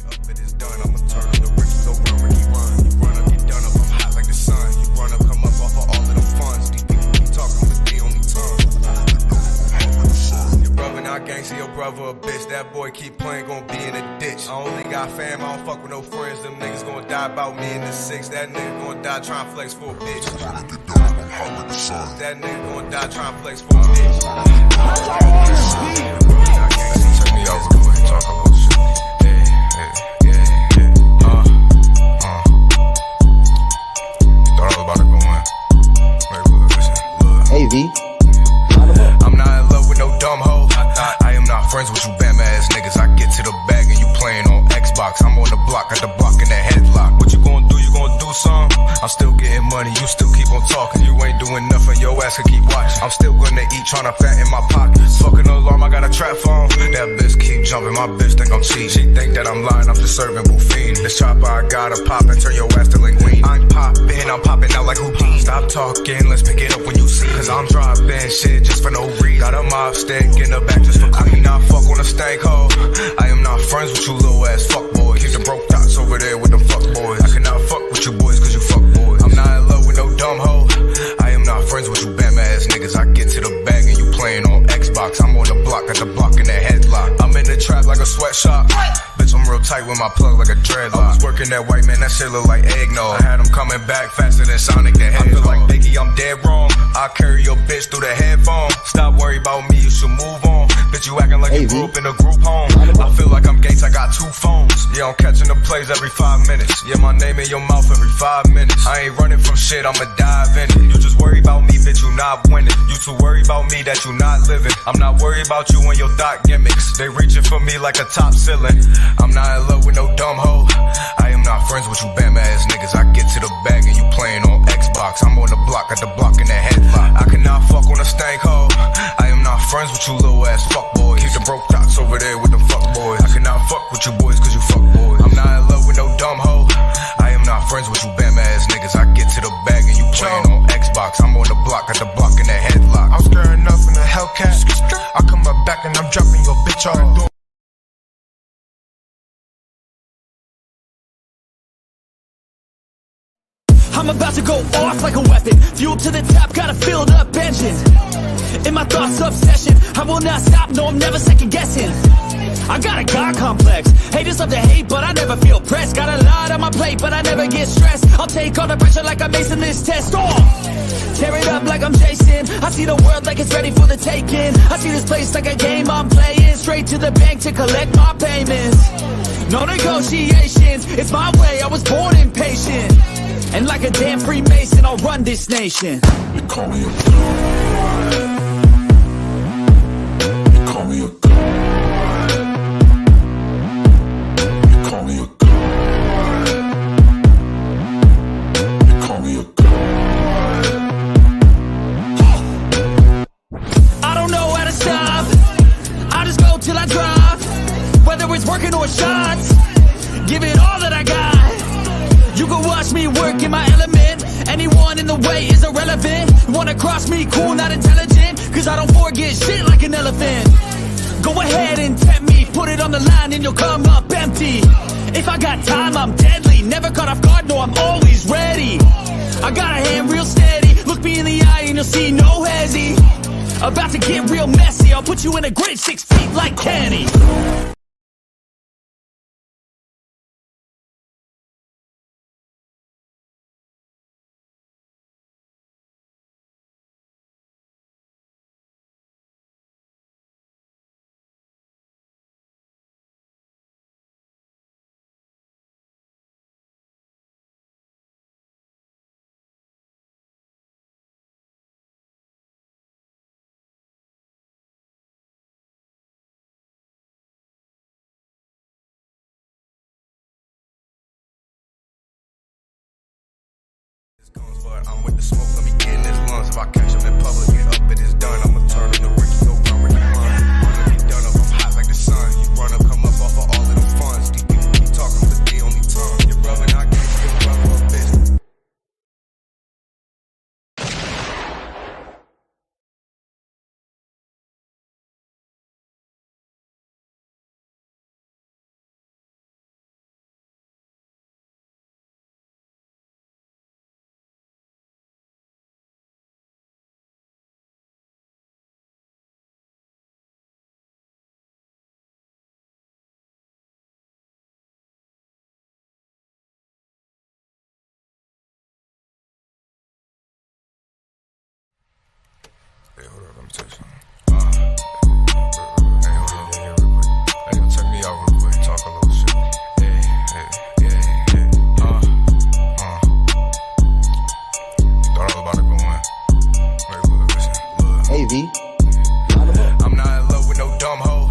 Up it is done, I'ma turn on the riches over and Ricky run. You run up, get done up, I'm hot like the sun. You run up, come up off of all of them funds. These people keep talking, but they only tongue. Your brother not gangsta, your brother a bitch. That boy keep playing, gon' be in a ditch. I only got fam, I don't fuck with no friends. Them niggas gon' die about me in the 6. That nigga gon' die trying to flex for a bitch. That nigga gon' die trying to flex for a bitch. Check me out, go ahead, talk about shit. Thought I was about to go in. Wait, listen, look. Hey, V. I'm not in love with no dumb hoe. I am not friends with you bam ass niggas. I get to the bag and you playing on Xbox. I'm on the block, got the block in that headlock. What you gonna do? You gonna do something? I'm still getting money, you still keep on talking. You ain't doing nothing, your ass can keep watching. I'm still gonna eat, tryna fatten my pockets. Fucking alarm, I got a trap phone. That bitch keep jumping, my bitch think I'm cheating. She think that I'm lying, I'm just serving buffine. This chopper I gotta pop and turn your ass to linguine. I'm popping out like Houdini. Stop talking, let's pick it up when you see. Cause I'm dropping shit just for no reason. Got a mob stick in the back just for clean. I cannot fuck on a stank hoe. I am not friends with you little ass fuck boys. Keep the broke dots over there with them fuck boys. I cannot fuck with you boys cause you fuck boys. I'm not in love with no dumb hoe. I am not friends with you bam ass niggas. I get to the bag and you playing on Xbox. I'm on the block, got the block in that headlock. I'm in the trap like a sweatshop. Bitch, I'm real tight with my plug like a dreadlock. I was working that white man, that shit look like eggnog. I had him coming back faster than Sonic the Hedgehog. I feel like Biggie, I'm dead wrong. I carry your bitch through the headphone. Stop worry about me, you should move on. Bitch, you acting like you grew up in a group home. I feel like I'm Gates, I got 2 phones. Yeah, I'm catching the plays every 5 minutes. Yeah, my name in your mouth every 5 minutes. I ain't running from shit, I'ma dive in it. You just worry about me, bitch, you not winning. You too worried about me that you not living. I'm not worried about you and your thought gimmicks. They reaching for me like a top ceiling. I'm not in love with no dumb hoe. I am not friends with you bam ass niggas. I get to the bag and you playing on Xbox. I'm on the block, got the block in that headlock. I cannot fuck on a stank hoe. I am not friends with you little ass fuck boys. Keep the broke dots over there with them fuck boys. I cannot fuck with you boys cause you fuck boys. I'm not in love with no dumb hoe. I am not friends with you bam ass niggas. I get to the bag and you playing on Xbox. I'm on the block, got the block in that headlock. I'm scared enough in the Hellcat. I come up back and I'm dropping your bitch off. I'm about to go off like a weapon. Fuel to the top, got a filled up engine. In my thoughts, obsession. I will not stop, no, I'm never second guessing. I got a God complex. Haters love to hate, but I never feel pressed. Got a lot on my plate, but I never get stressed. I'll take all the pressure like I'm acing this test. Tear it up like I'm Jason. I see the world like it's ready for the taking. I see this place like a game I'm playing. Straight to the bank to collect my payments. No negotiations, it's my way, I was born impatient. And like a damn Freemason, I'll run this nation. You call me a god. You call me a god. You call me a god. You call me a god. I don't know how to stop. I just go till I drop. Whether it's working or shots, give it all that I got. You can watch me work in my element. Anyone in the way is irrelevant. Wanna cross me, cool, not intelligent. Cause I don't forget shit like an elephant. Go ahead and tempt me, put it on the line and you'll come up empty. If I got time, I'm deadly. Never caught off guard, no, I'm always ready. I got a hand real steady. Look me in the eye and you'll see no hezzy. About to get real messy. I'll put you in a grid 6 feet like Kenny. But I'm with the smoke, let me get in his lungs. If I catch him in public and up it is done, I'ma turn him to Ricky, go run, Ricky run. Run up, he done up, I'm hot like the sun. You run up, come up off of all of them funds. These people keep talking, but they only tongue. Your brother not gangsta, your brother a bitch. tell you something. Hey, hold on. Hey, yo, check me out real quick. Talk a little shit. Yeah. Thought I was about to go in. Wait, listen. Look. Hey, V. I'm not in love with no dumb hoe.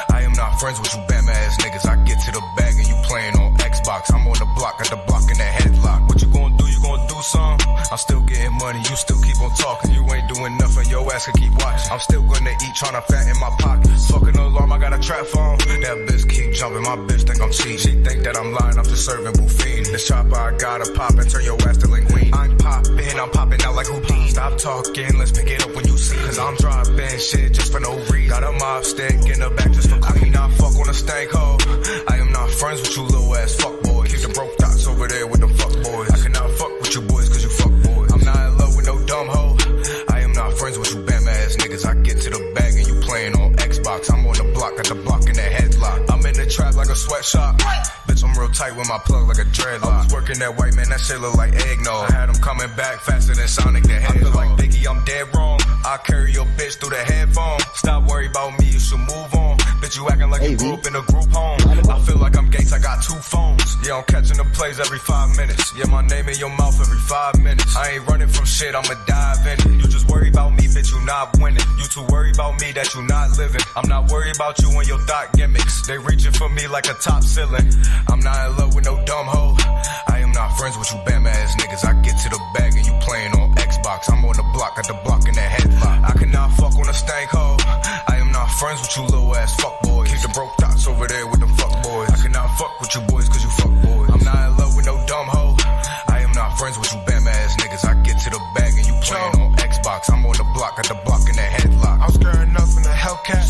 I am not friends with you bam ass niggas. I get to the bag and you playing on Xbox. I'm on the block, got the block in the headlock. What you gonna do? You gonna do something? I'm still getting money, you still keep on talking. You ain't doing nothing, your ass can keep watching. I'm still gonna eat, tryna fatten my pockets. Fucking alarm, I got a trap phone. That bitch keep jumping, my bitch think I'm cheating. She think that I'm lying, I'm just serving buffini. This chopper I gotta pop and turn your ass to linguine. I'm popping out like Houdini. Stop talking, let's pick it up when you see. Cause I'm dropping shit just for no reason. Got a mob stick in the back just for clean. I cannot fuck on a stank hoe. I am not friends with you little ass fuck boys. Keep the broke dots over there with the fuck boys. I cannot fuck with you boys cause you fuck boys. I'm not in love with no dumb hoe. I am not friends with you bam ass niggas. I get to the bag and you playing on Xbox. I'm on the block, got the block in the headlock. I'm in the trap like a sweatshop. Bitch, I'm real tight with my plug like a dreadlock. I was working that white man, that shit look like eggnog. I had him coming back faster than Sonic the Hedgehog. I feel like Biggie, I'm dead wrong. I carry your bitch through the headphone. Stop worry about me, you should move on. Bitch, you acting like you grew up in a group home. I feel like I'm Gates, I got 2 phones. Yeah, I'm catching the plays every 5 minutes. Yeah, my name in your mouth every 5 minutes. I ain't running from shit, I'ma dive in it. You just worry about me, bitch, you not winning. You too worried about me that you not living. I'm not worried about you and your thought gimmicks. They reaching for me like a top ceiling. I'm not in love with no dumb hoe. I am not friends with you bam ass niggas. I get to the bag and you playing on Xbox. I'm on the block, got the block in the headlock. I cannot fuck on a stank hoe. I am not friends with you little ass fuck boys. Keep the broke dots over there with the fuck boys. I cannot fuck with you boys cause you fuck boys. I'm not in love with no dumb hoe. I am not friends with you bam ass niggas. I get to the bag and you playing on Xbox. I'm on the block, got the block in the headlock. I'm scared enough in the Hellcat.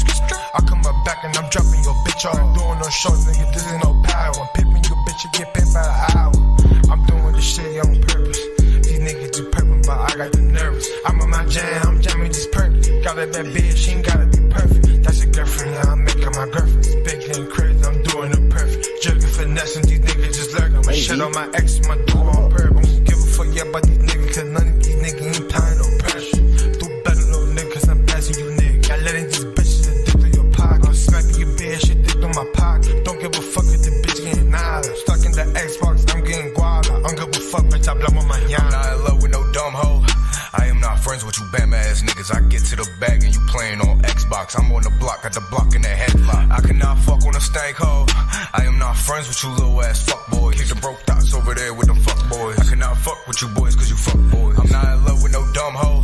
I come up back and I'm dropping your bitch off. Doing no show, nigga, this is no power. I'm pimping you, bitch, you get paid by the hour. I'm doing this shit on purpose. These niggas do purpose, but I got the nervous. I'm on my jam, I'm jamming this purpose. Got that bad bitch, she ain't gotta be perfect. That's a girlfriend, yeah, I'm making my girlfriend. It's big and crazy, I'm doing it perfect. Jerking, finessing, these niggas just lurking. My shit on my ex, my dude on purpose. I don't give a fuck, yeah, about these niggas, cause none of these niggas ain't tying no pressure. Do better, little nigga, cause I'm passing you niggas. Got letting these bitches that dick through your pocket. I'm smacking your bitch, shit dick through my pocket. Don't give a fuck if the bitch getting nada. Stuck in the Xbox, I'm getting guava. I don't give a fuck, bitch, I blow my I'm mañana. not in love with no dumb hoe. I am not friends with you bam ass niggas. I get to the bag and you playing on Xbox. I'm on the block, got the block in the headlock. I cannot fuck on a stank hoe. I am not friends with you little ass fuck boys. Keep the broke dots over there with them fuck boys. I cannot fuck with you boys cause you fuck boys. I'm not in love with no dumb hoe.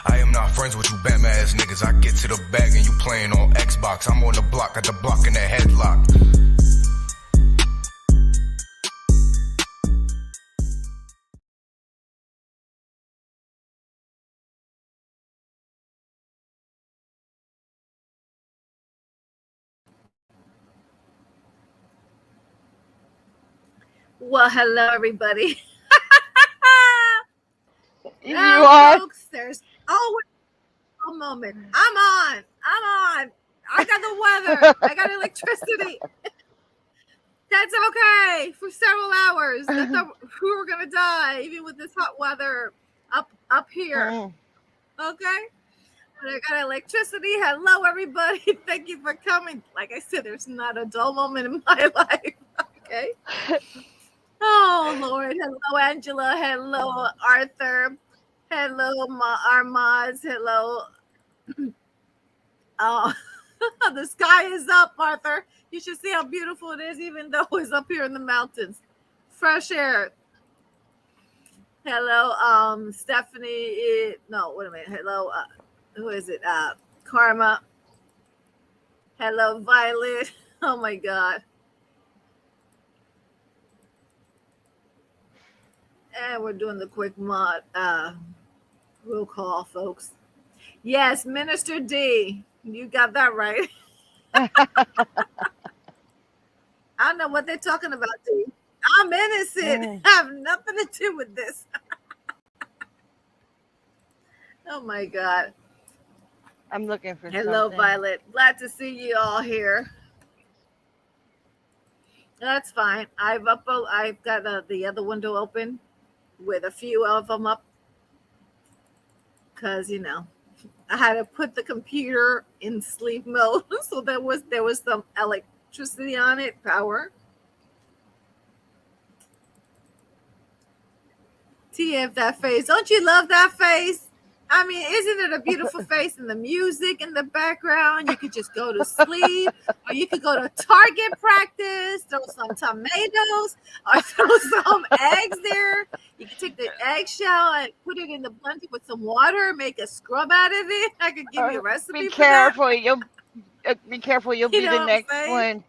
I am not friends with you bam ass niggas. I get to the bag and you playing on Xbox. I'm on the block, got the block in the headlock. Well, hello, everybody. You Now, are. folks, there's always a moment. I'm on. I got the weather. I got electricity. That's okay for several hours. We were gonna die even with this hot weather up here. Okay. But I got electricity. Hello, everybody. Thank you for coming. Like I said, there's not a dull moment in my life. Okay. Oh, Lord. Hello, Angela. Hello, Arthur. Hello, our mods. Hello. Oh, the sky is up, Arthur. You should see how beautiful it is, even though it's up here in the mountains. Fresh air. Hello, Stephanie. No, wait a minute. Hello, who is it? Karma. Hello, Violet. Oh, my God. And we're doing the quick mod roll call, folks. Yes, Minister D. You got that right. I don't know what they're talking about, D. I'm innocent. I have nothing to do with this. Oh, my God. I'm looking for Hello, something. Violet. Glad to see you all here. That's fine. I've got the other window open with a few of them up because, I had to put the computer in sleep mode, so there was some electricity on it, power. TF that face. Don't you love that face? I mean, isn't it a beautiful face and the music in the background? You could just go to sleep, or you could go to Target practice, throw some tomatoes, or throw some eggs there. You could take the eggshell and put it in the blender with some water, make a scrub out of it. I could give you a recipe Be for that. careful. You'll be careful. You'll You be know the what I'm next saying? one.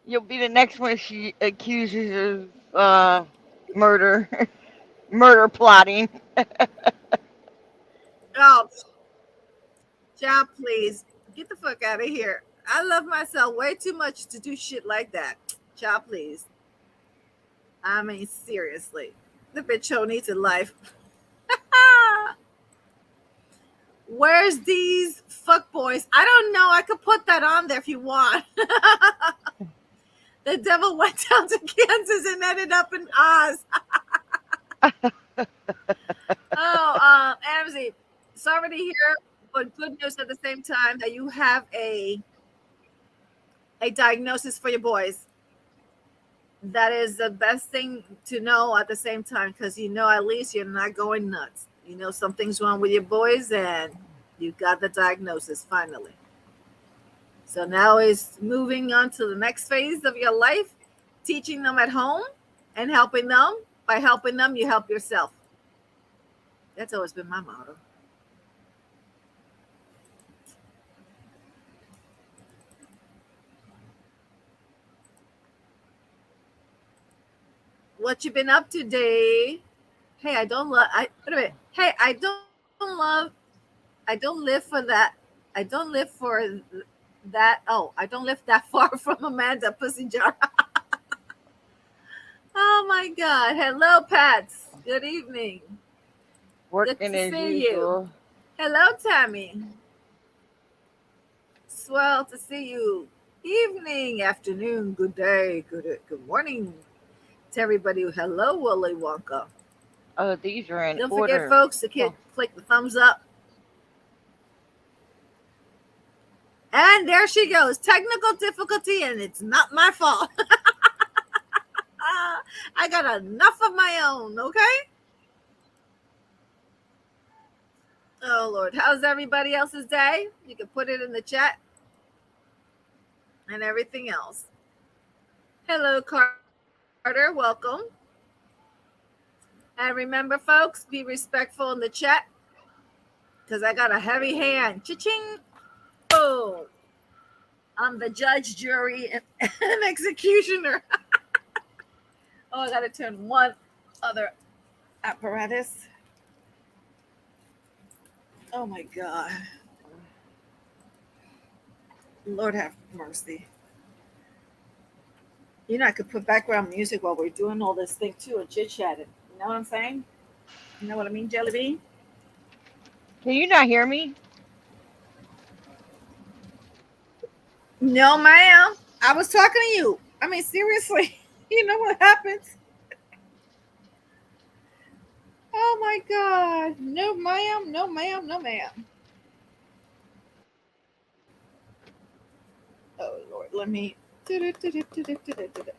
You'll be the next one she accuses of murder, murder plotting. Oh, child, please get the fuck out of here. I love myself way too much to do shit like that. Child, please. I mean, seriously. The bitch hoe needs a life. Where's these fuck boys? I don't know. I could put that on there if you want. The devil went down to Kansas and ended up in Oz. Oh, Amzy, sorry to hear, but good news at the same time that you have a diagnosis for your boys. That is the best thing to know at the same time, because you know at least you're not going nuts. You know something's wrong with your boys, and you got the diagnosis finally. So now is moving on to the next phase of your life, teaching them at home and helping them. By helping them, you help yourself. That's always been my motto. What you been up to, Dave? Hey, I don't love. Wait a minute. Hey, I don't love. I don't live for that. I don't live for that. Oh, I don't live that far from Amanda Pussy Jar. Oh my God. Hello, Pats. Good evening. Working Good to as see usual. you. Hello, Tammy. Swell to see you. Evening, afternoon, good day, good morning to everybody. Hello, Willy Wonka. Oh, these are in Don't order. forget, folks, to click the thumbs up. And there she goes. Technical difficulty, and it's not my fault. I got enough of my own, okay? Oh, Lord. How's everybody else's day? You can put it in the chat and everything else. Hello, Carter. Welcome. And remember, folks, be respectful in the chat, because I got a heavy hand. Cha-ching. Oh, I'm the judge, jury, and executioner. Oh, I got to turn one other apparatus. Oh, my God. Lord have mercy. You know, I could put background music while we're doing all this thing, too, and chit-chatting. You know what I'm saying? You know what I mean, Jelly Bean? Can you not hear me? No, ma'am. I was talking to you. I mean, seriously. You know what happens? Oh, my God. No, ma'am. No, ma'am. No, ma'am. Oh, Lord. Let me... Click, click, click, click, click, click.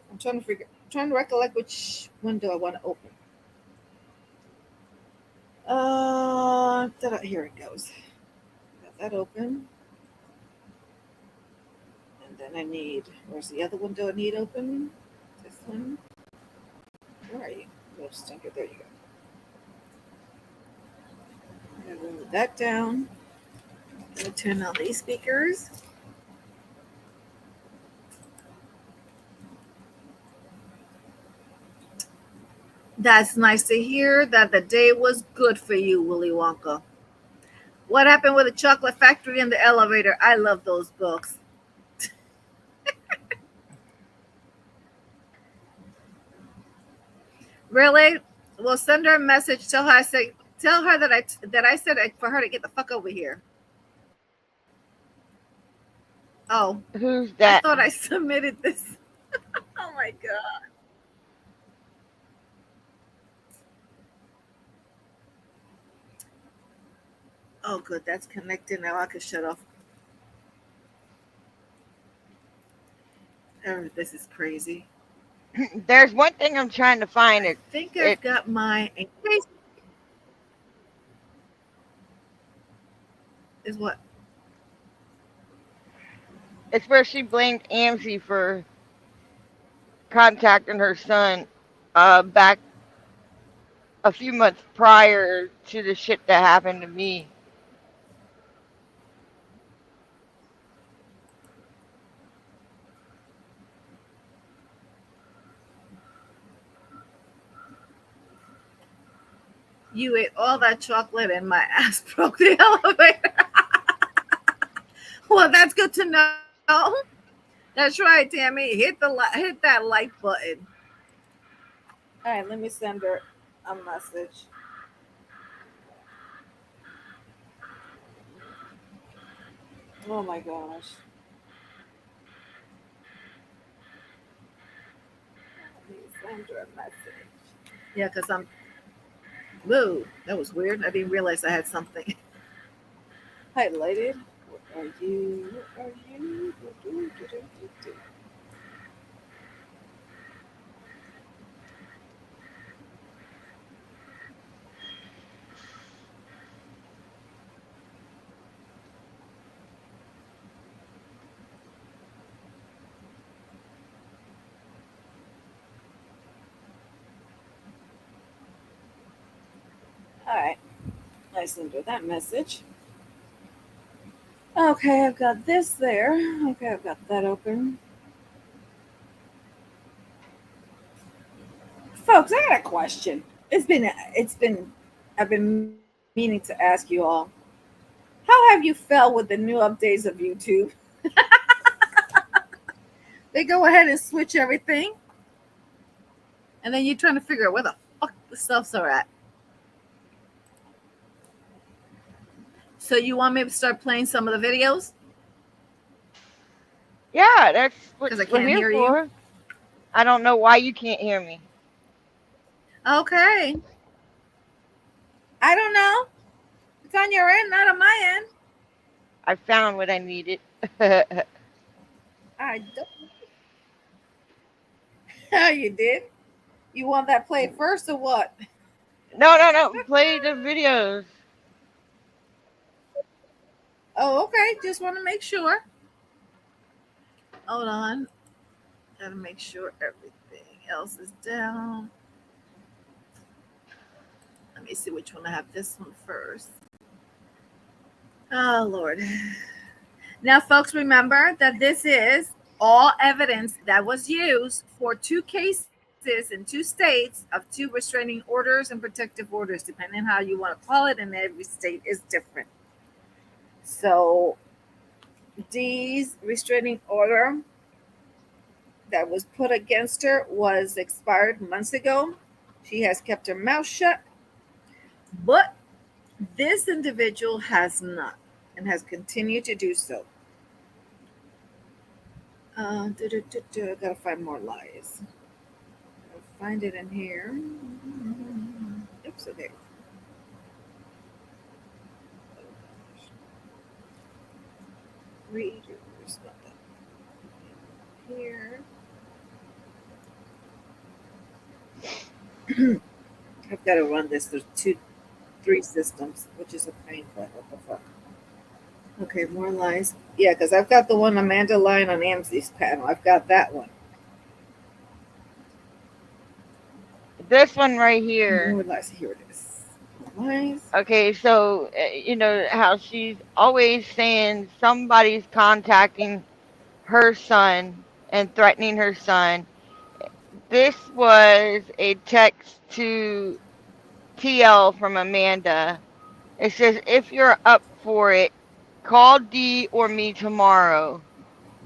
I'm trying to recollect which window I want to open. Here it goes. Got that open. And then I need, where's the other window I need open? This one. Where are you? Little stinker. There you go. I'm going to move that down. I'm going to turn on these speakers. That's nice to hear that the day was good for you, Willy Wonka. What happened with the chocolate factory and the elevator? I love those books. Really? Well, send her a message. Tell her that I said for her to get the fuck over here. Oh, Who's that? I thought I submitted this. Oh my God. Oh, good. That's connected now. I can shut off. Oh, this is crazy. There's one thing I'm trying to find. I It think it I've got my. Is what? it's where she blamed Amzi for contacting her son back a few months prior to the shit that happened to me. You ate all that chocolate and my ass broke the elevator. Well, that's good to know. That's right, Tammy. Hit that like button. All right, let me send her a message. Oh my gosh. Let me send her a message. Yeah, because I'm. Whoa, that was weird. I didn't realize I had something highlighted. What are you? What are you? All right. I sent her that message. Okay, I've got this there. Okay, I've got that open. Folks, I got a question. I've been meaning to ask you all. How have you felt with the new updates of YouTube? They go ahead and switch everything, and then you're trying to figure out where the fuck the stuffs are at. So you want me to start playing some of the videos? Yeah, that's what 'Cause I we're can't here hear you. for. I don't know why you can't hear me. Okay. I don't know. It's on your end, not on my end. I found what I needed. I don't. Oh, you did? You want that played first or what? No. Play the videos. Oh, okay. Just want to make sure. Hold on. Gotta make sure everything else is down. Let me see which one I have. This one first. Oh, Lord. Now, folks, remember that this is all evidence that was used for 2 cases in 2 states of 2 restraining orders and protective orders, depending on how you want to call it, and every state is different. So, Dee's restraining order that was put against her was expired months ago. She has kept her mouth shut, but this individual has not and has continued to do so. I gotta find more lies. I'll find it in here. Oops, okay. Readers, not that. Here. I've got to run this. There's 3 systems, which is a pain. But what the fuck? Okay, more lies. Yeah, because I've got the one Amanda lying on Amzi's panel. I've got that one. This one right here. More lies. Here it is. More lies. Okay, so you know how she's always saying somebody's contacting her son and threatening her son. This was a text to TL from Amanda. It says, if you're up for it, call D or me tomorrow.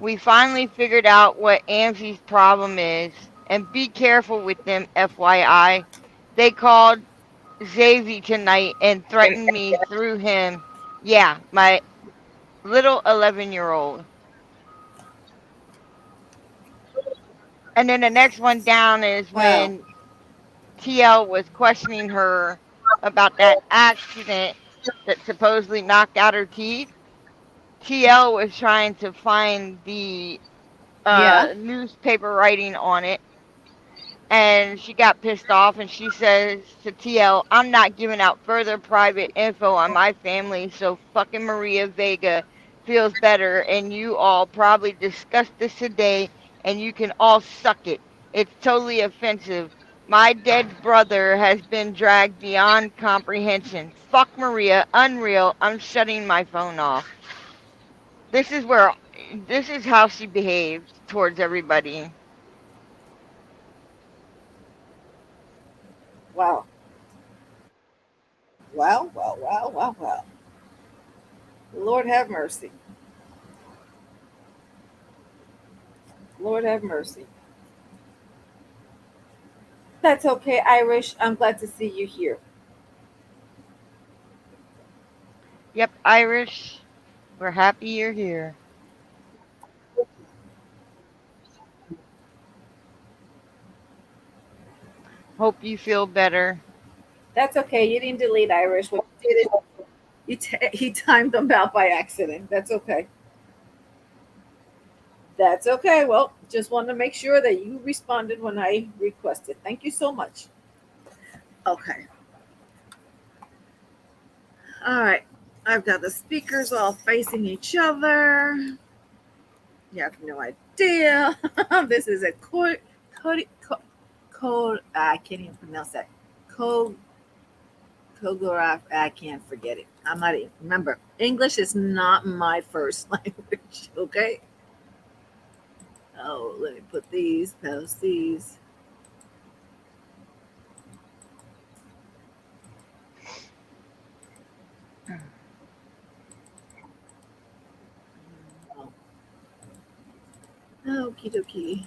We finally figured out what Amzi's problem is, and be careful with them, FYI. They called Xavier tonight and threatened me through him. Yeah, my little 11-year-old. And then the next one down is Wow. when TL was questioning her about that accident. that supposedly knocked out her teeth, TL was trying to find the Yeah. newspaper writing on it, and she got pissed off, and she says to TL, "I'm not giving out further private info on my family, so fucking Maria Vega feels better, and you all probably discussed this today, and you can all suck it. It's totally offensive. My dead brother has been dragged beyond comprehension. Fuck Maria, unreal. I'm shutting my phone off." This is where, this is how she behaves towards everybody. Wow. Wow, wow, wow, wow, wow. Lord have mercy. Lord have mercy. That's okay, Irish. I'm glad to see you here. Yep, Irish, we're happy you're here. Hope you feel better. That's okay. You didn't delete Irish. What you did is he timed them out by accident. That's okay. That's okay. Well, just wanted to make sure that you responded when I requested. Thank you so much. Okay. All right. I've got the speakers all facing each other. You have no idea. This is a code. I can't even pronounce that. Code. Kogoraf. I can't forget it. I'm not even remember. English is not my first language. Okay. Oh, let me put these. Post these. Okie dokie.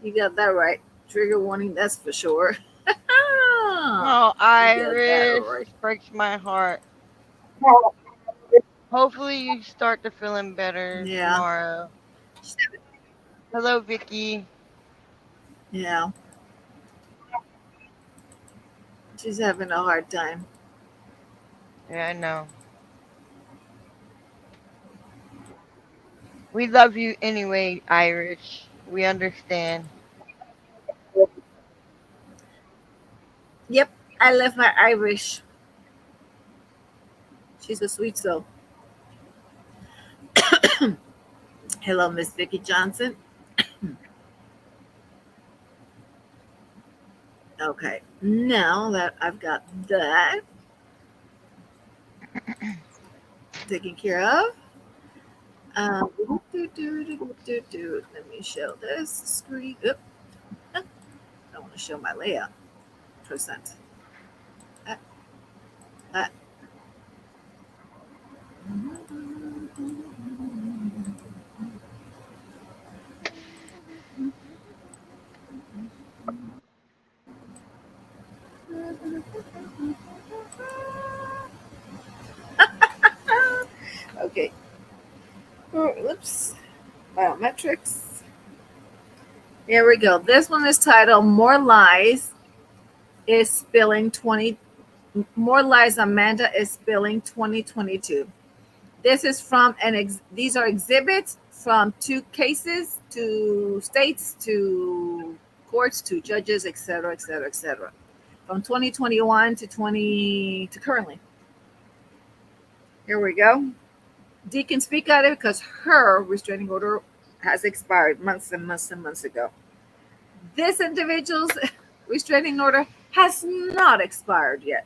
You got that right. Trigger warning, that's for sure. Oh, You got that Iris, right. this breaks my heart. Hopefully you start to feeling better Yeah. tomorrow. Hello, Vicky. Yeah. She's having a hard time. Yeah, I know. We love you anyway, Irish. We understand. Yep. I left my Irish. She's a sweet soul. Hello, Miss Vicky Johnson. Okay. Now that I've got that taken care of, let me show this screen. Oop, I want to show my layout percent. Uh, uh. Okay. Oops. Biometrics. Here we go. This one is titled More Lies is Spilling 20 More Lies Amanda is Spilling 2022. This is from these are exhibits from 2 cases to states to courts to judges, etc., etc., etc. From 2021 to currently. Here we go. Dee can speak on it because her restraining order has expired months and months and months ago. This individual's restraining order has not expired yet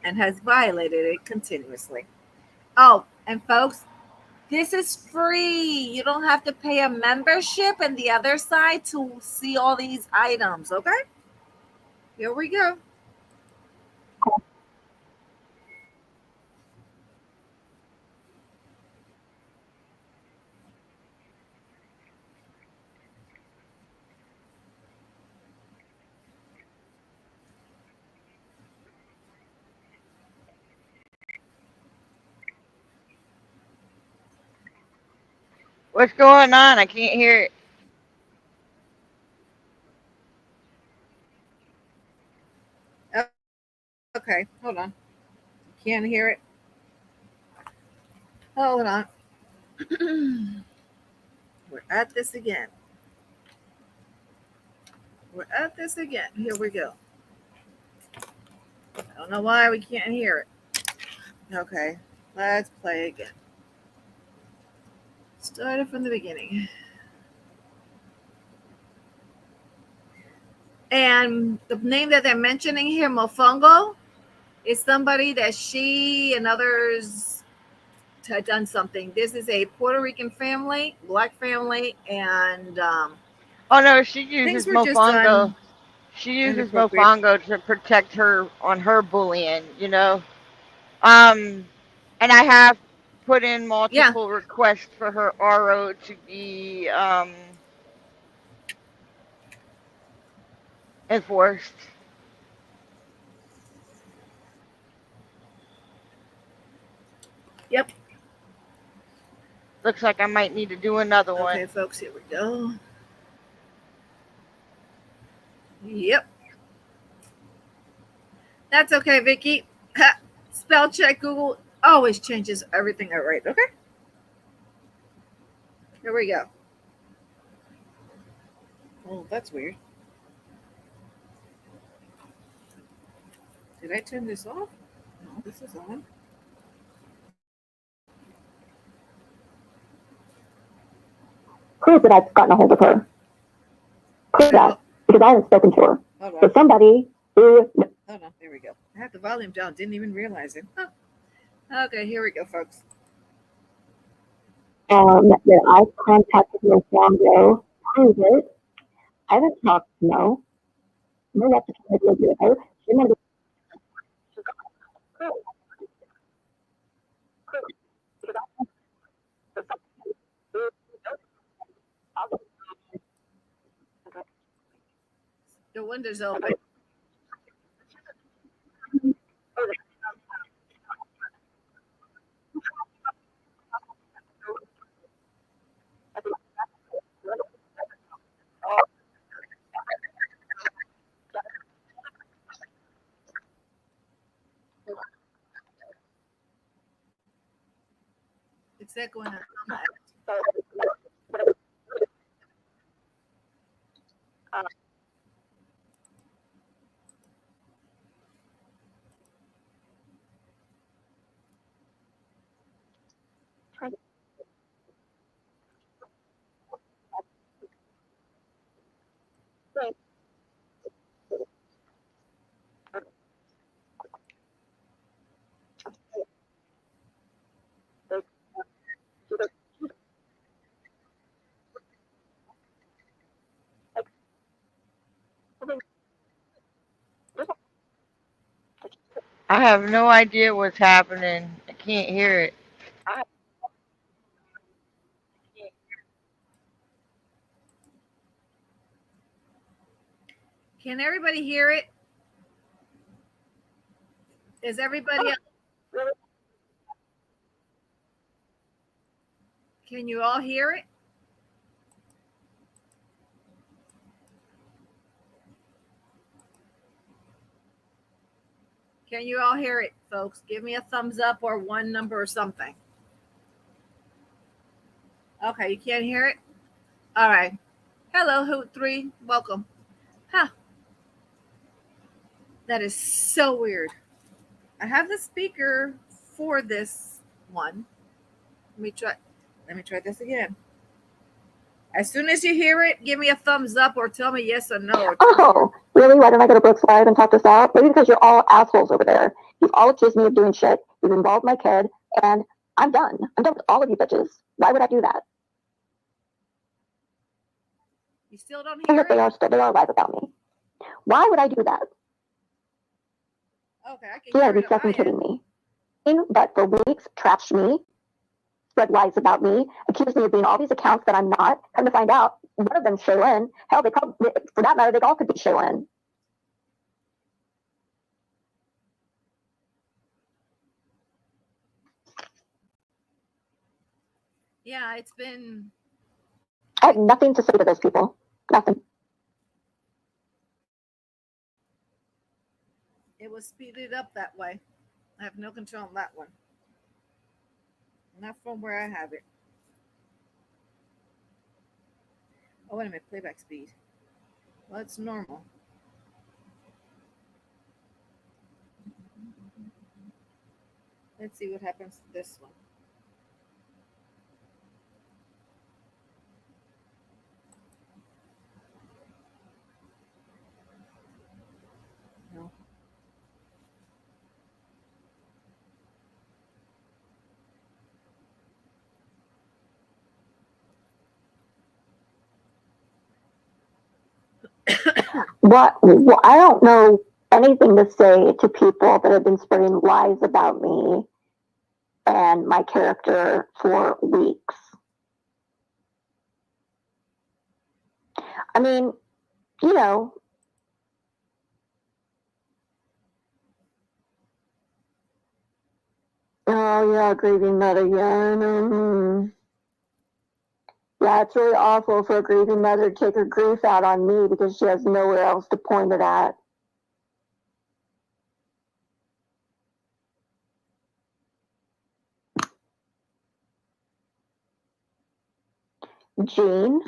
and has violated it continuously. Oh, and folks, this is free. You don't have to pay a membership and the other side to see all these items, okay? Here we go. What's going on? I can't hear it. Hold on. Can't hear it. Hold on. We're at this again. We're at this again. Here we go. I don't know why we can't hear it. Okay, let's play again. Start it from the beginning. And the name that they're mentioning here, Mofongo, is somebody that she and others had done something. This is a Puerto Rican family, black family, and Oh no, she uses things were just Mofongo. done She uses inappropriate. Mofongo to protect her on her bullying, you know. And I have put in multiple requests for her RO to be enforced. Yep. Looks like I might need to do another one. Okay, folks, here we go. Yep. That's okay, Vicky. Spell check Google always changes everything I write, okay? Here we go. Oh, that's weird. Did I turn this off? No, this is on. Prove that I've gotten a hold of her. Prove that, because I haven't spoken to her. Hold So on. somebody who, Hold on. There we go. I have the volume down. Didn't even realize it. Huh. Okay, here we go, folks. that I've contacted Mofongo, prove it. I haven't talked to Mo. No representative with her. She never. The window's open. It's echoing on my I have no idea what's happening. I can't hear it. Can everybody hear it? Is everybody else? Can you all hear it? Can you all hear it, folks? Give me a thumbs up or one number or something. Okay, you can't hear it? All right. Hello, Hoot3. Welcome. Huh. That is so weird. I have the speaker for this one. Let me try this again. As soon as you hear it, give me a thumbs up or tell me yes or no. Oh, really? Why don't I go to Brooks Live and talk this out? Maybe because you're all assholes over there. You've all accused me of doing shit. You've involved my kid, and I'm done. I'm done with all of you bitches. Why would I do that? You still don't And hear that it? they are lies about me. Why would I do that? Okay, I can You hear gotta be it. on my fucking kidding end. me. But for weeks, trashed me, spread lies about me, accused me of being all these accounts that I'm not. Come to find out, one of them's Shaylin. Hell, they probably, for that matter, they all could be Shaylin. Yeah, it's been. I have nothing to say to those people. Nothing. It was speeded up that way. I have no control on that one. Not from where I have it. Oh, wait a minute. Playback speed. Well, it's normal. Let's see what happens to this one. No. What? I don't know anything to say to people that have been spreading lies about me and my character for weeks. I mean, you know, oh yeah, grieving mother, yeah, yeah, it's really awful for a grieving mother to take her grief out on me because she has nowhere else to point it at. Jean,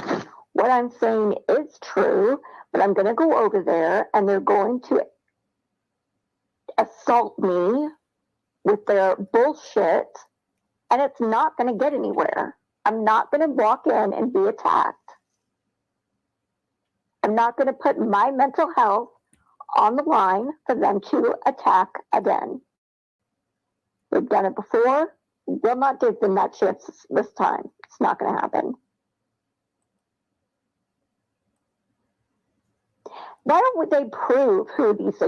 what I'm saying is true, but I'm going to go over there and they're going to assault me with their bullshit, and it's not going to get anywhere. I'm not going to walk in and be attacked. I'm not going to put my mental health on the line for them to attack again. We've done it before. Will not give them that chance this time. It's not going to happen. Why don't they prove who these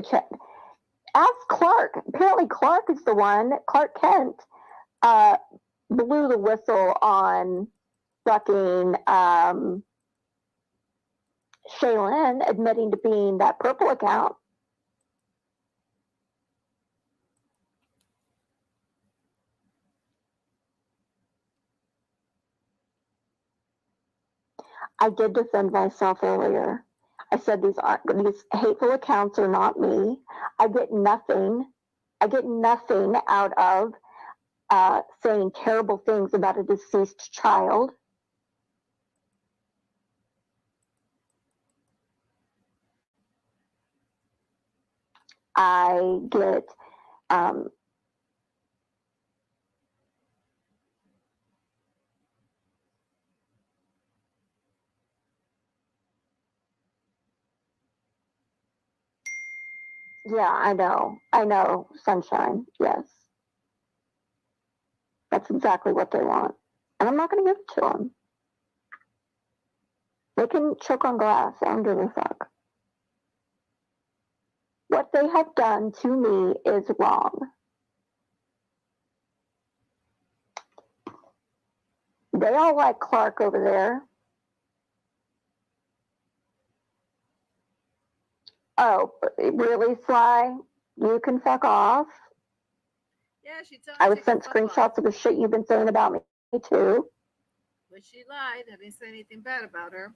Ask Clark. Apparently Clark is the one, Clark Kent, blew the whistle on fucking Shaylin admitting to being that purple account. I did defend myself earlier. I said these hateful accounts are not me. I get nothing out of saying terrible things about a deceased child. I get yeah, I know, sunshine, yes. That's exactly what they want. And I'm not going to give it to them. They can choke on glass. I don't give a fuck. What they have done to me is wrong. They all like Clark over there. Oh, really, Sly? You can fuck off. Yeah, she told me I was she sent could fuck screenshots off. of the shit you've been saying about me too. But she lied. I didn't say anything bad about her.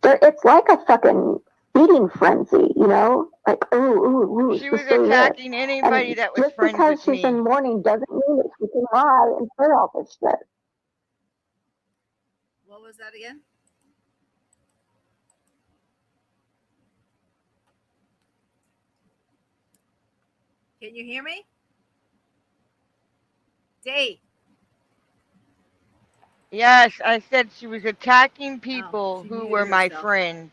It's like a fucking feeding frenzy, you know? Like, ooh. She was just say this. attacking anybody And that was just friends because with she's me. in mourning doesn't mean that she can lie and say all this shit. What was that again? Can you hear me? Dave. Yes, I said she was attacking people she who muted were my herself. friends.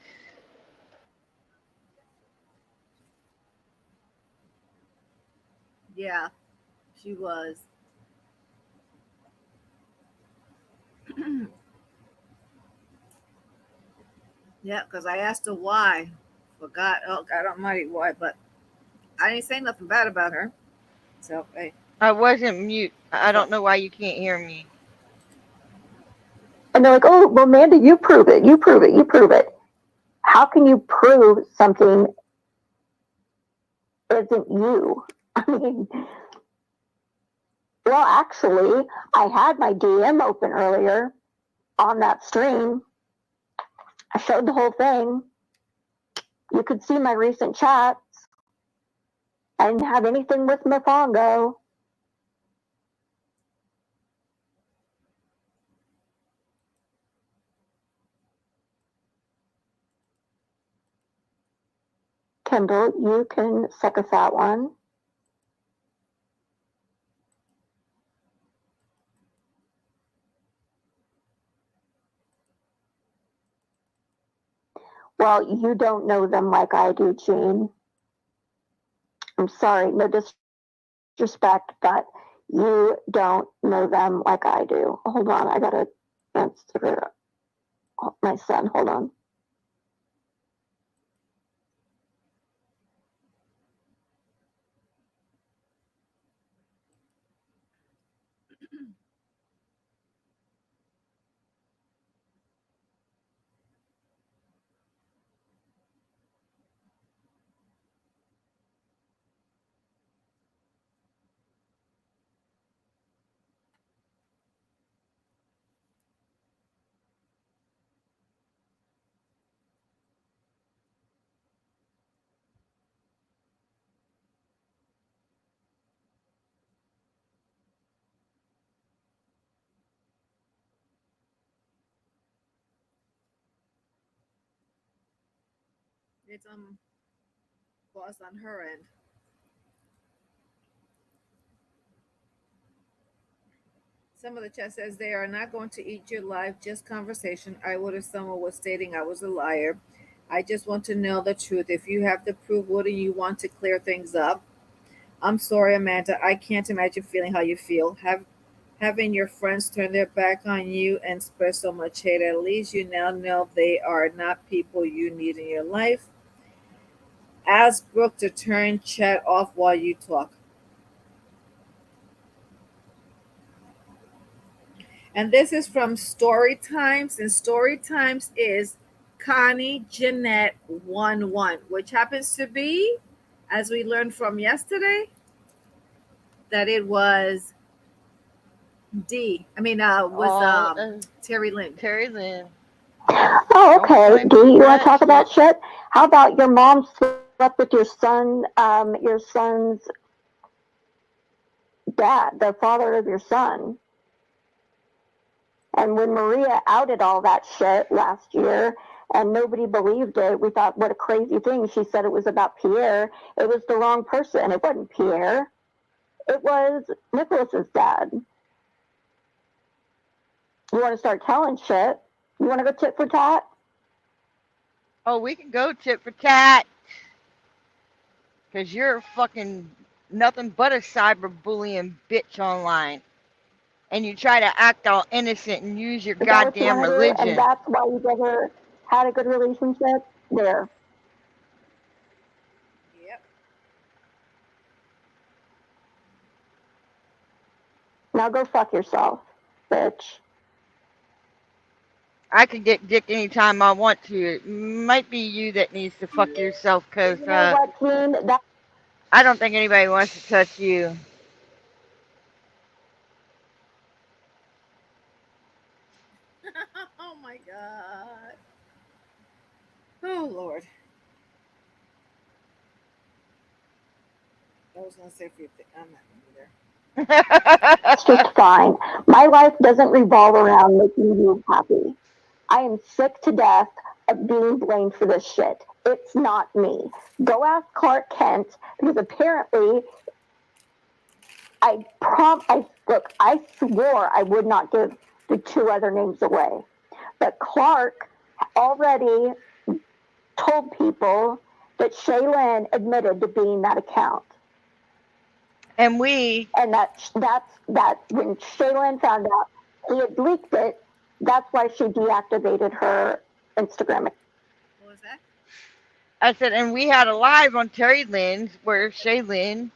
Yeah, she was. Yeah, because I asked her why. Forgot. Oh, God almighty, why? But I didn't say nothing bad about her. So, hey. I wasn't mute. I don't know why you can't hear me. And they're like, oh, well, Amanda, you prove it. You prove it. You prove it. How can you prove something isn't you? I mean, well, actually, I had my DM open earlier on that stream. I showed the whole thing. You could see my recent chats. I didn't have anything with Mofongo. Kendall, you can suck a fat one. Well, you don't know them like I do, Gene. I'm sorry, no disrespect, but you don't know them like I do. Hold on, I gotta answer my son. Hold on. It's boss on her end. Some of the chat says they are not going to eat your life, just conversation. I would if someone was stating I was a liar. I just want to know the truth. If you have to prove, what do you want to clear things up? I'm sorry, Amanda. I can't imagine feeling how you feel. Having your friends turn their back on you and spread so much hate. At least you now know they are not people you need in your life. Ask Brooke to turn chat off while you talk. And this is from Story Times, and Story Times is Connie Jeanette 11, which happens to be, as we learned from yesterday, that it was Terry Lynn. Terry Lynn. Oh, okay. Don't Do you want to that talk shit. about shit? How about your mom slept with your son's dad, the father of your son? And when Maria outed all that shit last year and nobody believed it, we thought, what a crazy thing. She said it was about Pierre. It was the wrong person. It wasn't Pierre. It was Nicholas's dad. You want to start telling shit? You want to go tit for tat? Oh, we can go tit for tat. Because you're fucking nothing but a cyberbullying bitch online. And you try to act all innocent and use your Is that what you goddamn want to do? religion. And that's why you never had a good relationship? There. Yep. Now go fuck yourself, bitch. I can get dick anytime I want to. It might be you that needs to fuck yourself because You know what, Gene? I don't think anybody wants to touch you. Oh my God. Oh Lord. I was gonna say a few things. I'm not gonna be there. It's just fine. My life doesn't revolve around making you happy. I am sick to death of being blamed for this shit. It's not me. Go ask Clark Kent, because apparently I swore I would not give the two other names away. But Clark already told people that Shaylin admitted to being that account. And that's when Shaylin found out he had leaked it, that's why she deactivated her Instagram. What was that? I said, and we had a live on Terry Lynn's where Shaylin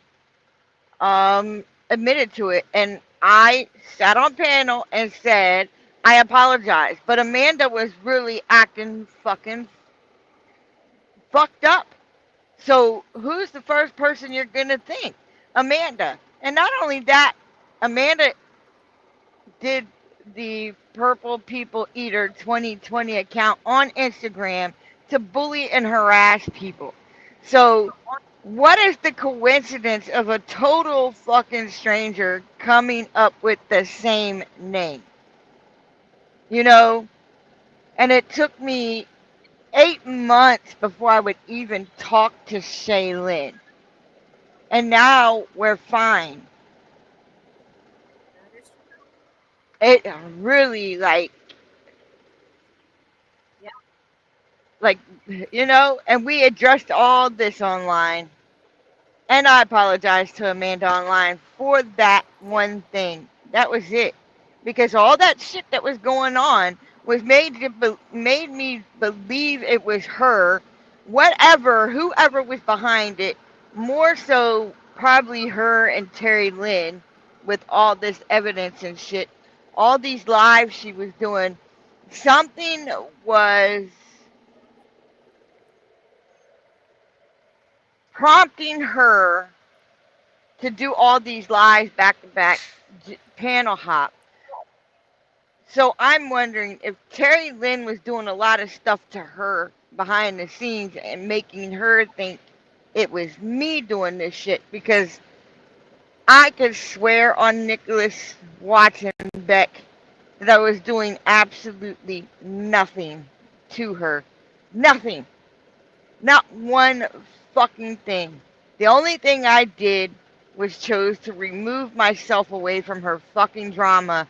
admitted to it. And I sat on panel and said, I apologize. But Amanda was really acting fucking fucked up. So who's the first person you're going to think? Amanda. And not only that, Amanda did the Purple People Eater 2020 account on Instagram to bully and harass people. So What is the coincidence of a total fucking stranger coming up with the same name? You know? And it took me 8 months before I would even talk to Shaylin. And now we're fine. It really like and we addressed all this online. And I apologize to Amanda Online for that one thing. That was it. Because all that shit that was going on was made me believe it was her, whoever was behind it, more so probably her and Terry Lynn with all this evidence and shit, all these lives she was doing. Something was prompting her to do all these lives back to back, panel hop. So I'm wondering if Terry Lynn was doing a lot of stuff to her behind the scenes and making her think it was me doing this shit, because I could swear on Nicholas Watson Beck that I was doing absolutely nothing to her. Nothing. Not one fucking thing. The only thing I did was chose to remove myself away from her fucking drama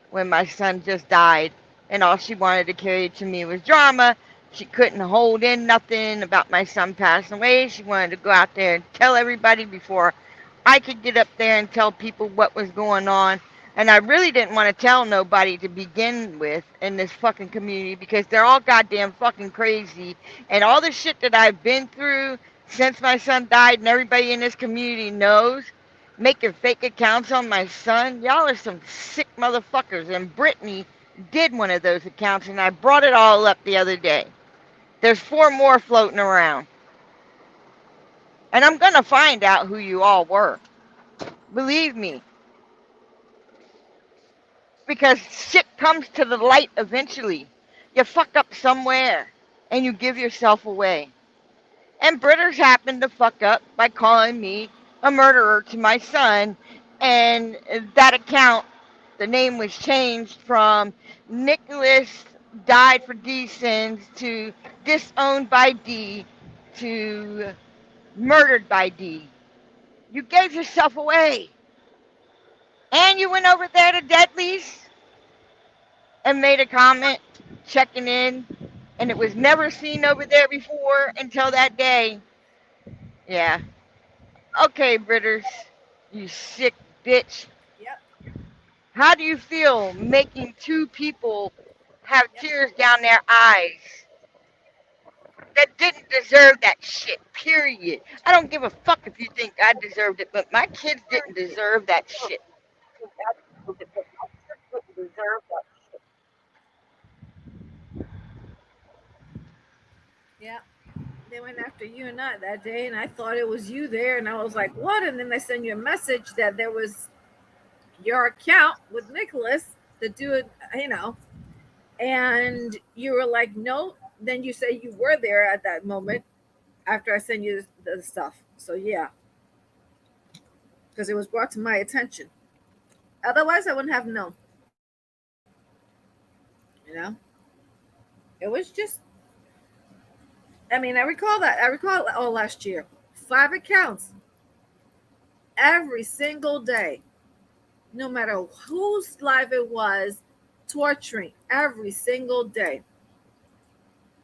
when my son just died, and all she wanted to carry to me was drama. She couldn't hold in nothing about my son passing away. She wanted to go out there and tell everybody before I could get up there and tell people what was going on. And I really didn't want to tell nobody to begin with in this fucking community, because they're all goddamn fucking crazy. And all the shit that I've been through since my son died, and everybody in this community knows, making fake accounts on my son. Y'all are some sick motherfuckers. And Brittany did one of those accounts, and I brought it all up the other day. There's 4 more floating around. And I'm going to find out who you all were. Believe me. Because shit comes to the light eventually. You fuck up somewhere, and you give yourself away. And Britters happened to fuck up by calling me a murderer to my son, and that account, the name was changed from Nicholas died for D sins to disowned by D to murdered by D. You gave yourself away. And you went over there to Deadly's and made a comment checking in, and it was never seen over there before until that day. Yeah. Okay, Britters, you sick bitch. Yep. How do you feel making 2 people have tears down their eyes that didn't deserve that shit, period? I don't give a fuck if you think I deserved it, but my kids didn't deserve that shit. Yeah. They went after you and I that day, and I thought it was you there, and I was like, what? And then they send you a message that there was your account with Nicholas to do it, and you were like, no. Then you say you were there at that moment after I sent you the stuff. So yeah, because it was brought to my attention. Otherwise, I wouldn't have known. It was just. I mean, I recall that. I recall all last year. 5 accounts every single day, no matter whose live it was, torturing every single day.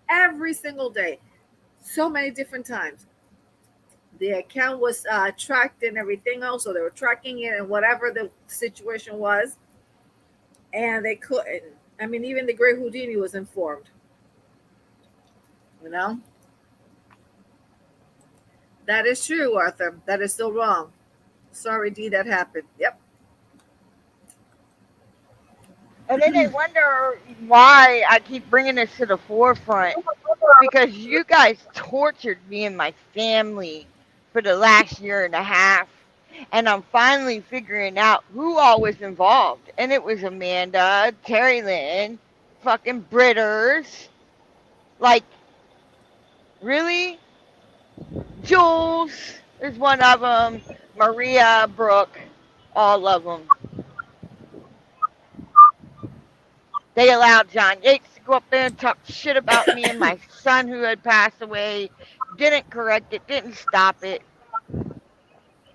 Every single day. So many different times. The account was tracked and everything else, so they were tracking it and whatever the situation was. And they couldn't. I mean, even the Great Houdini was informed. That is true, Arthur. That is still wrong. Sorry, D, that happened. Yep. And then they wonder why I keep bringing this to the forefront. Because you guys tortured me and my family for the last year and a half. And I'm finally figuring out who all was involved. And it was Amanda, Terry Lynn, fucking Britters. Like, really? Jules is one of them. Maria, Brooke, all of them. They allowed John Yates to go up there and talk shit about me and my son who had passed away. Didn't correct it, didn't stop it.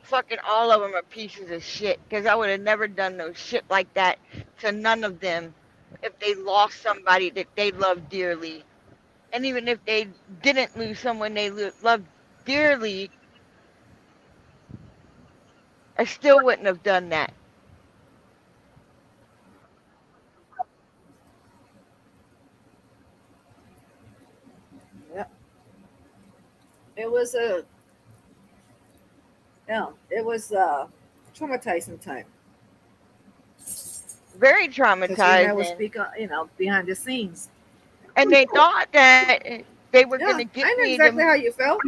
Fucking all of them are pieces of shit because I would have never done no shit like that to none of them if they lost somebody that they loved dearly. And even if they didn't lose someone they loved dearly, I still wouldn't have done that. Yep. It was a it was traumatizing time. Very Because you never traumatizing. speak, behind the scenes. And they thought that they were Yeah, going to I get know me exactly to how you felt.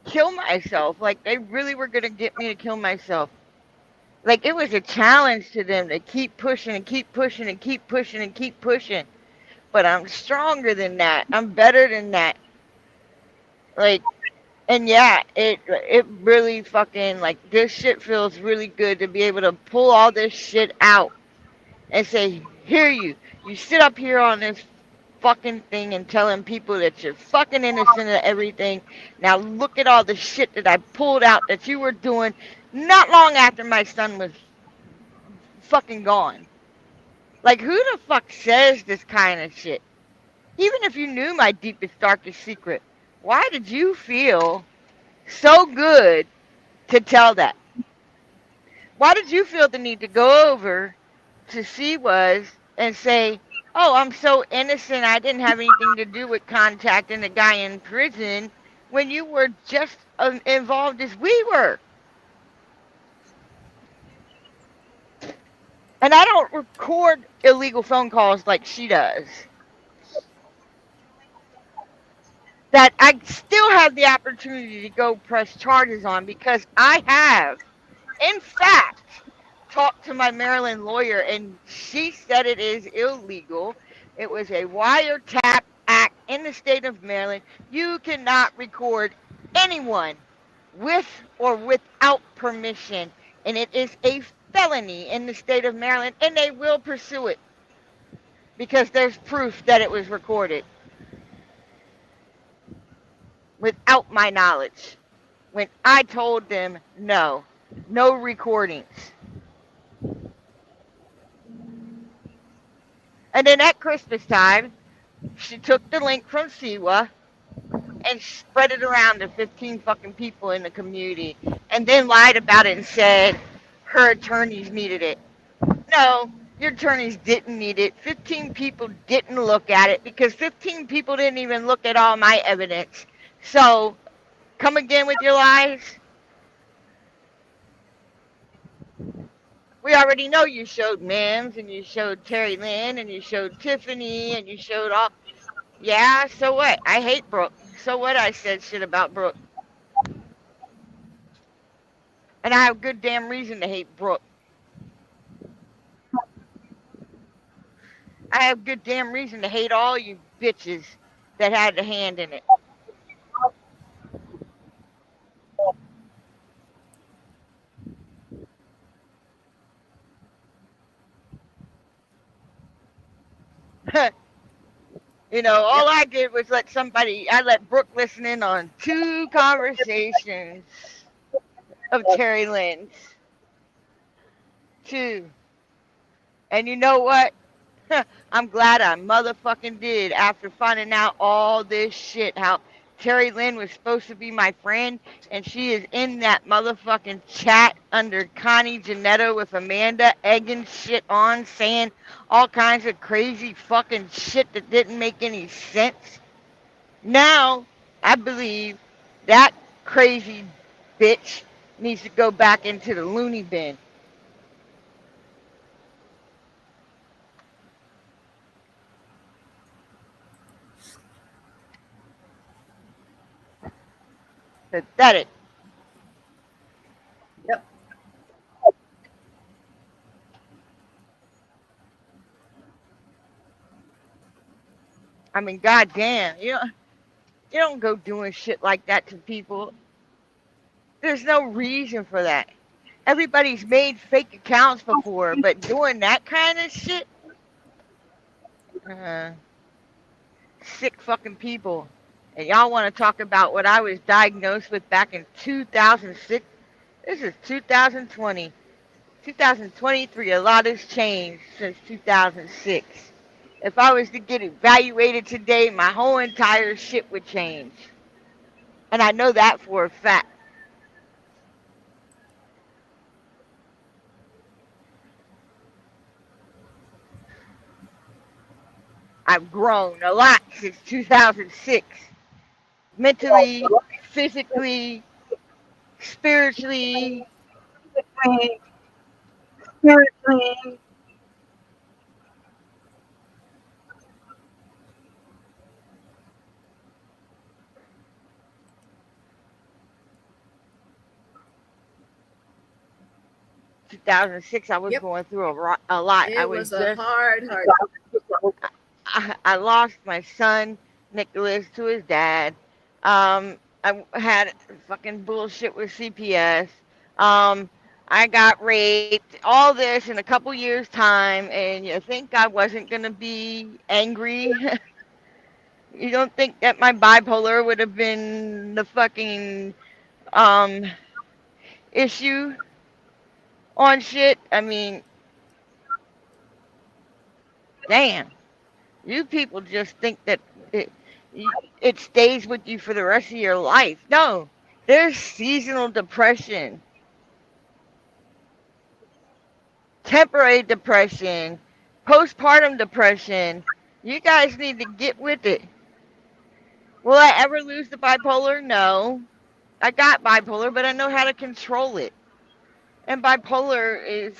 kill myself. Like, they really were going to get me to kill myself. Like, it was a challenge to them to keep pushing and keep pushing and keep pushing and keep pushing. But I'm stronger than that. I'm better than that. Like, and yeah, it really fucking, like, this shit feels really good to be able to pull all this shit out and say, here you sit up here on this fucking thing and telling people that you're fucking innocent of everything. Now look at all the shit that I pulled out that you were doing not long after my son was fucking gone. Like, who the fuck says this kind of shit? Even if you knew my deepest, darkest secret, why did you feel so good to tell that? Why did you feel the need to go over to see was and say, oh, I'm so innocent, I didn't have anything to do with contacting the guy in prison when you were just involved as we were? And I don't record illegal phone calls like she does. That I still have the opportunity to go press charges on because I have, in fact, talked to my Maryland lawyer and she said it is illegal. It was a wiretap act in the state of Maryland. You cannot record anyone with or without permission, and it is a felony in the state of Maryland, and they will pursue it because there's proof that it was recorded without my knowledge. When I told them no recordings. And then at Christmas time, she took the link from Siwa and spread it around to 15 fucking people in the community and then lied about it and said her attorneys needed it. No, your attorneys didn't need it. 15 people didn't look at it because 15 people didn't even look at all my evidence. So, come again with your lies? We already know you showed Mims and you showed Terry Lynn and you showed Tiffany and you showed all. Yeah, so what? I hate Brooke. So what? I said shit about Brooke. And I have good damn reason to hate Brooke. I have good damn reason to hate all you bitches that had a hand in it. You know, all I did was I let Brooke listen in on 2 conversations of Terry Lynn's. 2. And you know what? I'm glad I motherfucking did after finding out all this shit. How Terry Lynn was supposed to be my friend, and she is in that motherfucking chat under Connie Janetto with Amanda egging shit on, saying all kinds of crazy fucking shit that didn't make any sense. Now, I believe that crazy bitch needs to go back into the loony bin. Pathetic. Yep. I mean, goddamn, you don't go doing shit like that to people. There's no reason for that. Everybody's made fake accounts before, but doing that kind of shit, uh, sick fucking people. And y'all want to talk about what I was diagnosed with back in 2006? This is 2020. 2023, a lot has changed since 2006. If I was to get evaluated today, my whole entire shit would change. And I know that for a fact. I've grown a lot since 2006. Mentally, physically, spiritually. Spiritually. 2006, I was Yep. going through a lot. It I was was a just, hard. I lost my son, Nicholas, to his dad. I had fucking bullshit with CPS. I got raped, all this in a couple years' time, and you think I wasn't gonna be angry? You don't think that my bipolar would have been the fucking um issue on shit? I mean, damn. You people just think that it, it stays with you for the rest of your life. No, there's seasonal depression, temporary depression, postpartum depression. You guys need to get with it. Will I ever lose the bipolar? No. I got bipolar, but I know how to control it. And bipolar is,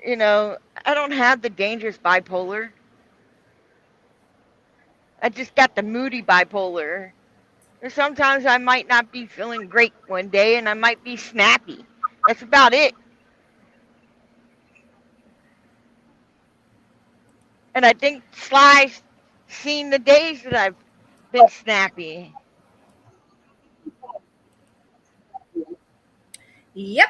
I don't have the dangerous bipolar. I just got the moody bipolar. Sometimes I might not be feeling great one day and I might be snappy. That's about it. And I think Sly's seen the days that I've been snappy. Yep.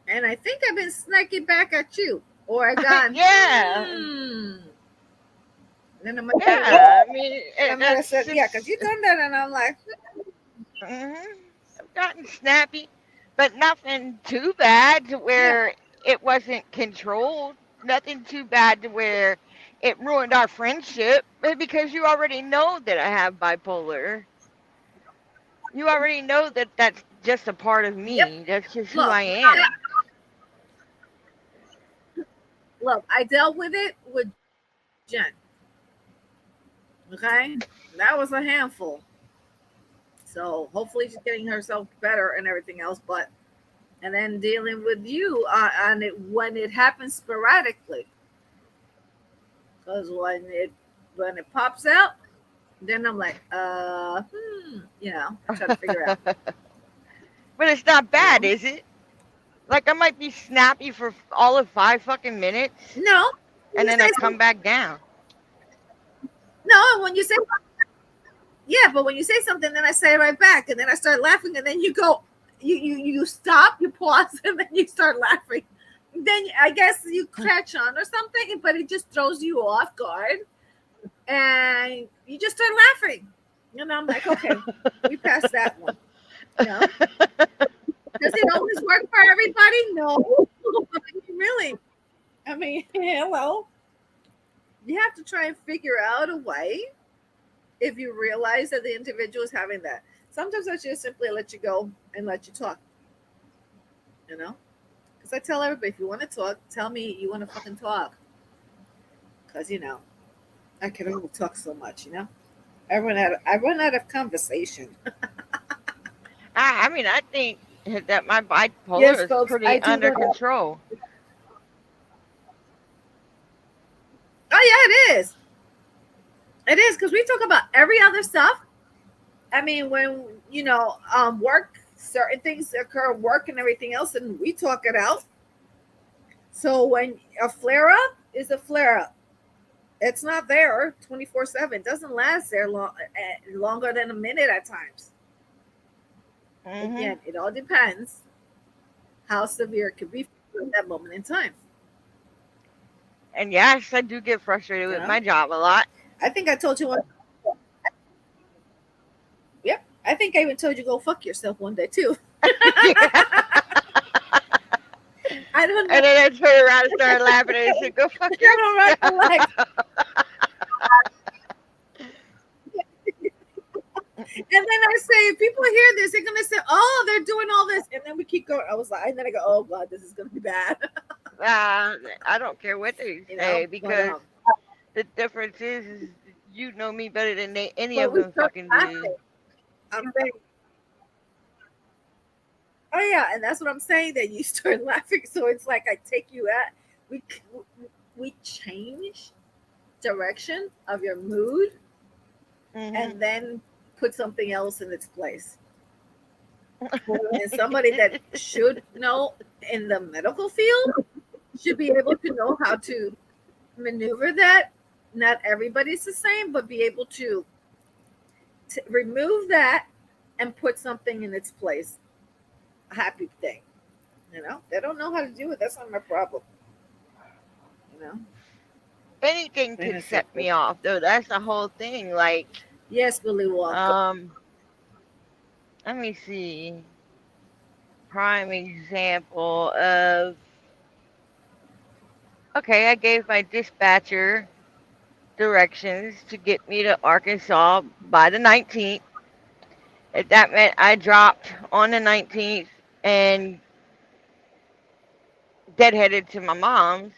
And I think I've been snaking back at you. Or I got Yeah. Then I'm like, Yeah, I mean, and then I said, yeah, because you done that, and I'm like, I've gotten snappy, but nothing too bad to where it wasn't controlled. Nothing too bad to where it ruined our friendship, because you already know that I have bipolar. You already know that that's just a part of me. Yep. That's just who Look, I am. Look, I dealt with it with Jen. Okay, that was a handful. So hopefully she's getting herself better and everything else. But and then dealing with you on it when it happens sporadically, because when it pops out, then I'm like, I try to figure out. But it's not bad, is it? Like I might be snappy for all of 5 fucking minutes. No, and then I come back down. No, when you say, yeah, but when you say something, then I say it right back, and then I start laughing, and then you go, you stop, you pause, and then you start laughing. Then I guess you catch on or something, but it just throws you off guard, and you just start laughing. And I'm like, okay, we passed that one. Does it always work for everybody? No, really. I mean, hello. You have to try and figure out a way if you realize that the individual is having that. Sometimes I just simply let you go and let you talk. Because I tell everybody, if you want to talk, tell me you want to fucking talk. Because, I can only talk so much, I run out of conversation. I mean, I think that my bipolar is folks, pretty under control. Oh, yeah, it is. It is, because we talk about every other stuff. I mean, when, work, certain things occur at work and everything else, and we talk it out. So when a flare-up is a flare-up, it's not there 24/7. It doesn't last there longer than a minute at times. Hmm. Again, it all depends how severe it could be for you at that moment in time. And yes, I do get frustrated You with know, my job a lot. I think I told you one. Yep, I think I even told you go fuck yourself one day too. I don't know. And then I turned around and started laughing and I said, "Go fuck I don't recollect. yourself." And then I say, if people hear this, they're gonna say, "Oh, they're doing all this," and then we keep going. I was like, and then I go, "Oh God, this is gonna be bad," I don't care what they you say know. because the difference is you know me better than any But of we them start fucking do. laughing. I'm saying, oh yeah, and that's what I'm saying. That you start laughing, so it's like I take you at we we change direction of your mood, Hmm. and then put something else in its place. And somebody that should know in the medical field should be able to know how to maneuver that. Not everybody's the same, but be able to remove that and put something in its place. A happy thing. You know, they don't know how to do it. That's not my problem. You know, Anything plain could and set simple. me off though. That's the whole thing. Like, Yes, Willy Wonka. um, let me see. Prime example of okay, I gave my dispatcher directions to get me to Arkansas by the 19th. If that meant I dropped on the 19th and deadheaded to my mom's,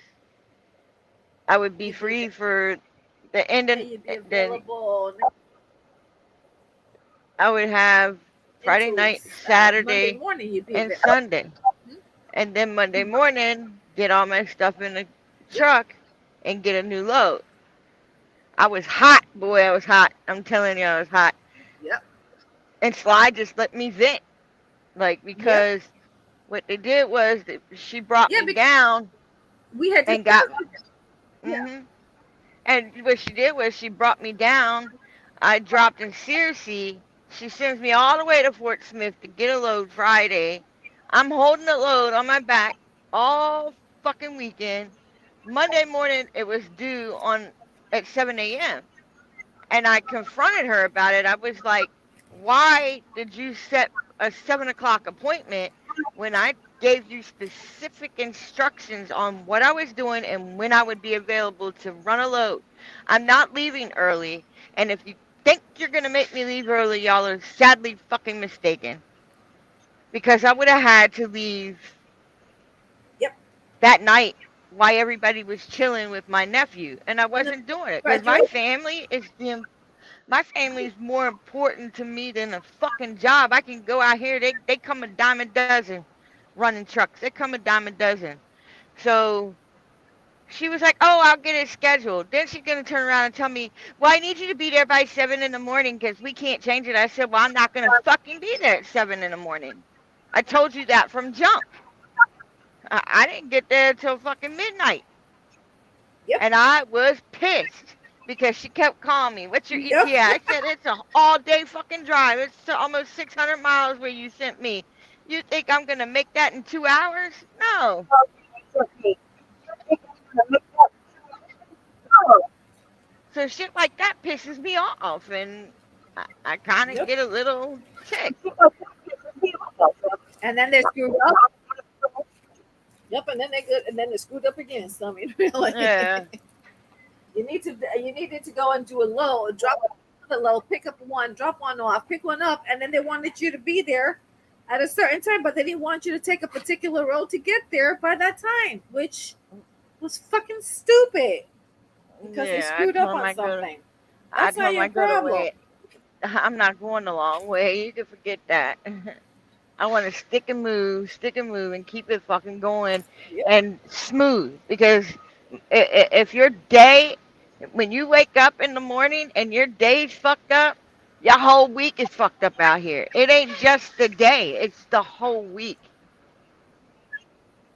I would be You did free that. for the end Yeah, of you'd be then available I would have Friday into night, Monday Saturday, morning. You'd be and available. Sunday. And then Monday morning, get all my stuff in the Yep. truck and get a new load. I was hot, boy, I was hot. I'm telling you, I was hot. Yep. And Sly just let me vent. Like, Yep. because what they did was that she brought Yeah, me because down we had to. and got, Yeah. hmm and what she did was she brought me down. I dropped in Searcy. She sends me all the way to Fort Smith to get a load Friday. I'm holding the load on my back all fucking weekend. Monday morning, it was due on at 7 a.m. And I confronted her about it. I was like, "Why did you set a 7 o'clock appointment when I gave you specific instructions on what I was doing and when I would be available to run a load? I'm not leaving early. And if you think you're going to make me leave early, y'all are sadly fucking mistaken. Because I would have had to leave Yep. that night while everybody was chilling with my nephew. And I And the wasn't doing it because my graduation. family is my family's more important to me than a fucking job. I can go out here. They come a dime a dozen running trucks. They come a dime a dozen. So she was like, "Oh, I'll get it scheduled." Then she's gonna turn around and tell me, "Well, I need you to be there by 7 in the morning because we can't change it." I said, "Well, I'm not gonna fucking be there at 7 in the morning. I told you that from jump. I didn't get there till fucking midnight." Yep. And I was pissed because she kept calling me. "What's your Yep. ETA?" I said, "It's an all day fucking drive. It's almost 600 miles where you sent me. You think I'm going to make that in 2 hours? No." So shit like that pisses me off. And I kind of Yep. get a little ticked. And then they screwed up. Yep. And then they good. And then they screwed up again. So I mean, Yeah. really, you needed to go and do a low, drop the low, pick up one, drop one off, pick one up, and then they wanted you to be there at a certain time, but they didn't want you to take a particular road to get there by that time, which was fucking stupid because they Yeah. I screwed up told him on I go. something. I That's not told him your I go the problem. way. I'm not going the long way. You can forget that. I want to stick and move, and keep it fucking going Yep. and smooth. Because if your day, when you wake up in the morning and your day's fucked up, your whole week is fucked up out here. It ain't just the day; it's the whole week.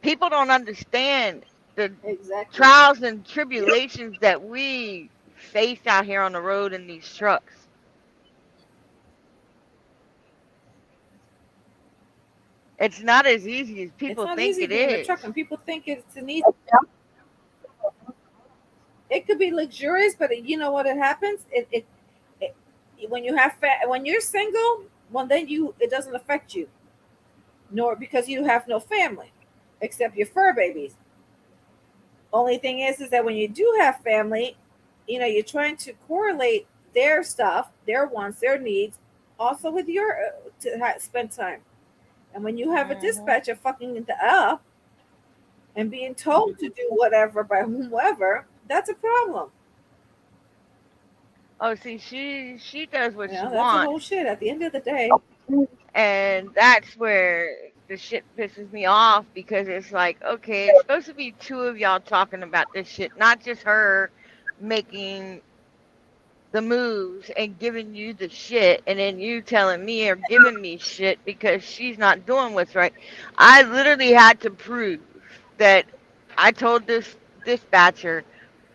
People don't understand the Exactly. trials and tribulations that we face out here on the road in these trucks. It's not as easy as It's people not think easy it being a is. trucker. People think it's an easy. It could be luxurious, but you know what? It happens. It when you have when you're single, well, then it doesn't affect you, nor because you have no family, except your fur babies. Only thing is that when you do have family, you're trying to correlate their stuff, their wants, their needs, also with your spend time. And when you have a Hmm. dispatcher fucking it up and being told to do whatever by whomever, that's a problem. Oh, see, she does what she That's a wants, whole shit. At the end of the day, and that's where the shit pisses me off because it's like, okay, it's supposed to be two of y'all talking about this shit, not just her making the moves and giving you the shit, and then you telling me or giving me shit because she's not doing what's right. I literally had to prove that I told this dispatcher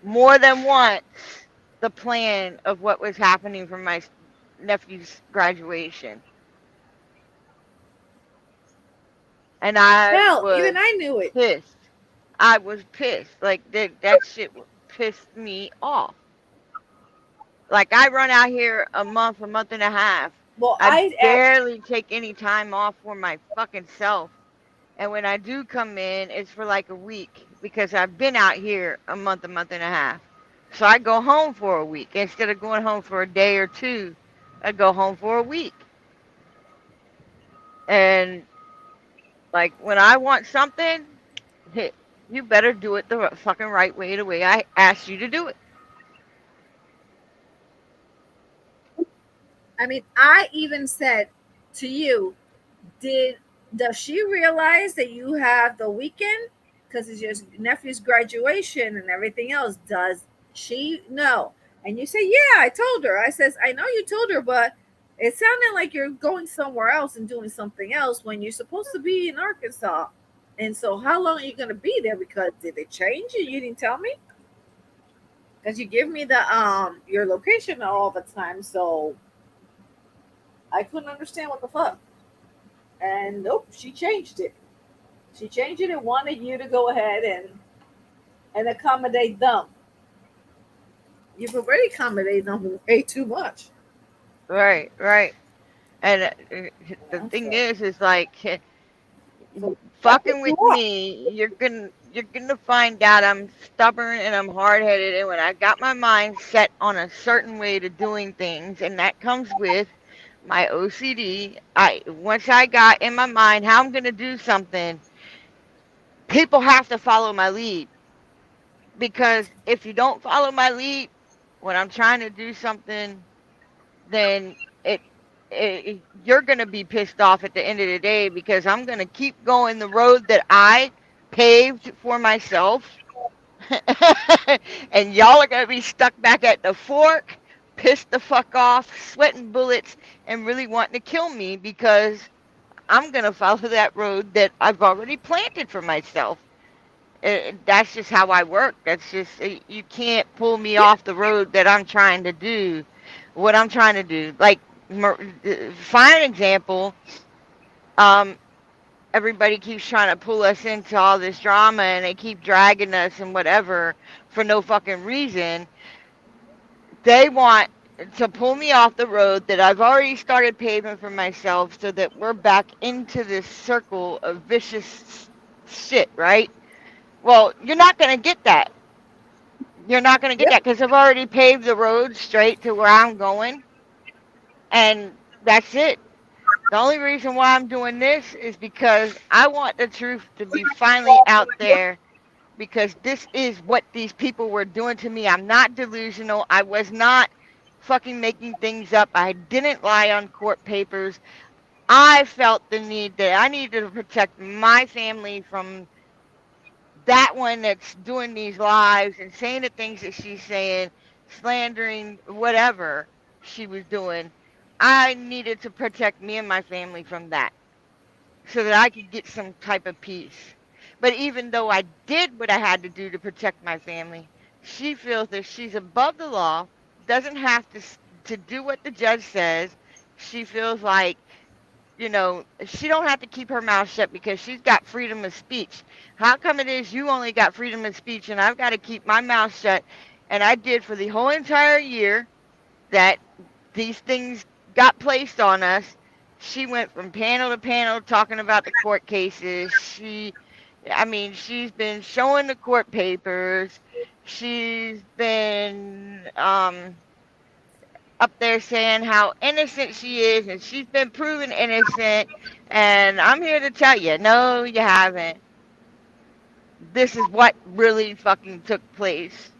more than once the plan of what was happening for my nephew's graduation. And I hell, even was I knew it. pissed. I was pissed. Like that shit pissed me off. Like I run out here a month and a half. Well, I barely take any time off for my fucking self. And when I do come in, it's for like a week because I've been out here a month and a half. So I go home for a week instead of going home for a day or two. I go home for a week. And like when I want something, hey, you better do it the fucking right way, the way I asked you to do it. I mean, I even said to you, did does she realize that you have the weekend because it's your nephew's graduation and everything else? Does she know? And you say, yeah, I told her. I says, I know you told her, but it sounded like you're going somewhere else and doing something else when you're supposed to be in Arkansas. And so, how long are you going to be there? Because did they change you? You didn't tell me because you give me the your location all the time, so I couldn't understand what the fuck. And nope, she changed it. She changed it and wanted you to go ahead and accommodate them. You've already accommodated them way too much. Right, right. And the thing So, is like so that fucking pissed you with off. me, you're gonna find out I'm stubborn and I'm hard headed, and when I got my mind set on a certain way to doing things, and that comes with my OCD. I once I got in my mind how I'm gonna do something, people have to follow my lead because if you don't follow my lead when I'm trying to do something, then it, you're going to be pissed off at the end of the day because I'm going to keep going the road that I paved for myself. And y'all are going to be stuck back at the fork, pissed the fuck off, sweating bullets, and really wanting to kill me because I'm going to follow that road that I've already planted for myself. That's just how I work. That's just, you can't pull me Yeah. off the road that I'm trying to do, what I'm trying to do. Like, fine example, um, everybody keeps trying to pull us into all this drama and they keep dragging us and whatever for no fucking reason. They want to pull me off the road that I've already started paving for myself so that we're back into this circle of vicious shit, right? Well, you're not going to get that. You're not going to get Yep. that because I've already paved the road straight to where I'm going, and that's it. The only reason why I'm doing this is because I want the truth to be finally out there because this is what these people were doing to me. I'm not delusional. I was not fucking making things up. I didn't lie on court papers. I felt the need that I needed to protect my family from that one that's doing these lives and saying the things that she's saying, slandering whatever she was doing. I needed to protect me and my family from that so that I could get some type of peace. But even though I did what I had to do to protect my family, she feels that she's above the law, doesn't have to do what the judge says. She feels like she don't have to keep her mouth shut because she's got freedom of speech. How come it is you only got freedom of speech and I've got to keep my mouth shut? And I did for the whole entire year that these things got placed on us. She went from panel to panel talking about the court cases. She's been showing the court papers. She's been up there saying how innocent she is, and she's been proven innocent. And I'm here to tell you, no, you haven't. This is what really fucking took place.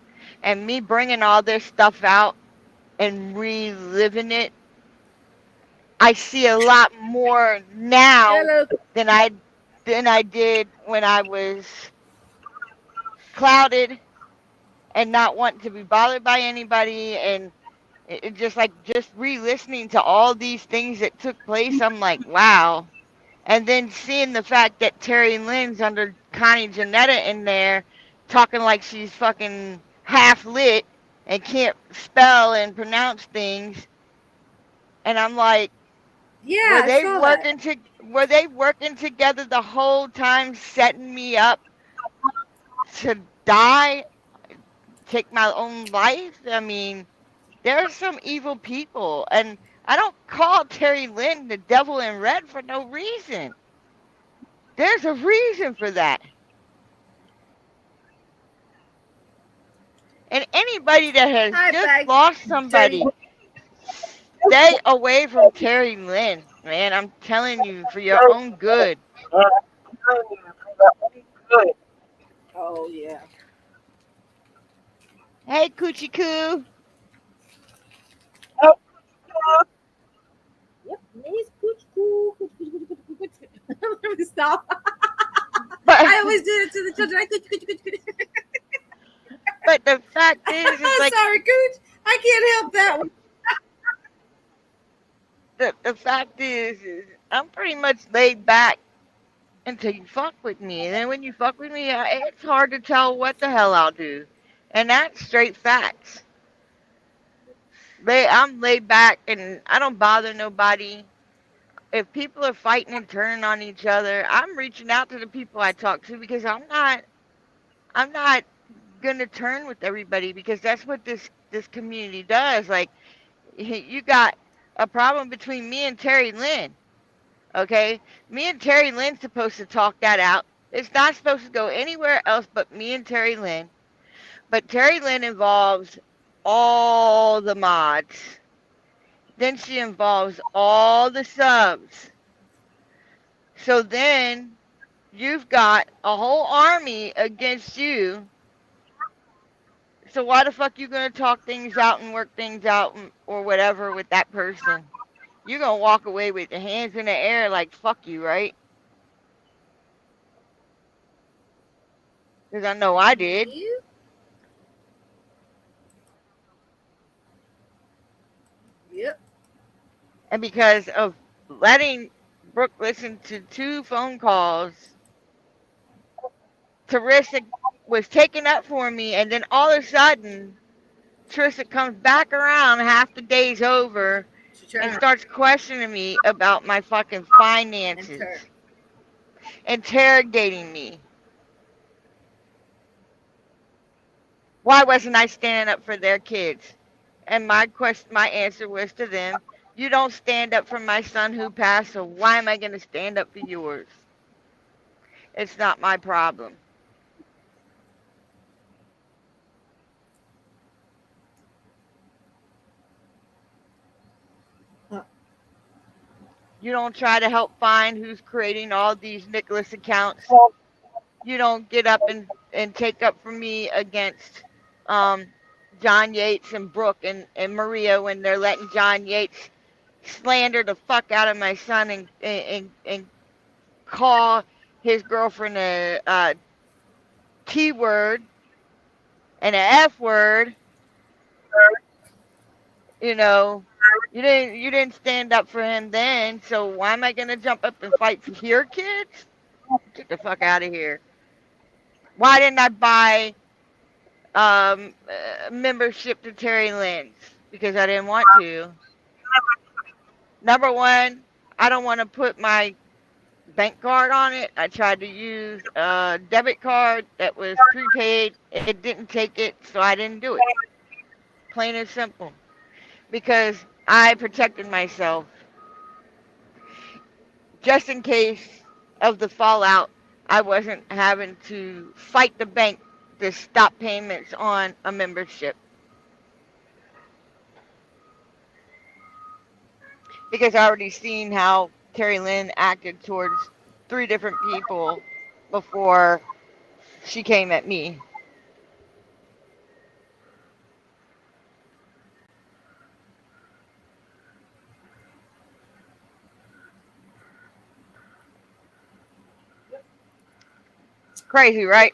And me bringing all this stuff out and reliving it, I see a lot more now Hello. than I did when I was clouded and not wanting to be bothered by anybody. And it just re-listening to all these things that took place, I'm like, wow. And then seeing the fact that Terry Lynn's under Connie Janetta in there talking like she's fucking half lit and can't spell and pronounce things. And I'm like, Yeah, I saw that. were they working together the whole time, setting me up to die, take my own life? I mean, there are some evil people, and I don't call Terry Lynn the devil in red for no reason. There's a reason for that. And anybody that has Hi, just Bag. lost somebody, stay away from Terry Lynn, man. I'm telling you, for your own good. Oh yeah. Hey, Coochie Coo. Yep. Miss Cooch Coo. Let me stop. But I always do it to the children. but the fact is, I'm it's like sorry, Cooch. I can't help that one. the fact is I'm pretty much laid back until you fuck with me, and then when you fuck with me, it's hard to tell what the hell I'll do, and that's straight facts. I'm laid back and I don't bother nobody. If people are fighting and turning on each other, I'm reaching out to the people I talk to because I'm not gonna turn with everybody because that's what this community does. Like, you got a problem between me and Terry Lynn, okay? Me and Terry Lynn's supposed to talk that out. It's not supposed to go anywhere else but me and Terry Lynn. But Terry Lynn involves all the mods. Then she involves all the subs. So then you've got a whole army against you. So why the fuck you gonna talk things out and work things out or whatever with that person? You're gonna walk away with your hands in the air like fuck you, right? Because I know I did. You? Yep. And because of letting Brooke listen to 2 phone calls, Teresa was taken up for me, and then all of a sudden, Teresa comes back around half the day's over and starts questioning me about my fucking finances, interrogating me. Why wasn't I standing up for their kids? And my answer was to them, you don't stand up for my son who passed, so why am I going to stand up for yours? It's not my problem. You don't try to help find who's creating all these Nicholas accounts. You don't get up and take up for me against John Yates and Brooke and Maria when they're letting John Yates slander the fuck out of my son and call his girlfriend a T word and an F word. You know, you didn't stand up for him then, so why am I gonna jump up and fight for your kids? Get the fuck out of here. Why didn't I buy membership to Terry Lynn's? Because I didn't want to. Number one, I don't want to put my bank card on it. I tried to use a debit card that was prepaid. It didn't take it, so I didn't do it. Plain and simple. Because I protected myself just in case of the fallout. I wasn't having to fight the bank to stop payments on a membership. Because I already seen how Terry Lynn acted towards 3 different people before she came at me. It's crazy, right?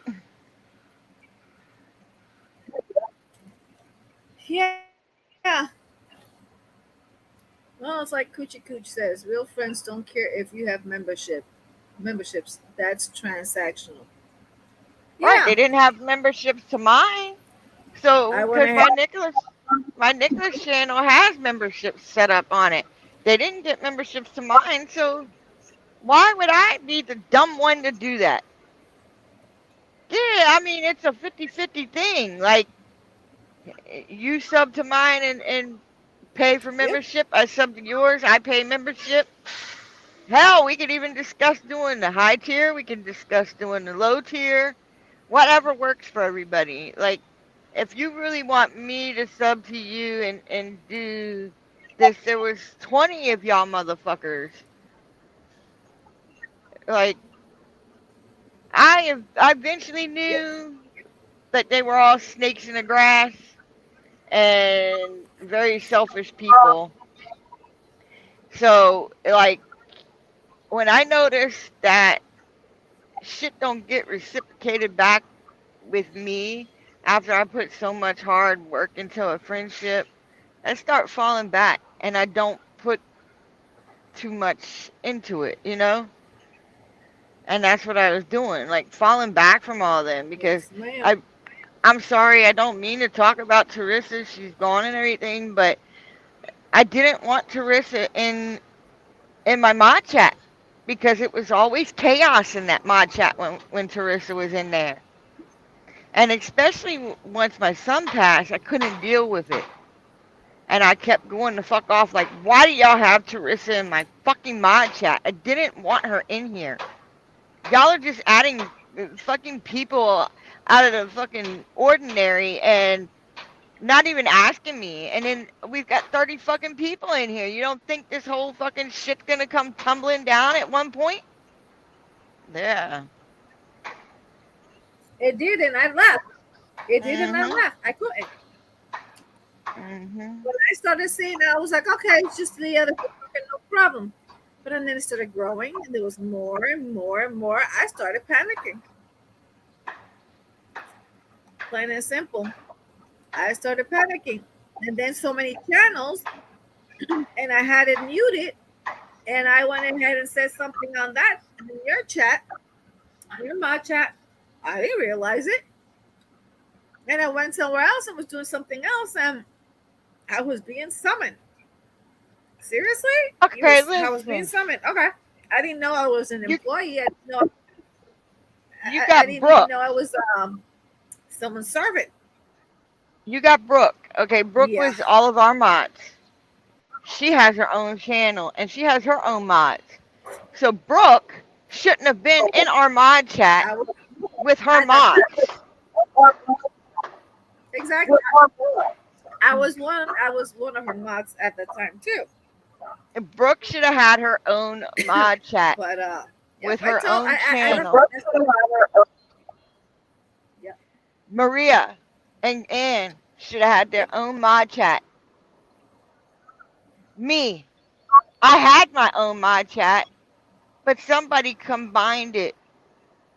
Yeah. Yeah. Well, it's like Coochie Cooch says, real friends don't care if you have memberships. That's transactional. Right, Yeah. they didn't have memberships to mine. So, I went because ahead. my Nicholas channel has memberships set up on it. They didn't get memberships to mine, so why would I be the dumb one to do that? Yeah, I mean, it's a 50-50 thing. Like, you sub to mine and pay for Yep. membership. I sub to yours. I pay membership. Hell, we could even discuss doing the high tier. We can discuss doing the low tier. Whatever works for everybody. Like, if you really want me to sub to you and do this, there was 20 of y'all motherfuckers. Like, I eventually knew that they were all snakes in the grass and very selfish people. So, like, when I noticed that shit don't get reciprocated back with me after I put so much hard work into a friendship, I start falling back and I don't put too much into it, you know? And that's what I was doing, like falling back from all of them because Yes, ma'am. I'm sorry, I don't mean to talk about Teresa. She's gone and everything, but I didn't want Teresa in my mod chat because it was always chaos in that mod chat when Teresa was in there. And especially once my son passed, I couldn't deal with it. And I kept going the fuck off like, why do y'all have Teresa in my fucking mod chat? I didn't want her in here. Y'all are just adding fucking people out of the fucking ordinary and not even asking me. And then we've got 30 fucking people in here. You don't think this whole fucking shit's gonna come tumbling down at one point? Yeah. It did, and I left. It did, and I Mhm. left. I couldn't. Mhm. When I started seeing that, I was like, okay, it's just the other people, okay, no problem. But then it started growing, and there was more and more and more. I started panicking. Plain and simple. I started panicking. And then so many channels, and I had it muted. And I went ahead and said something on that in your chat, in my chat. I didn't realize it. And I went somewhere else and was doing something else, and I was being summoned. Seriously? Okay, I was being listen. summoned. Okay. I didn't know I was an You employee. I didn't know you I got didn't even Brooke. know I was someone's servant. You got Brooke. Okay, Brooke Yeah. was all of our mods. She has her own channel and she has her own mods. So Brooke shouldn't have been in our mod chat I was with her I, mods. exactly. I was one of her mods at the time too. Brooke should have had her own mod chat But with I her told own I channel. yeah. Maria and Ann should have had their own mod chat. Me, I had my own mod chat, but somebody combined it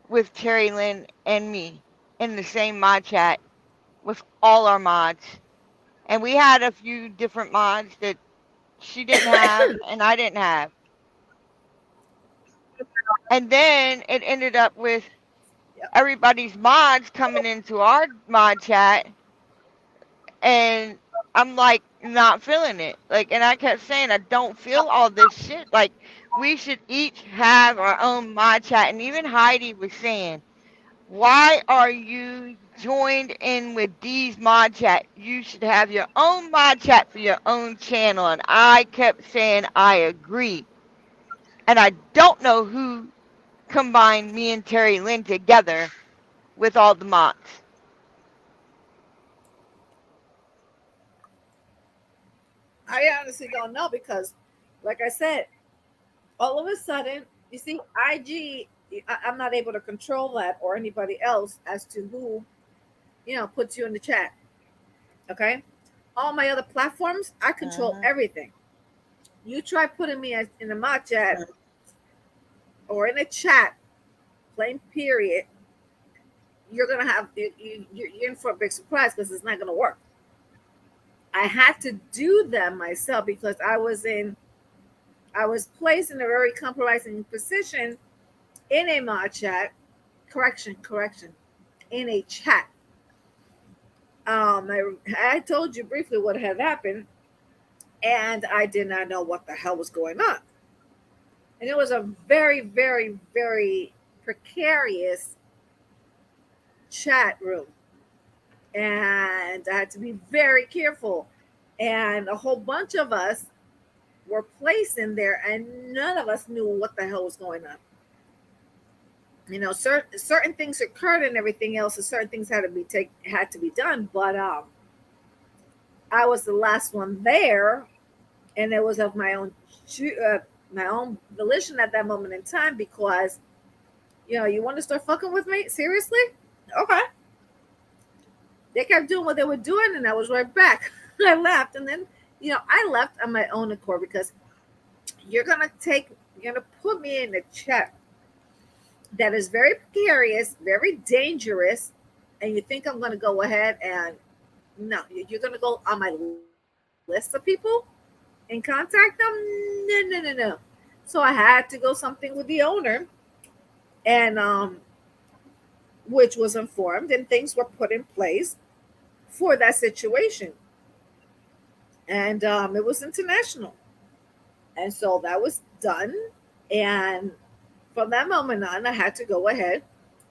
with Terry Lynn and me in the same mod chat with all our mods. And we had a few different mods that she didn't have and I didn't have. And then it ended up with Yep. everybody's mods coming into our mod chat and I'm like not feeling it. Like, and I kept saying I don't feel all this shit. Like, we should each have our own mod chat. And even Heidi was saying, why are you joined in with D's mod chat? You should have your own mod chat for your own channel. And I kept saying I agree. And I don't know who combined me and Terry Lynn together with all the mods. I honestly don't know because, like I said, all of a sudden, you see, IG, I'm not able to control that or anybody else as to who, puts you in the chat. Okay. All my other platforms, I control everything. You try putting me in a mod chat or in a chat, plain period, you're going to have, you're in for a big surprise because it's not going to work. I had to do them myself because I was placed in a very compromising position in a mod chat. Correction. In a chat. I told you briefly what had happened, and I did not know what the hell was going on. And it was a very, very, very precarious chat room. And I had to be very careful. And a whole bunch of us were placed in there, and none of us knew what the hell was going on. Certain things occurred and everything else, and certain things had to be done. But I was the last one there, and it was of my own volition at that moment in time because, you want to start fucking with me? Seriously? Okay. They kept doing what they were doing, and I was right back. I left, and then, I left on my own accord because you're gonna put me in a chat that is very precarious, very dangerous, and you think I'm gonna go ahead and no, you're gonna go on my list of people and contact them? No. So I had to go something with the owner, and which was informed, and things were put in place for that situation. And it was international. And so that was done. And from that moment on, I had to go ahead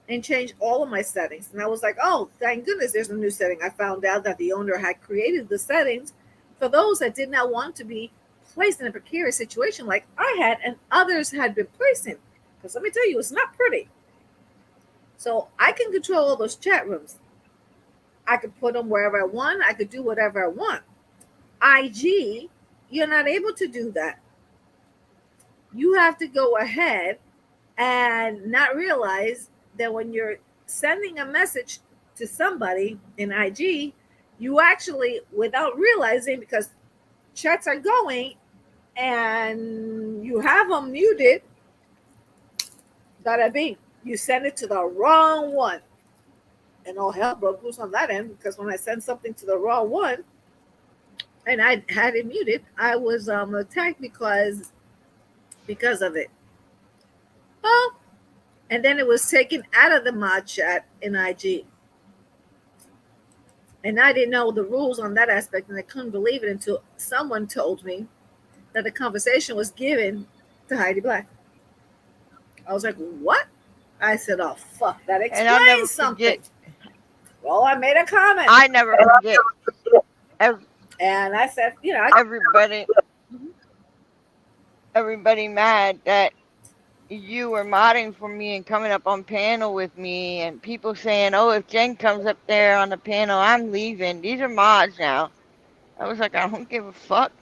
and change all of my settings. And I was like, oh, thank goodness there's a new setting. I found out that the owner had created the settings for those that did not want to be placed in a precarious situation like I had and others had been placed in. Because let me tell you, it's not pretty. So I can control all those chat rooms. I could put them wherever I want. I could do whatever I want. IG, you're not able to do that. You have to go ahead and not realize that when you're sending a message to somebody in IG, you actually, without realizing, because chats are going and you have them muted, bada bing, you send it to the wrong one. And all hell broke loose on that end because when I sent something to the wrong one and I had it muted, I was attacked because of it. Oh, and then it was taken out of the mod chat in IG. And I didn't know the rules on that aspect, and I couldn't believe it until someone told me that the conversation was given to Heidi Black. I was like, what? I said, oh, fuck, that explains something. Well, I made a comment. I never forget. And I said, everybody mad that you were modding for me and coming up on panel with me, and people saying, oh, if Jen comes up there on the panel, I'm leaving. These are mods now. I was like, I don't give a fuck.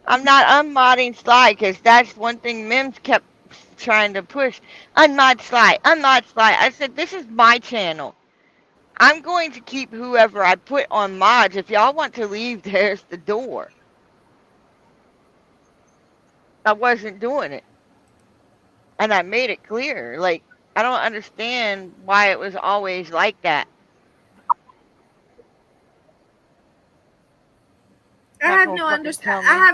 I'm not unmodding Sly because that's one thing Mims kept trying to push. Unmod Sly. I said, this is my channel. I'm going to keep whoever I put on mods. If y'all want to leave, there's the door. I wasn't doing it. And I made it clear. Like, I don't understand why it was always like that. I have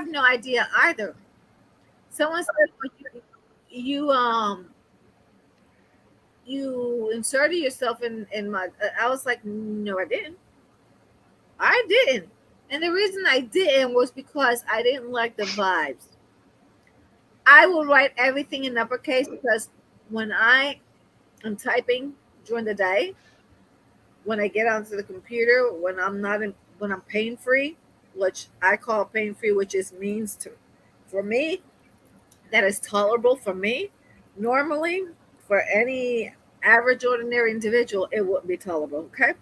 no idea either. Someone said you inserted yourself in my. I was like, no, I didn't. And the reason I didn't was because I didn't like the vibes. I will write everything in uppercase because when I am typing during the day, when I get onto the computer, when I'm pain free, which I call pain free, which is means to for me that is tolerable for me. Normally, for any average ordinary individual, it wouldn't be tolerable. Okay,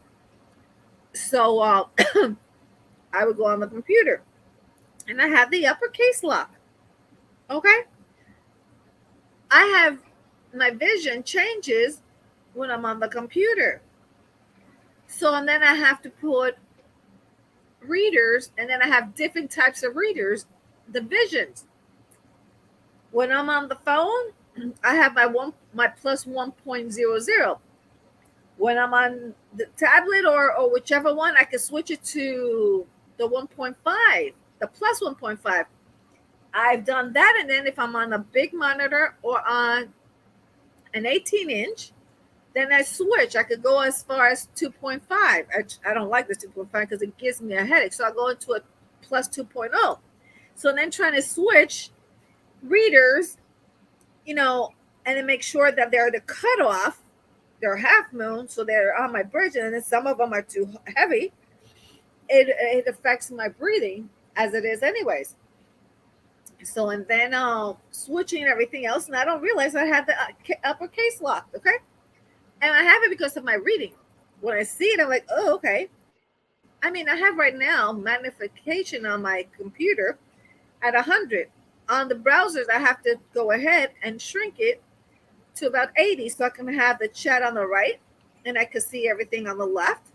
so I would go on the computer and I have the uppercase lock. Okay, I have my vision changes when I'm on the computer. So and then I have to put readers, and then I have different types of readers, the visions. When I'm on the phone, I have my plus 1.00. When I'm on the tablet or whichever one, I can switch it to the 1.5, the plus 1.5. I've done that, and then if I'm on a big monitor or on an 18-inch, then I switch. I could go as far as 2.5. I don't like the 2.5 because it gives me a headache. So I go into a plus 2.0. So then trying to switch readers, and then make sure that they're the cutoff, they're half moon, so they're on my bridge, and then some of them are too heavy. It affects my breathing as it is, anyways. So and then switching everything else, and I don't realize I had the uppercase locked. Okay. And I have it because of my reading. When I see it, I'm like, oh, okay. I mean, I have right now magnification on my computer at 100. On the browsers, I have to go ahead and shrink it to about 80 so I can have the chat on the right and I can see everything on the left.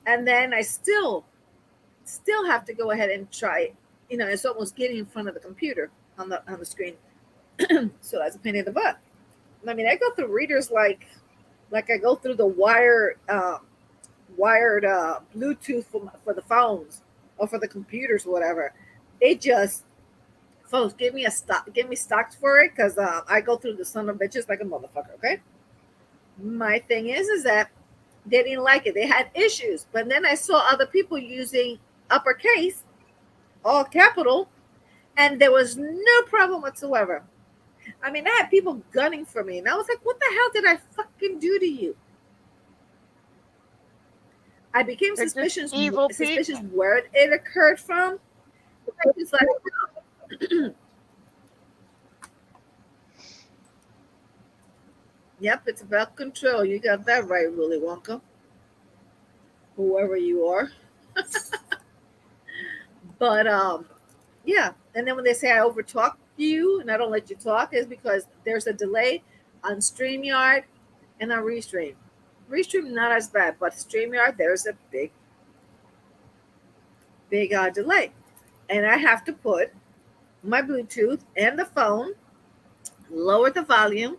And then I still have to go ahead and try it. It's almost getting in front of the computer on the screen. So that's a pain in the butt. I mean, I go through readers like I go through the wired Bluetooth for the phones or for the computers or whatever. It just, folks, give me stocks for it because I go through the son of bitches like a motherfucker. Okay. My thing is that they didn't like it. They had issues, but then I saw other people using uppercase, all capital, and there was no problem whatsoever. I mean, I had people gunning for me, and I was like, what the hell did I fucking do to you? I became suspicious where it occurred from. It's like, yep, it's about control. You got that right, Willy Wonka. Whoever you are. But, yeah. And then when they say I overtalk you and I don't let you talk, is because there's a delay on StreamYard and on Restream. Restream not as bad, but StreamYard there's a big delay, and I have to put my Bluetooth and the phone, lower the volume,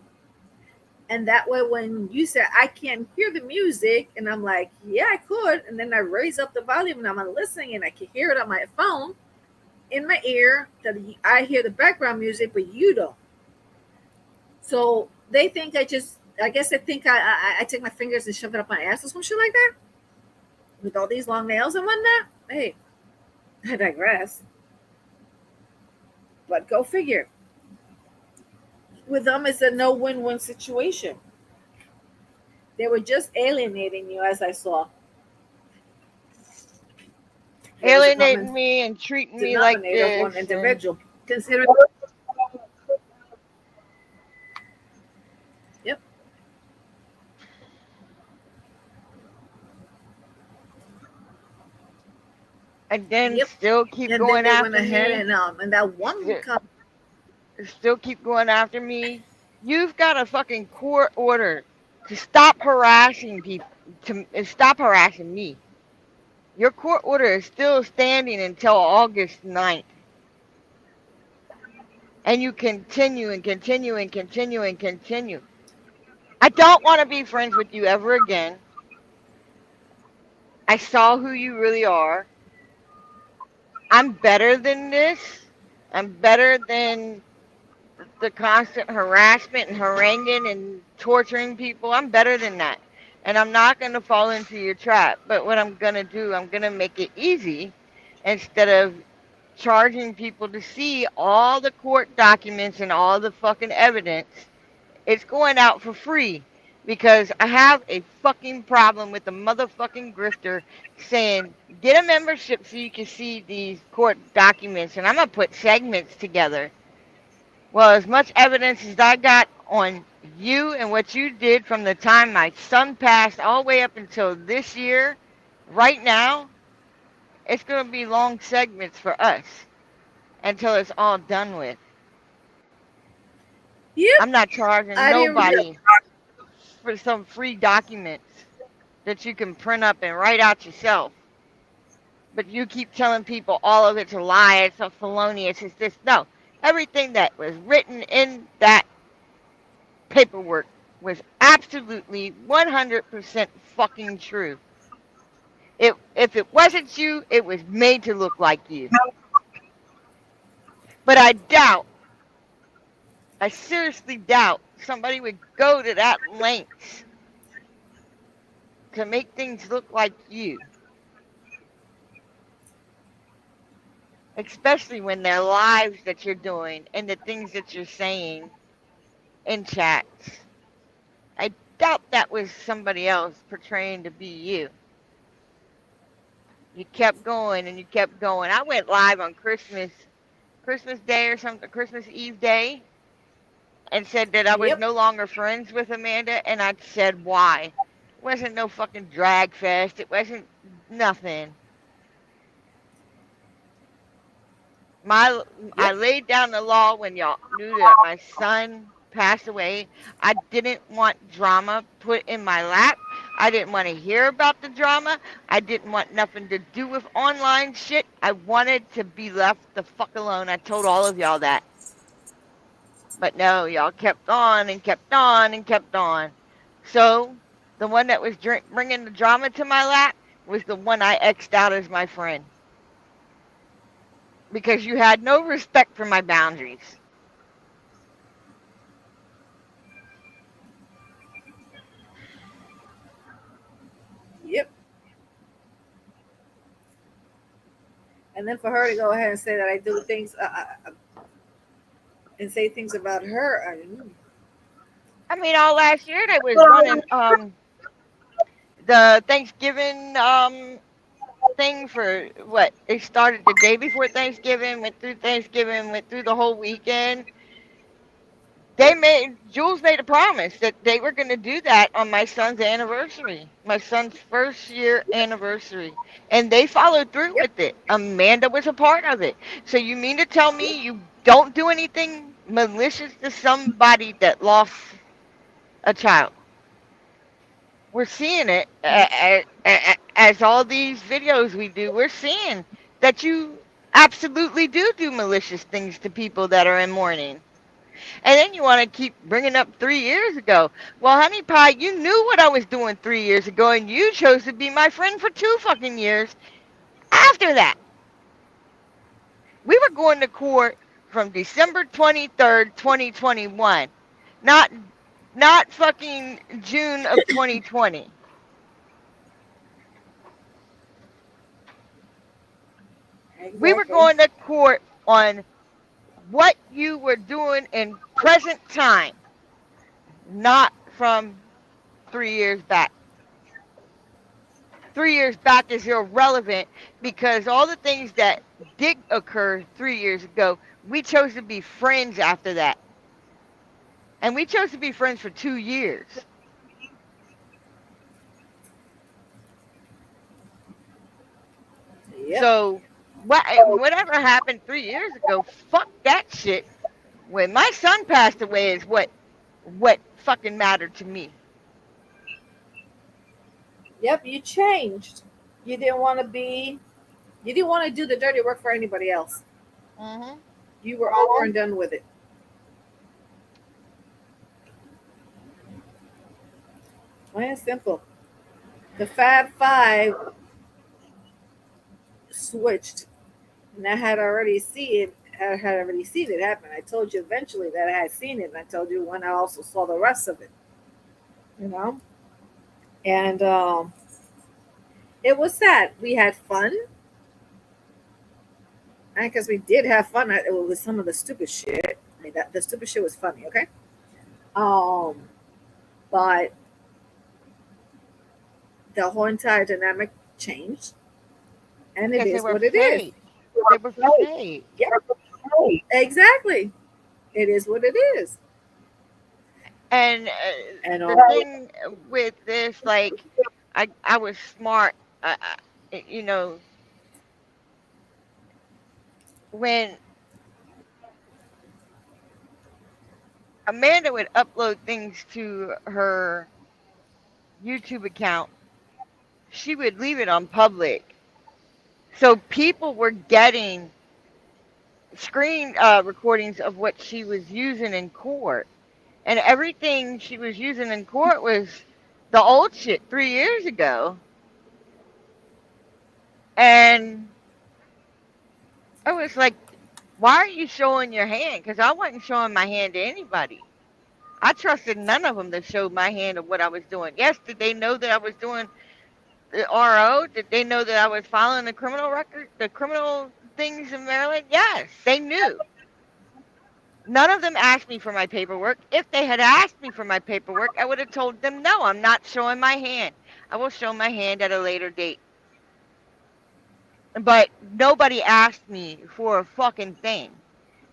and that way when you say I can't hear the music, and I'm like, yeah, I could, and then I raise up the volume and I'm listening and I can hear it on my phone in my ear that I hear the background music, but you don't. So they think I guess they think I take my fingers and shove it up my ass or some shit like that with all these long nails and whatnot. Hey, I digress. But go figure. With them, it's a no win-win situation. They were just alienating you, as I saw. Alienating me and treating me like this. One individual. Consider. Yep. And then still keep going after me. And that one still keep going after me. You've got a fucking court order to stop harassing people, to stop harassing me. Your court order is still standing until August 9th. And you continue and continue and continue and continue. I don't want to be friends with you ever again. I saw who you really are. I'm better than this. I'm better than the constant harassment and haranguing and torturing people. I'm better than that. And I'm not going to fall into your trap. But what I'm going to do, I'm going to make it easy instead of charging people to see all the court documents and all the fucking evidence. It's going out for free because I have a fucking problem with the motherfucking grifter saying, get a membership so you can see these court documents, and I'm going to put segments together. Well, as much evidence as I got on you and what you did from the time my son passed all the way up until this year, right now, it's going to be long segments for us until it's all done with. Yep. I'm not charging I didn't nobody for some free documents that you can print up and write out yourself. But you keep telling people all of it's a lie, it's a felonious, it's this. No, everything that was written in that paperwork was absolutely 100% fucking true. If it wasn't you, it was made to look like you. But I doubt, I seriously doubt somebody would go to that length to make things look like you. Especially when they're lives that you're doing and the things that you're saying in chats. I doubt that was somebody else portraying to be you. You kept going and you kept going. I went live on Christmas Day or something, Christmas Eve day, and said that I was no longer friends with Amanda, and I said why. It wasn't no fucking drag fest. It wasn't nothing. I laid down the law when y'all knew that my son passed away. I didn't want drama put in my lap. I didn't want to hear about the drama. I didn't want nothing to do with online shit. I wanted to be left the fuck alone. I told all of y'all that. But no, y'all kept on and kept on and kept on. So, the one that was bringing the drama to my lap was the one I X'd out as my friend. Because you had no respect for my boundaries. Yep. And then for her to go ahead and say that I do things and say things about her, I mean, all last year they was running the Thanksgiving thing for what? They started the day before Thanksgiving, went through Thanksgiving, went through the whole weekend. Jules made a promise that they were going to do that on my son's anniversary, my son's first year anniversary. And they followed through with it. Amanda was a part of it. So you mean to tell me you don't do anything malicious to somebody that lost a child? We're seeing it as all these videos we do. We're seeing that you absolutely do malicious things to people that are in mourning. And then you want to keep bringing up 3 years ago. Well, honey pie, you knew what I was doing 3 years ago, and you chose to be my friend for 2 fucking years after that. We were going to court from December 23rd, 2021. Not fucking June of 2020. We were going to court on what you were doing in present time, not from 3 years back. 3 years back is irrelevant because all the things that did occur 3 years ago, we chose to be friends after that. And we chose to be friends for 2 years. So whatever happened 3 years ago, fuck that shit. When my son passed away is what fucking mattered to me. Yep, you changed. You didn't want to do the dirty work for anybody else. Mm-hmm. You were over and done with it. Plain and simple. The Fab Five switched, and I had already seen it happen. I told you eventually that I had seen it, and I told you when I also saw the rest of it. And it was sad. We had fun. because we did have fun with some of the stupid shit. I mean, the stupid shit was funny, okay? But the whole entire dynamic changed, and it Because they is were what it is. fake. They were fake. Yeah, exactly. It is what it is. And And the thing with this, like, I was smart. You know, when Amanda would upload things to her YouTube account, she would leave it on public. So people were getting screen recordings of what she was using in court. And everything she was using in court was the old shit 3 years ago. And I was like, why are you showing your hand? Because I wasn't showing my hand to anybody. I trusted none of them to show my hand of what I was doing. Yes, did they know that I was doing the RO? Did they know that I was filing the criminal record, the criminal things in Maryland? Yes, they knew. None of them asked me for my paperwork. If they had asked me for my paperwork, I would have told them, no, I'm not showing my hand. I will show my hand at a later date. But nobody asked me for a fucking thing.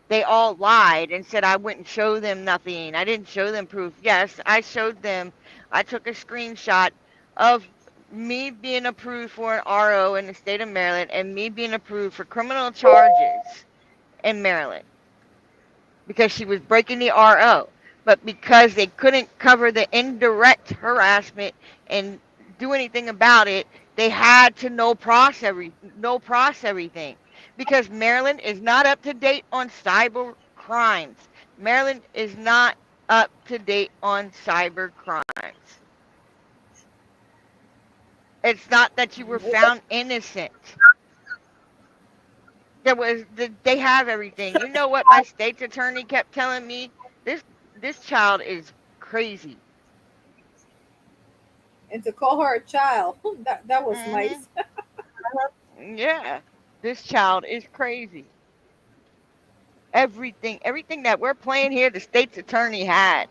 They all lied and said I wouldn't show them nothing. I didn't show them proof. Yes, I showed them. I took a screenshot of me being approved for an RO in the state of Maryland and me being approved for criminal charges in Maryland because she was breaking the RO. But because they couldn't cover the indirect harassment and do anything about it, they had to no process everything. Because Maryland is not up to date on cyber crimes. Maryland is not up to date on cyber crimes. It's not that you were found innocent. They have everything. You know what my state's attorney kept telling me? This child is crazy. and to call her a child, that was nice. Yeah, this child is crazy. Everything that we're playing here, the state's attorney had.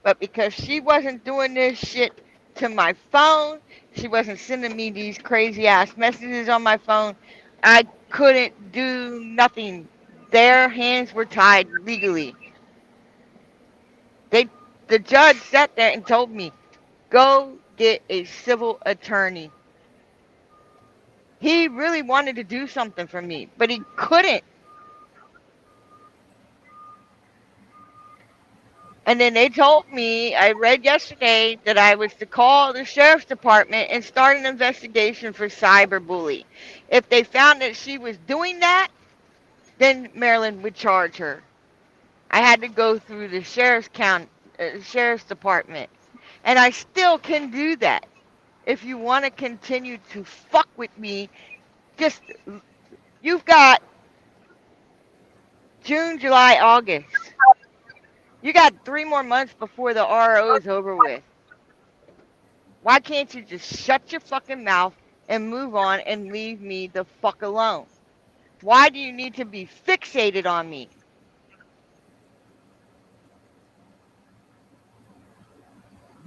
But because she wasn't doing this shit to my phone, she wasn't sending me these crazy ass messages on my phone, I couldn't do nothing. Their hands were tied legally. The judge sat there and told me, go get a civil attorney. He really wanted to do something for me, but he couldn't. And then they told me, I read yesterday, that I was to call the sheriff's department and start an investigation for cyberbullying. If they found that she was doing that, then Maryland would charge her. I had to go through the sheriff's department. And I still can do that. If you want to continue to fuck with me, just, you've got June, July, August. You got 3 more months before the RO is over with. Why can't you just shut your fucking mouth and move on and leave me the fuck alone? Why do you need to be fixated on me?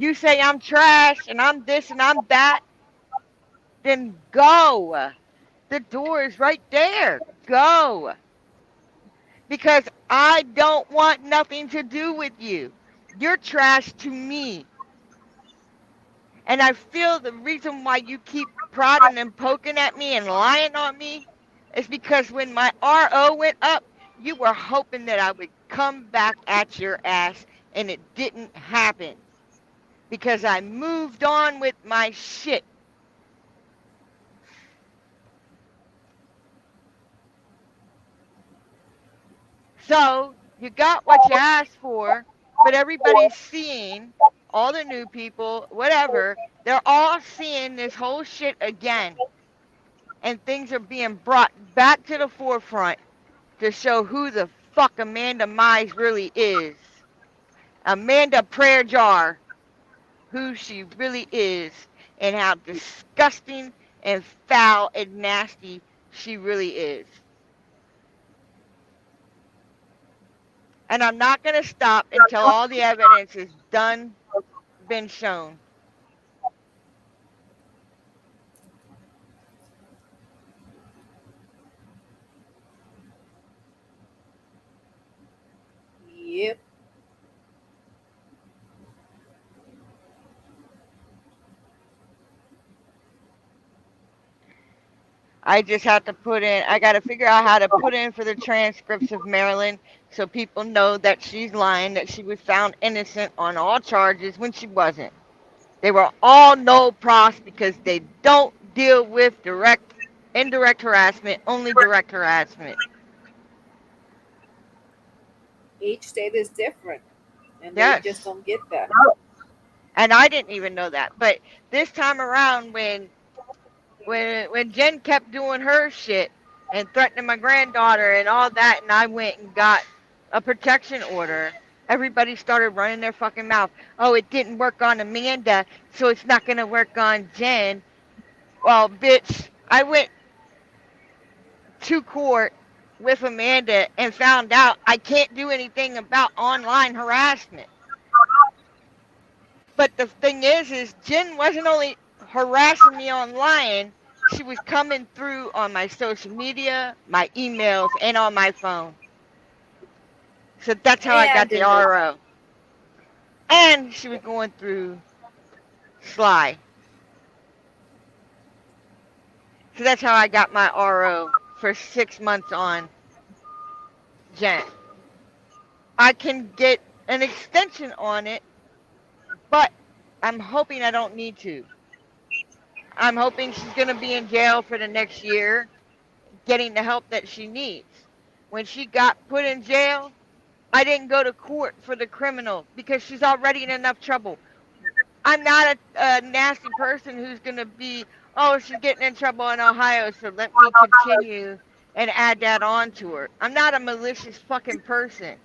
You say I'm trash and I'm this and I'm that, then go. The door is right there. Go. Because I don't want nothing to do with you. You're trash to me. And I feel the reason why you keep prodding and poking at me and lying on me is because when my RO went up, you were hoping that I would come back at your ass, and it didn't happen. Because I moved on with my shit. So, you got what you asked for, but everybody's seeing, all the new people, whatever, they're all seeing this whole shit again. And things are being brought back to the forefront to show who the fuck Amanda Mize really is. Amanda Prayer Jar, who she really is, and how disgusting and foul and nasty she really is. And I'm not going to stop until all the evidence is done, been shown. Yep. I just have to I got to figure out how to put in for the transcripts of Marilyn so people know that she's lying, that she was found innocent on all charges when she wasn't. They were all no pros because they don't deal with indirect harassment, only direct harassment. Each state is different, and Yes. they just don't get that. And I didn't even know that. But this time around, when Jen kept doing her shit and threatening my granddaughter and all that, and I went and got a protection order, everybody started running their fucking mouth. Oh, it didn't work on Amanda, so it's not gonna work on Jen. Well, bitch, I went to court with Amanda and found out I can't do anything about online harassment. But the thing is Jen wasn't only harassing me online, she was coming through on my social media, my emails, and on my phone. So that's how I got the RO. And she was going through Sly. So that's how I got my RO for 6 months on Jen. I can get an extension on it, but I'm hoping I don't need to. I'm hoping she's going to be in jail for the next year, getting the help that she needs. When she got put in jail, I didn't go to court for the criminal because she's already in enough trouble. I'm not a nasty person who's going to be, oh, she's getting in trouble in Ohio, so let me continue and add that on to her. I'm not a malicious fucking person.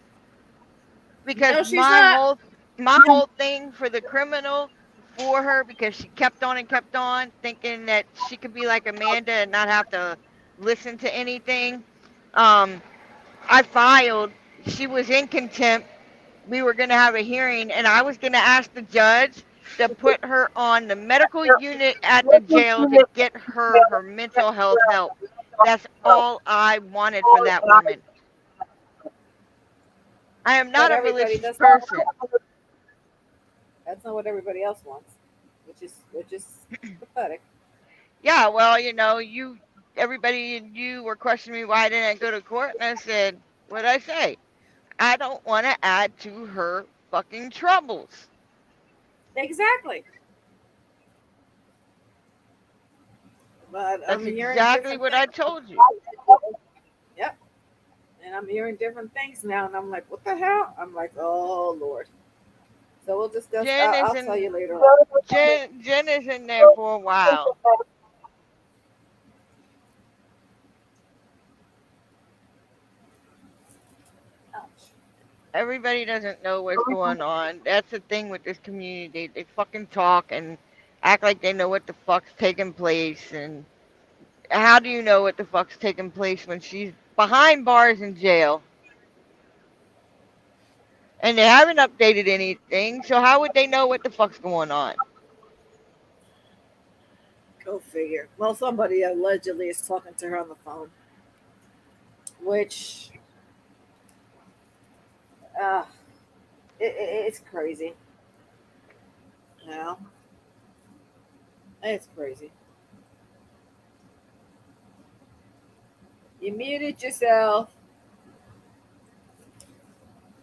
Because No, my whole thing for the criminal for her, because she kept on thinking that she could be like Amanda and not have to listen to anything. I filed. She was in contempt. We were going to have a hearing, and I was going to ask the judge to put her on the medical unit at the jail to get her mental health help. That's all I wanted for that woman. I am not a malicious person. That's not what everybody else wants, which is pathetic. Yeah, well, everybody and you were questioning me why I didn't go to court, and I said, what'd I say? I don't want to add to her fucking troubles. Exactly. But That's exactly what I told you. Yep. And I'm hearing different things now, and I'm like, what the hell? I'm like, oh, Lord. So we'll discuss. I'll tell you later on. Jen is in there for a while. Everybody doesn't know what's going on. That's the thing with this community. They fucking talk and act like they know what the fuck's taking place. And how do you know what the fuck's taking place when she's behind bars in jail? And they haven't updated anything, so how would they know what the fuck's going on? Go figure. Well, somebody allegedly is talking to her on the phone, which it's crazy. It's crazy. You muted yourself.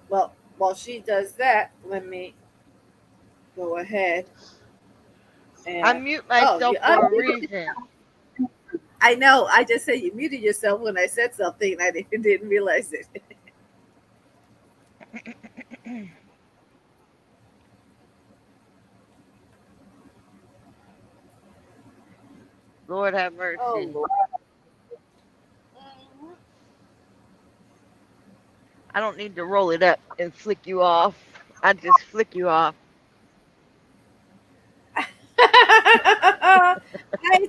Well, while she does that, let me go ahead and I mute myself for a reason. I know. I just said you muted yourself when I said something, and I didn't realize it. Lord have mercy. Oh, Lord. I don't need to roll it up and flick you off. I just flick you off. I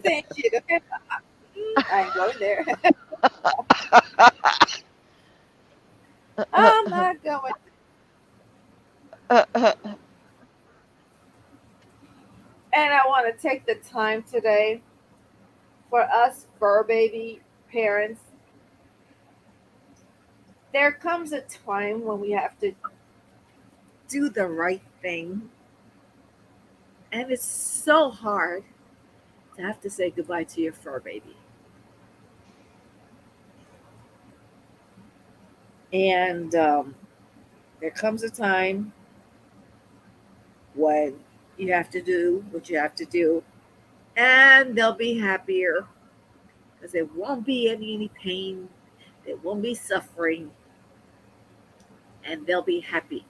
thank you. I ain't going there. I'm not going take the time today for us fur baby parents. There comes a time when we have to do the right thing, and it's so hard to have to say goodbye to your fur baby. And there comes a time when you have to do what you have to do, and they'll be happier because there won't be any pain, there won't be suffering, and they'll be happy.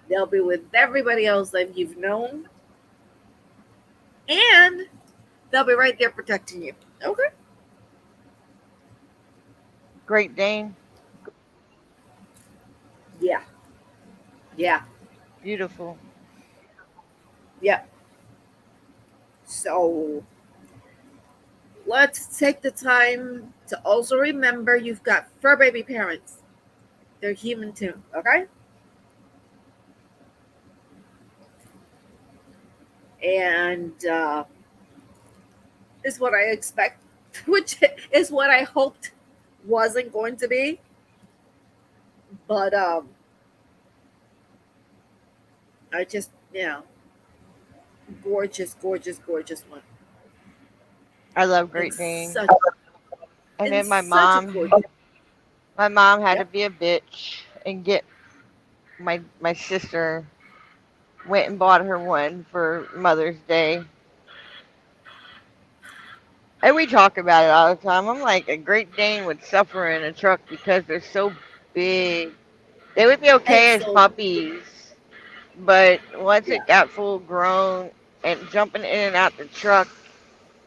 They'll be with everybody else that you've known, and they'll be right there protecting you. Okay? Great Dane. Yeah. Yeah. Beautiful. Yeah. So let's take the time to also remember you've got fur baby parents. They're human too, okay? And is what I expect, which is what I hoped wasn't going to be. But I just, gorgeous, gorgeous, gorgeous one. I love Great It's Dane. such, And then it's my such a mom, gorgeous. had to Yep. be a bitch and get my sister went and bought her one for Mother's Day. And we talk about it all the time. I'm like, a Great Dane would suffer in a truck because they're so big. They would be And okay as so, puppies, but once yeah, it got full grown and jumping in and out the truck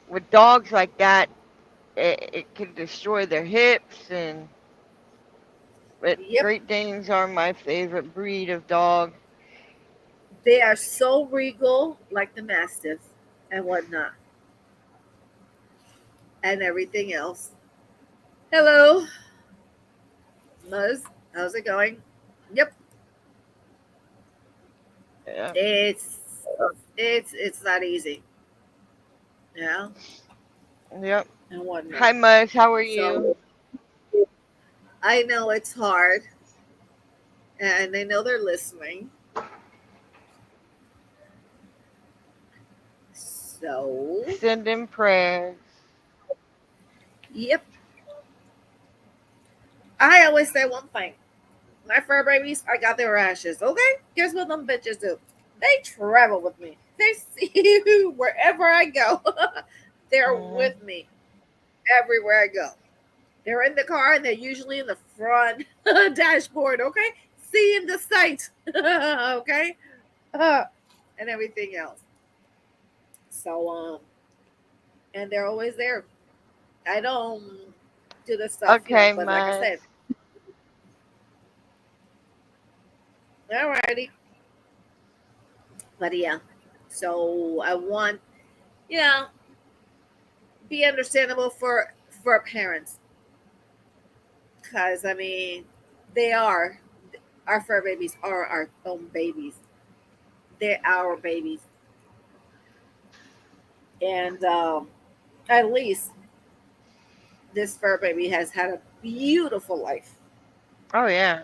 with dogs like that, it can destroy their hips. And but yep. Great Danes are my favorite breed of dog. They are so regal, like the Mastiff and whatnot, and everything else. Hello, Muzz. How's it going? Yep. Yeah. It's not easy. Yeah, Yep. and whatnot. Hi, Muzz. How are So you? I know it's hard, and I know they're listening. So, Send in prayers. yep. I always say one thing. My fur babies, I got their ashes. Okay? Guess what them bitches do? They travel with me. They see you wherever I go. They're Mm, with me everywhere I go. They're in the car and they're usually in the front dashboard. Okay? Seeing the sight. Okay? And everything else. So, and they're always there. I don't do the stuff, okay, but like I Muzz. said, alrighty. But yeah, so I want, you know, be understandable for parents, because I mean, they are our fur babies are our own babies. They're our babies, and at least this fur baby has had a beautiful life Oh yeah.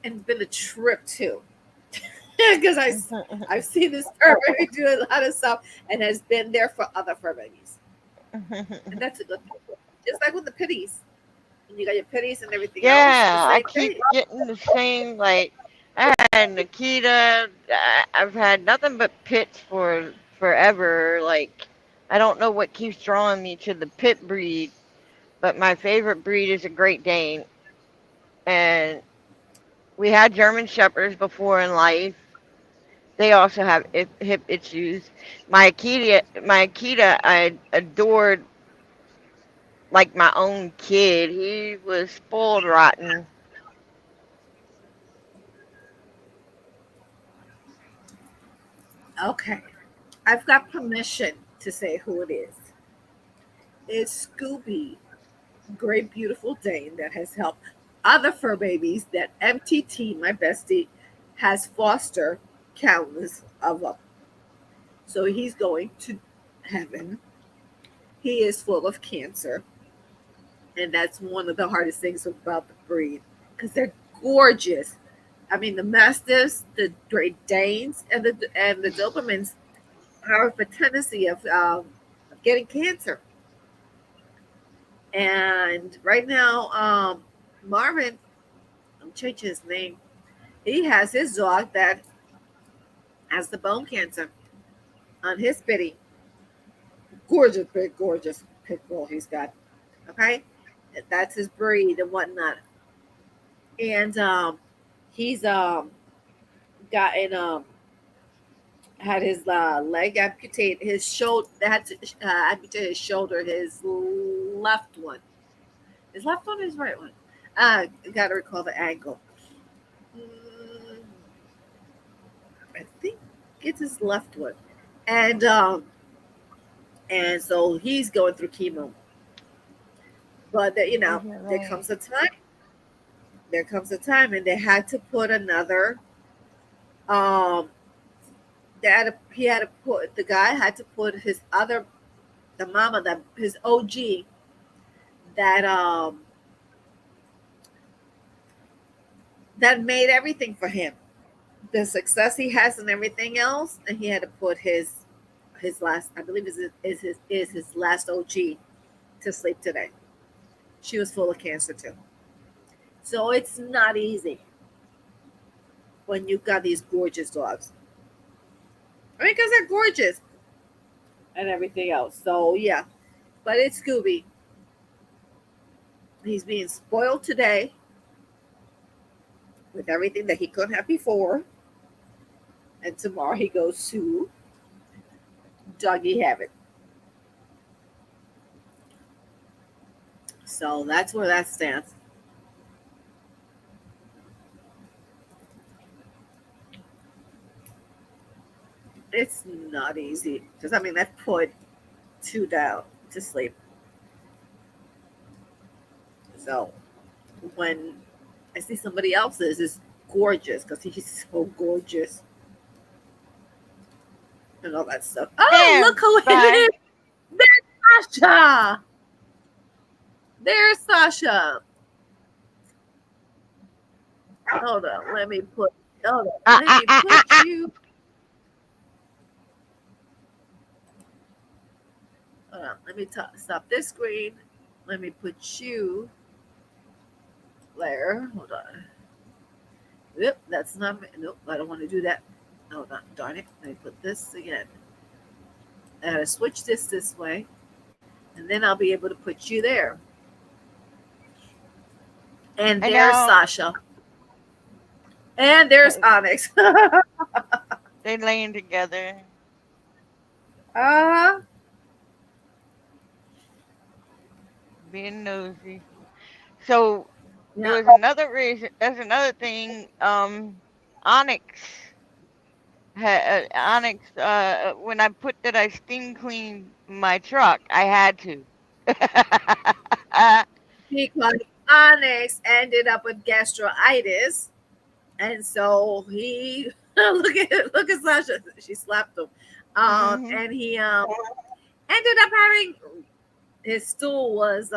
and been a trip too. Because I've seen this fur baby do a lot of stuff and has been there for other fur babies, and that's a good thing. Just like with the pitties, and you got your pitties and everything else, the Yeah, I same keep thing. getting the same. Like I had Nikita. I've had nothing but pits for forever. Like I don't know what keeps drawing me to the pit breed, but my favorite breed is a Great Dane. And we had German Shepherds before in life. They also have hip issues. My Akita, I adored like my own kid. He was spoiled rotten. Okay, I've got permission to say who it is. It's Scooby, great beautiful Dane that has helped other fur babies that MTT, my bestie, has fostered countless of them. So he's going to heaven. He is full of cancer. And that's one of the hardest things about the breed because they're gorgeous. I mean, the Mastiffs, the Great Danes, and the Dobermans have a tendency of getting cancer. And right now, Marvin, I'm changing his name. He has his dog that has the bone cancer on his bitty. Gorgeous, big, gorgeous pit bull he's got. Okay, that's his breed and whatnot. And he's gotten had his leg amputated, his shoulder. They had to amputate his shoulder, his left one. His left one, his right one. Got to recall the angle. I think it's his left one, and so he's going through chemo. But you know, there comes a time. There comes a time, and they had to put another. The guy had to put his other, the mama, that his OG, that that made everything for him, the success he has and everything else, and he had to put his last, I believe is his last OG to sleep today. She was full of cancer too. So it's not easy when you've got these gorgeous dogs. I mean, because they're gorgeous and everything else. So yeah, but it's Scooby. He's being spoiled today with everything that he couldn't have before. And tomorrow he goes to doggy heaven. So that's where that stands. It's not easy because I mean I've put two down to sleep. So when I see somebody else's, it's gorgeous because he's so gorgeous and all that stuff. Oh, There, look who it bye. is! There's Sasha. There's Sasha. Hold on, let me put. Hold on, let me put you. Hold on, let me stop this screen. Let me put you there. Hold on. Yep, that's not me. Nope, I don't want to do that. Hold on, darn it. Let me put this again. I gotta switch this way, and then I'll be able to put you there. And I there's know. Sasha. And there's Onyx. They laying together. uh Being nosy. So there yeah. was another reason. There's another thing. Onyx. Onyx. When I put that I steam cleaned my truck, I had to. Because Onyx ended up with gastritis. And so he look at Sasha. She slapped him. Mhm. And he ended up having his stool was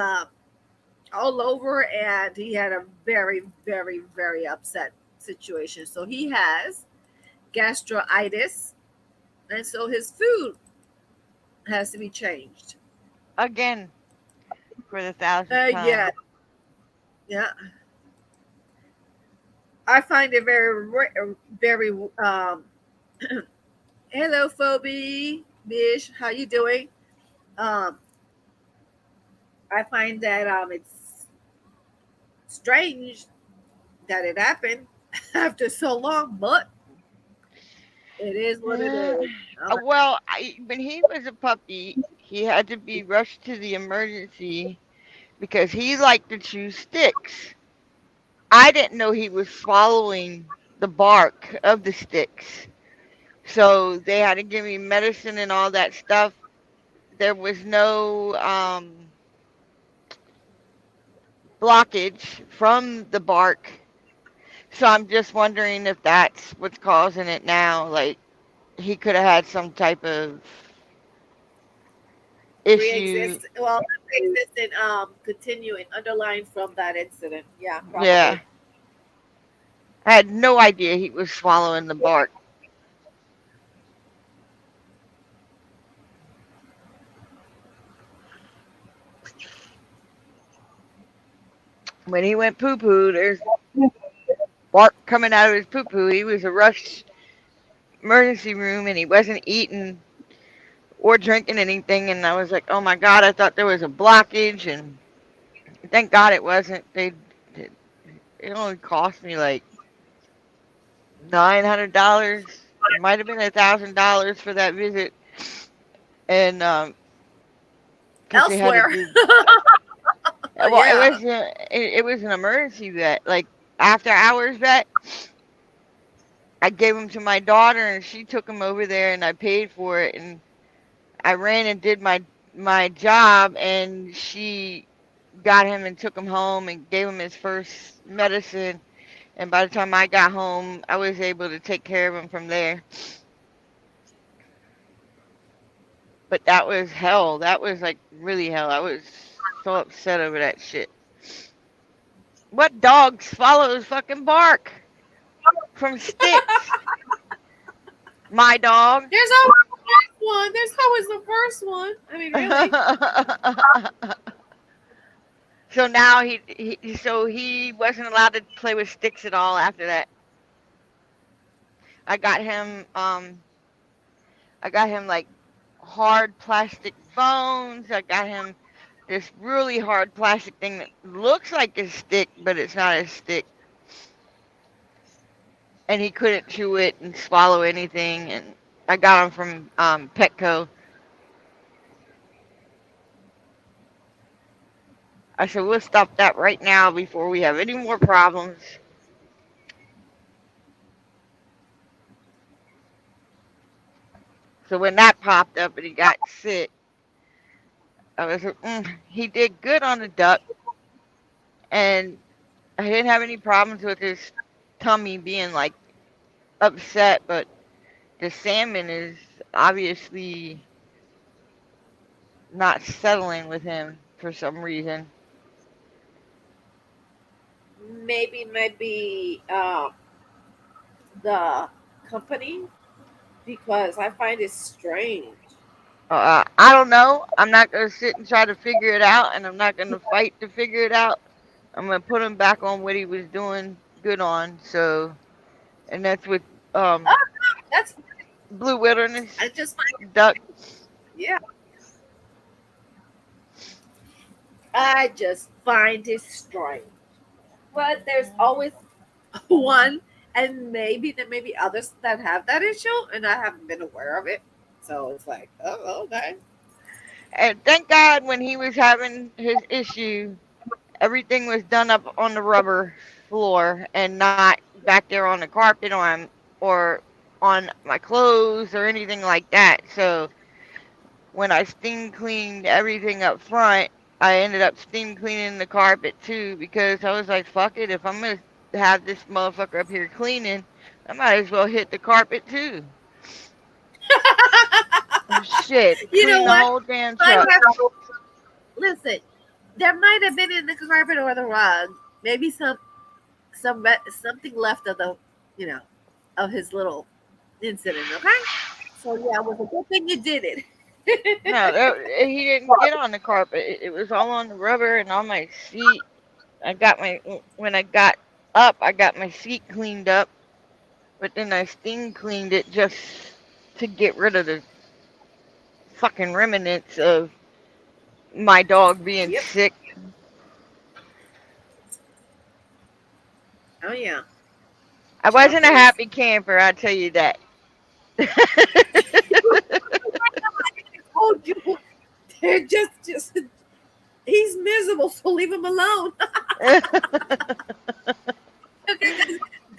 all over, and he had a very, very, very upset situation. So he has gastritis, and so his food has to be changed. Again, for the 1,000th time. Yeah. I find it very hello, Phoebe, Bish, how you doing? Um, I find that it's strange that it happened after so long, but it is what it is. Well, when he was a puppy, he had to be rushed to the emergency because he liked to chew sticks. I didn't know he was swallowing the bark of the sticks. So they had to give me medicine and all that stuff. There was no blockage from the bark. So I'm just wondering if that's what's causing it now. Like, he could have had some type of issue. Pre-exist, well, pre-existing, continuing, underlying from that incident. Yeah, Yeah, probably. I had no idea he was swallowing the bark. When he went poo poo, there's bark coming out of his poo poo. He was a rush emergency room and he wasn't eating or drinking anything. And I was like, oh my God, I thought there was a blockage. And thank God it wasn't. It only cost me like $900. It might have been $1,000 for that visit. And because they had to Elsewhere. do, well, Yeah. it was an emergency vet, like after hours vet. I gave him to my daughter, and she took him over there, and I paid for it, and I ran and did my job, and she got him and took him home and gave him his first medicine. And by the time I got home, I was able to take care of him from there. But that was hell. That was like really hell. I was so upset over that shit. What dog swallows fucking bark from sticks? My dog. There's always the first one. There's always the first one. I mean, really. So now he wasn't allowed to play with sticks at all after that. I got him like hard plastic bones. I got him this really hard plastic thing that looks like a stick, but it's not a stick. And he couldn't chew it and swallow anything. And I got him from Petco. I said, we'll stop that right now before we have any more problems. So when that popped up and he got sick, I was like, he did good on the duck. And I didn't have any problems with his tummy being like upset, but the salmon is obviously not settling with him for some reason. Maybe it might be the company, because I find it strange. I don't know. I'm not going to sit and try to figure it out, and I'm not going to fight to figure it out. I'm going to put him back on what he was doing good on. So, and that's with That's Blue Wilderness I just find duck. yeah. I just find it strange. But there's always one, and maybe there may be others that have that issue, and I haven't been aware of it. So it's like, oh, okay. And thank God when he was having his issue, everything was done up on the rubber floor and not back there on the carpet or on my clothes or anything like that. So when I steam cleaned everything up front, I ended up steam cleaning the carpet too because I was like, fuck it, if I'm gonna have this motherfucker up here cleaning, I might as well hit the carpet too. Shit, You clean know the what? whole damn I truck. have, listen, there might have been in the carpet or the rug, maybe something left of the, of his little incident. Okay, so yeah, it was a good thing you did it. No, he didn't get on the carpet. It was all on the rubber and on my seat. When I got up, I got my seat cleaned up, but then I steam cleaned it just to get rid of the fucking remnants of my dog being Yep. sick. Oh yeah. I wasn't a Okay. happy camper, I'll tell you that. told you, they're just he's miserable, so leave him alone.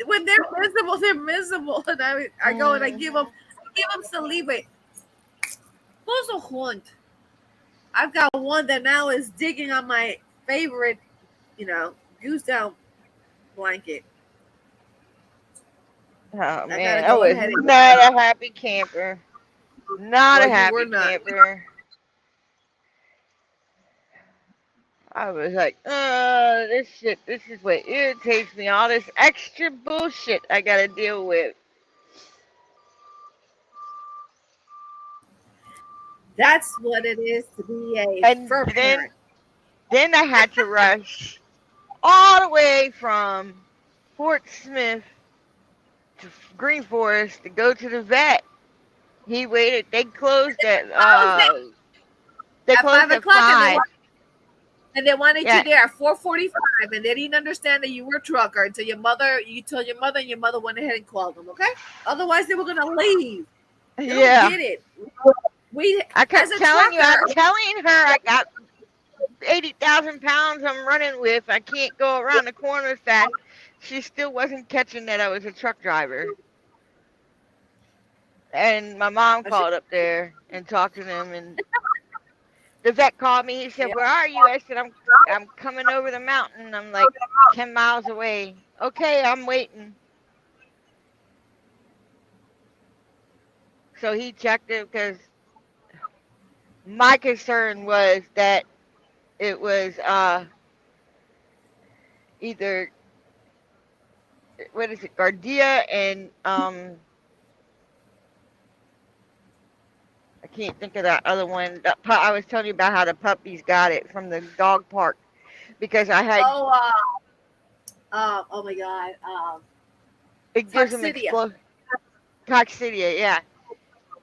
When they're miserable, and I go and I give them some leeway. Who's a hund? I've got one that now is digging on my favorite, goose down blanket. Oh I gotta man, I go was ahead and. not a happy camper. Not a Well, you were happy not. camper. I was like, this shit, this is what irritates me. All this extra bullshit I gotta deal with. That's what it is to be a And fur parent. then I had to rush all the way from Fort Smith to Green Forest to go to the vet. He waited. They closed at Oh, they at closed five at o'clock, and 5. they wanted you Yeah, there at 4:45, and they didn't understand that you were a trucker until you told your mother, and your mother went ahead and called them. Okay, otherwise they were gonna leave. They don't yeah. get it. We I as kept a telling you. I'm trucker. telling her I got 80,000 pounds I'm running with. I can't go around the corner fast. She still wasn't catching that I was a truck driver. And my mom I said, called up there and talked to them, and the vet called me. He said, yeah. "Where are you?" I said, I'm coming over the mountain. I'm like 10 miles away." "Okay, I'm waiting." So he checked it because my concern was that it was either, what is it, Gardia, and I can't think of that other one. I was telling you about how the puppies got it from the dog park because I had, Oh, oh my God. it gives them Toxidia. coccidia, yeah.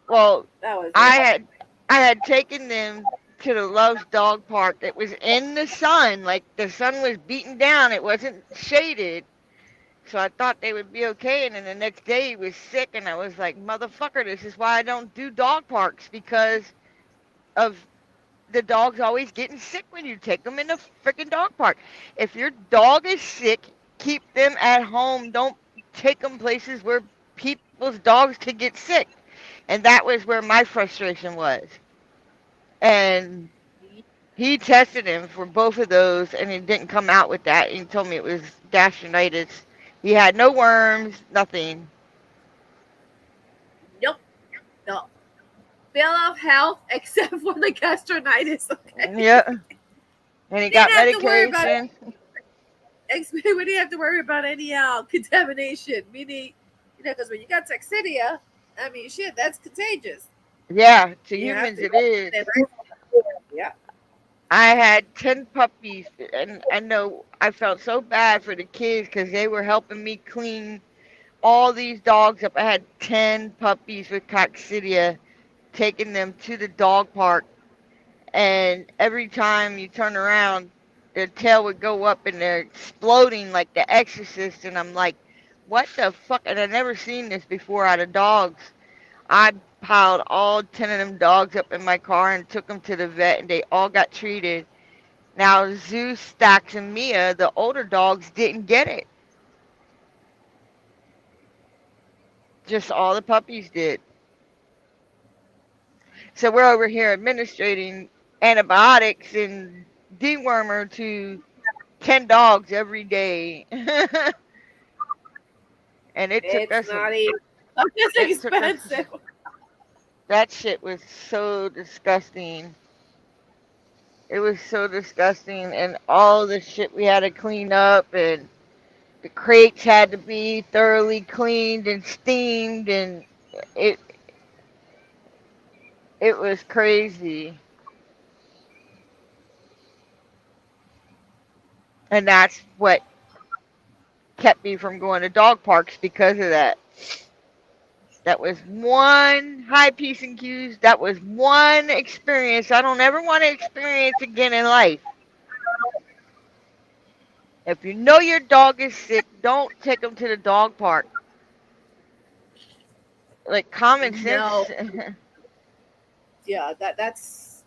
Well, That was it. I had I had taken them to the Love's dog park that was in the sun, like the sun was beating down. It wasn't shaded. So I thought they would be okay, and then the next day he was sick, and I was like, "Motherfucker, this is why I don't do dog parks, because of the dogs always getting sick when you take them in the freaking dog park. If your dog is sick, keep them at home. Don't take them places where people's dogs could get sick." And that was where my frustration was. And he tested him for both of those, and he didn't come out with that. He told me it was gastritis. He had no worms, nothing. Nope. No. Bill of health except for the gastritis. Okay. Yeah. And he got Didn't have to worry about medication. we didn't have to worry about any contamination. Meaning, because when you got toxidia, I mean, shit, that's contagious. Yeah, to You have humans to. it is. Yeah. I had 10 puppies, and I know I felt so bad for the kids because they were helping me clean all these dogs up. I had 10 puppies with coccidia, taking them to the dog park, and every time you turn around, their tail would go up and they're exploding like the exorcist, and I'm like, what the fuck? And I've never seen this before out of dogs. I piled all 10 of them dogs up in my car and took them to the vet, and they all got treated. Now, Zeus, Stax, and Mia, the older dogs, didn't get it. Just all the puppies did. So we're over here administrating antibiotics and dewormer to 10 dogs every day. And it took It's us not even. It's it took us expensive. that shit was so disgusting. It was so disgusting, and all the shit we had to clean up, and the crates had to be thoroughly cleaned and steamed, and it it was crazy. And that's what kept me from going to dog parks because of that. That was one high piece and cues. That was one experience I don't ever want to experience again in life. If you know your dog is sick, don't take them to the dog park. Like common No. sense. Yeah, that's.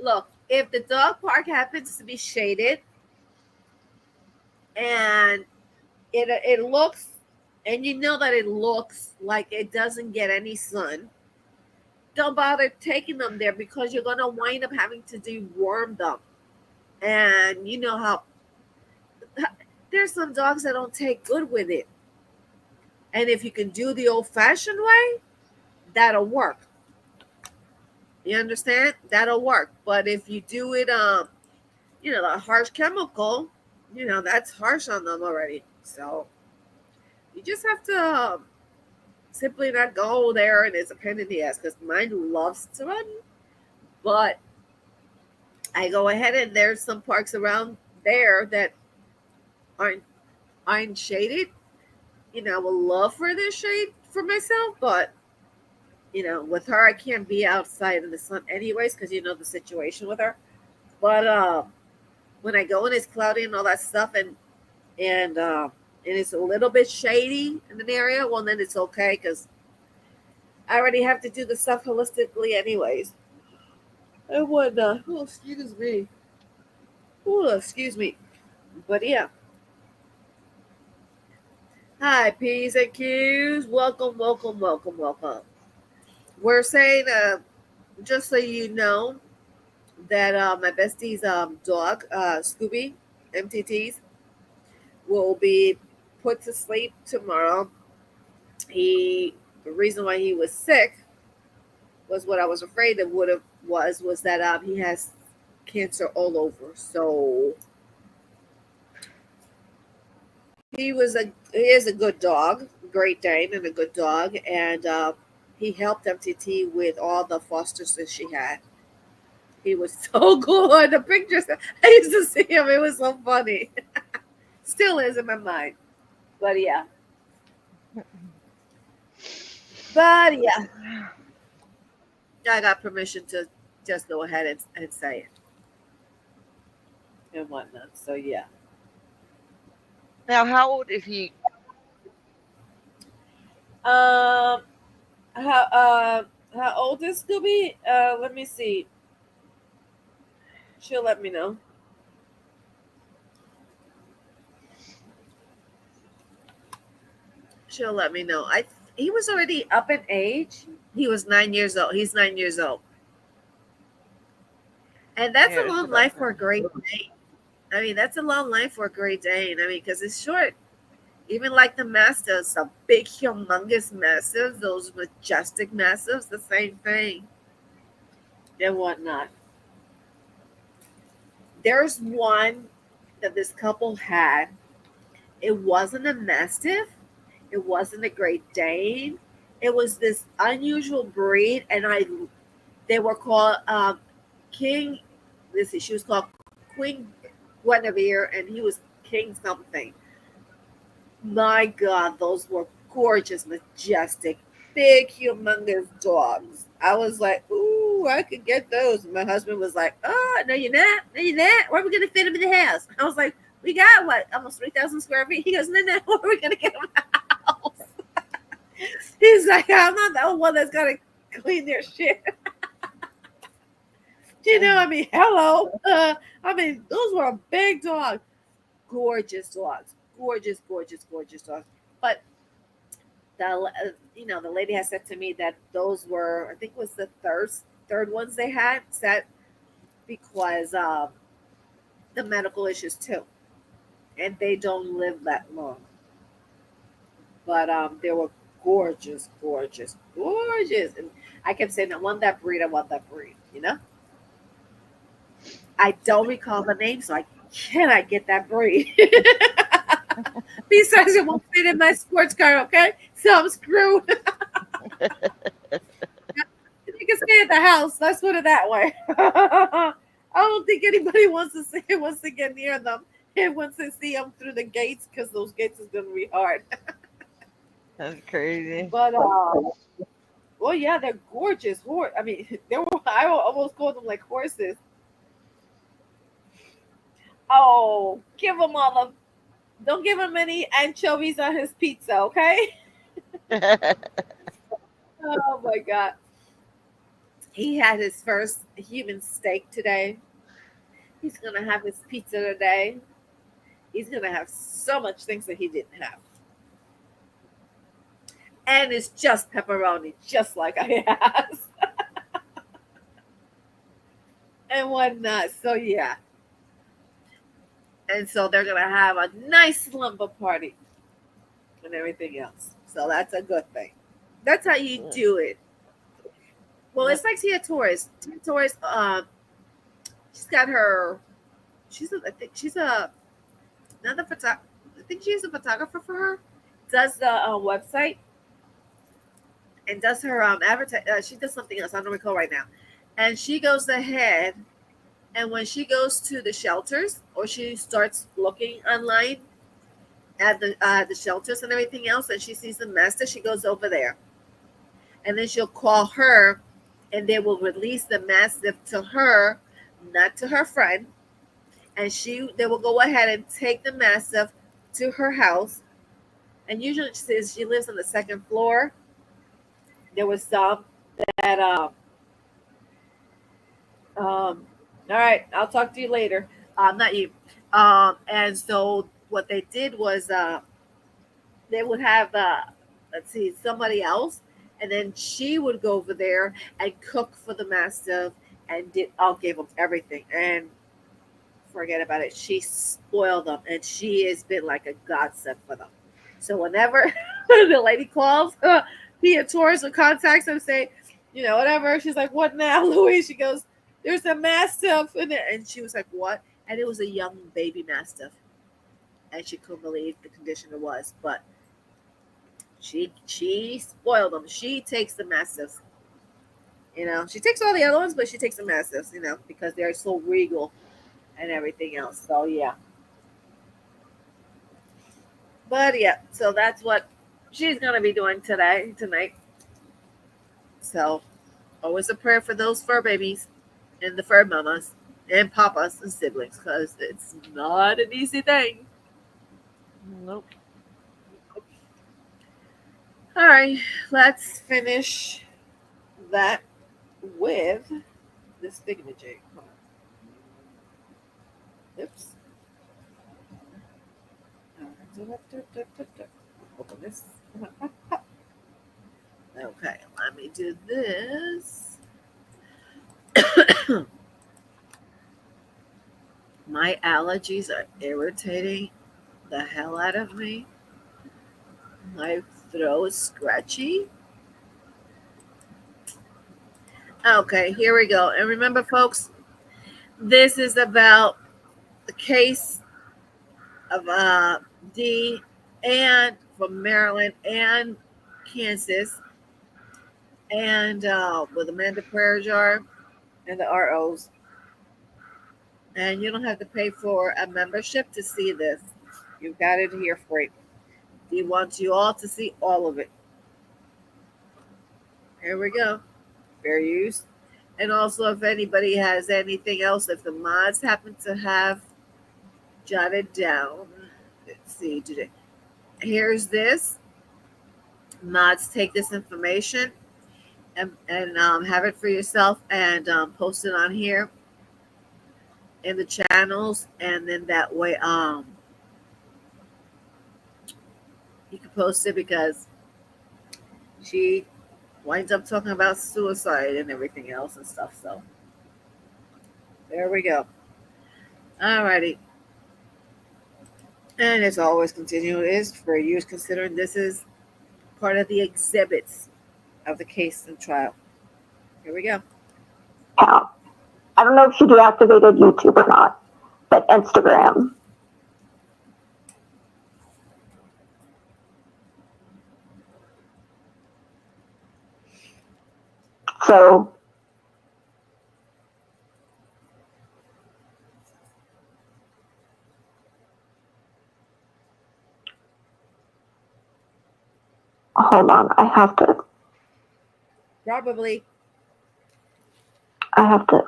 Look, if the dog park happens to be shaded and it looks, and you know that it looks like it doesn't get any sun, don't bother taking them there because you're gonna wind up having to deworm them. And you know how there's some dogs that don't take good with it. And if you can do the old-fashioned way, that'll work. You understand? That'll work. But if you do it, the harsh chemical, that's harsh on them already. So you just have to simply not go there, and it's a pain in the ass because mine loves to run. But I go ahead, and there's some parks around there that aren't shaded. I would love for this shade for myself, but with her, I can't be outside in the sun anyways because the situation with her. But when I go and it's cloudy and all that stuff, and it's a little bit shady in an area, well, then it's okay because I already have to do the stuff holistically anyways. And whatnot. Oh, excuse me. Oh, excuse me. But yeah. Hi, P's and Q's. Welcome, welcome, welcome, welcome. We're saying, just so you know, that my bestie's dog, Scooby, MTT's, will be put to sleep tomorrow. The reason why he was sick was what I was afraid it was that he has cancer all over. So he is a good dog, Great Dane, and a good dog, and he helped MTT with all the fosters that she had. He was so good. The pictures I used to see him, it was so funny. Still is in my mind. But yeah. I got permission to just go ahead and say it and whatnot. So yeah. Now, how old is he? How old is Scooby? Let me see. She'll let me know. She'll let me know. He was already up in age. He was 9 years old. He's 9 years old. And that's a long life for a Great Dane. I mean, that's a long life for a Great Dane. I mean, because it's short. Even like the Mastiffs, the big, humongous Mastiffs, those majestic Mastiffs, the same thing. And whatnot. There's one that this couple had. It wasn't a Mastiff. It wasn't a Great Dane. It was this unusual breed, and they were called King. Let's see, she was called Queen Guinevere, and he was King something. My God, those were gorgeous, majestic, big, humongous dogs. I was like, ooh, I could get those. And my husband was like, oh, no, you're not. No, you're not. Where are we going to fit them in the house? I was like, we got what? Almost 3,000 square feet. He goes, no, where are we going to get them in the house? He's like, I'm not the only one that's got to clean their shit. I mean, hello. I mean, those were a big dog. Gorgeous dogs. Gorgeous, gorgeous, gorgeous dogs. But the lady has said to me that those were, I think, was the third ones they had set because the medical issues too, and they don't live that long. But they were gorgeous, gorgeous, gorgeous, and I kept saying, I want that breed. I want that breed. I don't recall the name, so I cannot get that breed. Besides, it won't fit in my sports car, okay? So I'm screwed. You can stay at the house. Let's put it that way. I don't think anybody wants to get near them and wants to see them through the gates because those gates is going to be hard. That's crazy. But, well, yeah, they're gorgeous. I mean, I almost called them like horses. Oh, don't give him any anchovies on his pizza, okay? Oh my God. He had his first human steak today. He's going to have his pizza today. He's going to have so much things that he didn't have. And it's just pepperoni, just like I asked. And whatnot. So, yeah. And so they're going to have a nice lumber party and everything else. So that's a good thing. That's how you do it. Well, it's like Tia Torres. Tia Torres, she's got her. I think she's another photographer. I think she's a photographer for her. Does the website and does her advertise. She does something else. I don't recall right now. And she goes ahead, and when she goes to the shelters or she starts looking online at the shelters and everything else, and she sees the master, she goes over there, and then she'll call her, and they will release the mastiff to her, not to her friend, and they will go ahead and take the mastiff to her house. And usually, since she lives on the second floor, there was some that all right, I'll talk to you later. Not you. And so what they did was they would have let's see, somebody else, and then she would go over there and cook for the mastiff and I'll give them everything and forget about it. She spoiled them, and she has been like a godsend for them. So whenever the lady calls, Pia Torres will contact them, say, whatever. She's like, "What now, Louise?" She goes, "There's a mastiff in it," and she was like, "What?" And it was a young baby mastiff, and she couldn't believe the condition it was. But she spoiled them. She takes the mastiffs. She takes all the other ones, but she takes the mastiffs. Because they're so regal and everything else. So yeah. But yeah, so that's what she's gonna be doing tonight. So always a prayer for those fur babies and the fur mamas and papas and siblings, because it's not an easy thing. Nope. All right, let's finish that with this thingamajig. Oops. Open this. Okay, let me do this. My allergies are irritating the hell out of me. My throat is scratchy. Okay, here we go. And remember, folks, this is about the case of D and from Maryland and Kansas, and with Amanda Prayer and the ROs. And you don't have to pay for a membership to see this. You've got it here free. We want you all to see all of it. Here we go. Fair use. And also, if anybody has anything else, if the mods happen to have jotted down, let's see, here's this. Mods, take this information and have it for yourself and post it on here in the channels, and then that way you can post it, because she winds up talking about suicide and everything else and stuff. So there we go. Alrighty. And as always, continue is for use, considering this is part of the exhibits of the case and trial. Here we go. Account. I don't know if she deactivated YouTube or not, but Instagram. So hold on, I have to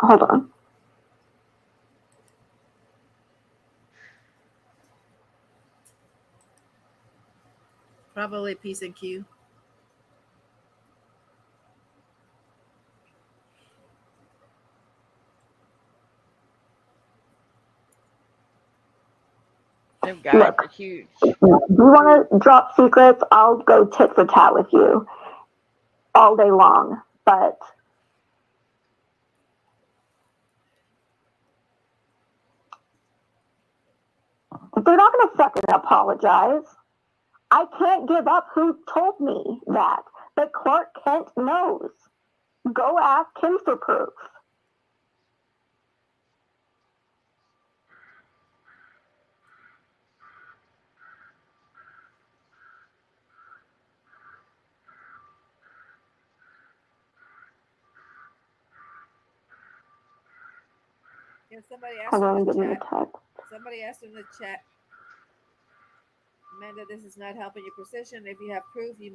hold on. Probably Peace and Q. Them guys Look. are huge. Do you want to drop secrets? I'll go tit for tat with you all day long. But if they're not going to fucking apologize, I can't give up who told me that, but Clark Kent knows. Go ask him for proof. Yeah, somebody asked Hold on, in the give me a chat. text. Somebody asked in the chat, Amanda, this is not helping your position. If you have proof, you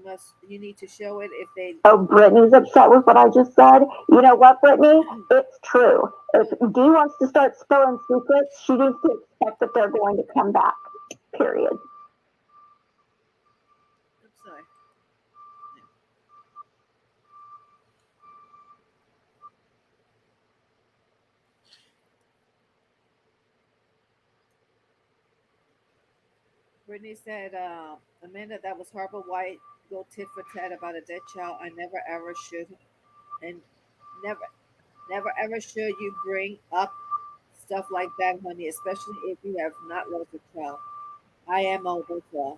need to show it. If they Oh, Brittany's upset with what I just said. You know what, Brittany? It's true. If Dee wants to start spilling secrets, she needs to expect that they're going to come back. Period. I'm sorry. Brittany said, Amanda, that was horrible. Why go tit for tat about a dead child? I never ever should, and never ever should you bring up stuff like that, honey, especially if you have not lost a child. I am older, so.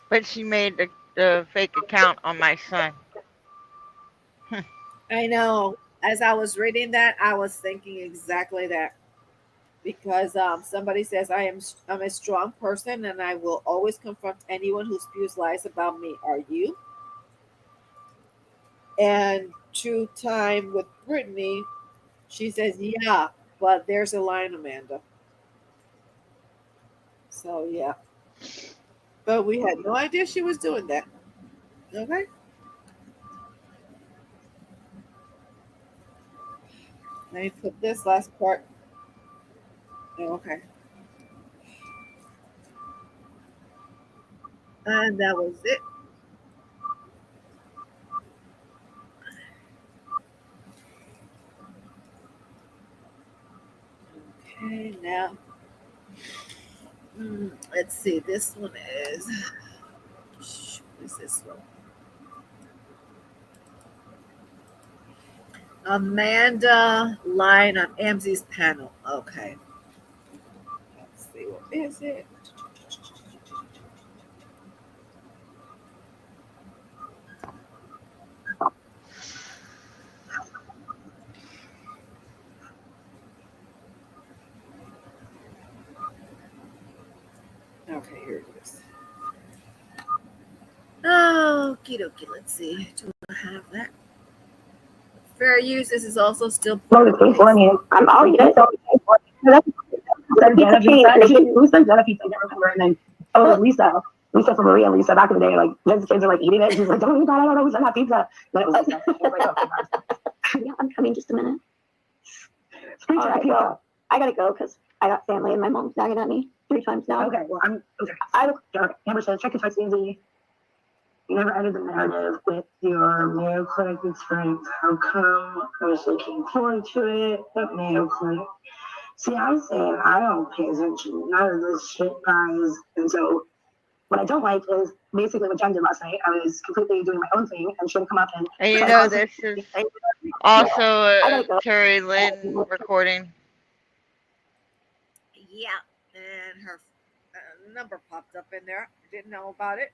But she made the fake account on my son. I know. As I was reading that, I was thinking exactly that. Because somebody says I'm a strong person and I will always confront anyone who spews lies about me. Are you? And true time with Brittany, she says, yeah, but there's a line, Amanda. So yeah. But we had no idea she was doing that. Okay. Let me put this last part. Oh, okay. And that was it. Okay, now let's see. This one is what is this one? Amanda lying on Amzi's panel. Okay. Let's see, what is it? Okay, here it is. Okie dokie, let's see. Do I have that? Fair use. This is also still. I'm all you guys. Who said Jenna pizza? I can't remember. And then, Lisa. Lisa from Maria and Lisa back in the day, like, Jen's kids are like eating it. She's like, don't eat that, I don't know, who's that pizza? Then it was Lisa. I was like, oh, God. Yeah, I'm coming just a minute. All All right, well, I gotta go because I got family and my mom's nagging at me 3 times now. Okay, well, okay. Amber says, check and easy. You never ended the narrative with your Mayo Clinic experience. How come? I was looking forward to it, but Mayo Clinic. See, I'm saying I don't pay attention. None of this shit, guys. And so, what I don't like is basically what Jen did last night. I was completely doing my own thing, and she would come up and. And you know, this is also a Terry Lynn recording. Yeah, and her number popped up in there. Didn't know about it.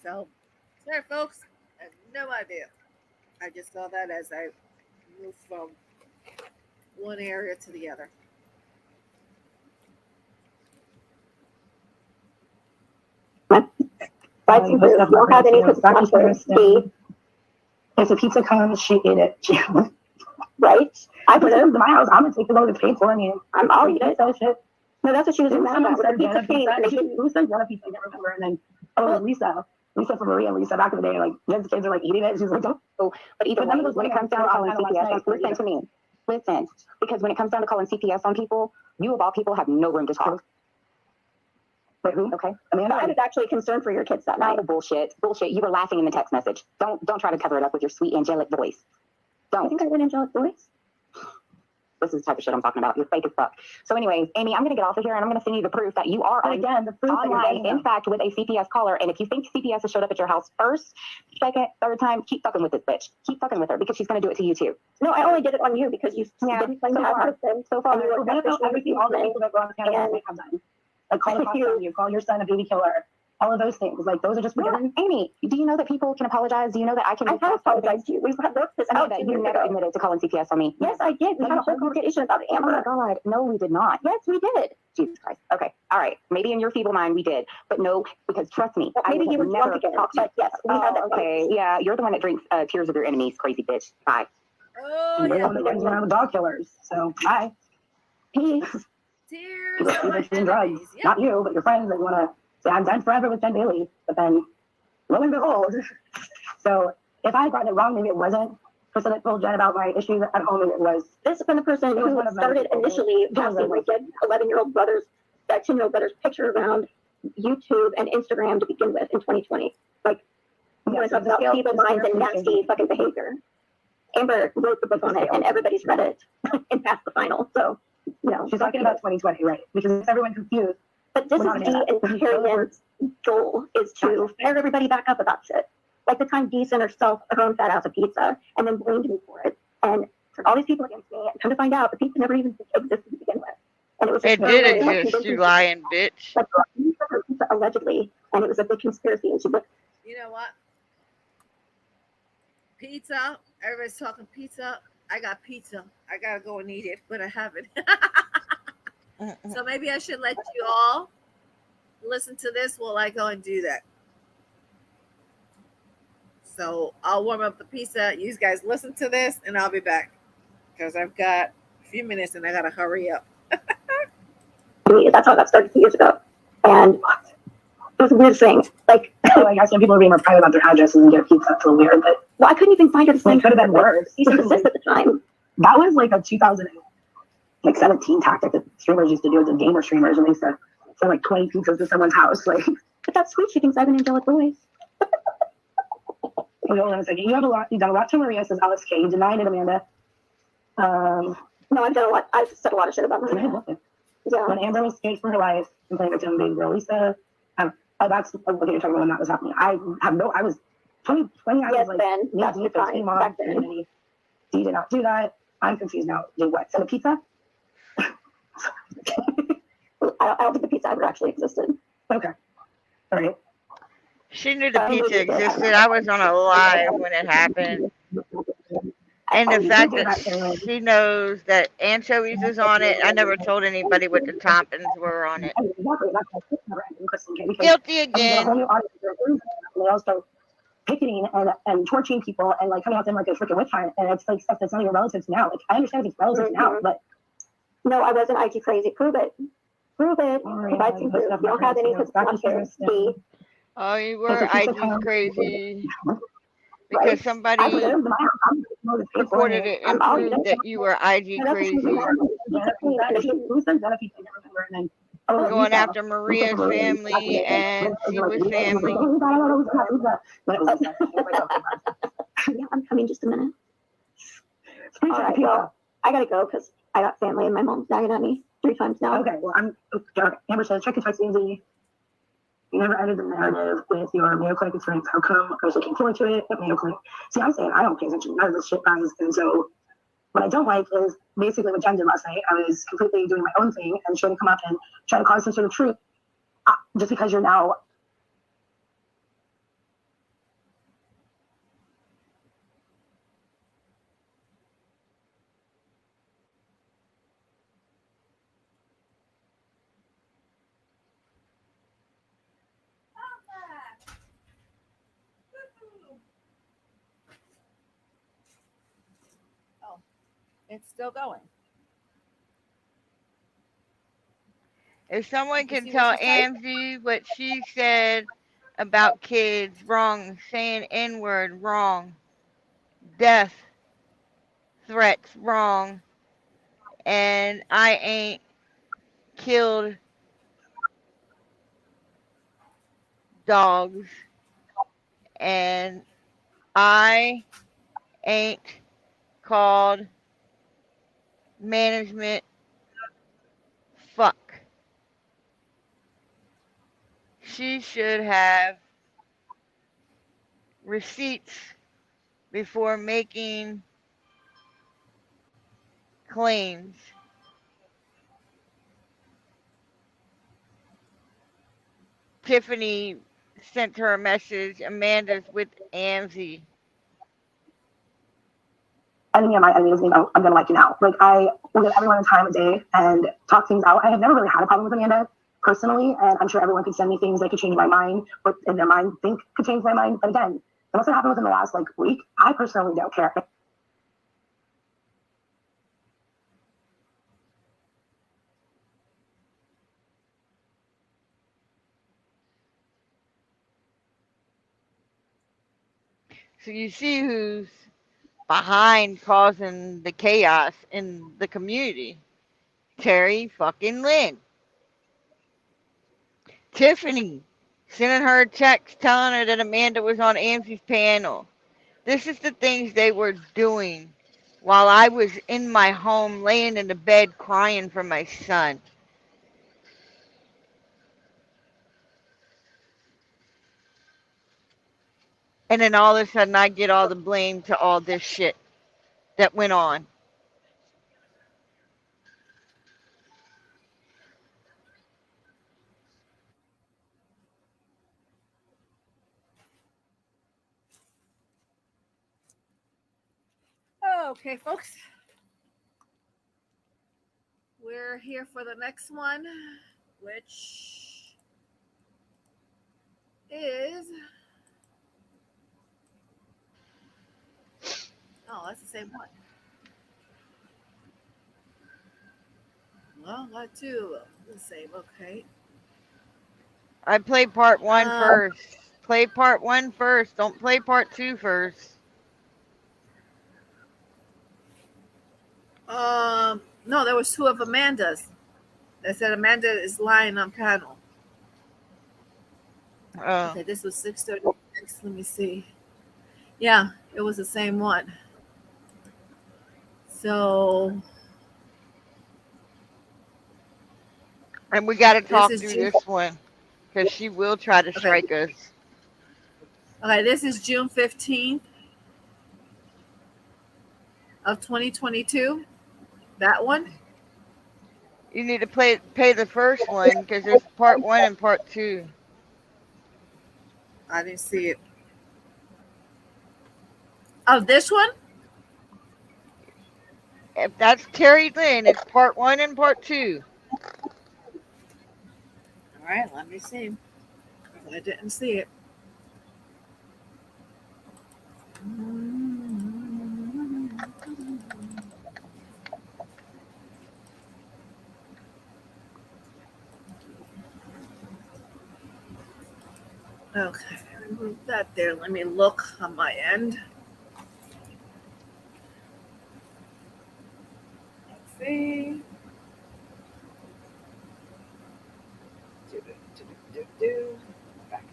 So, there, folks. I had no idea. I just saw that as I moved from one area to the other. Don't have any consistency. If the pizza comes, she ate it. Right? I put it into my house. I'm gonna take the load and pay for it. I mean, I'm all you guys. Shit. No, that's what she was mad about. Who said Jenna pizza? I can't remember. And then, Lisa from Maria and Lisa back in the day, like, Jen's kids are like eating it. She's like, don't. But either way, when it comes down to calling CPS, listen to me. Listen, because when it comes down to calling CPS on people, you of all people have no room to talk. Wait, who? Okay. Amanda, I was actually concerned for your kids that night. Bullshit. You were laughing in the text message. Don't try to cover it up with your sweet angelic voice. Don't. You think I have an angelic voice? This is the type of shit I'm talking about. You're fake as fuck. So anyways, Amy, I'm going to get off of here and I'm going to send you the proof that you are the proof online, in fact, with a CPS caller. And if you think CPS has showed up at your house first, second, third time, keep fucking with this bitch. Keep fucking with her because she's going to do it to you too. No, I only did it on you because you didn't claim to have husband. So far, you were everything all the people that go on the camera have done. Like call the cops on you, call your son a baby killer. All of those things, like those are just forgiven. Amy, do you know that people can apologize? Do you know that I can? I have apologized to you. We've worked this out. You never admitted to calling CPS on me. Yes, I did. We had a whole conversation about it, Oh my Amber. God, no, we did not. Yes, we did. Jesus Christ. Okay, all right. Maybe in your feeble mind we did, but no, because trust me, Well, I maybe would he was never drunk again. talk to you. But yes, we had that. Okay, yeah, you're the one that drinks tears of your enemies, crazy bitch. Bye. Oh, You're the yeah. one that runs around with dog killers. So bye. Peace. Tears People of see my that you're doing drugs. enemies. Yep. Not you, but your friends that you want to say, I'm done forever with Jen Bailey. But then, lo and behold. So if I got it wrong, maybe it wasn't the person that told Jen about my issues at home, maybe it was. This has been the person It was who one of my started people. initially It was passing my dead 11-year-old brother's, that 10-year-old brother's picture around YouTube and Instagram to begin with in 2020. Like, you Yeah, want so to talk the about scale- people the minds and scale is nasty changing. fucking behavior. Amber wrote the book on it, and everybody's read it and passed the final. So, you know, She's talking about 2020, right? Because if everyone's confused, But this We're not is in Dee that. and Carrie Ann's goal is to fire everybody back up about shit. Like the time Dee sent herself her own fat ass a pizza and then blamed me for it. And for all these people against me, and come to find out, the pizza never even existed to begin with. And it was just It her did way of exist, convincing you lying bitch. like she took her pizza allegedly, and it was a big conspiracy. And she looked, You know what? Pizza. Everybody's talking pizza. I got pizza. I gotta go and eat it, but I haven't. So maybe I should let you all listen to this while I go and do that. So I'll warm up the pizza. You guys listen to this, and I'll be back because I've got a few minutes and I gotta hurry up. that's how that started 2 years ago. And it was a weird thing. Like, so I guess when people are being more private about their addresses and get pizza, that's a little weird. But well, I couldn't even find her the same. it could have been worse. Cease and desist at the time. That was like a 2017 tactic that streamers used to do, the gamer streamers, and they used to send like 20 pizzas to someone's house. Like, But that's sweet. She thinks I have an angelic voice. hold on a second. You've done a lot to Maria, says Alex K. You denied it, Amanda. No, I've done a lot. I've said a lot of shit about her. Yeah. When Amber was scared for her life and playing with young baby girl, Lisa, oh, that's what you're talking about when that was happening. I was 20, I Yes, was like, Ben. That's the time. Back then. He did not do that. I'm confused now. Did what? Send a pizza? I don't think the pizza ever actually existed. Okay. All right. She knew the pizza existed. I was on a live when it happened. And the fact that she knows that anchovies is on it, I never told anybody what the toppings were on it. Exactly. That's never ending, Kristen K. Because Guilty I mean, the whole again. new audience, they all start picketing and torching people and like coming out them like a freaking witch hunt, and it's like stuff that's not even relative to now. Like I understand it's relative to now, but No, I wasn't IG crazy. Prove it. Prove it. Provide some proof. You don't have any conspiracy. Oh, you were IG crazy. Because Right. somebody recorded it and I'm proved that you were IG crazy. who said that? If you can't remember, and then Going after Maria's family, and she was family. Yeah, I'm coming just a minute. All right, well, I gotta go because I got family and my mom's nagging at me 3 times now. Okay, well, Amber says, check and twice easy. You never edited the narrative with your Mayo Clinic experience. How come? I was looking forward to it at Mayo Clinic. See, I'm saying I don't pay attention to none of this shit, guys. And so what I don't like is basically what Jen did last night. I was completely doing my own thing and trying to come up and try to cause some sort of truth just because you're now. It's still going. If someone You can see tell what she said? Angie what she said about kids, wrong. Saying N-word, wrong. Death threats, wrong. And I ain't killed dogs. And I ain't called management fuck. She should have receipts before making claims. Tiffany sent her a message. Amanda's with Amzi. Enemy of my enemy is me. I'm gonna like you now. Like I will give everyone a time of day and talk things out. I have never really had a problem with Amanda personally, and I'm sure everyone could send me things that could change my mind, or in their mind think could change my mind. But again, unless it happened within the last like week, I personally don't care. So you see who's behind causing the chaos in the community. Terry fucking Lynn. Tiffany sending her a text telling her that Amanda was on Amzi's panel. This is the things they were doing while I was in my home laying in the bed crying for my son. And then all of a sudden I get all the blame to all this shit that went on. Okay, folks. We're here for the next one, which is. Oh, that's the same one. Well, that too. The same. Okay. I play part one first. Play part one first. Don't play part two first. No, there was two of Amanda's. They said Amanda is lying on panel. Okay, this was 6:36. Let me see. Yeah, it was the same one. So. And we got to talk through this one because she will try to strike us. Okay, this is June 15th of 2022. That one. You need to pay the first one because there's part one and part two. I didn't see it. Oh, this one? If that's Terry Lynn, it's part one and part two. All right, let me see. I didn't see it. Okay, remove that there. Let me look on my end. Let's see. Back.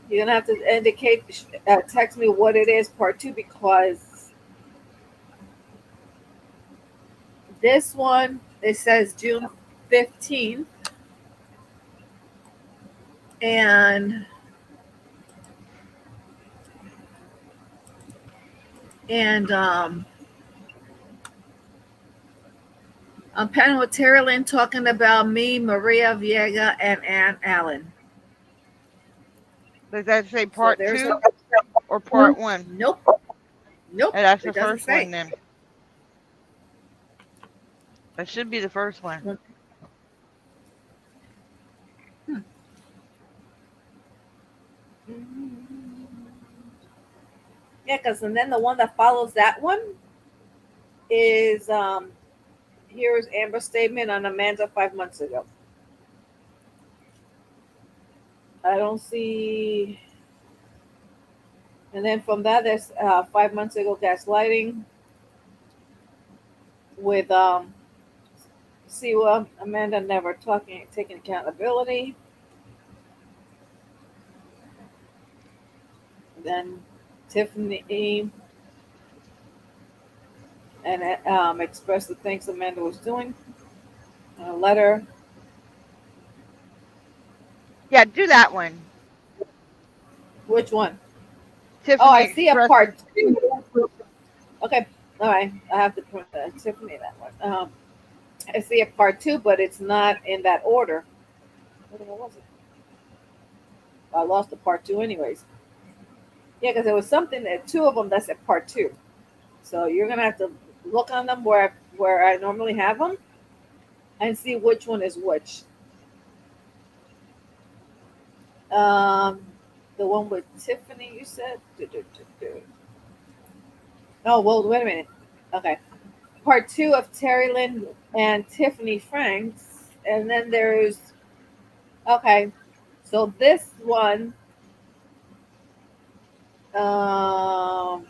You're gonna have to indicate, text me what it is, part two, because this one, it says June 15th, and I'm panel with Terry Lynn talking about me, Maria Viega, and Ann Allen. Does that say part two or part one? Nope. Nope. Hey, that's the first one then. That should be the first one. Yeah, because and then the one that follows that one is here's Amber's statement on Amanda 5 months ago. I don't see. And then from that, there's 5 months ago gaslighting with Siwa, Amanda never taking accountability. Then Tiffany and expressed the things Amanda was doing. A letter Yeah, do that one. Which one? Tiffany Oh, I see a Express. part 2. Okay, all right. I have to put Tiffany that one. I see a part 2, but it's not in that order. What was it? I lost the part 2, anyways. Yeah, because there was something that 2 of them that said part 2. So you're gonna have to look on them where I normally have them and see which one is which. The one with Tiffany, you said. Oh well, wait a minute. Okay, part 2 of Terry Lynn and Tiffany Franks, and then there's okay. So this one, okay.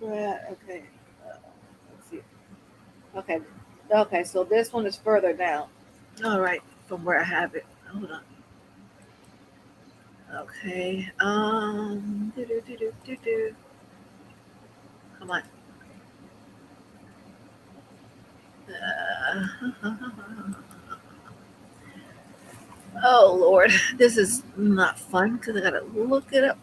Let's see. Okay, okay. So this one is further down. All right, from where I have it. Hold on. Okay. Come on. Oh Lord, this is not fun because I gotta look it up.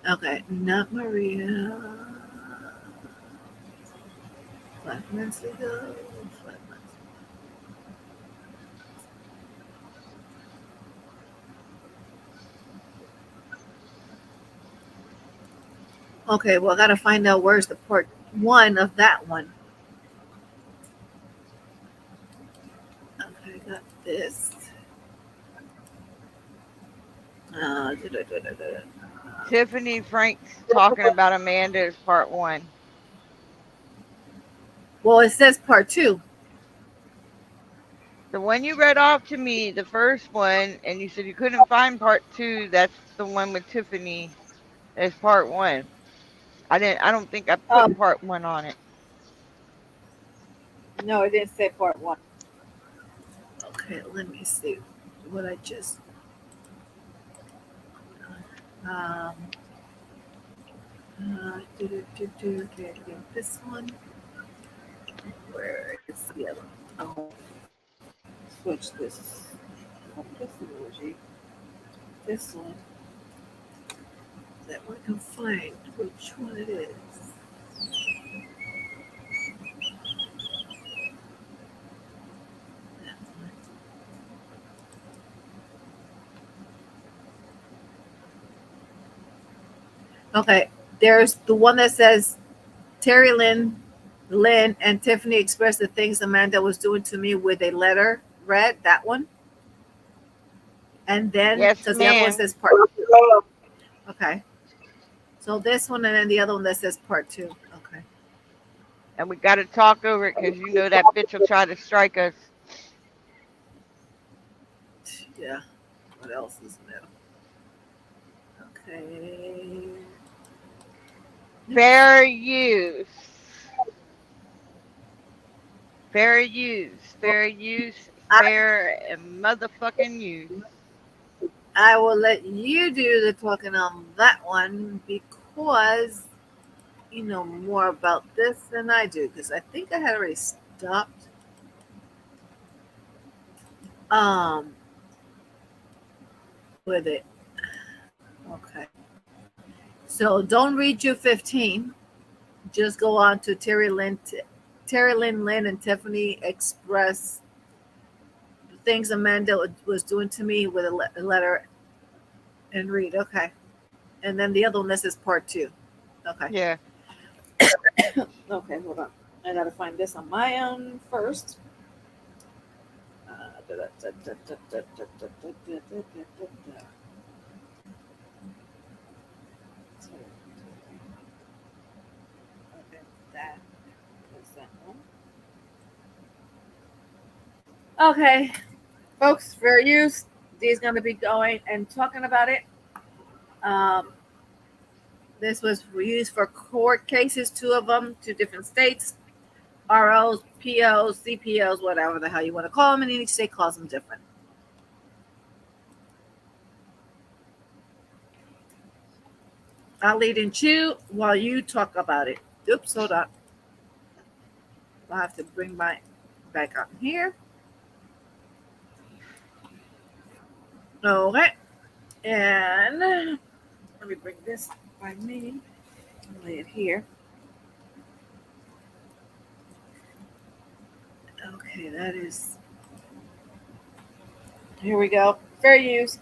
Okay, not Maria. 5 months ago. 5 months. Okay, well, I gotta find out where's the part 1 of that one. Okay, got this. Tiffany Franks talking about Amanda is part 1. Well, it says part 2. The one you read off to me, the first one, and you said you couldn't find part 2. That's the one with Tiffany as part 1. I don't think I put part 1 on it. No, it didn't say part 1. Okay, let me see what I just. Okay, this one. Where is the other one? Oh, switch this. This emoji. This one. That we can find which one it is. That one. Okay, there's the one that says Terry Lynn, and Tiffany expressed the things Amanda was doing to me with a letter. Read that one. And then, Yes, because the other one ma'am. says part 2. Okay. So this one and then the other one that says part 2. Okay. And we got to talk over it because you know that bitch will try to strike us. Yeah. What else is new? Okay. Fair use. Fair use. Fair use. Fair and motherfucking use. I will let you do the talking on that one because you know more about this than I do. Because I think I had already stopped. With it. Okay. So don't read Jude 15. Just go on to Terry Lynn, and Tiffany express the things Amanda was doing to me with a letter and read. Okay. And then the other one, this is part 2. Okay. Yeah. Okay, hold on. I gotta find this on my own first. Okay, that is that one. Okay, folks, fair use. Dee's gonna be going and talking about it. This was used for court cases, 2 of them, 2 different states, ROs, POs, CPOs, whatever the hell you want to call them, and each state calls them different. I'll lead and chew while you talk about it. Oops, hold on. I'll have to bring my back up here. Okay. And let me bring this by me and lay it here. Okay, that is. Here we go. Fair use.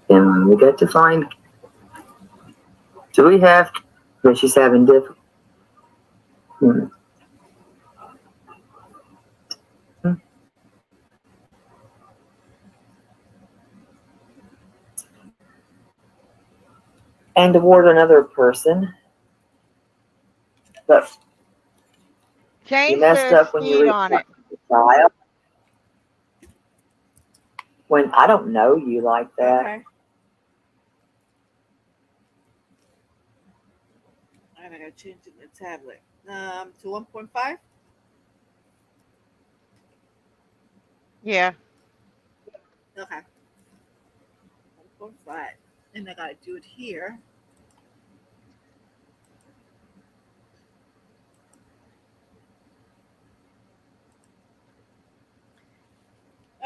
And we got to find. Do we have? Yeah, she's having difficulty. And toward another person. But Change you messed the up when you speed reached on it. the child. When I don't know you like that. Okay. And I gotta change it in the tablet. To 1.5. Yeah. Okay. 1.5. And I gotta do it here.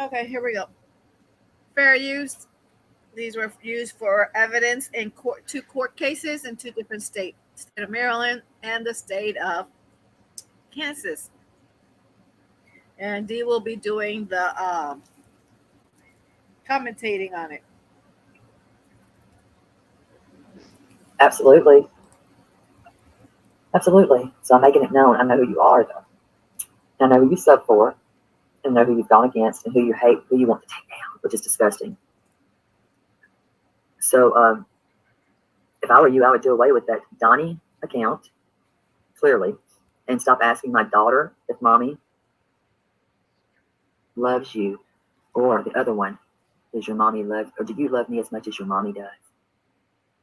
Okay, here we go. Fair use. These were used for evidence in court, 2 court cases in 2 different states, state of Maryland and the state of Kansas. And Dee will be doing the commentating on it. Absolutely. Absolutely. So I'm making it known. I know who you are, though. I know who you sub for, and know who you've gone against, and who you hate, who you want to take down, which is disgusting. So, if I were you, I would do away with that Donnie account, clearly, and stop asking my daughter if mommy loves you, or the other one, does your mommy love, or do you love me as much as your mommy does?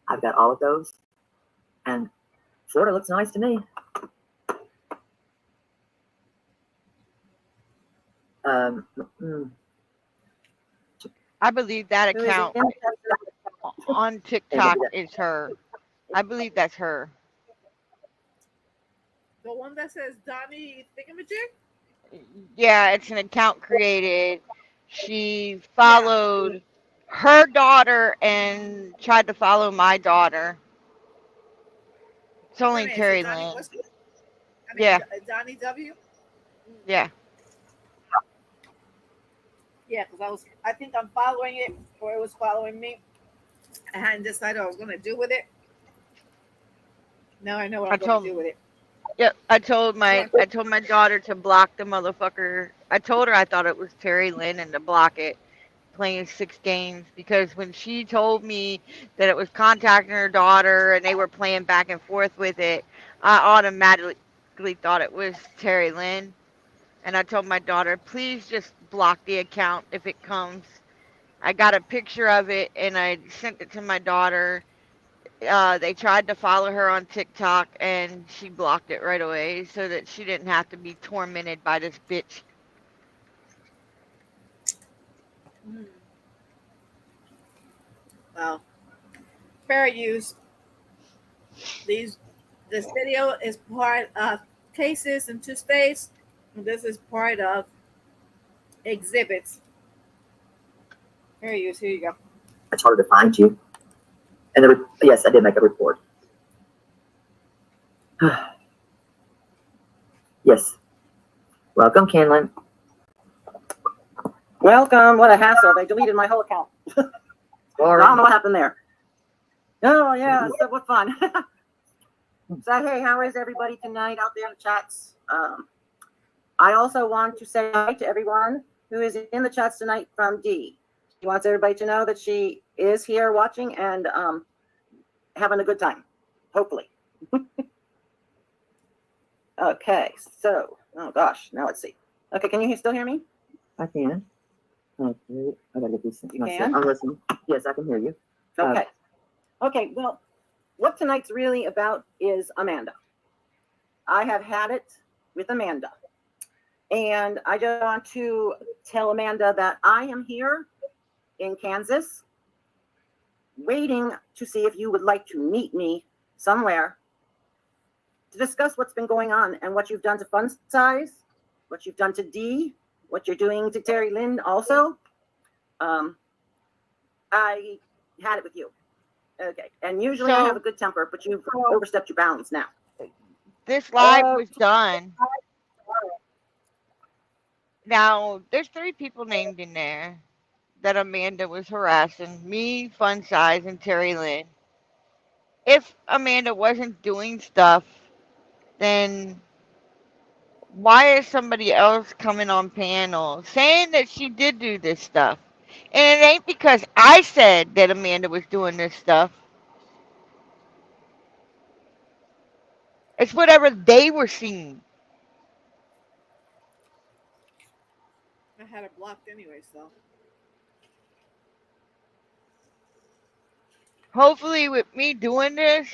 I've got all of those, and Florida looks nice to me. I believe that Who is account it? on TikTok is her. I believe that's her. The one that says Donnie Thingamajig? Yeah, it's an account created. She followed her daughter and tried to follow my daughter. It's only Wait a minute, Terry Donnie, Lynn. what's this? Yeah. Donnie W? Yeah. Yeah, because I think I'm following it, or it was following me. I hadn't decided what I was going to do with it. Now I know what I'm going to do with it. Yep. I told my daughter to block the motherfucker. I told her I thought it was Terry Lynn and to block it, playing 6 games, because when she told me that it was contacting her daughter and they were playing back and forth with it, I automatically thought it was Terry Lynn. And I told my daughter, please just block the account if it comes. I got a picture of it and I sent it to my daughter. They tried to follow her on TikTok and she blocked it right away so that she didn't have to be tormented by this bitch. Well, fair use. This video is part of cases in 2 states. And this is part of exhibits. Fair use. Here you go. It's harder to find you. And yes, I did make a report. Yes. Welcome, Kenlin. Welcome. What a hassle. They deleted my whole account. I don't know what happened there. Oh, yeah. So what fun. So, hey, how is everybody tonight out there in the chats? I also want to say hi to everyone who is in the chats tonight from Dee. She wants everybody to know that she is here watching and having a good time, hopefully. Okay, so, oh gosh, now let's see. Okay, can you still hear me? I can. Okay, I gotta get this. You can? I'm listening. Yes, I can hear you. Okay. Okay, well, what tonight's really about is Amanda. I have had it with Amanda. And I just want to tell Amanda that I am here in Kansas, waiting to see if you would like to meet me somewhere to discuss what's been going on and what you've done to Fun Size, what you've done to Dee, what you're doing to Terry Lynn also. I had it with you. Okay. And usually I have a good temper, but you've overstepped your bounds now. This live was done. Now, there's 3 people named in there that Amanda was harassing. Me, Fun Size, and Terry Lynn. If Amanda wasn't doing stuff, then why is somebody else coming on panel saying that she did do this stuff? And it ain't because I said that Amanda was doing this stuff. It's whatever they were seeing. I had it blocked anyway, so. Hopefully, with me doing this,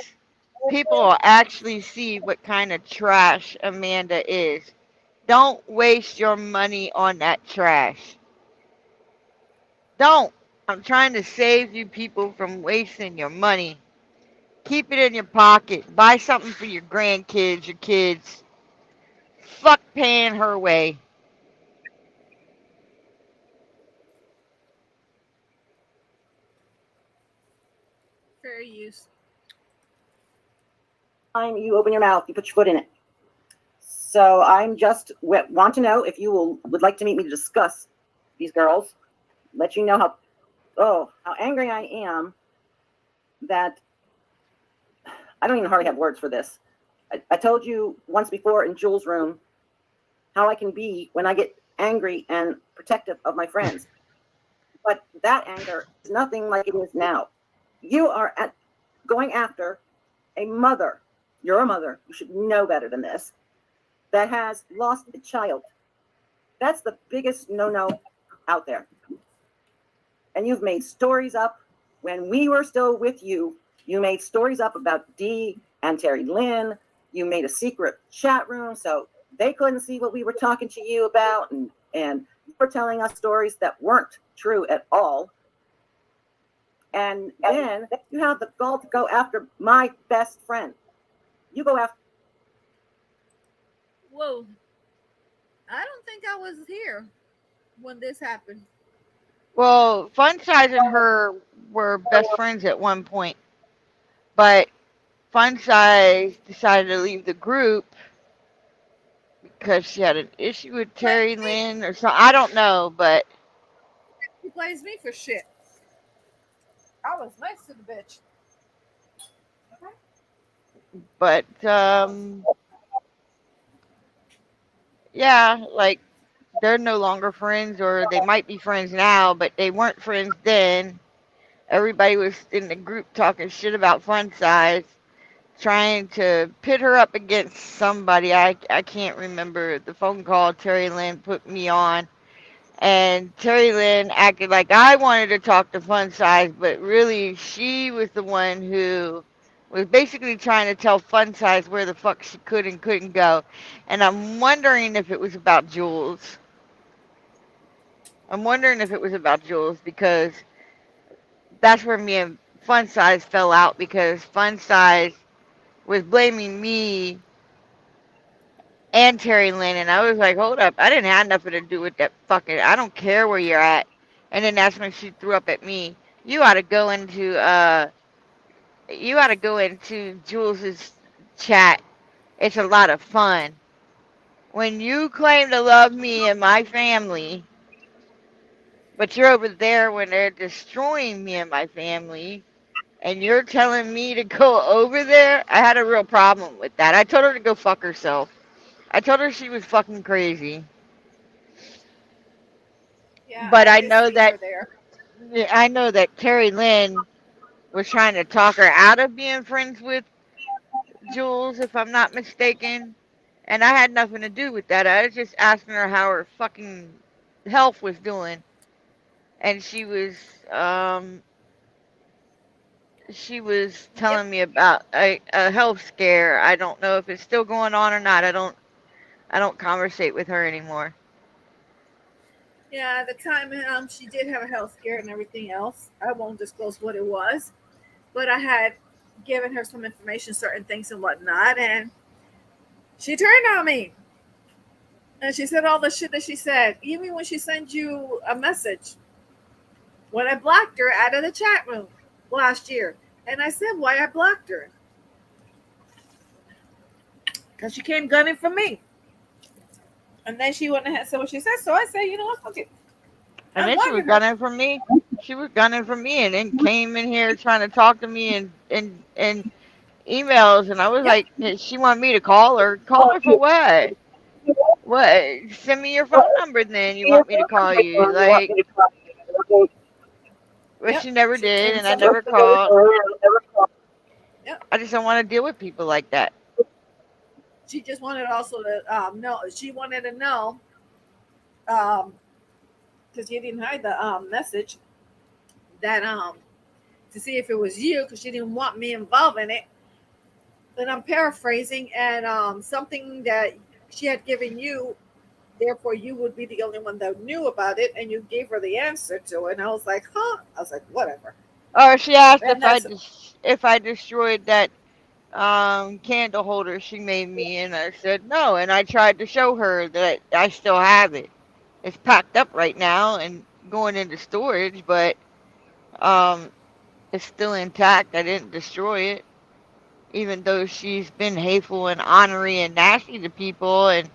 people will actually see what kind of trash Amanda is. Don't waste your money on that trash. Don't. I'm trying to save you people from wasting your money. Keep it in your pocket. Buy something for your grandkids, your kids. Fuck paying her way. Fair use. Time you open your mouth, you put your foot in it. So I'm just want to know if you would like to meet me to discuss these girls. Let you know how angry I am that I don't even hardly have words for this. I told you once before in Jules' room how I can be when I get angry and protective of my friends. But that anger is nothing like it is now. You are going after a mother. You're a mother. You should know better than this. That has lost a child. That's the biggest no-no out there. And you've made stories up. When we were still with you, you made stories up about Dee and Terry Lynn. You made a secret chat room so they couldn't see what we were talking to you about. And you were telling us stories that weren't true at all. And then you have the gall to go after my best friend. You go after. Whoa. I don't think I was here when this happened. Well, Fun Size and her were best friends at one point. But Fun Size decided to leave the group because she had an issue with Terry Lynn or something. I don't know, but He blames me for shit. I was nice to the bitch. Okay. but yeah, like they're no longer friends, or they might be friends now, but they weren't friends then. Everybody was in the group talking shit about Fun Size, trying to pit her up against somebody. I can't remember the phone call Terry Lynn put me on. And Terry Lynn acted like I wanted to talk to Fun Size, but really she was the one who was basically trying to tell Fun Size where the fuck she could and couldn't go. And I'm wondering if it was about Jules. Because that's where me and Fun Size fell out, because Fun Size was blaming me and Terry Lynn, and I was like, hold up, I didn't have nothing to do with that fucking, I don't care where you're at. And then that's when she threw up at me. You ought to go into Jules's chat. It's a lot of fun. When you claim to love me and my family, but you're over there when they're destroying me and my family, and you're telling me to go over there, I had a real problem with that. I told her to go fuck herself. I told her she was fucking crazy. Yeah, But I just know see that her there. I know that Terry Lynn was trying to talk her out of being friends with Jules, if I'm not mistaken. And I had nothing to do with that. I was just asking her how her fucking health was doing. And she was she was telling me about a health scare. I don't know if it's still going on or not. I don't conversate with her anymore. Yeah, at the time she did have a health scare and everything else. I won't disclose what it was, but I had given her some information, certain things and whatnot, and she turned on me. And she said all the shit that she said, even when she sent you a message. When I blocked her out of the chat room last year. And I said why I blocked her. Because she came gunning for me. And then she went ahead and said what she said. So I said, you know what, fuck it. And then she was gunning for me. She was gunning for me and then came in here trying to talk to me and emails. And I was like, she wanted me to call her. Call her for what? What? Send me your phone number then. You want me to call you? Like, but she never did, and I never called. I just don't want to deal with people like that. She just wanted also to know. She wanted to know, because you didn't hide the message, that to see if it was you, because she didn't want me involved in it. And I'm paraphrasing, and something that she had given you, therefore you would be the only one that knew about it, and you gave her the answer to it. And I was like, huh? I was like, whatever. Or she asked And if I destroyed that candle holder she made me, and I said no. And I tried to show her that I still have it. It's packed up right now and going into storage, but it's still intact. I didn't destroy it, even though she's been hateful and ornery and nasty to people, and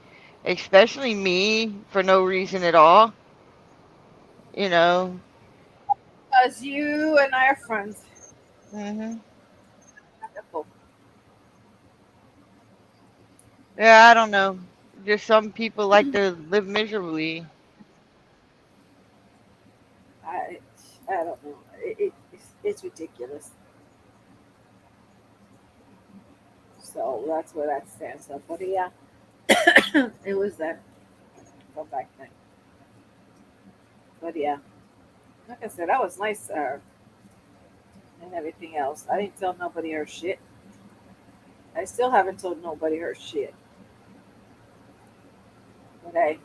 especially me, for no reason at all. You know. Because you and I are friends. Yeah, I don't know. Just some people like to live miserably. I don't know. It's ridiculous. So that's where that stands up. But yeah, it was that. Go back then. But yeah, like I said, that was nice and everything else. I didn't tell nobody her shit. I still haven't told nobody her shit. But hey,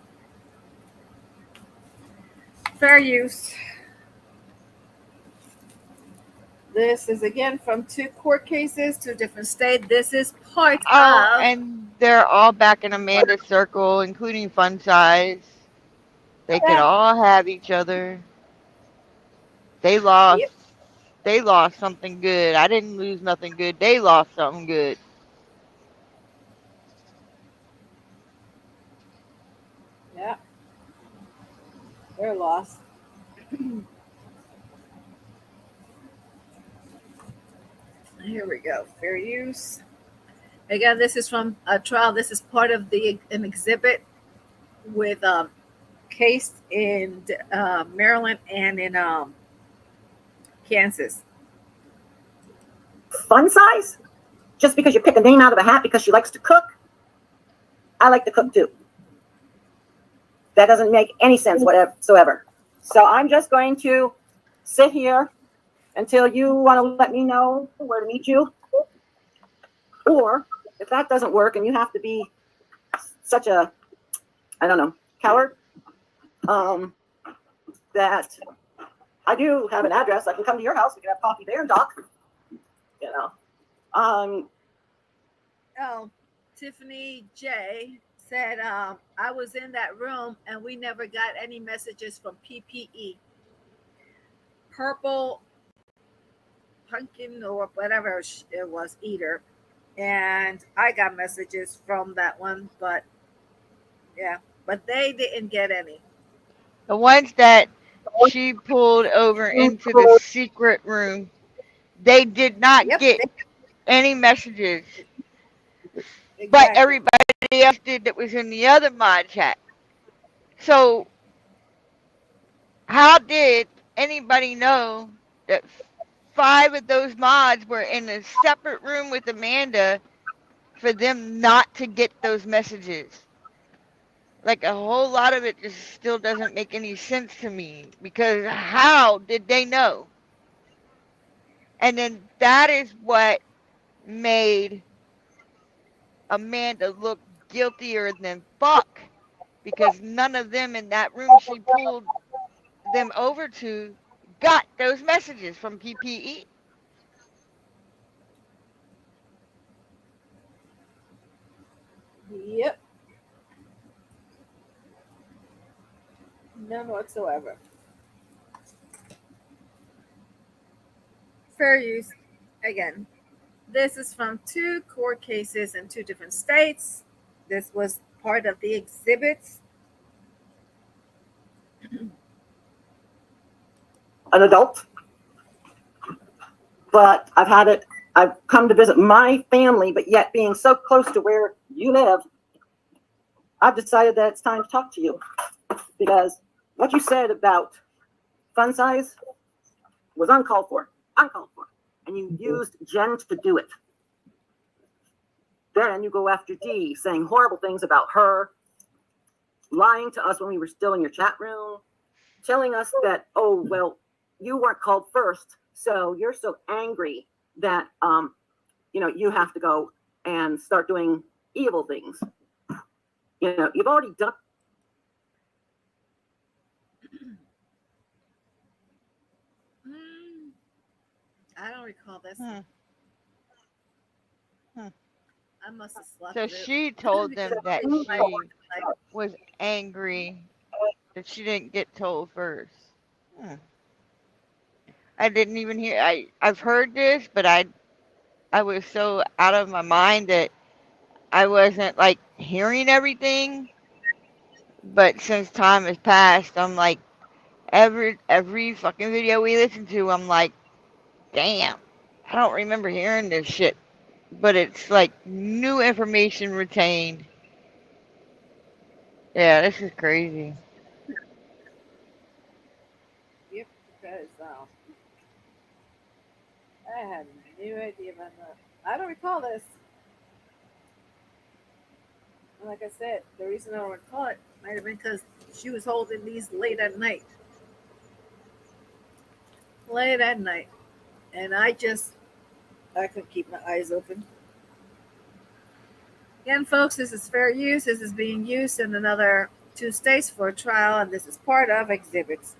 fair use. This is again from 2 court cases, 2 different states. This is part of. And they're all back in Amanda's circle, including Fun Size. They could all have each other. They lost. Yep. They lost something good. I didn't lose nothing good. They lost something good. Yeah. They're lost. Here we go. Fair use. Again, this is from a trial. This is part of an exhibit with case in Maryland and in Kansas. Fun Size? Just because you pick a name out of a hat because she likes to cook? I like to cook too. That doesn't make any sense whatsoever. So I'm just going to sit here until you want to let me know where to meet you. Or if that doesn't work and you have to be such a, I don't know, coward, that I do have an address. I can come to your house. We can have coffee there and talk. You know. Oh, Tiffany J said, I was in that room and we never got any messages from PPE. Purple Pumpkin or whatever it was, Eater. And I got messages from that one, but yeah, but they didn't get any. The ones that she pulled over into the secret room, they did not get any messages. Exactly. But everybody else did that was in the other mod chat. So how did anybody know that 5 of those mods were in a separate room with Amanda for them not to get those messages? Like, a whole lot of it just still doesn't make any sense to me, because how did they know? And then that is what made Amanda look guiltier than fuck, because none of them in that room she pulled them over to got those messages from PPE. Yep. None whatsoever. Fair use. Again, this is from 2 court cases in 2 different states. This was part of the exhibits. An adult, but I've come to visit my family, but yet being so close to where you live, I've decided that it's time to talk to you, because what you said about fun size was uncalled for, and you used Jen to do it. Then you go after Dee, saying horrible things about her, lying to us when we were still in your chat room, telling us that, oh, well, you weren't called first, so you're so angry that, you have to go and start doing evil things. You've already done. I don't recall this. I must have slept. So she told them that she was angry that she didn't get told first. I didn't even hear. I've heard this, but I was so out of my mind that I wasn't like hearing everything. But since time has passed, I'm like, every fucking video we listen to, I'm like, damn, I don't remember hearing this shit. But it's like new information retained. Yeah, this is crazy. Yep, because I had no idea about that. I don't recall this. And like I said, the reason I don't recall it might have been because she was holding these late at night. And I couldn't keep my eyes open. Again, folks, this is fair use. This is being used in another 2 states for a trial, and this is part of exhibits.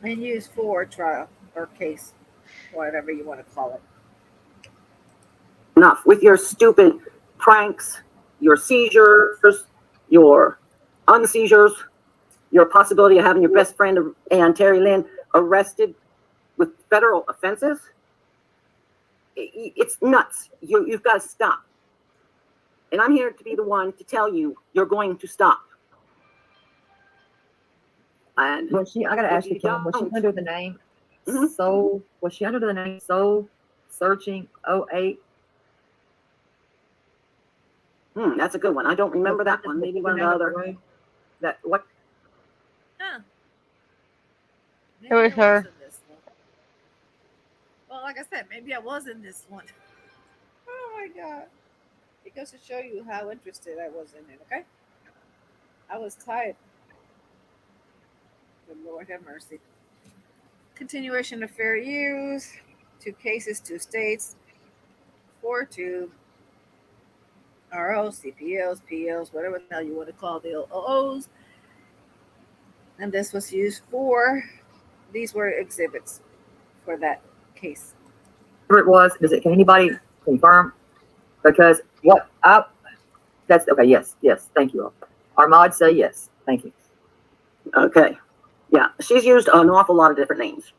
And used for a trial or case, whatever you want to call it. Enough with your stupid pranks, your seizures, your unseizures, your possibility of having your best friend and Terry Lynn arrested with federal offenses. It's nuts. You've got to stop. And I'm here to be the one to tell you you're going to stop. And I got to ask you, Kim, was she under the name Soul? Was she under the name Soul Searching 08? That's a good one. I don't remember that one. Maybe one of the other. That what? It was her. Well, like I said, maybe I was in this one. Oh my God. It goes to show you how interested I was in it, okay? I was tired. Good Lord have mercy. Continuation of fair use. 2 cases, 2 states. 4-2. ROs, CPLs, PLs, whatever the hell you want to call the OOs. And this was used for, these were exhibits for that case. Whatever it was, can anybody confirm? Because that's okay. Yes, thank you. Our mods say yes. Thank you. Okay. Yeah, she's used an awful lot of different names.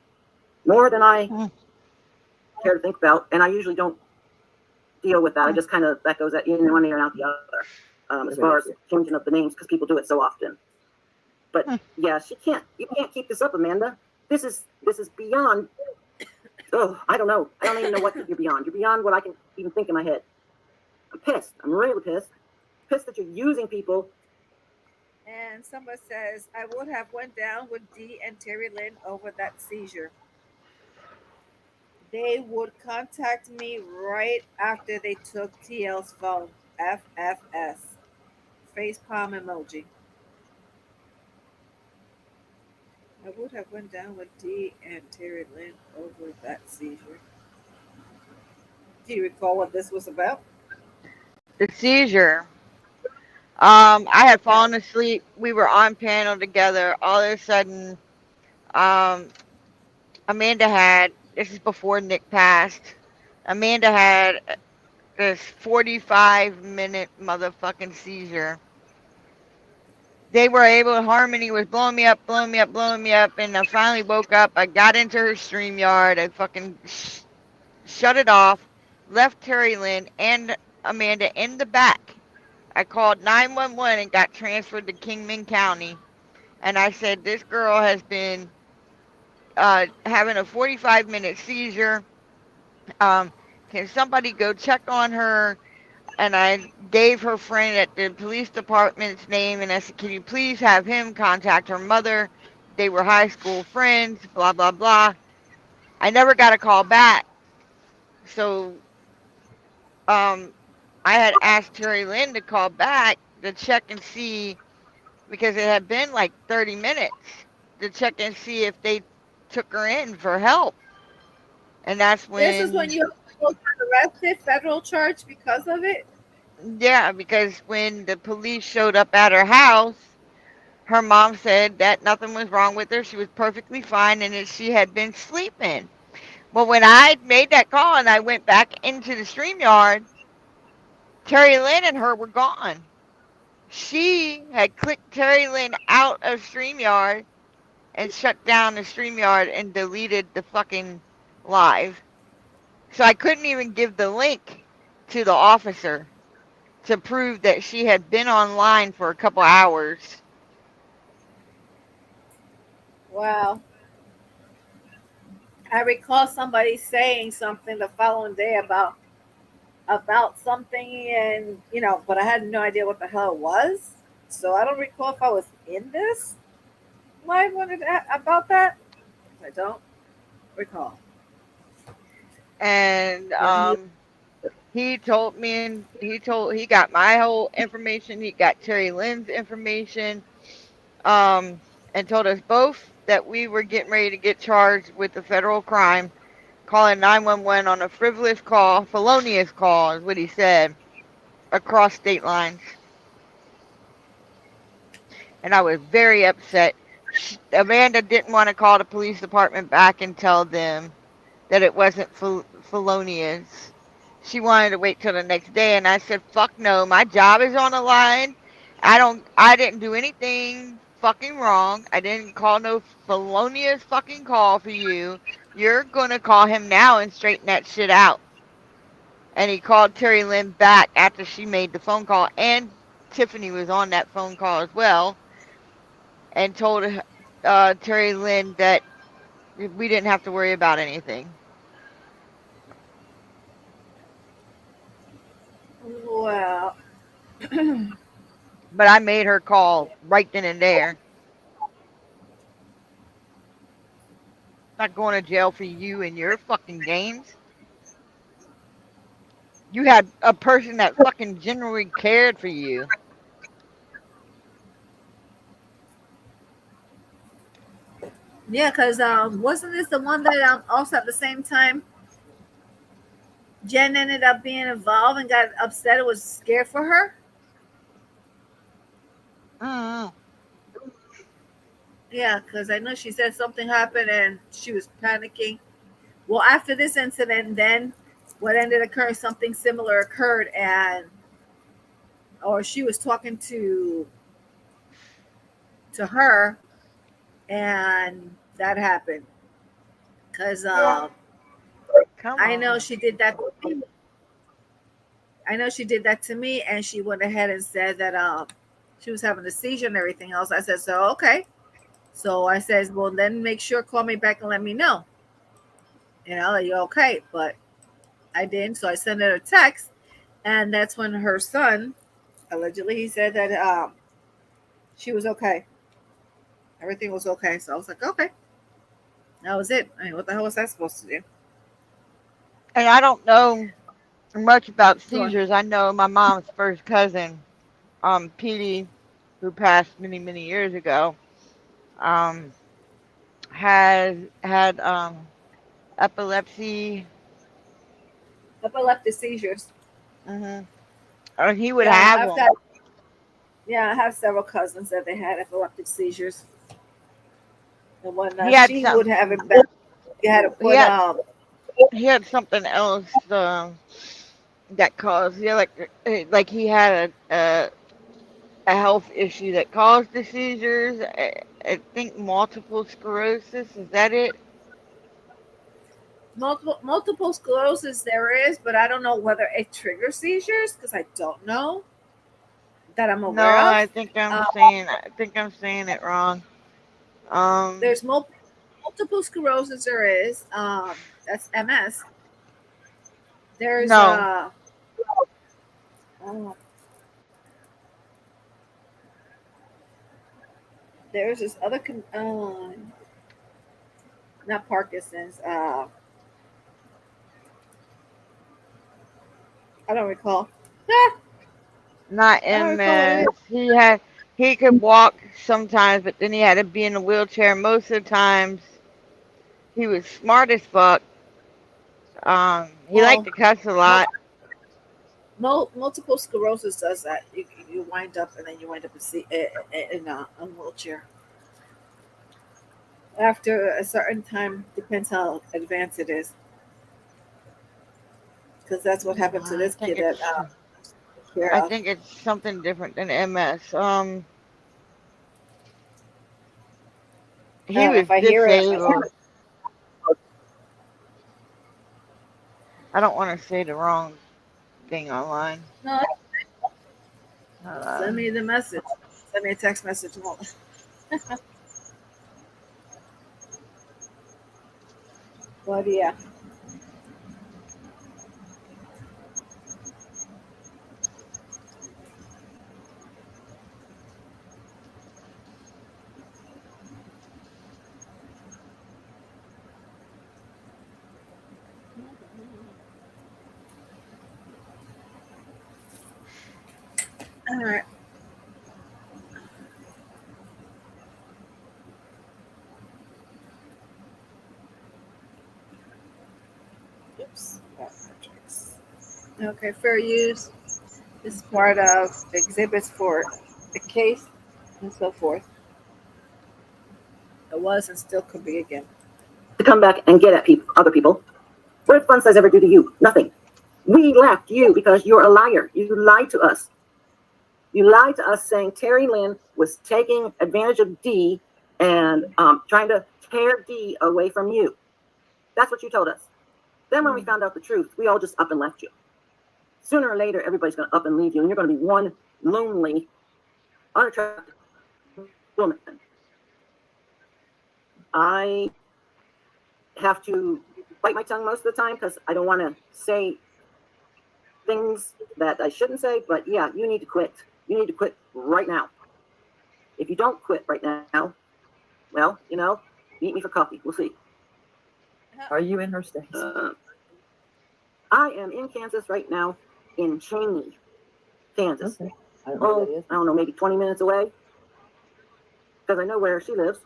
More than I care to think about. And I usually don't deal with that. I just kind of, that goes in one ear and out the other. As far as changing up the names, because people do it so often. But yeah, you can't keep this up, Amanda. This is beyond, I don't know. I don't even know what you're beyond. You're beyond what I can even think in my head. I'm pissed. I'm really pissed. Pissed that you're using people. And somebody says, I would have went down with Dee and Terry Lynn over that seizure. They would contact me right after they took TL's phone. FFS. Face palm emoji. I would have went down with Dee and Terry Lynn over that seizure. Do you recall what this was about? The seizure. I had Yeah. fallen asleep. We were on panel together. All of a sudden, um, Amanda had, this is before Nick passed, Amanda had this 45-minute motherfucking seizure. They were able, Harmony was blowing me up, blowing me up, blowing me up, and I finally woke up. I got into her StreamYard. I fucking shut it off, left Terry Lynn and Amanda in the back. I called 911 and got transferred to Kingman County. And I said, this girl has been having a 45-minute seizure. Can somebody go check on her? And I gave her friend at the police department's name, and I said, can you please have him contact her mother? They were high school friends, blah, blah, blah. I never got a call back. So I had asked Terry Lynn to call back to check and see, because it had been like 30 minutes, to check and see if they took her in for help. And that's when... This is when you got arrested, federal charge because of it? Yeah, because when the police showed up at her house, her mom said that nothing was wrong with her. She was perfectly fine and that she had been sleeping. Well, when I made that call and I went back into the StreamYard, Terry Lynn and her were gone. She had clicked Terry Lynn out of StreamYard and shut down the StreamYard and deleted the fucking live. So I couldn't even give the link to the officer to prove that she had been online for a couple hours. Wow. I recall somebody saying something the following day about something, and but I had no idea what the hell it was. So I don't recall if I was in this live when about that. I don't recall. And he told me, and he got my whole information. He got Terry Lynn's information, and told us both that we were getting ready to get charged with a federal crime, calling 911 on a frivolous call, felonious call is what he said, across state lines. And I was very upset. Amanda didn't want to call the police department back and tell them that it wasn't felonious. She wanted to wait till the next day, and I said, fuck no, my job is on the line. I didn't do anything fucking wrong. I didn't call no felonious fucking call for you. You're gonna call him now and straighten that shit out. And he called Terry Lynn back after she made the phone call, and Tiffany was on that phone call as well, and told Terry Lynn that we didn't have to worry about anything. Wow. But I made her call right then and there. Not going to jail for you and your fucking games. You had a person that fucking genuinely cared for you. Yeah, because wasn't this the one that also at the same time Jen ended up being involved and got upset and was scared for her? Yeah, because I know she said something happened and she was panicking. Well, after this incident, then what ended occurring, something similar occurred, or she was talking to her, and that happened. Because I know she did that to me. And she went ahead and said that she was having a seizure and everything else. I said, so okay. So I said, well, then make sure, call me back and let me know. You're okay. But I didn't. So I sent her a text. And that's when her son, allegedly, he said that she was okay. Everything was okay. So I was like, okay. That was it. I mean, what the hell was that supposed to do? And I don't know much about seizures. I know my mom's first cousin, Petey, who passed many, many years ago. has had epilepsy. Epileptic seizures. Hmm. Or he would Yeah, have I've them. got. Yeah, I have several cousins that they had epileptic seizures, and when He had she would some. have it back, you had to He put had he had something else that caused. Yeah, like he had a health issue that caused the seizures. I think multiple sclerosis. Is that it? multiple sclerosis. There is, but I don't know whether it triggers seizures because I don't know that I'm No, aware of. Uh, I think I'm saying it wrong. there's multiple sclerosis. There is. That's MS. There's No, uh there's this other not Parkinson's. I don't recall. Ah, not I don't recall what it is. MS. He could walk sometimes, but then he had to be in a wheelchair. Most of the times, he was smart as fuck. He liked Well, to cuss a lot. multiple sclerosis does that. You wind up and then you wind up in a wheelchair after a certain time. Depends how advanced it is, because that's what happened to I this think kid that it's took care I of. think it's something different than MS. He was If I hear it, disabled. I don't want to say the wrong thing online. no, Uh, send me the message. Send me a text message. But yeah, all right. Oops. Okay, fair use. This is part of exhibits for the case and so forth. It was and still could be again. To come back and get at other people. What did Fun Size ever do to you? Nothing. We left you because you're a liar. You lied to us. You lied to us saying Terry Lynn was taking advantage of D and trying to tear D away from you. That's what you told us. Then when we found out the truth, we all just up and left you. Sooner or later, everybody's going to up and leave you, and you're going to be one lonely, unattractive woman. I have to bite my tongue most of the time because I don't want to say things that I shouldn't say, but yeah, you need to quit. You need to quit right now. If you don't quit right now, well, meet me for coffee. We'll see. Are you in her state? I am in Kansas right now, in Cheney, Kansas. Okay. I don't know where that is. I don't know, maybe 20 minutes away, because I know where she lives.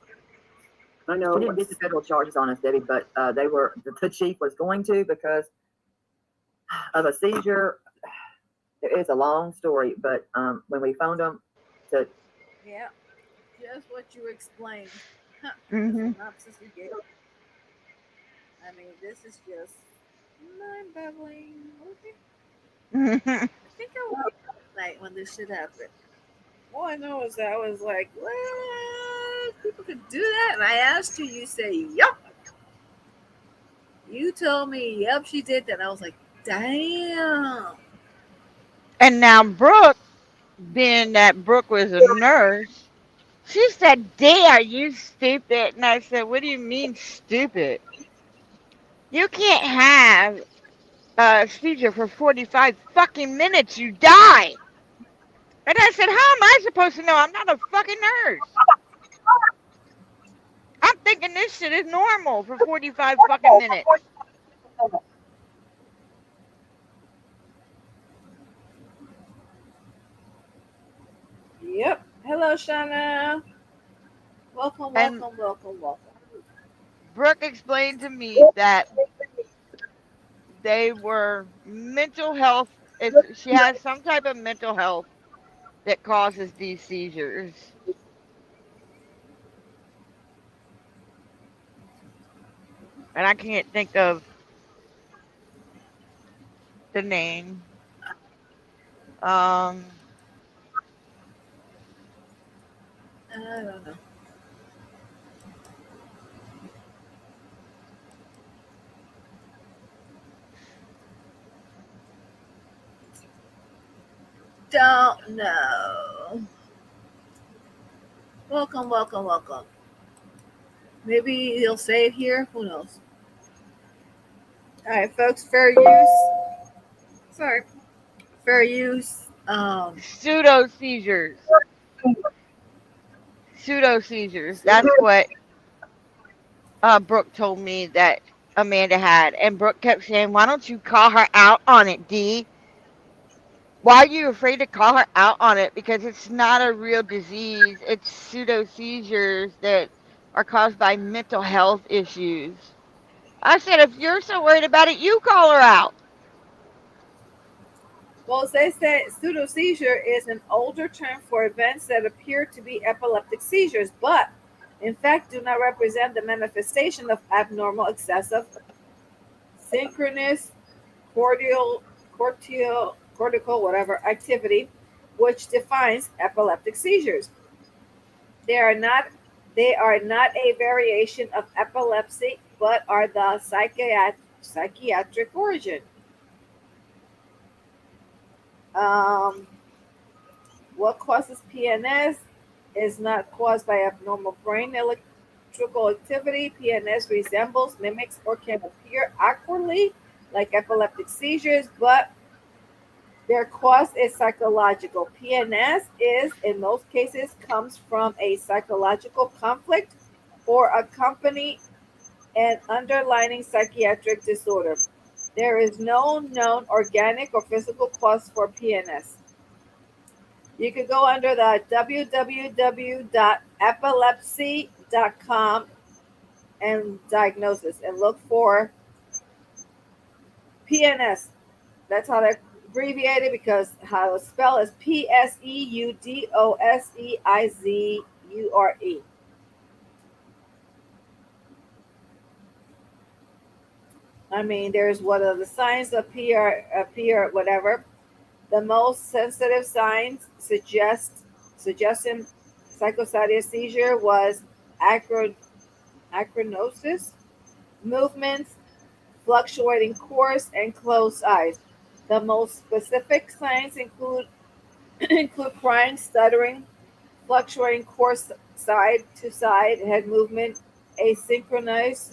I know. She didn't get the federal charges on us, Debbie, but the chief was going to because of a seizure. It is a long story, but when we phoned them to, Yeah, just what you explained. Mhm. The synopsis you gave. I mean, this is just mind-boggling. Okay. I think I was like when this shit happened. All I know is that I was like, what? People could do that? And I asked you, you say, yup. You told me, yep, she did that. I was like, damn. And now Brooke, being that Brooke was a nurse, she said, "Dare you stupid?" And I said, "What do you mean stupid? You can't have a seizure for 45 fucking minutes. You die." And I said, "How am I supposed to know? I'm not a fucking nurse. I'm thinking this shit is normal for 45 fucking minutes." Yep. Hello, Shana. Welcome, And welcome, welcome, welcome. Brooke explained to me that they were mental health. She has some type of mental health that causes these seizures. And I can't think of the name. Um, I don't know. Don't know. Welcome, welcome, welcome. Maybe he'll say it here. Who knows? All right, folks. Fair use. Sorry. Fair use. pseudo seizures. Pseudo seizures. That's what Brooke told me that Amanda had. And Brooke kept saying, "Why don't you call her out on it, Dee? Why are you afraid to call her out on it? Because it's not a real disease. It's pseudo seizures that are caused by mental health issues." I said, if you're so worried about it, you call her out. Well, they say pseudo seizure is an older term for events that appear to be epileptic seizures, but in fact do not represent the manifestation of abnormal, excessive, synchronous, cortical, whatever activity, which defines epileptic seizures. They are not they are not a variation of epilepsy, but are the psychiatric origin. Um, what causes PNS is not caused by abnormal brain electrical activity. PNS resembles, mimics, or can appear awkwardly like epileptic seizures, but their cause is psychological. PNS is, in most cases, comes from a psychological conflict or accompany an underlying psychiatric disorder. There is no known organic or physical cause for PNS. You could go under the www.epilepsy.com and diagnosis and look for PNS. That's how they're abbreviated because how it's spelled is PSEUDOSEIZURE. I mean, there's what are the signs of PR, whatever. The most sensitive signs suggesting psychostatic seizure was acronosis, movements, fluctuating course, and closed eyes. The most specific signs include include crying, stuttering, fluctuating course side to side, head movement, asynchronous,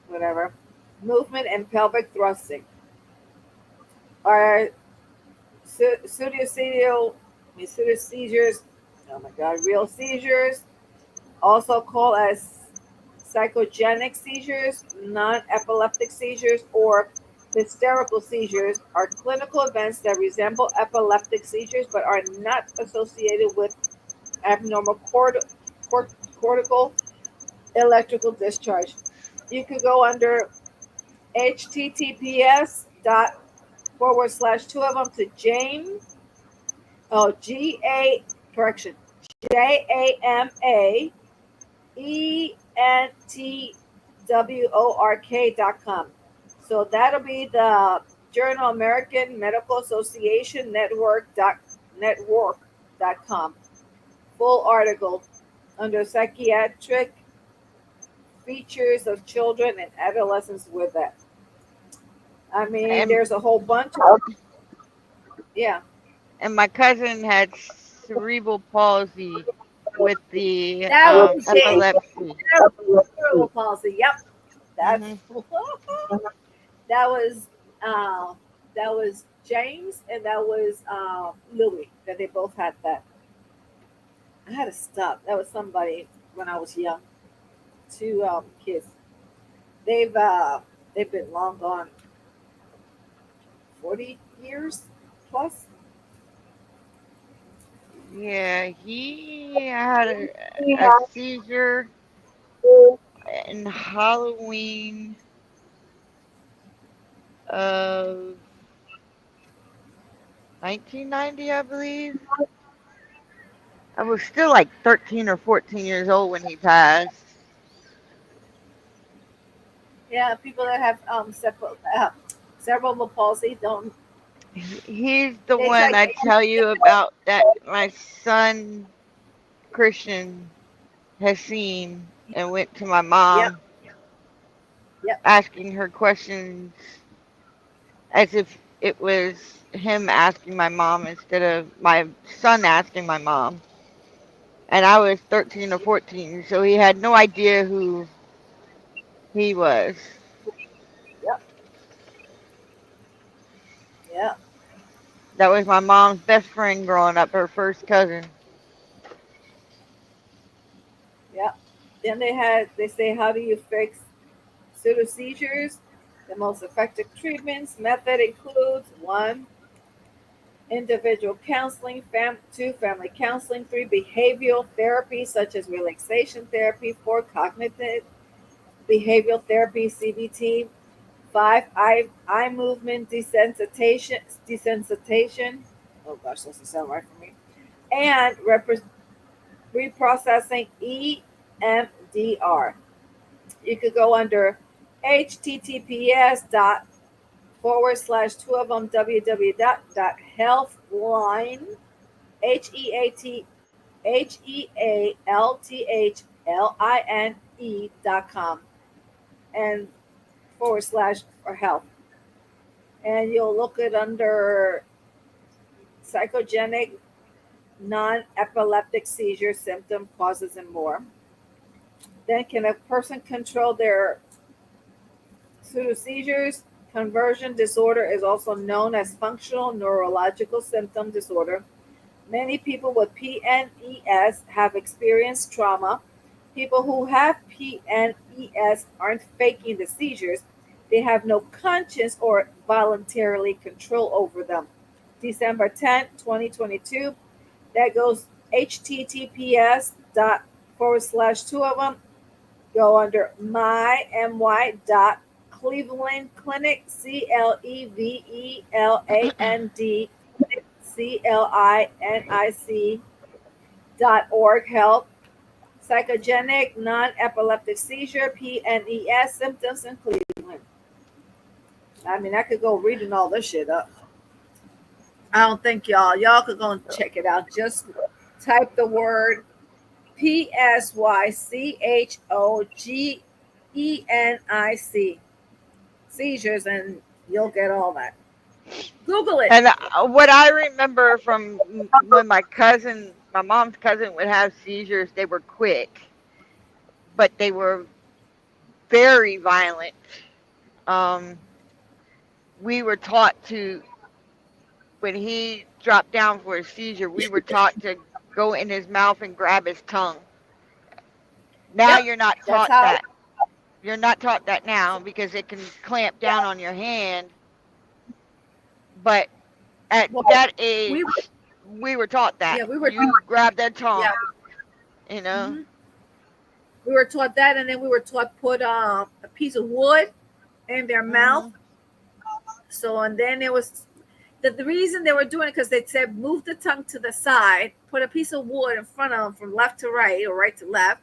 whatever, movement, and pelvic thrusting. Are pseudo seizures, oh my god, real seizures, also called as psychogenic seizures, non-epileptic seizures, or hysterical seizures, are clinical events that resemble epileptic seizures but are not associated with abnormal cortical electrical discharge. You could go under https dot forward slash two of them to James, correction, JAMAENTWORK.com. So that'll be the Journal American Medical Association network.com. Full article under psychiatric features of children and adolescents with that. I mean, And there's a whole bunch of, yeah. and my cousin had cerebral palsy with the That was epilepsy. cerebral palsy. Yep. That's that was James and that was Louis that they both had that. I had to stop. That was somebody when I was young. Two kids. They've been long gone. 40 years plus. Yeah, he had a seizure in Halloween of 1990, I believe. I was still like 13 or 14 years old when he passed. Yeah, people that have cerebral palsy don't. He's the They one I like tell you about that my son Christian has seen and went to my Yep. mom Yep. asking her questions as if it was him asking my mom instead of my son asking my mom. And I was 13 or 14, so he had no idea who he was. Yep. Yeah. That was my mom's best friend growing up, her first cousin. Yeah. Then they say, how do you fix seizures? The most effective treatments method includes 1, individual counseling, 2, family counseling, 3, behavioral therapy such as relaxation therapy, 4, cognitive behavioral therapy, CBT, 5, eye movement desensitization. Oh gosh, doesn't sound right for me. And reprocessing EMDR. You could go under https /2 of them www.healthline HEALTHLINE.com and / for health. And you'll look it under psychogenic non-epileptic seizure symptom causes and more. Then can a person control their pseudoseizures? Conversion disorder is also known as functional neurological symptom disorder. Many people with PNES have experienced trauma. People who have PNES aren't faking the seizures. They have no conscience or voluntarily control over them. December 10th, 2022. That goes https /2 of them. Go under my Cleveland Clinic CLEVELAND health psychogenic non-epileptic seizure PNES symptoms in Cleveland. I mean, I could go reading all this shit up. I don't think y'all could go and check it out. Just type the word PSYCHOGENIC seizures and you'll get all that. Google it. And what I remember from when my mom's cousin would have seizures, they were quick, but they were very violent. We were taught to, when he dropped down for a seizure, we were taught to go in his mouth and grab his tongue. Now you're not taught that. You're not taught that now because it can clamp down on your hand. But at that age, we were taught that. Yeah, we were you grab that tongue. Yeah. You know? Mm-hmm. We were taught that, and then we were taught put a piece of wood in their mouth. So, and then it was the reason they were doing it because they said move the tongue to the side, put a piece of wood in front of them from left to right or right to left.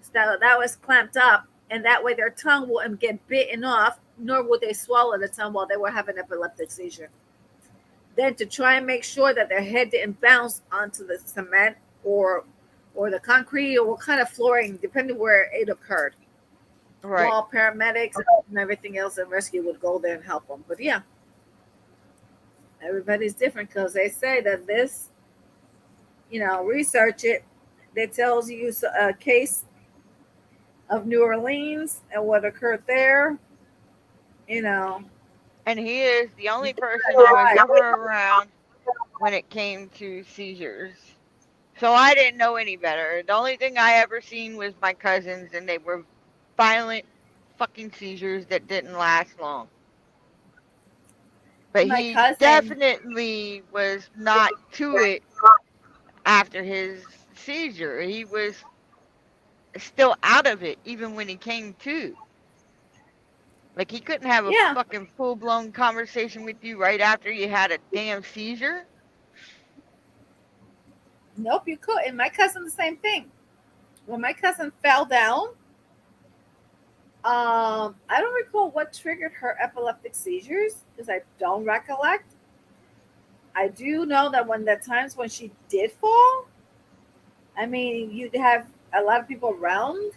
So that was clamped up, and that way their tongue wouldn't get bitten off, nor would they swallow the tongue while they were having an epileptic seizure. Then to try and make sure that their head didn't bounce onto the cement or the concrete or what kind of flooring, depending where it occurred. Right. All paramedics and everything else and rescue would go there and help them. But yeah, everybody's different because they say that this, research it. It tells you a case of New Orleans and what occurred there. And he is the only person I was ever around when it came to seizures. So I didn't know any better. The only thing I ever seen was my cousins, and they were violent fucking seizures that didn't last long. But he definitely was not to it after his seizure. He was still out of it even when he came to. Like he couldn't have a Yeah. fucking full blown conversation with you right after you had a damn seizure. Nope, you couldn't. My cousin, the same thing. When my cousin fell down, I don't recall what triggered her epileptic seizures because I don't recollect. I do know that when the times when she did fall, I mean, you'd have a lot of people around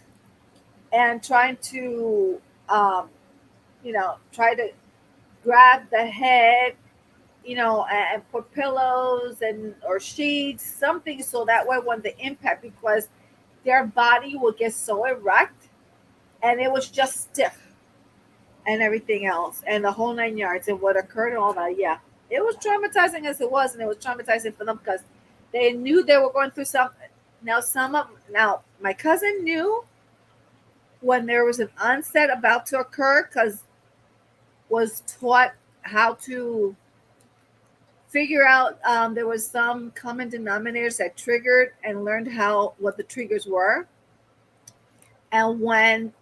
and trying to, try to grab the head, and put pillows and or sheets, something so that way when the impact, because their body would get so erect and it was just stiff and everything else and the whole 9 yards and what occurred and all that. Yeah, it was traumatizing as it was, and it was traumatizing for them because they knew they were going through something. Now my cousin knew when there was an onset about to occur because was taught how to figure out. There was some common denominators that triggered and learned what the triggers were, and when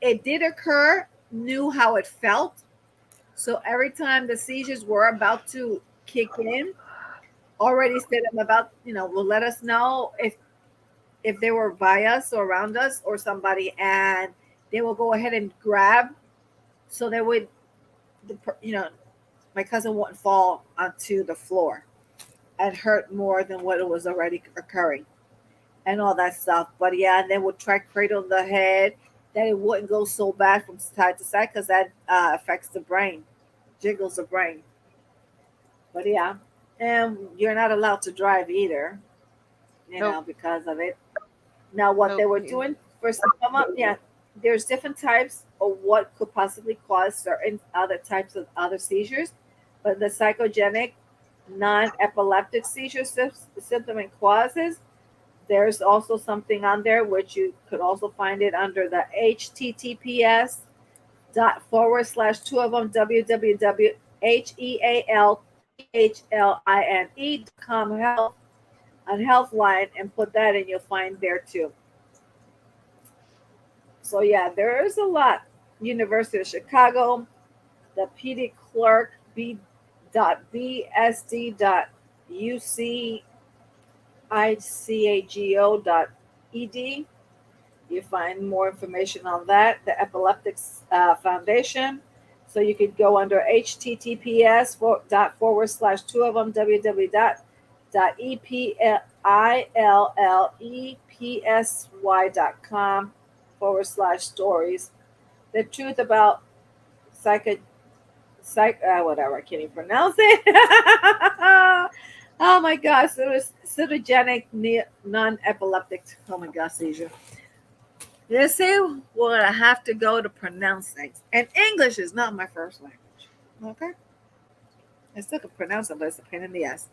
it did occur, knew how it felt. So every time the seizures were about to kick in, already said them about, will let us know if they were by us or around us or somebody, and they will go ahead and grab so they would, my cousin wouldn't fall onto the floor and hurt more than what it was already occurring and all that stuff. But yeah, and they would try to cradle the head that it wouldn't go so bad from side to side because that affects the brain, jiggles the brain. But yeah, and you're not allowed to drive either, Nope. because of it. Now, what they were doing for some of them, yeah, there's different types of what could possibly cause certain other types of other seizures, but the psychogenic non-epileptic seizure symptom and causes, there's also something on there which you could also find it under the https://two of them www.healthline.com health on Healthline, and put that in, you'll find there too. So yeah, there is a lot. University of Chicago, the PD Clerk b.bsd.ucicago.ed. You find more information on that. The Epileptics Foundation. So you could go under https://two of them www.epillepsy.com/stories. The truth about whatever, I can't even pronounce it. Oh my gosh, it was pseudogenic non-epileptic. Oh my gosh, seizure. You see, well, I have to go to pronounce things, and English is not my first language. Okay, I still can pronounce it, but it's a pain in the ass.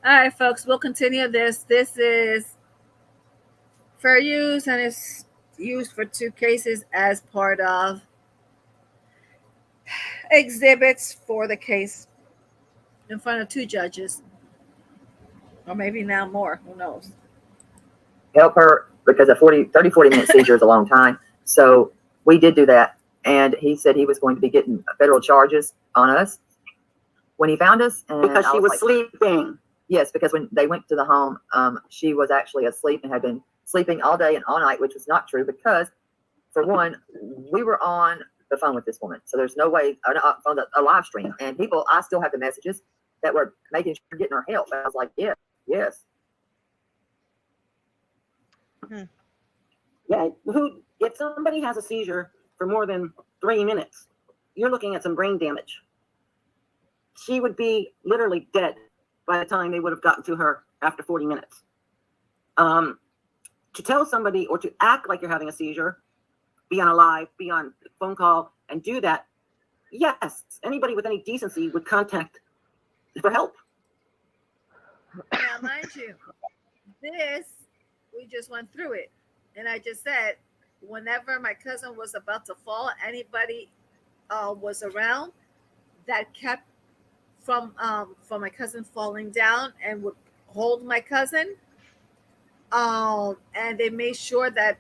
All right, folks, we'll continue this. This is fair use, and it's used for 2 cases as part of exhibits for the case in front of 2 judges, or maybe now more. Who knows? Help her because a 40 minute seizure is a long time. So we did do that. And he said he was going to be getting federal charges on us when he found us. And Because she was like, sleeping. Yes, because when they went to the home, she was actually asleep and had been sleeping all day and all night, which was not true because, for one, we were on the phone with this woman. So there's no way on a live stream. And people, I still have the messages that were making sure getting her help. And I was like, yes. Yeah, if somebody has a seizure for more than 3 minutes, you're looking at some brain damage. She would be literally dead by the time they would have gotten to her after 40 minutes. To tell somebody or to act like you're having a seizure, be on a live, be on phone call, and do that, yes, anybody with any decency would contact for help. Now, mind you, we just went through it. And I just said, whenever my cousin was about to fall, anybody was around that kept from my cousin falling down and would hold my cousin. And they made sure that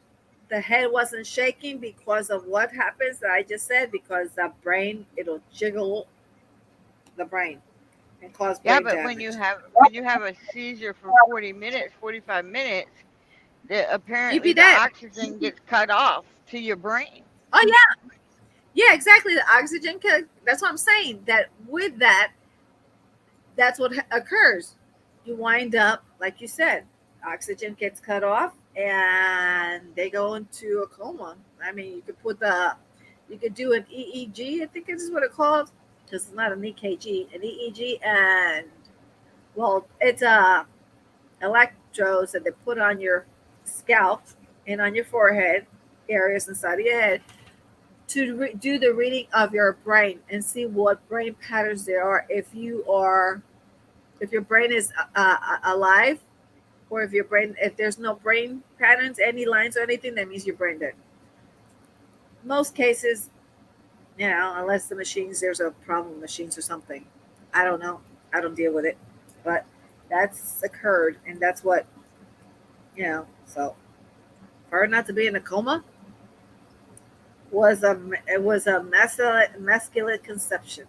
the head wasn't shaking because of what happens that I just said, because the brain, it'll jiggle the brain and cause brain Yeah, but damage. when you have a seizure for 40 minutes, 45 minutes, apparently the dead. oxygen gets cut off to your brain. Oh yeah, yeah, exactly. The oxygen. That's what I'm saying. That with that, that's what occurs. You wind up, like you said, oxygen gets cut off, and they go into a coma. I mean, you could do an EEG. I think this is what it's called, because it's not an EKG, an EEG, and well, it's electrodes that they put on your scalp and on your forehead areas inside of your head to do the reading of your brain and see what brain patterns there are. If your brain is alive, or if there's no brain patterns, any lines or anything, that means your brain dead. Most cases, unless there's a problem with machines or something. I don't know. I don't deal with it, but that's occurred, and that's what, so for her not to be in a coma was a masculine conception,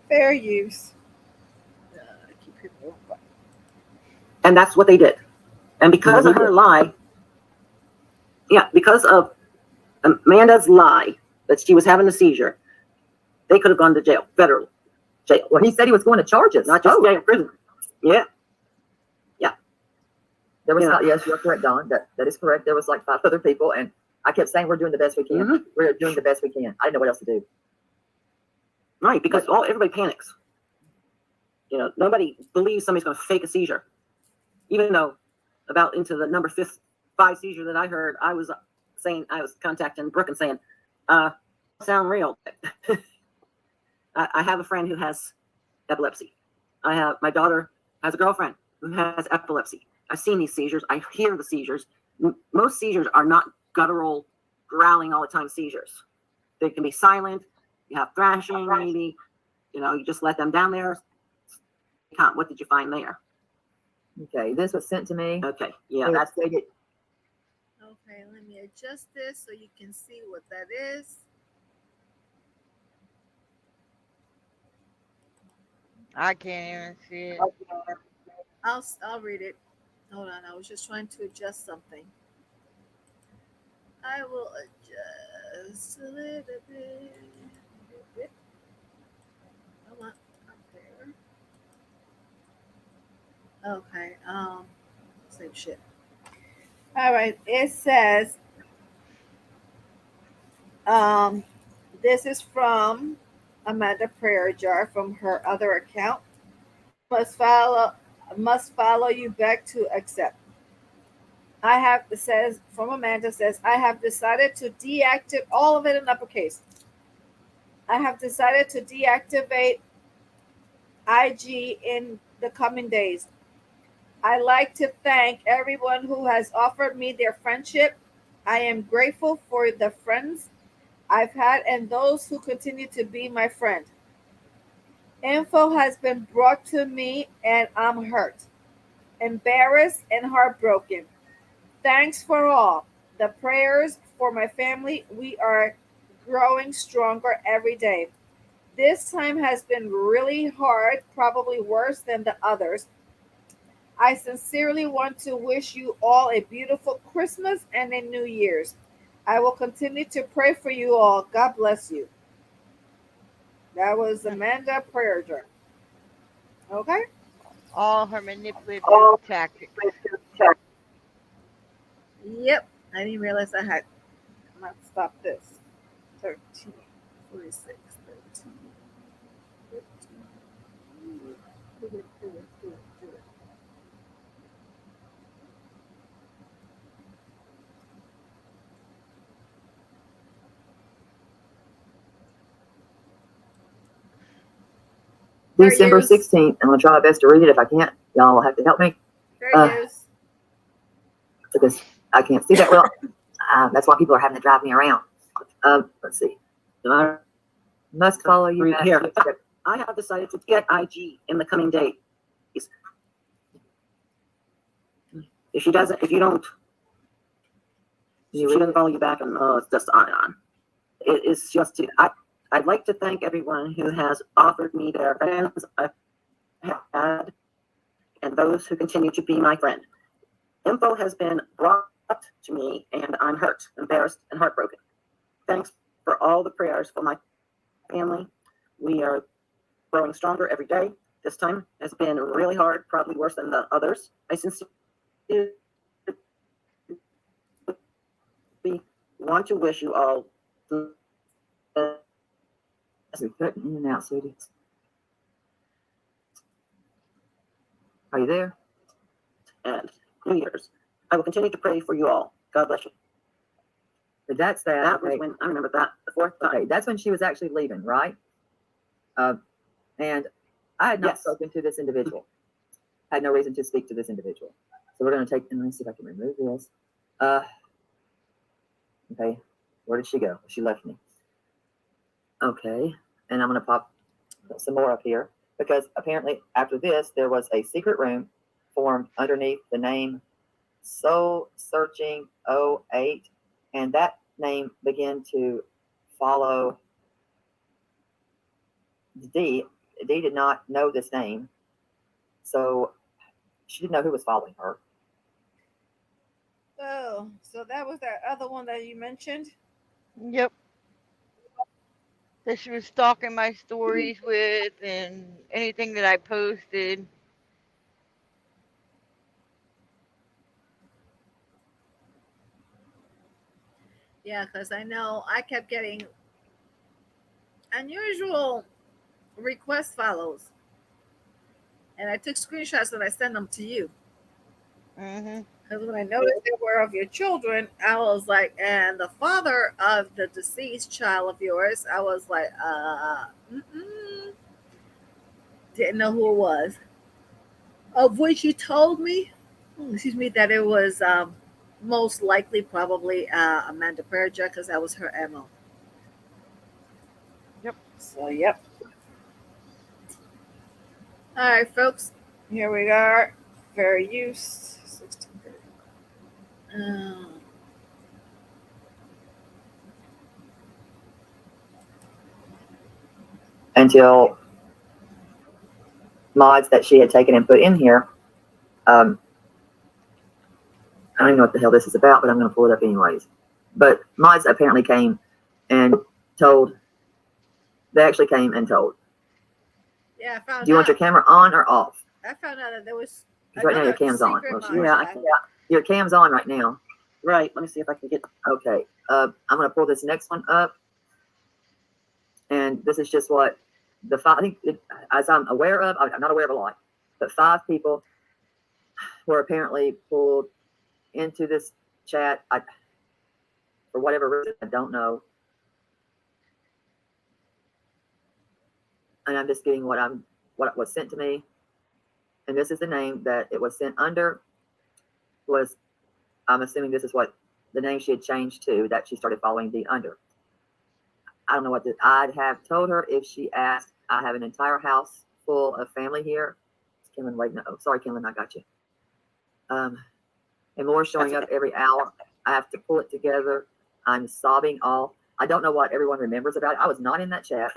Fair use. And that's what they did. And because of her lie, because of Amanda's lie that she was having a seizure, they could have gone to jail, federal jail. Well, he said he was going to charges, not just jail, prison. Yeah. There was yes, you're correct, Don. That is correct. There was like 5 other people, and I kept saying we're doing the best we can. Mm-hmm. We're doing the best we can. I didn't know what else to do. Right, because everybody panics. Nobody believes somebody's going to fake a seizure. Even though about into the number 5 seizure that I heard, I was contacting Brooke and saying, sound real. I have a friend who has epilepsy. My daughter has a girlfriend who has epilepsy. I've seen these seizures. I hear the seizures. Most seizures are not guttural, growling all the time seizures. They can be silent. You have thrashing, maybe. You just let them down there. What did you find there? Okay, this was sent to me. Okay, yeah, that's stated. Okay, let me adjust this so you can see what that is. I can't even see it. I'll read it. Hold on, I was just trying to adjust something. I will adjust a little bit. Come on, up there. Okay, same shit. All right, it says, this is from Amanda Prayer Jar from her other account. Must follow you back to accept. From Amanda says, I have decided to deactivate all of it in uppercase. I have decided to deactivate IG in the coming days. I like to thank everyone who has offered me their friendship. I am grateful for the friends I've had and those who continue to be my friend. Info has been brought to me and I'm hurt, embarrassed, and heartbroken. Thanks for all the prayers for my family. We are growing stronger every day. This time has been really hard, probably worse than the others. I sincerely want to wish you all a beautiful Christmas and a New Year's. I will continue to pray for you all. God bless you. That was Amanda Prayer Jar. Okay? All her manipulative tactics. Yep. I didn't realize I had not stopped this. 13, 46, 13, 15. Do it. December 16th. I'm going to try my best to read it. If I can't, y'all will have to help me. Because I can't see that well. That's why people are having to drive me around. Let's see. Must follow you back. Here. I have decided to get IG in the coming days. If she doesn't, if you don't, she doesn't follow you back, and it's just on and on. It is just, I'd like to thank everyone who has offered me their friends I've had, and those who continue to be my friend. Info has been brought to me, and I'm hurt, embarrassed, and heartbroken. Thanks for all the prayers for my family. We are growing stronger every day. This time has been really hard, probably worse than the others. I sincerely want to wish you all You're cutting in and out, sweetie. Are you there? and New Year's. I will continue to pray for you all. God bless you. But that's that. That was Okay. when I remember that the fourth time. Okay, that's when she was actually leaving, right? And I had not Yes. spoken to this individual. I had no reason to speak to this individual. So we're going to take, and let me see if I can remove this. Okay, where did she go? She left me. Okay, and I'm going to pop some more up here because apparently after this, there was a secret room formed underneath the name Soul Searching 08, and that name began to follow D. D did not know this name, so she didn't know who was following her. Oh, so that was that other one that you mentioned? Yep. That she was stalking my stories with and anything that I posted. Yeah, because I know I kept getting unusual request follows. And I took screenshots and I sent them to you. Mm-hmm. Because when I noticed they were of your children, I was like, and the father of the deceased child of yours, I was like, didn't know who it was. Of which you told me, that it was most likely probably Amanda Perja, because that was her MO. Yep. So, yep. All right, folks, here we are. Fair use. 1630. Until mods that she had taken and put in here. I don't even know what the hell this is about, but I'm going to pull it up anyways. But mods apparently came and told. They actually came and told. Yeah, I found Do you want your camera on or off? I found out that there was. Because right now your cam's on. secret Well, mod yeah, chat. Your cam's on right now. Right. Let me see if I can get. Okay. I'm going to pull this next one up. And this is just what the five, I think, as I'm aware of, I'm not aware of a lot, but 5 people were apparently pulled into this chat. For whatever reason, I don't know. And I'm just getting what was sent to me. And this is the name that it was sent under. I'm assuming this is what the name she had changed to, that she started following D under. I don't know what I'd have told her if she asked. I have an entire house full of family here. Kimlin, wait, no, sorry, Kimlin, I got you. And more showing up every hour. I have to pull it together. I'm sobbing all. I don't know what everyone remembers about it. I was not in that chat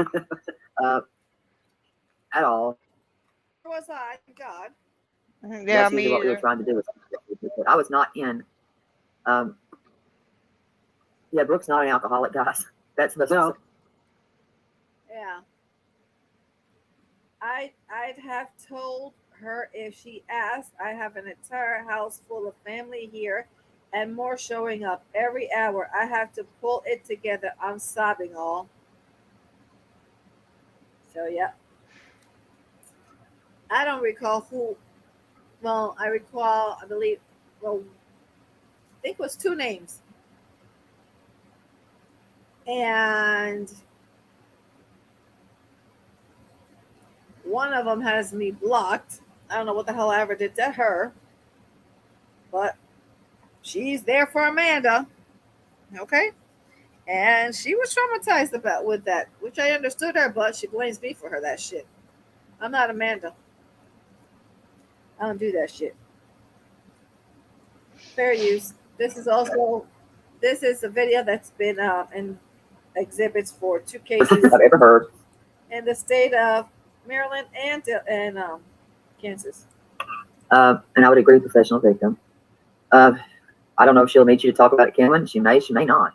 at all. Where was I? God. Yeah, That's me usually what we were either. trying to do. I was not in. Yeah, Brooke's not an alcoholic, guys. That's the No. Yeah. I'd have told her if she asked. I have an entire house full of family here and more showing up every hour. I have to pull it together. I'm sobbing all. So yeah. I don't recall who. Well, I recall, I believe, well, I think it was 2 names. And one of them has me blocked. I don't know what the hell I ever did to her. But she's there for Amanda. Okay? And she was traumatized with that, which I understood her, but she blames me for that shit. I'm not Amanda. I don't do that shit. Fair use. This is a video that's been in exhibits for 2 cases I've ever heard. in the state of Maryland and Kansas. And I would agree, professional victim. I don't know if she'll need you to talk about it, Kenwin. She may not.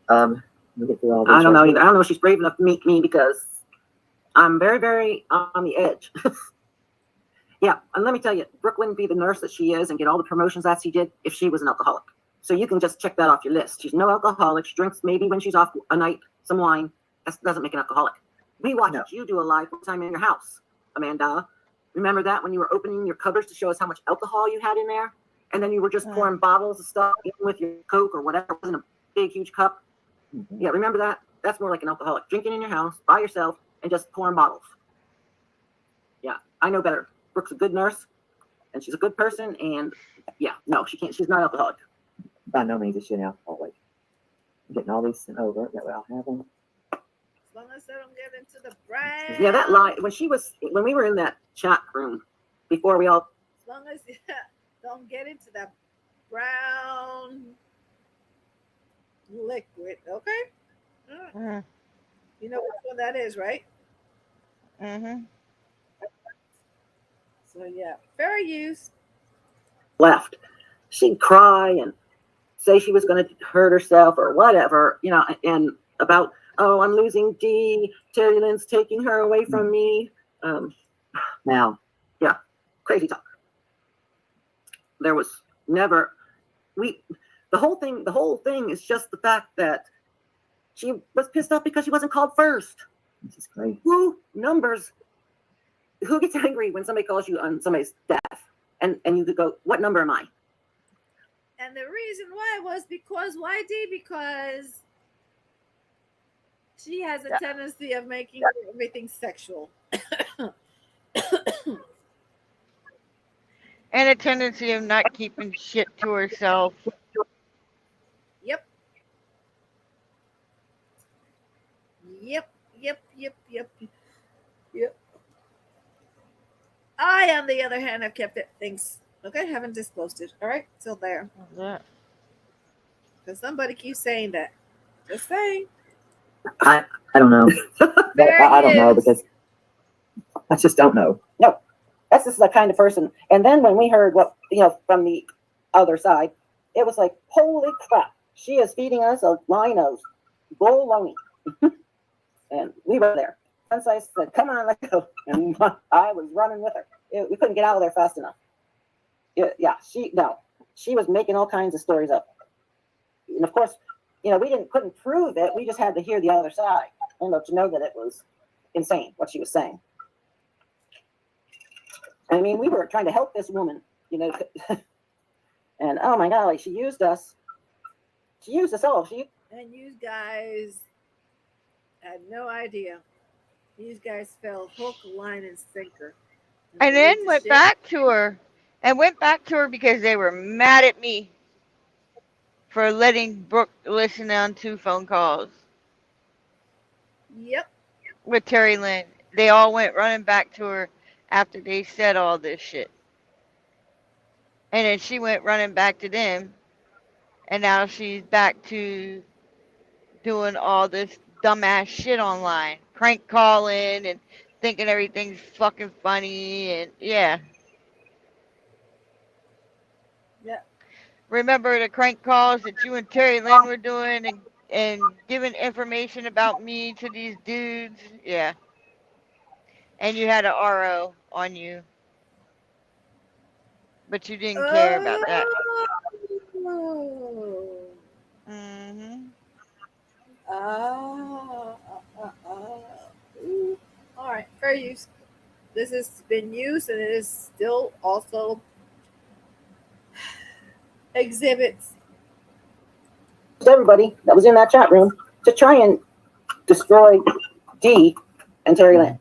We'll get through all this. I don't know either. I don't know if she's brave enough to meet me because I'm very, very on the edge. Yeah, and let me tell you, Brooke wouldn't be the nurse that she is and get all the promotions that she did if she was an alcoholic. So you can just check that off your list. She's no alcoholic. She drinks maybe when she's off a night, some wine. That doesn't make an alcoholic. We watched you do a live time in your house, Amanda. Remember that when you were opening your cupboards to show us how much alcohol you had in there? And then you were just pouring bottles of stuff in with your Coke or whatever. It wasn't a big, huge cup. Yeah, remember that? That's more like an alcoholic. Drinking in your house by yourself and just pouring bottles. Yeah, I know better. Brooke's a good nurse, and she's a good person, and yeah, no, she can't. She's not alcoholic. By no means is she an alcoholic. I'm getting all these sent over. That way I'll have them. As long as they don't get into the brain. Yeah, that lie. When we were in that chat room before we all. As long as don't get into that brown liquid, okay? You know which one that is, right? Mm-hmm. So yeah, fair use. Left. She'd cry and say she was going to hurt herself or whatever, you know, and about, oh, I'm losing Dee. Terry Lynn's taking her away from me. Now, yeah, crazy talk. There was never, the whole thing is just the fact that she was pissed off because she wasn't called first. this is great. Who gets angry when somebody calls you on somebody's death? And you could go, what number am I? And the reason why was because YD, because she has a tendency of making everything sexual. And a tendency of not keeping shit to herself. Yep. I, on the other hand, have kept things, okay, haven't disclosed it. All right, still there. Yeah. Because somebody keeps saying that. Just saying. I don't know. I don't know because I just don't know. No, that's just the kind of person. And then when we heard what, from the other side, it was like, holy crap, she is feeding us a line of bologna. And we were there. Once I said, come on, let's go. And I was running with her. We couldn't get out of there fast enough. Yeah, she was making all kinds of stories up. And of course, we couldn't prove it. We just had to hear the other side, to know that it was insane what she was saying. I mean, we were trying to help this woman, and oh my golly, she used us. She used us all. And you guys had no idea. These guys fell hook, line, and sinker. And then went back to her. And went back to her because they were mad at me for letting Brooke listen on 2 phone calls. Yep. With Terry Lynn. They all went running back to her after they said all this shit. And then she went running back to them. And now she's back to doing all this dumbass shit online. Prank calling and thinking everything's fucking funny. And yeah. Yeah. Remember the crank calls that you and Terry Lynn were doing and giving information about me to these dudes? Yeah. And you had an RO on you. But you didn't care about that. Mm-hmm. All right, fair use. This has been used and it is still also exhibits. Everybody that was in that chat room to try and destroy Dee and Terry Lynn.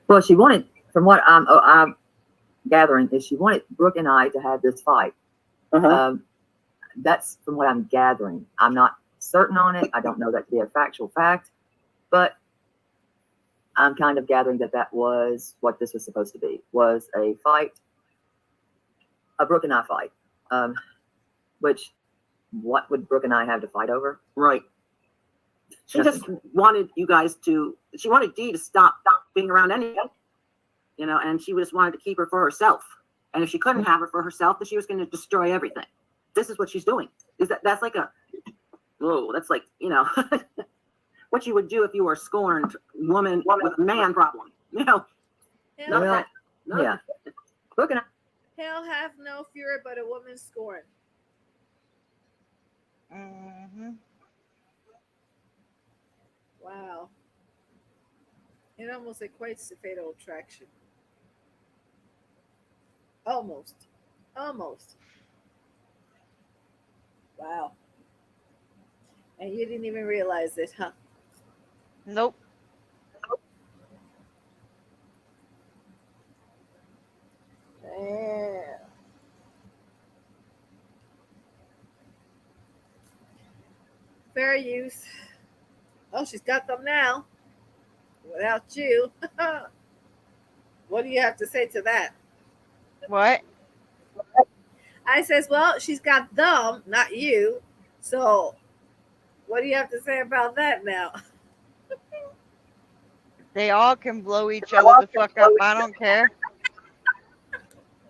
Well, she wanted, from what I'm gathering, is she wanted Brooke and I to have this fight. Uh-huh. That's from what I'm gathering. I'm not certain on it. I don't know that to be a factual fact, but I'm kind of gathering that that was what this was supposed to be, was a fight, a Brooke and I fight. Which, what would Brooke and I have to fight over? Right. She just wanted you guys to, she wanted Dee to stop being around anyway, you know, and she just wanted to keep her for herself. And if she couldn't have her for herself, then she was going to destroy everything. This is what she's doing. That's like a, whoa, that's like, you know, what you would do if you were a scorned woman with a man problem, you know. Hell, Yeah. Brooke and I. hell hath no fury but a woman scorned. Mm-hmm. Wow. It almost equates to fatal attraction. Almost. Wow. And you didn't even realize it, huh? Nope. Yeah. Fair use. Oh, she's got them now. Without you. What do you have to say to that? What? I says, well, she's got them, not you. So what do you have to say about that now? They all can blow each other the fuck up. I don't care.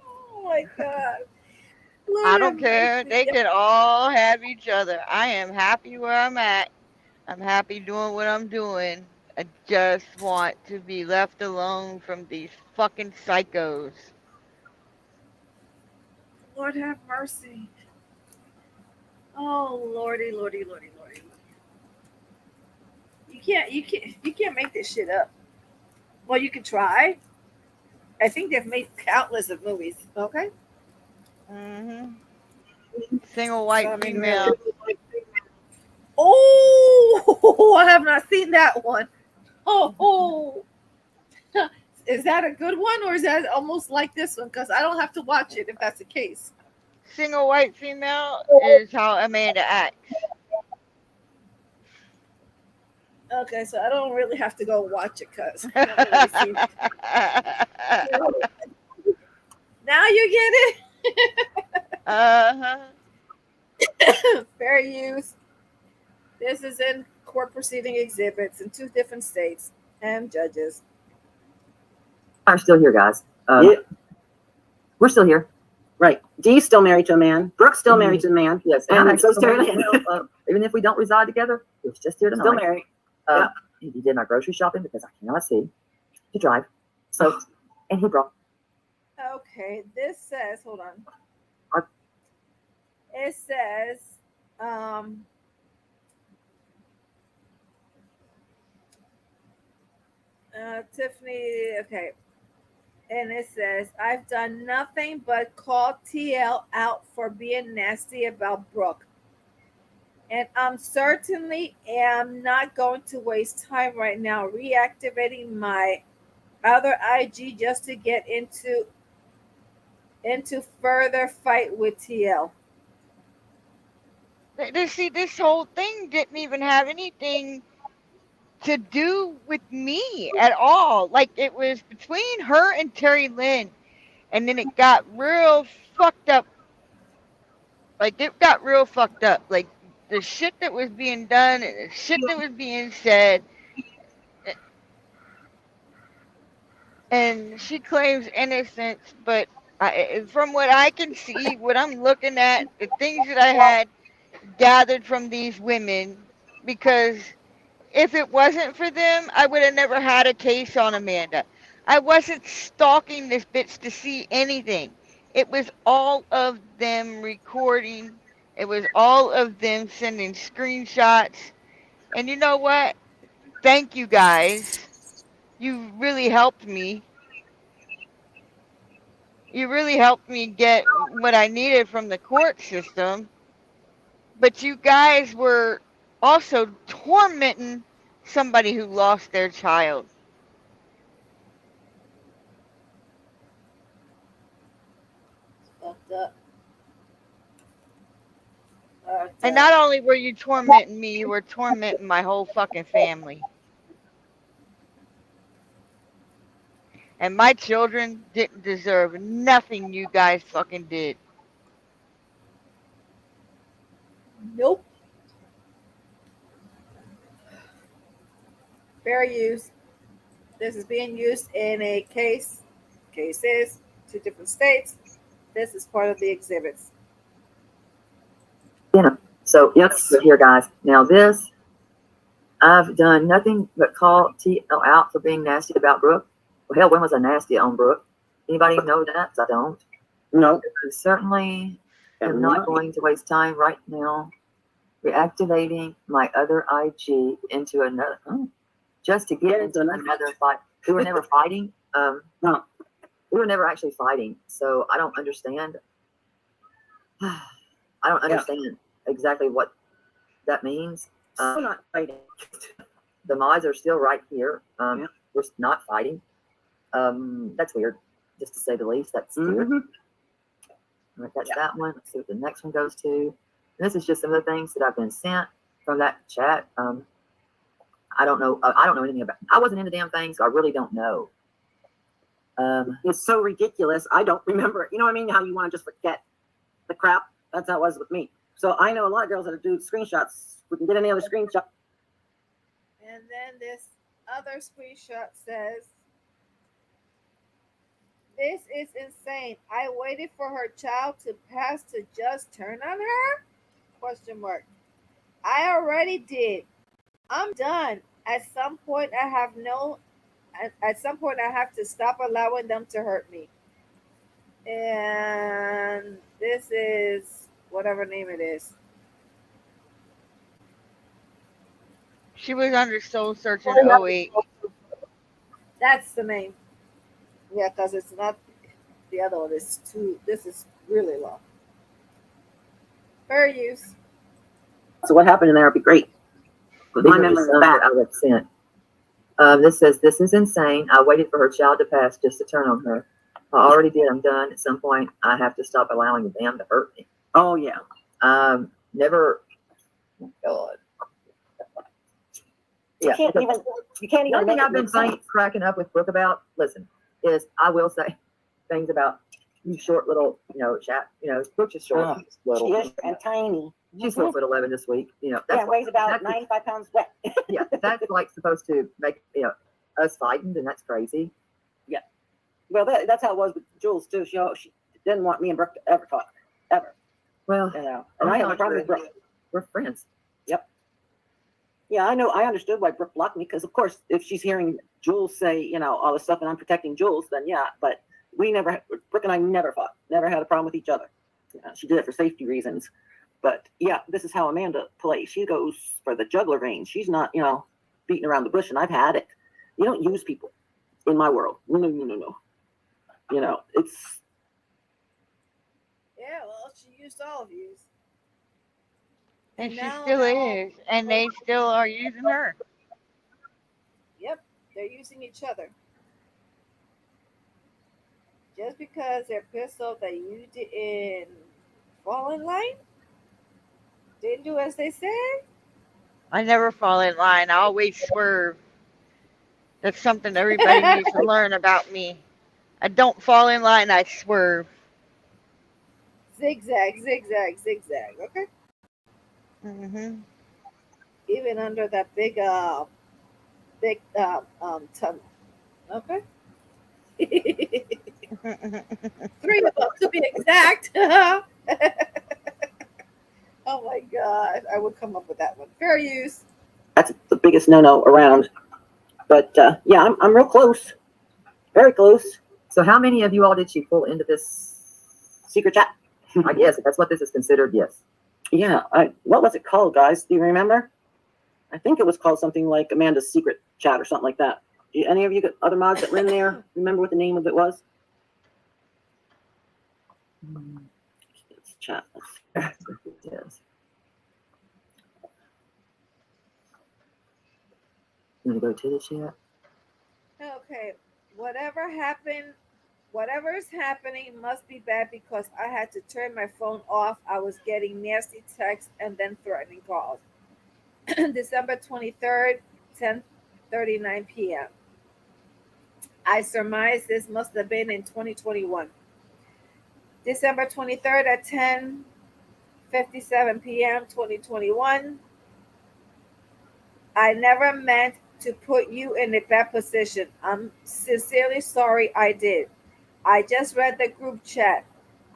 Oh my God. I don't care. They can all have each other. I am happy where I'm at. I'm happy doing what I'm doing. I just want to be left alone from these fucking psychos. Lord have mercy. Oh Lordy. You can't make this shit up. Well, you can try. I think they've made countless of movies. Okay. Mm-hmm. Single white female. Oh, I have not seen that one. Oh. Is that a good one, or is that almost like this one? Because I don't have to watch it if that's the case. Single white female is how Amanda acts. Okay, so I don't really have to go watch it because now you get it. Fair use. This is in court proceeding exhibits in 2 different states and judges. I'm still here, guys. Yeah. We're still here. Right. Dee's still married to a man. Brooke's still married to a man. Yes. And so's Terry Lynn. Even if we don't reside together, we're just here tonight. Still married. He did my grocery shopping because I cannot see to drive. So, and he brought. Okay, this says, hold on. Our- It says, Tiffany, okay. And it says, I've done nothing but call TL out for being nasty about Brooke. And I'm certainly am not going to waste time right now reactivating my other IG just to get into further fight with TL. See, this whole thing didn't even have anything to do with me at all. Like, it was between her and Terry Lynn, and then it got real fucked up. Like, it got real fucked up. Like, the shit that was being done and the shit that was being said. And she claims innocence, but from what I can see, what I'm looking at, the things that I had gathered from these women, because if it wasn't for them, I would have never had a case on Amanda. I wasn't stalking this bitch to see anything. It was all of them recording. It was all of them sending screenshots. And you know what? Thank you guys. You really helped me. You really helped me get what I needed from the court system. But you guys were also tormenting somebody who lost their child. Fucked up. And not only were you tormenting me, you were tormenting my whole fucking family. And my children didn't deserve nothing you guys fucking did. Nope. Fair use. This is being used in a cases, 2 different states. This is part of the exhibits. So yes, here, guys. Now this, I've done nothing but call TL out for being nasty about Brooke. Well, hell, when was I nasty on Brooke? Anybody know that? I don't. No. I certainly am not going to waste time right now reactivating my other IG into another, just to get into another fight. We were never fighting. No. We were never actually fighting. So I don't understand. I don't understand exactly what that means. We're not fighting. The mods are still right here. We're not fighting. That's weird, just to say the least. That's weird. All right, that's that one. Let's see what the next one goes to. And this is just some of the things that I've been sent from that chat. I don't know. I don't know anything about. I wasn't in the damn thing, so I really don't know. It's so ridiculous. I don't remember. You know what I mean? How you want to just forget the crap? That's how it was with me. So I know a lot of girls that do screenshots. We can get any other screenshot. And then this other screenshot says, "This is insane. I waited for her child to pass to just turn on her? Question mark. I already did. I'm done. At some point I have to stop allowing them to hurt me." And this is whatever name it is. She was under Soul Search in 08. That's the name. Yeah, because it's not the other one. This is really long. Fair use. So what happened in there would be great. These My are memory some is bad. that I was sent. This says, "This is insane. I waited for her child to pass just to turn on her. I already did. I'm done. At some point, I have to stop allowing them to hurt me." Oh yeah. Never. Oh, God. Yeah. You can't even. One thing I've been cracking up with Brooke about, listen, is I will say things about you short little, chat. Brooke's just short, little. She is and tiny. She's 4'11" this week. That's weighs about 95 pounds wet. Yeah, that's like supposed to make us fighting, and that's crazy. Yeah. Well, that's how it was with Jules too. She didn't want me and Brooke to ever talk, ever. Well, and I have a problem with Brooke. We're friends. Yep. Yeah, I know. I understood why Brooke blocked me because, of course, if she's hearing Jules say, all this stuff, and I'm protecting Jules, then yeah. But Brooke and I never fought. Never had a problem with each other. She did it for safety reasons. But yeah, this is how Amanda plays. She goes for the juggler vein. She's not, beating around the bush. And I've had it. You don't use people in my world. No. It's. Yeah, well, she used all of you. And she still is. And they still are using her. Yep, they're using each other. Just because they're pissed off that you didn't fall in line? Didn't do as they said? I never fall in line. I always swerve. That's something everybody needs to learn about me. I don't fall in line, I swerve. Zigzag, zigzag, zigzag, okay? Mm-hmm. Even under that big tunnel, okay? 3 of them to be exact. Oh my God, I would come up with that one. Fair use. That's the biggest no-no around. But yeah, I'm real close. Very close. So how many of you all did she pull into this secret chat? I guess if that's what this is considered, yes. Yeah. What was it called, guys? Do you remember? I think it was called something like Amanda's secret chat or something like that. Any of you got other mods that were in there? Remember what the name of it was? It's chat. Yes. You want to go to the chat? Okay, whatever happened Whatever is happening must be bad because I had to turn my phone off. I was getting nasty texts and then threatening calls. December 23rd, 10:39 p.m. I surmise this must have been in 2021. December 23rd at 10:57 p.m. 2021. I never meant to put you in a bad position. I'm sincerely sorry I did. I just read the group chat.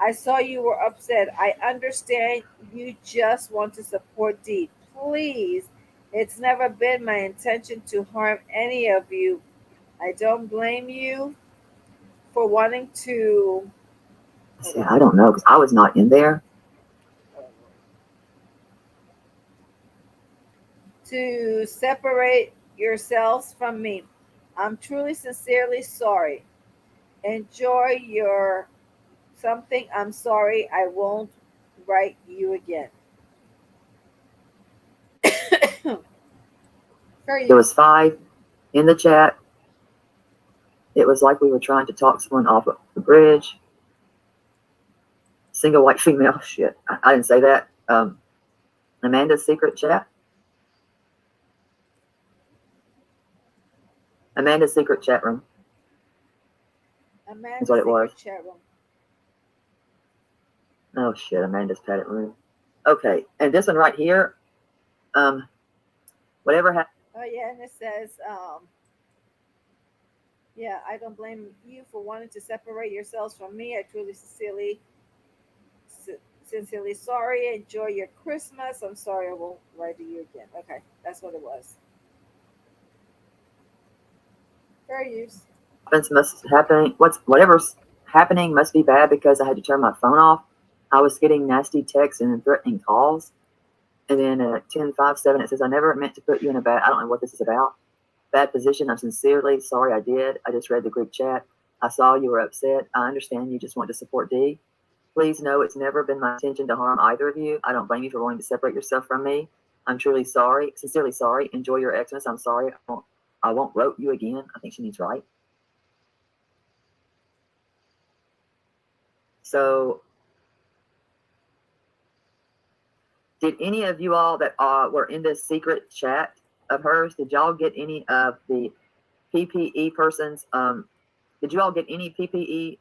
I saw you were upset. I understand you just want to support Dee. Please, it's never been my intention to harm any of you. I don't blame you for wanting to. See, I don't know because I was not in there. To separate yourselves from me. I'm truly, sincerely sorry. Enjoy your something. I'm sorry. I won't write you again. There was 5 in the chat. It was like we were trying to talk someone off of the bridge. Single white female. Shit, I didn't say that. Amanda's secret chat. Amanda's secret chat room. Amanda's That's what it was. chat room. Oh shit, Amanda's padded room. Okay, and this one right here. Whatever happened. Oh yeah, and it says, yeah, I don't blame you for wanting to separate yourselves from me. I truly, sincerely sorry. Enjoy your Christmas. I'm sorry I won't write to you again. Okay, that's what it was. Fair use. Whatever's happening must be bad because I had to turn my phone off. I was getting nasty texts and threatening calls. And then at 10:57 it says, I never meant to put you in a bad, I don't know what this is about. Bad position. I'm sincerely sorry I did. I just read the group chat. I saw you were upset. I understand you just want to support Dee. Please know it's never been my intention to harm either of you. I don't blame you for wanting to separate yourself from me. I'm truly sorry, sincerely sorry. Enjoy your Xmas. I'm sorry. I won't wrote you again. I think she needs right. So, did any of you all that were in this secret chat of hers, did y'all get any of the PPE persons? Did you all get any PPE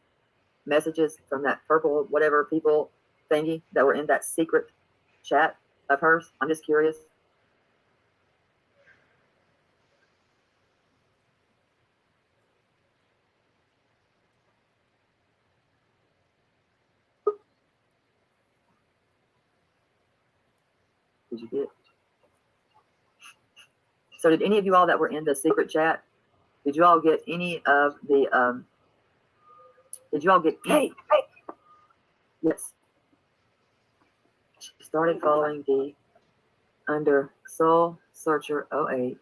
messages from that purple whatever people thingy that were in that secret chat of hers? I'm just curious. Did you get? So did any of you all that were in the secret chat, did you all get any of the, did you all get, hey. Yes. She started following Dee under Soul Searcher 08,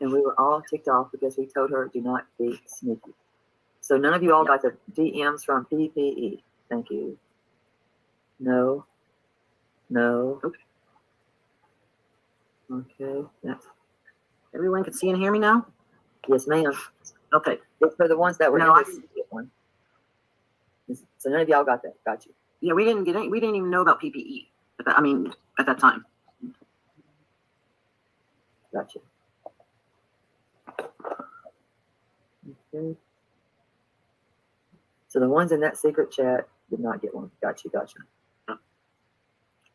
and we were all ticked off because we told her do not be sneaky. So none of you all got the DMs from PPE. Thank you. No. Okay, that's Everyone can see and hear me now? yes, ma'am. Okay. Look for the ones that were No, in this one. So none of y'all got that. Got you. Yeah, we didn't even know about PPE. At that time. Got you. Okay. So the ones in that secret chat did not get one. Got you.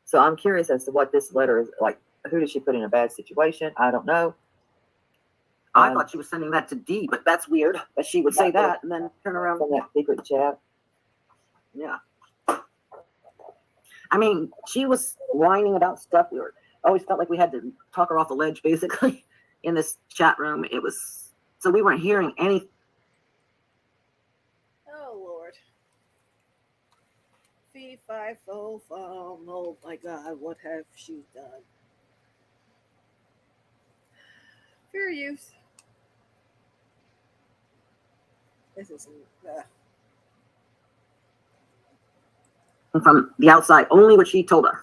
So I'm curious as to what this letter is like. Who did she put in a bad situation? I don't know. I thought she was sending that to Dee, but that's weird that she would say that and then turn around. From that secret chat. Yeah. I mean, she was whining about stuff. We were always felt like we had to talk her off the ledge, basically, in this chat room. It was so we weren't hearing any. Oh Lord. Fee, fi, fo, fum. Oh my God, what have she done? Fair use. This is From the outside, only what she told us.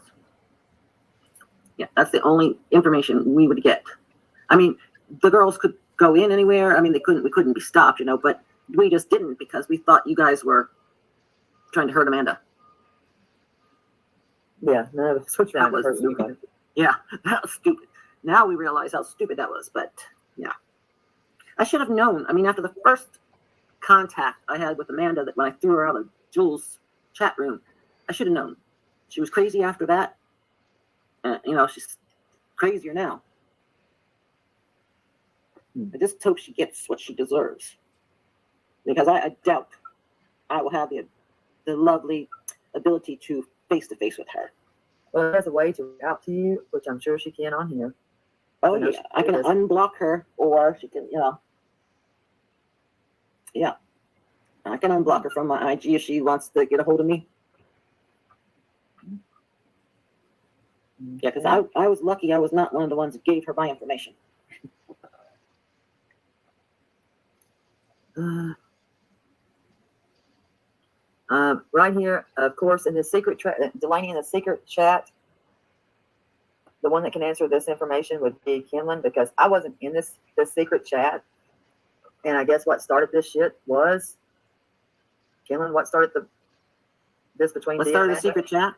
Yeah, that's the only information we would get. I mean, the girls could go in anywhere. I mean, we couldn't be stopped, but we just didn't because we thought you guys were trying to hurt Amanda. Yeah, no, switch That around. was Hurt stupid. anybody. Yeah, that was stupid. Now we realize how stupid that was, but yeah. I should have known. I mean, after the first contact I had with Amanda, that when I threw her out of Jules' chat room, I should have known. She was crazy after that. You know, she's crazier now. I just hope she gets what she deserves. Because I doubt I will have the lovely ability to face with her. Well, there's a way to reach out to you, which I'm sure she can on here. Oh, I know yeah. I can she is. unblock her, or she can, you know. Yeah. I can unblock her from my IG if she wants to get a hold of me. Yeah, because I was lucky I was not one of the ones that gave her my information. Right here, of course, in the secret Delaney in the secret chat, the one that can answer this information would be Kenlin, because I wasn't in this secret chat. And I guess what started this shit was Kenlin. What started this between What Dee started and the Amanda? secret chat?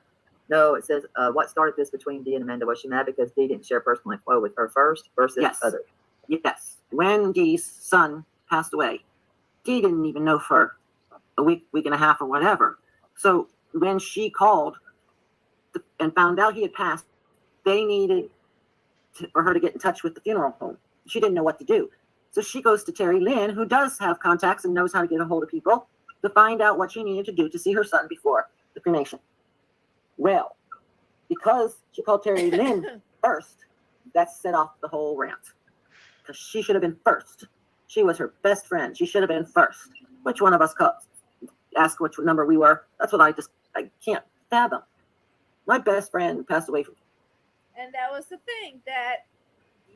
No, it says what started this between Dee and Amanda. Was she mad because Dee didn't share personal info with her first versus Yes. others? Yes. When Dee's son passed away, Dee didn't even know for a week and a half or whatever. So when she called and found out he had passed, they needed for her to get in touch with the funeral home. She didn't know what to do. So she goes to Terry Lynn, who does have contacts and knows how to get a hold of people, to find out what she needed to do to see her son before the cremation. Well, because she called Terry Lynn first, that set off the whole rant. Because she should have been first. She was her best friend. She should have been first. Which one of us asked which number we were? That's what I can't fathom. My best friend passed away from. And that was the thing, that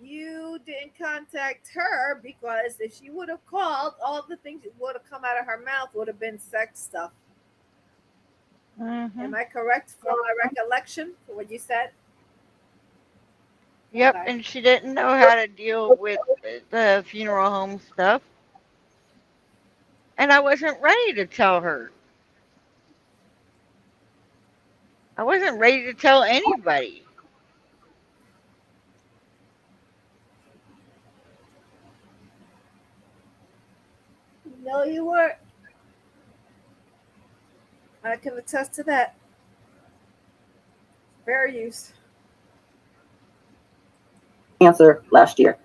you didn't contact her, because if she would have called, all the things that would have come out of her mouth would have been sex stuff. Mhm. Am I correct from my recollection for what you said? Yep, Okay. and she didn't know how to deal with the funeral home stuff. And I wasn't ready to tell her. I wasn't ready to tell anybody. No, you weren't. I can attest to that. Fair use. Answer last year.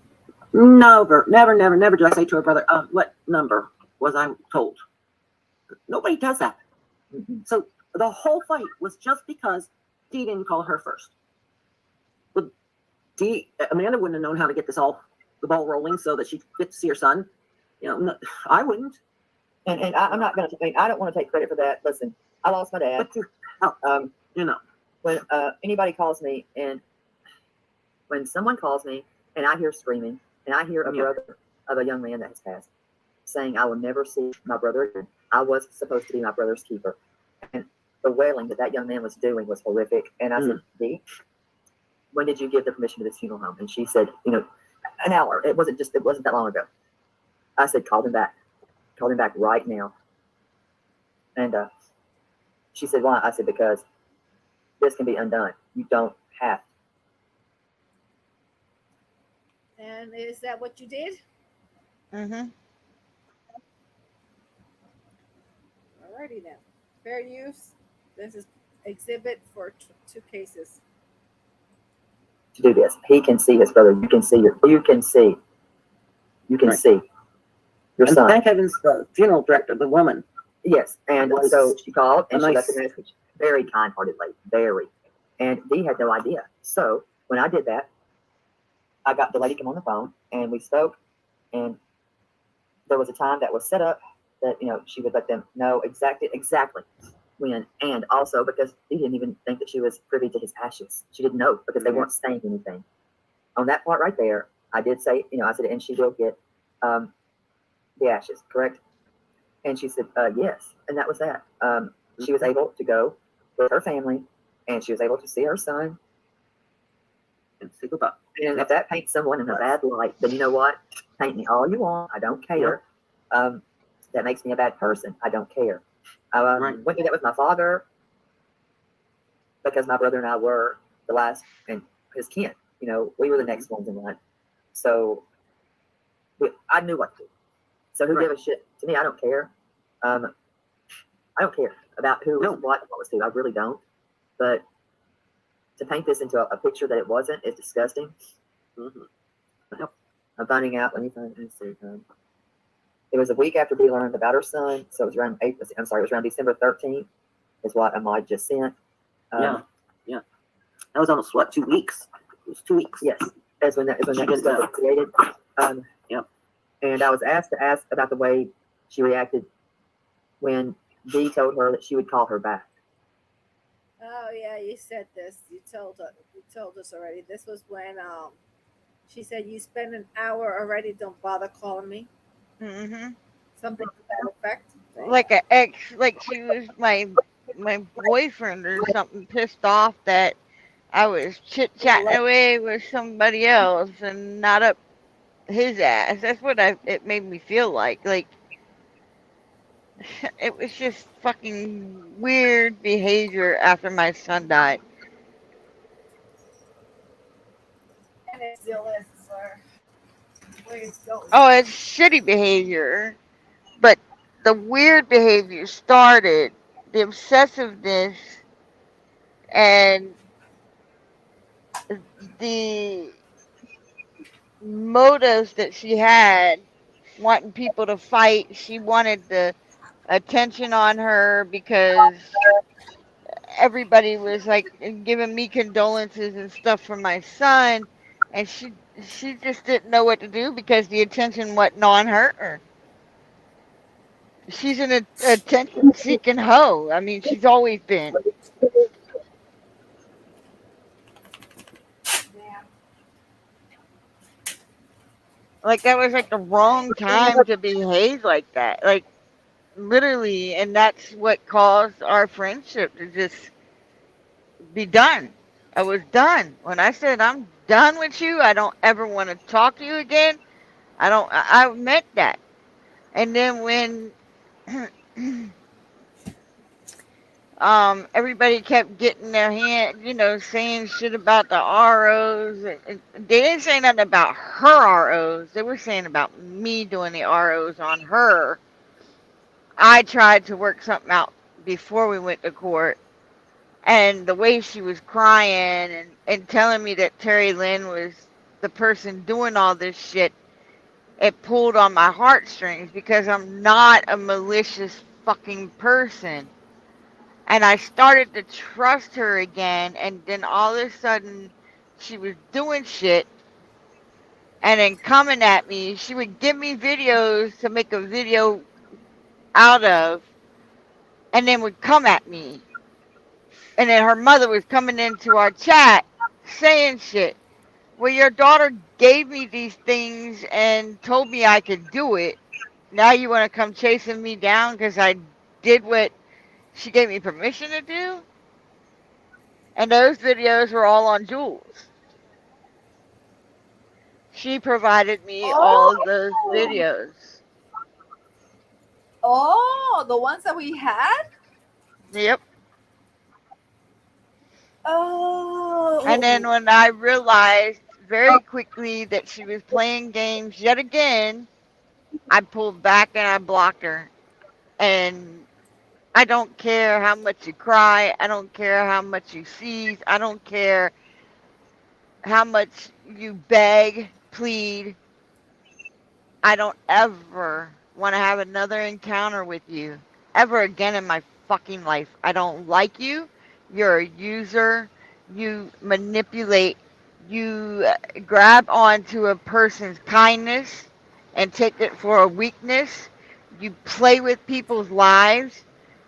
Never did I say to her brother, what number was I told? Nobody does that. So the whole fight was just because Dee didn't call her first. But Amanda wouldn't have known how to get the ball rolling so that she could get to see her son. You know, I wouldn't. And I'm not going to. I mean, I don't want to take credit for that. Listen, I lost my dad. You know, when anybody calls me, and when someone calls me and I hear screaming, and I hear a brother of a young man that has passed saying, "I will never see my brother again. I was supposed to be my brother's keeper," and the wailing that young man was doing was horrific. And I said, "Dee, when did you give the permission to this funeral home?" And she said, an hour. It wasn't that long ago. I said, "Call him back. Call him back right now." And she said, "Why?" I said, "Because this can be undone. You don't have." And is that what you did? Mm-hmm. Alrighty then. Fair use. This is exhibit for 2 cases. To do this, he can see his brother. You can see your son. Thank heavens the funeral director, the woman. Yes, and so she called and she nice. left a message, very kind-hearted lady, very. And Dee had no idea. So when I did that, I got the lady come on the phone and we spoke, and there was a time that was set up that she would let them know exactly when, and also because Dee didn't even think that she was privy to his ashes. She didn't know because they weren't saying anything. On that part right there, I did say, I said, and she will get the ashes, correct? And she said, yes. And that was that. She was able to go with her family, and she was able to see her son. And say goodbye. And if that paints someone in a bad light, then you know what? Paint me all you want. I don't care. that makes me a bad person. I don't care. Right. Went through that with my father because my brother and I were the last and his kin. You know, we were the next ones in line. So I knew what to do. So who gave a shit? To me, I don't care. I don't care about who was what and what was who. I really don't. But to paint this into a picture that it wasn't is disgusting. Mm-hmm. Yep. I'm finding out. Let me see. It was a week after we learned about her son, so it was around it was around December 13th, is what Ahmad just sent. Yeah. That was almost 2 weeks. It was 2 weeks. Yes, that's when that stuff was created. Yep. And I was asked to ask about the way she reacted when Dee told her that she would call her back. Oh yeah, you said this. You told us already. This was when she said you spend an hour already. Don't bother calling me. Mm-hmm. Something to that effect. Like an ex, like she was my boyfriend or something, pissed off that I was chit-chatting away with somebody else and not up his ass. That's what it made me feel like. Like, it was just fucking weird behavior after my son died. And it still is, sir. Where it's going. Oh, it's shitty behavior. But the weird behavior started, the obsessiveness, and the motives that she had, wanting people to fight. She wanted the attention on her because everybody was like giving me condolences and stuff for my son, and she just didn't know what to do because the attention wasn't on her. She's an attention-seeking hoe. I mean, she's always been. Like, that was like the wrong time to behave like that. Like, literally, and that's what caused our friendship to just be done. I was done. When I said I'm done with you, I don't ever want to talk to you again. I meant that. And then when everybody kept getting their hand, saying shit about the ROs. They didn't say nothing about her ROs. They were saying about me doing the ROs on her. I tried to work something out before we went to court. And the way she was crying and telling me that Terry Lynn was the person doing all this shit, it pulled on my heartstrings because I'm not a malicious fucking person. And I started to trust her again, and then all of a sudden, she was doing shit, and then coming at me. She would give me videos to make a video out of, and then would come at me. And then her mother was coming into our chat saying shit. Well, your daughter gave me these things and told me I could do it. Now you want to come chasing me down because I did what she gave me permission to do? And those videos were all on Jules. She provided me all of those videos. Oh, the ones that we had? Yep. Oh. And then when I realized very quickly that she was playing games yet again, I pulled back and I blocked her. And I don't care how much you cry. I don't care how much you seize. I don't care how much you beg, plead. I don't ever want to have another encounter with you ever again in my fucking life. I don't like you. You're a user. You manipulate. You grab onto a person's kindness and take it for a weakness. You play with people's lives.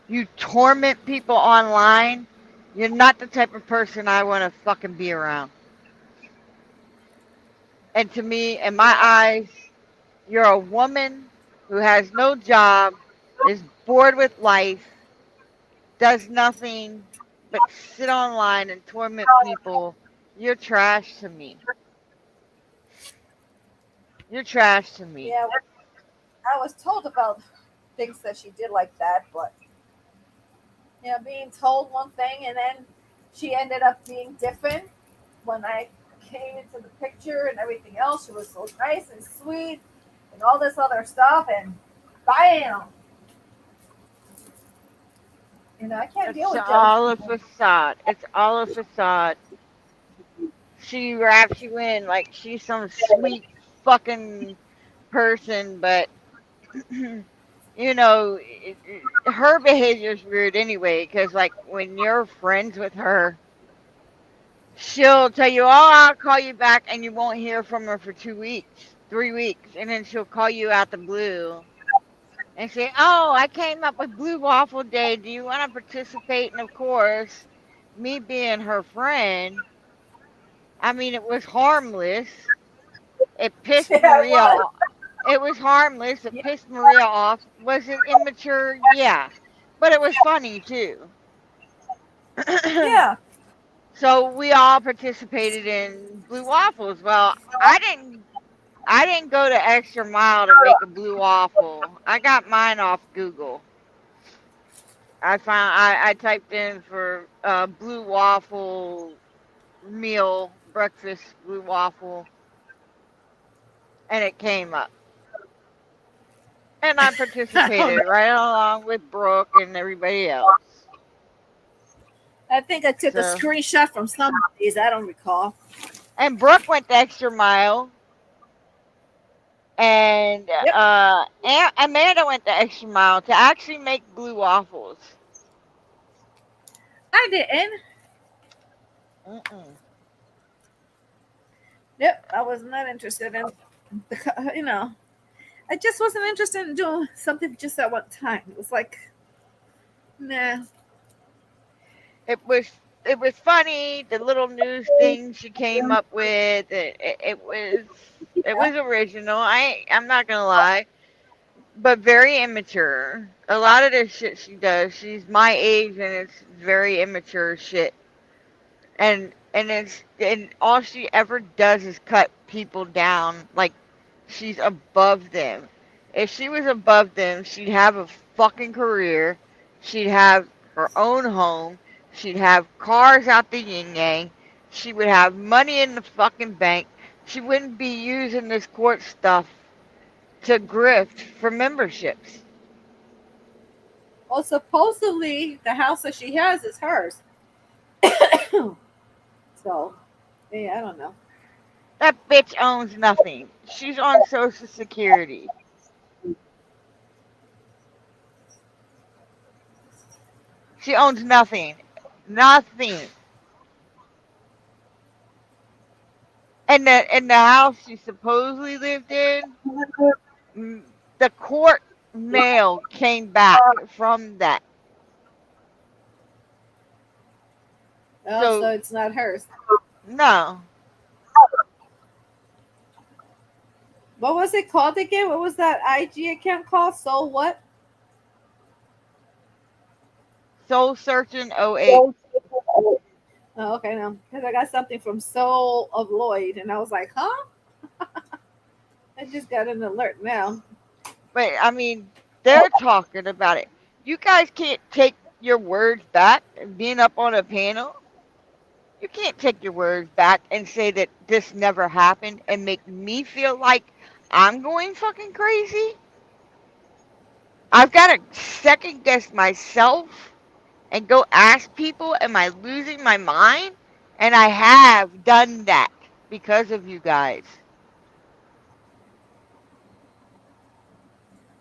You torment people online. You're not the type of person I want to fucking be around. And to me, in my eyes, you're a woman who has no job, is bored with life, does nothing but sit online and torment people. You're trash to me. You're trash to me. Yeah, I was told about thinks that she did like that, but being told one thing and then she ended up being different when I came into the picture and everything else. She was so nice and sweet and all this other stuff, and bam! I can't deal with It's jealous all a people. facade. It's all a facade. She wraps you in like she's some sweet fucking person, but her behavior's weird anyway. Because like when you're friends with her, she'll tell you, "Oh, I'll call you back," and you won't hear from her for 2 weeks, 3 weeks, and then she'll call you out the blue and say, "Oh, I came up with Blue Waffle Day. Do you want to participate?" And of course, me being her friend, I mean, it was harmless. It pissed Yeah, it Maria was. off. It was harmless. It pissed Maria off. Was it immature? Yeah. But it was funny too. Yeah. So we all participated in Blue Waffles. Well, I didn't go the extra mile to make a blue waffle. I got mine off Google. I typed in for blue waffle meal, breakfast blue waffle, and it came up. And I I don't participated know. right along with Brooke and everybody else. I think I took a So, screenshot from some of these. I don't recall. and Brooke went the extra mile, and Yep. Amanda went the extra mile to actually make blue waffles. I didn't. Mm-mm. Yep. I was not interested in, I just wasn't interested in doing something just at one time. It was like, nah. It was funny. The little news thing she came up with. It was original. I'm not gonna lie, but very immature. A lot of this shit she does. She's my age and it's very immature shit. And all she ever does is cut people down like she's above them. If she was above them, she'd have a fucking career. She'd have her own home. She'd have cars out the yin yang. She would have money in the fucking bank. She wouldn't be using this court stuff to grift for memberships. Well, supposedly the house that she has is hers. So, yeah, I don't know. That bitch owns nothing. She's on Social Security. She owns nothing. Nothing. And the house she supposedly lived in, the court mail came back from that. Oh, so So it's not hers. no. What was it called again? What was that IG account called? Soul what? Soul Searching 08. Oh, okay, no. Because I got something from Soul of Lloyd, and I was like, huh? I just got an alert now. But I mean, they're talking about it. You guys can't take your words back. Being up on a panel, you can't take your words back and say that this never happened and make me feel like I'm going fucking crazy. I've got to second guess myself and go ask people, am I losing my mind? And I have done that because of you guys.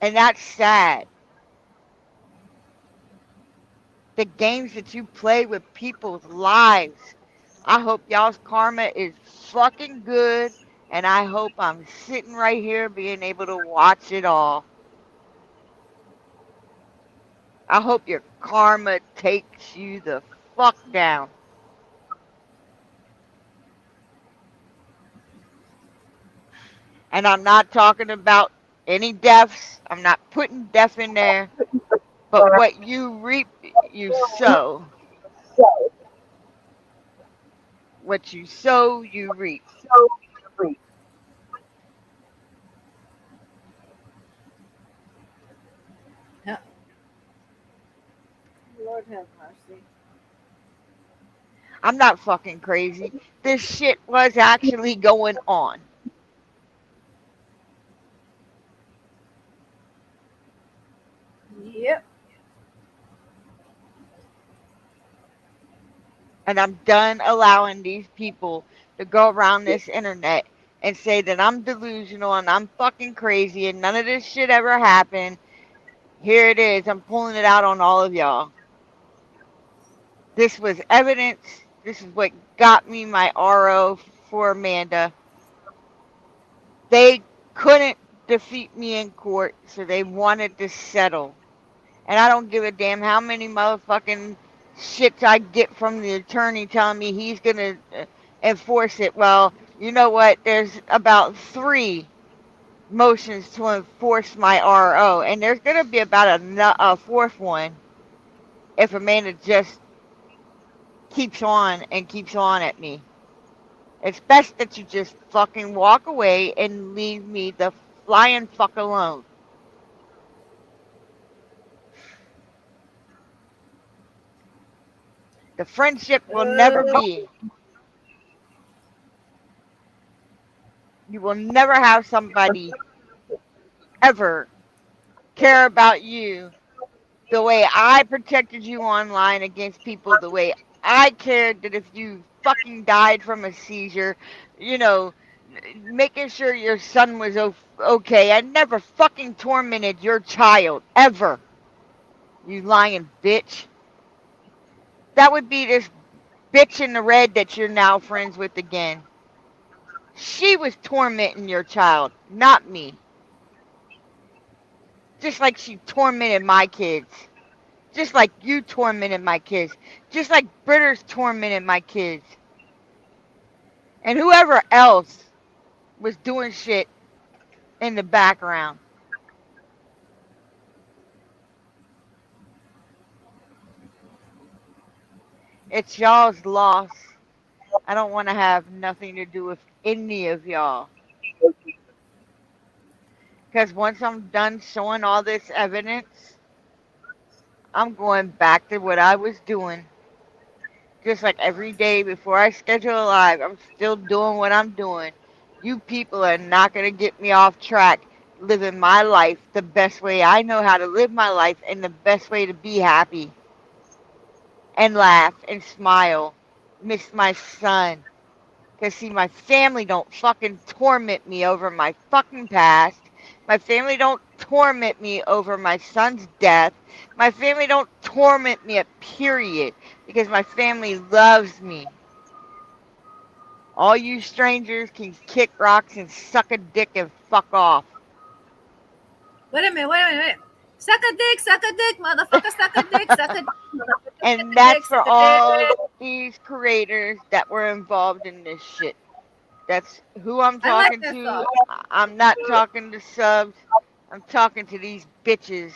And that's sad. The games that you play with people's lives. I hope y'all's karma is fucking good. And I hope I'm sitting right here being able to watch it all. I hope your karma takes you the fuck down. And I'm not talking about any deaths. I'm not putting death in there. But what you reap, you sow. What you sow, you reap. have mercy. I'm not fucking crazy. This shit was actually going on. Yep. And I'm done allowing these people to go around this internet and say that I'm delusional and I'm fucking crazy and none of this shit ever happened. Here it is. I'm pulling it out on all of y'all. This was evidence. This is what got me my RO for Amanda. They couldn't defeat me in court, so they wanted to settle. And I don't give a damn how many motherfucking shits I get from the attorney telling me he's going to enforce it. Well, you know what? There's about 3 motions to enforce my RO, and there's going to be about a 4th one if Amanda just keeps on and keeps on at me. It's best that you just fucking walk away and leave me the flying fuck alone. The friendship will never be. You will never have somebody ever care about you the way I protected you online against people, the way I cared that if you fucking died from a seizure, you know, making sure your son was okay. I never fucking tormented your child, ever. You lying bitch. That would be this bitch in the red that you're now friends with again. She was tormenting your child, not me. Just like she tormented my kids. Just like you tormented my kids. Just like Britters tormented my kids. And whoever else was doing shit in the background. It's y'all's loss. I don't want to have nothing to do with any of y'all. Because once I'm done showing all this evidence, I'm going back to what I was doing. Just like every day before I schedule a live, I'm still doing what I'm doing. You people are not going to get me off track living my life the best way I know how to live my life and the best way to be happy. And laugh and smile. Miss my son. Because, see, my family don't fucking torment me over my fucking past. My family don't torment me over my son's death. My family don't torment me, period. Because my family loves me. All you strangers can kick rocks and suck a dick and fuck off. Wait a minute. Suck a dick, motherfucker, suck a dick, suck a dick. And that's for all these creators that were involved in this shit. That's who I'm talking to. I'm not talking to subs. I'm talking to these bitches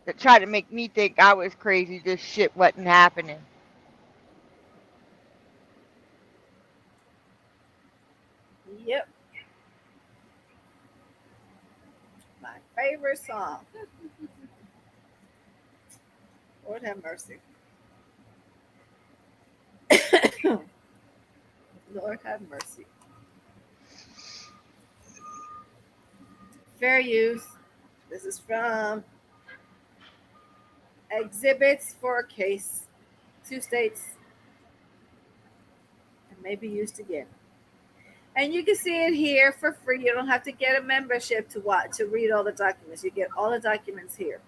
that try to make me think I was crazy. This shit wasn't happening. Yep. My favorite song. Lord have mercy. Lord have mercy. Fair use. This is from Exhibits for a Case. 2 states. And may be used again. And you can see it here for free. You don't have to get a membership to read all the documents. You get all the documents here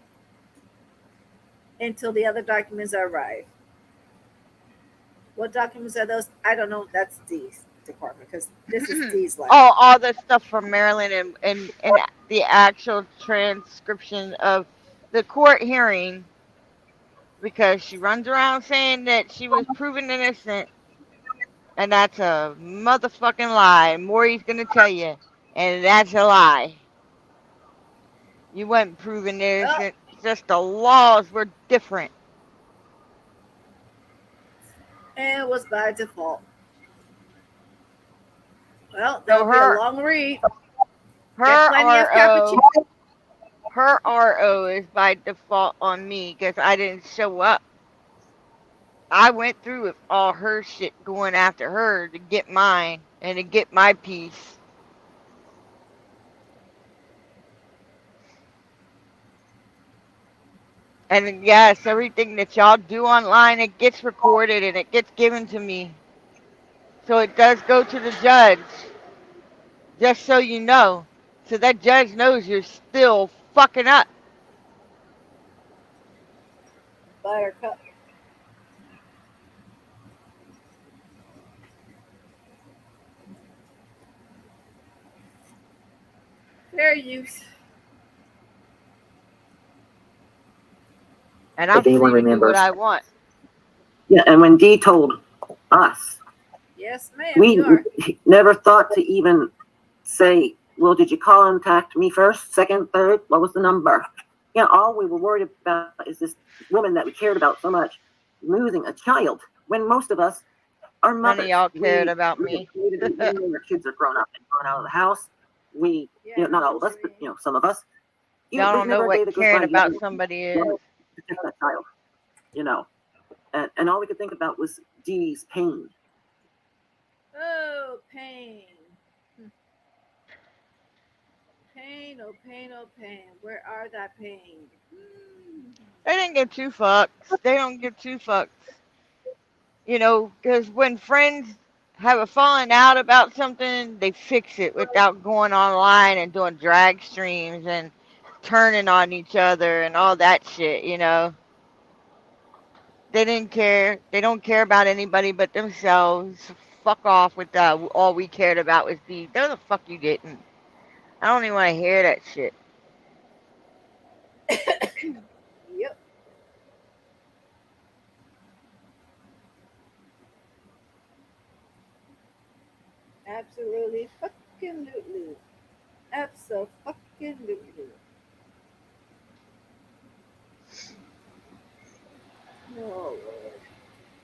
until the other documents arrive. What documents are those? I don't know. That's Dee's department because this is Dee's life. Oh, all the stuff from Maryland and the actual transcription of the court hearing, because she runs around saying that she was proven innocent. And that's a motherfucking lie. Maury's going to tell you. And that's a lie. You weren't proven innocent. Just the laws were different. And it was by default. Well, that'll be a long read. Her RO is by default on me because I didn't show up I went through with all her shit going after her to get mine and to get my piece. And yes, everything that y'all do online, it gets recorded and it gets given to me. So it does go to the judge, just so you know. So that judge knows you're still fucking up. Buttercup. Fair use. And I'm If anyone free to do what remembers. I want. Yeah, and when Dee told us, Yes, ma'am. we You are. never thought to even say, well, did you contact me first, second, third? What was the number? You know, all we were worried about is this woman that we cared about so much losing a child when most of us are None mothers. of y'all cared about we me. our kids are grown up and gone out of the house. We, you know, not all of us, but, you know, some of us. Y'all there's don't know never a day what that goes caring by you about don't somebody is. want to protect that child, you know. And all we could think about was Dee's pain. Oh, pain. Pain, oh pain, oh pain. Where are that pain? They didn't give two fucks. They don't give two fucks. You know, because when friends have a falling out about something, they fix it without going online and doing drag streams and turning on each other and all that shit, you know. They didn't care. They don't care about anybody but themselves. Fuck off with that. All we cared about was the. No, the fuck you didn't. I don't even want to hear that shit. Yep. Absolutely fucking lootly. Abso-fucking-lutely. Oh, Lord.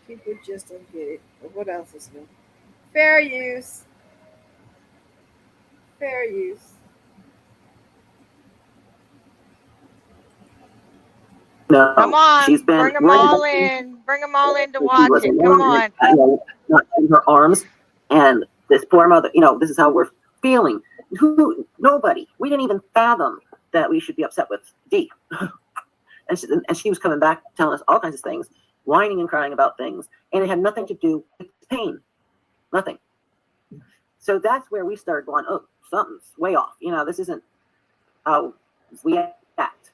People just don't get it. But what else is new? Fair use. Fair use. No, Come on, she's been bring them worried all about in. Bring them all in to she watch was it. Come alone, on. you know, not in her arms. And this poor mother, you know, this is how we're feeling. Nobody, we didn't even fathom that we should be upset with Dee. and she was coming back telling us all kinds of things, whining and crying about things. And it had nothing to do with pain. Nothing. So that's where we started going, oh, something's way off. You know, this isn't how we act.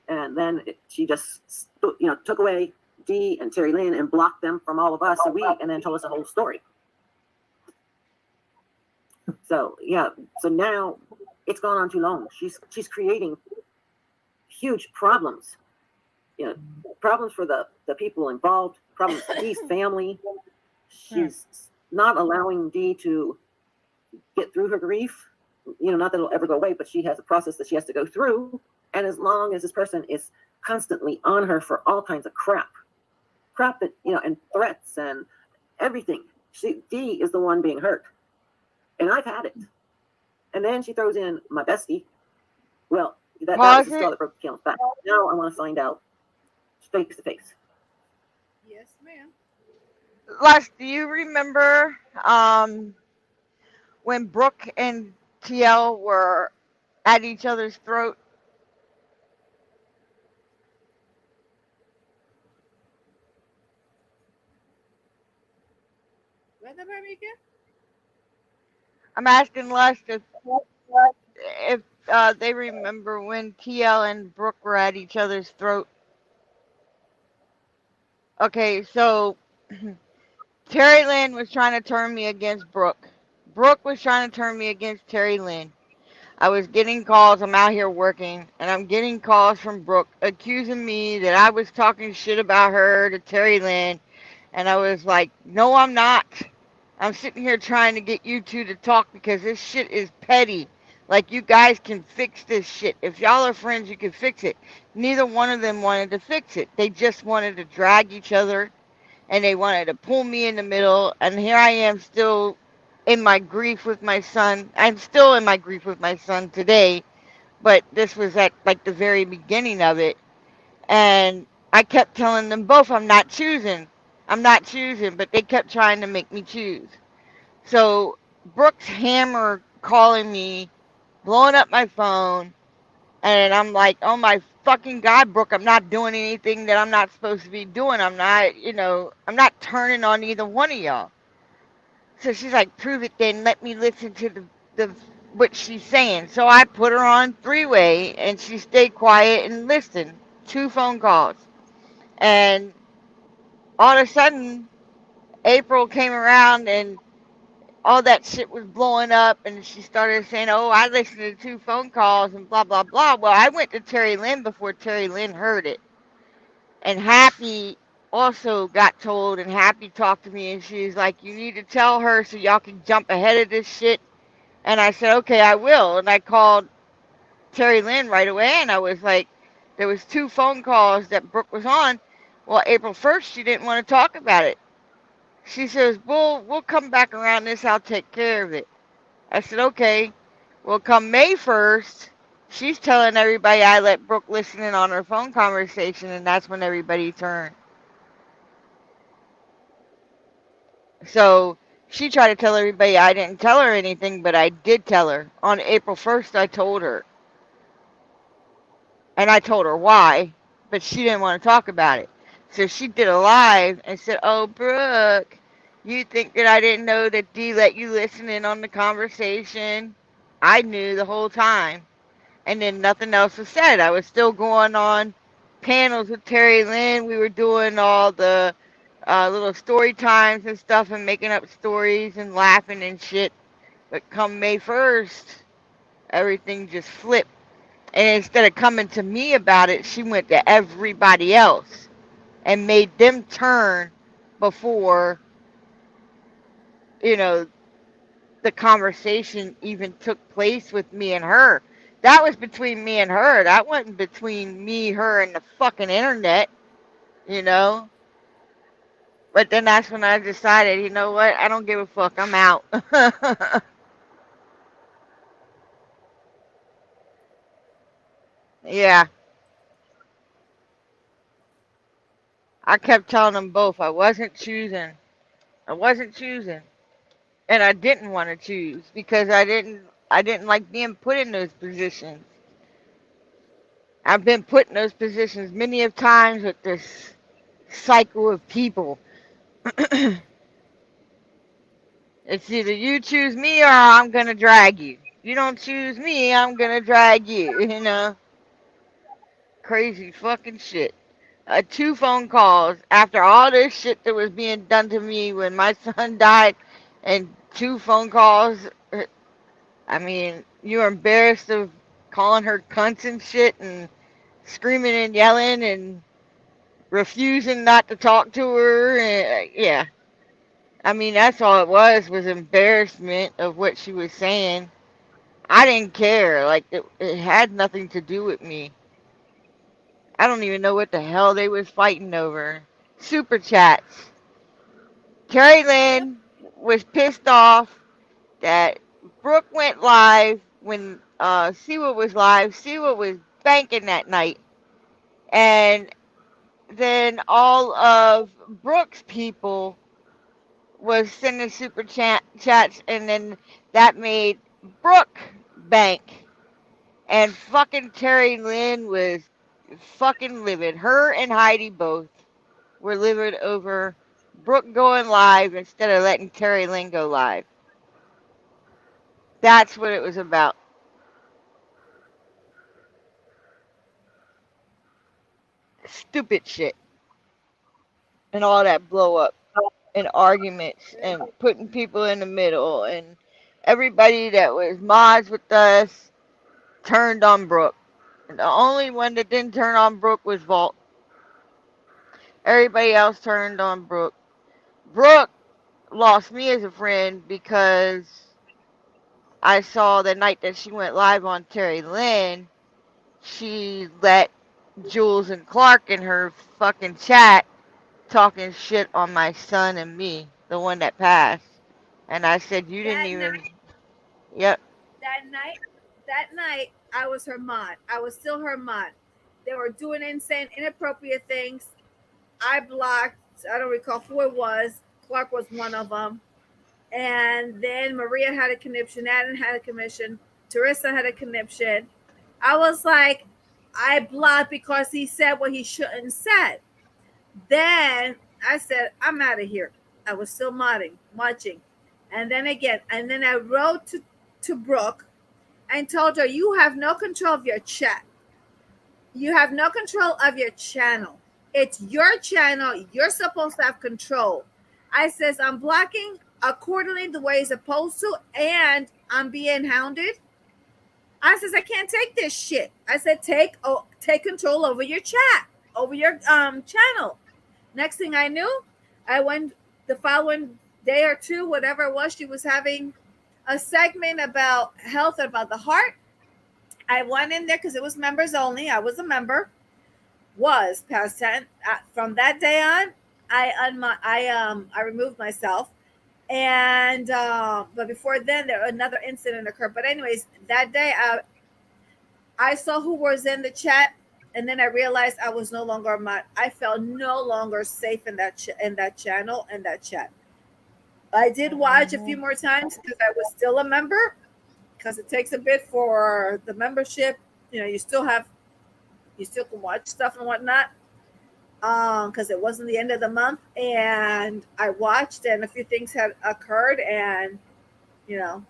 And then she just, you know, took away Dee and Terry Lynn and blocked them from all of us a week, and then told us the whole story. So yeah, so now it's gone on too long. She's creating huge problems. You know, problems for the people involved, problems for Dee's family. She's not allowing Dee to get through her grief. You know, not that it'll ever go away, but she has a process that she has to go through. And as long as this person is constantly on her for all kinds of crap that, you know, and threats and everything, Dee is the one being hurt. And I've had it. And then she throws in my bestie. Well, that was the straw that broke the camel's back. Now I want to find out face to face. Yes, ma'am. Les, do you remember when Brooke and TL were at each other's throat? What the Marika? I'm asking Les if they remember when TL and Brooke were at each other's throat. Okay, so Terry Lynn was trying to turn me against Brooke. Brooke was trying to turn me against Terry Lynn. I was getting calls. I'm out here working, and I'm getting calls from Brooke accusing me that I was talking shit about her to Terry Lynn. And I was like, no, I'm not. I'm sitting here trying to get you two to talk because this shit is petty. Like, you guys can fix this shit. If y'all are friends, you can fix it. Neither one of them wanted to fix it. They just wanted to drag each other, and they wanted to pull me in the middle. And here I am still in my grief with my son. I'm still in my grief with my son today, but this was at, like, the very beginning of it. And I kept telling them both I'm not choosing. I'm not choosing, but they kept trying to make me choose. So Brooks Hammer calling me, blowing up my phone, and I'm like, oh my fucking God, Brooke, I'm not doing anything that I'm not supposed to be doing. I'm not, I'm not turning on either one of y'all. So she's like, prove it then. Let me listen to the what she's saying. So I put her on three-way, and she stayed quiet and listened. 2 phone calls. And all of a sudden, April came around, and all that shit was blowing up, and she started saying, oh, I listened to 2 phone calls and blah, blah, blah. Well, I went to Terry Lynn before Terry Lynn heard it. And Happy also got told, and Happy talked to me, and she's like, you need to tell her so y'all can jump ahead of this shit. And I said, okay, I will. And I called Terry Lynn right away, and I was like, there was 2 phone calls that Brooke was on. Well, April 1st, she didn't want to talk about it. She says, we'll come back around this. I'll take care of it. I said, okay. Well, come May 1st, she's telling everybody I let Brooke listen in on her phone conversation, and that's when everybody turned. So she tried to tell everybody I didn't tell her anything, but I did tell her. On April 1st, I told her. And I told her why, but she didn't want to talk about it. So she did a live and said, oh, Brooke, you think that I didn't know that Dee let you listen in on the conversation? I knew the whole time. And then nothing else was said. I was still going on panels with Terry Lynn. We were doing all the little story times and stuff and making up stories and laughing and shit. But come May 1st, everything just flipped. And instead of coming to me about it, she went to everybody else and made them turn before, the conversation even took place with me and her. That was between me and her. That wasn't between me, her, and the fucking internet, you know? But then that's when I decided, you know what? I don't give a fuck. I'm out. Yeah. I kept telling them both I wasn't choosing. I wasn't choosing. And I didn't want to choose because I didn't like being put in those positions. I've been put in those positions many of times with this cycle of people. It's either you choose me or I'm going to drag you. You don't choose me, I'm going to drag you, Crazy fucking shit. 2 phone calls after all this shit that was being done to me when my son died, and 2 phone calls. I mean, you're embarrassed of calling her cunts and shit and screaming and yelling and refusing not to talk to her. And, yeah. I mean, that's all it was embarrassment of what she was saying. I didn't care. Like, it had nothing to do with me. I don't even know what the hell they was fighting over. Super chats. Terry Lynn was pissed off that Brooke went live when Siwa was live. Siwa was banking that night. And then all of Brooke's people was sending super chats, and then that made Brooke bank. And fucking Terry Lynn was fucking livid. Her and Heidi both were livid over Brooke going live instead of letting Terry Lynn go live. That's what it was about. Stupid shit. And all that blow up and arguments and putting people in the middle, and everybody that was mods with us turned on Brooke. And the only one that didn't turn on Brooke was Vault. Everybody else turned on Brooke. Brooke lost me as a friend because I saw the night that she went live on Terry Lynn, she let Jules and Clark in her fucking chat talking shit on my son and me, the one that passed. And I said, you didn't even. Yep. That night, I was her mod. I was still her mod. They were doing insane, inappropriate things. I blocked I don't recall who it was. Clark was one of them. And then Maria had a conniption. Adam had a commission. Teresa had a conniption. I was like, I blocked because he said what he shouldn't said. Then I said, I'm out of here. I was still watching. And then again, and then I wrote to Brooke and told her, you have no control of your chat. You have no control of your channel. It's your channel. You're supposed to have control. I says, I'm blocking accordingly the way it's supposed to, and I'm being hounded. I says, I can't take this shit. I said, take control over your chat, over your channel. Next thing I knew, I went the following day or two, whatever it was, she was having a segment about health, about the heart. I went in there because it was members only. I was a member. Was past 10. From that day on, I removed myself. And but before then, another incident occurred. But anyways, that day I saw who was in the chat, and then I realized I was no longer I felt no longer safe in that channel and that chat. I did watch a few more times because I was still a member, because it takes a bit for the membership. You know, you still can watch stuff and whatnot. Because it wasn't the end of the month, and I watched, and a few things had occurred, and you know,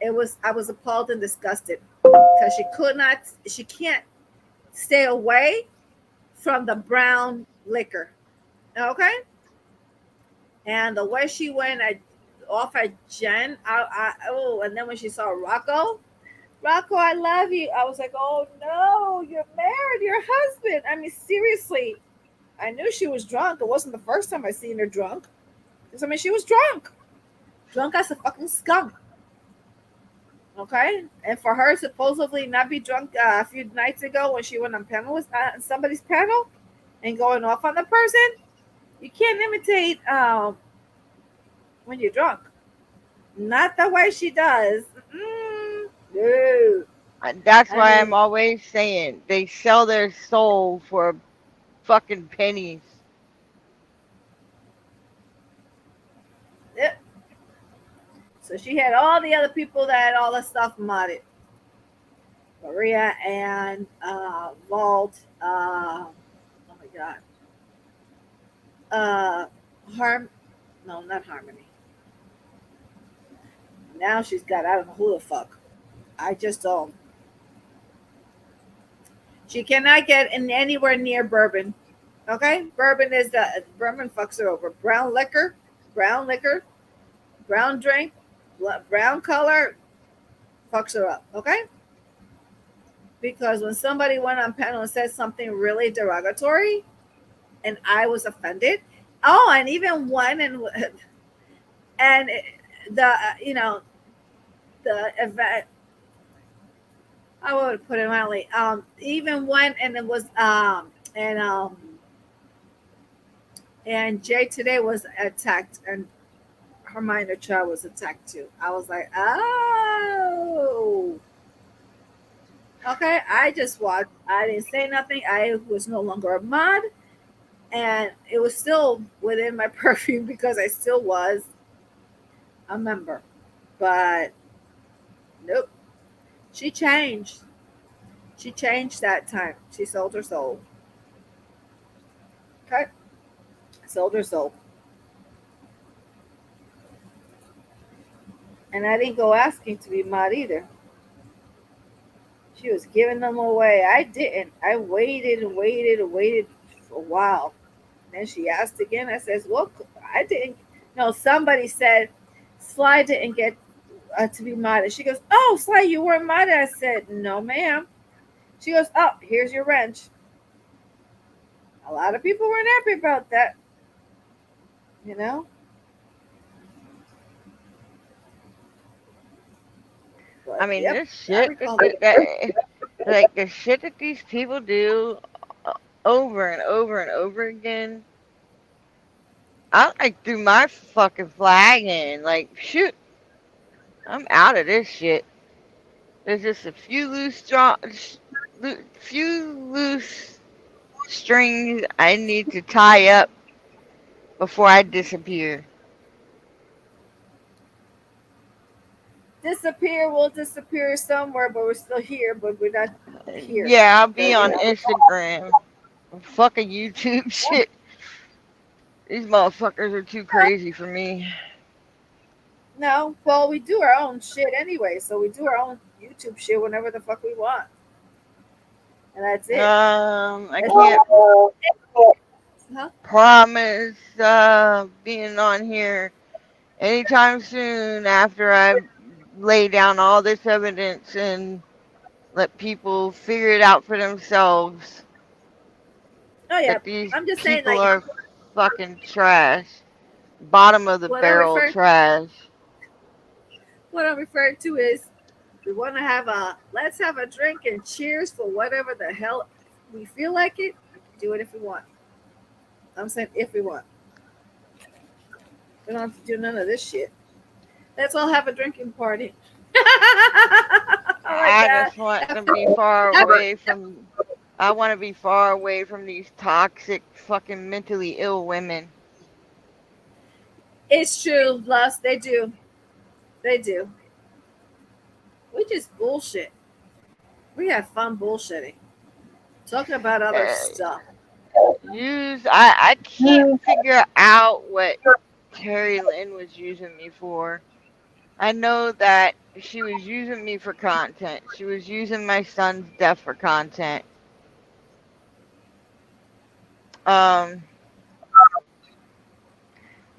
I was appalled and disgusted because she can't stay away from the brown liquor, okay? And the way she went off at Jen, and then when she saw Rocco, I love you. I was like, oh no, you're married, your husband. I mean, seriously, I knew she was drunk. It wasn't the first time I seen her drunk. I mean, she was drunk as a fucking skunk. Okay, and for her supposedly not be drunk a few nights ago when she went on panel with somebody's panel and going off on the person, you can't imitate when you're drunk. Not the way she does. No. That's why I'm always saying they sell their soul for fucking pennies. Yep. So she had all the other people that had all the stuff modded. Maria and Vault. Oh my God. No, not Harmony. Now she's got, I don't know who the fuck. I just don't. She cannot get in anywhere near bourbon. Okay? Bourbon fucks her over. Brown liquor, brown drink, brown color, fucks her up. Okay? Because when somebody went on panel and said something really derogatory, and I was offended. Oh, and even one and the the event. I would put it mildly. Even when, and it was and Jay today was attacked, and her minor child was attacked too. I was like, oh, okay. I just watched. I didn't say nothing. I was no longer a mod, and it was still within my purview because I still was a member. But nope. She changed. She changed that time. She sold her soul. Okay. Sold her soul. And I didn't go asking to be mod either. She was giving them away. I didn't. I waited for a while. And then she asked again. I says, well, I didn't. No, somebody said Sly didn't get to be modded. She goes, oh, Sly, you weren't modded. I said, no, ma'am. She goes, oh, here's your wrench. A lot of people weren't happy about that. You know? But, I mean, yep, this shit, like the shit that these people do over and over and over again. I like threw my fucking flag in. Like, shoot, I'm out of this shit. There's just a few loose strings I need to tie up before I disappear. We'll disappear somewhere, but we're still here, but we're not here. Yeah, I'll be on Instagram. Fucking YouTube shit. These motherfuckers are too crazy for me. No, well, we do our own shit anyway, so we do our own YouTube shit whenever the fuck we want. And that's it. I can't promise being on here anytime soon after I lay down all this evidence and let people figure it out for themselves. Oh yeah, That these I'm just saying, people like, are fucking trash. Bottom of the barrel trash. What I'm referring to is we want to let's have a drink and cheers for whatever the hell we feel like it. Do it if we want. I'm saying if we want. We don't have to do none of this shit. Let's all have a drinking party. I just want to be far away from. I want to be far away from these toxic, fucking mentally ill women. It's true, Lust. They do. They do. We just bullshit. We have fun bullshitting. Talking about other stuff. I can't figure out what Terry Lynn was using me for. I know that she was using me for content. She was using my son's death for content.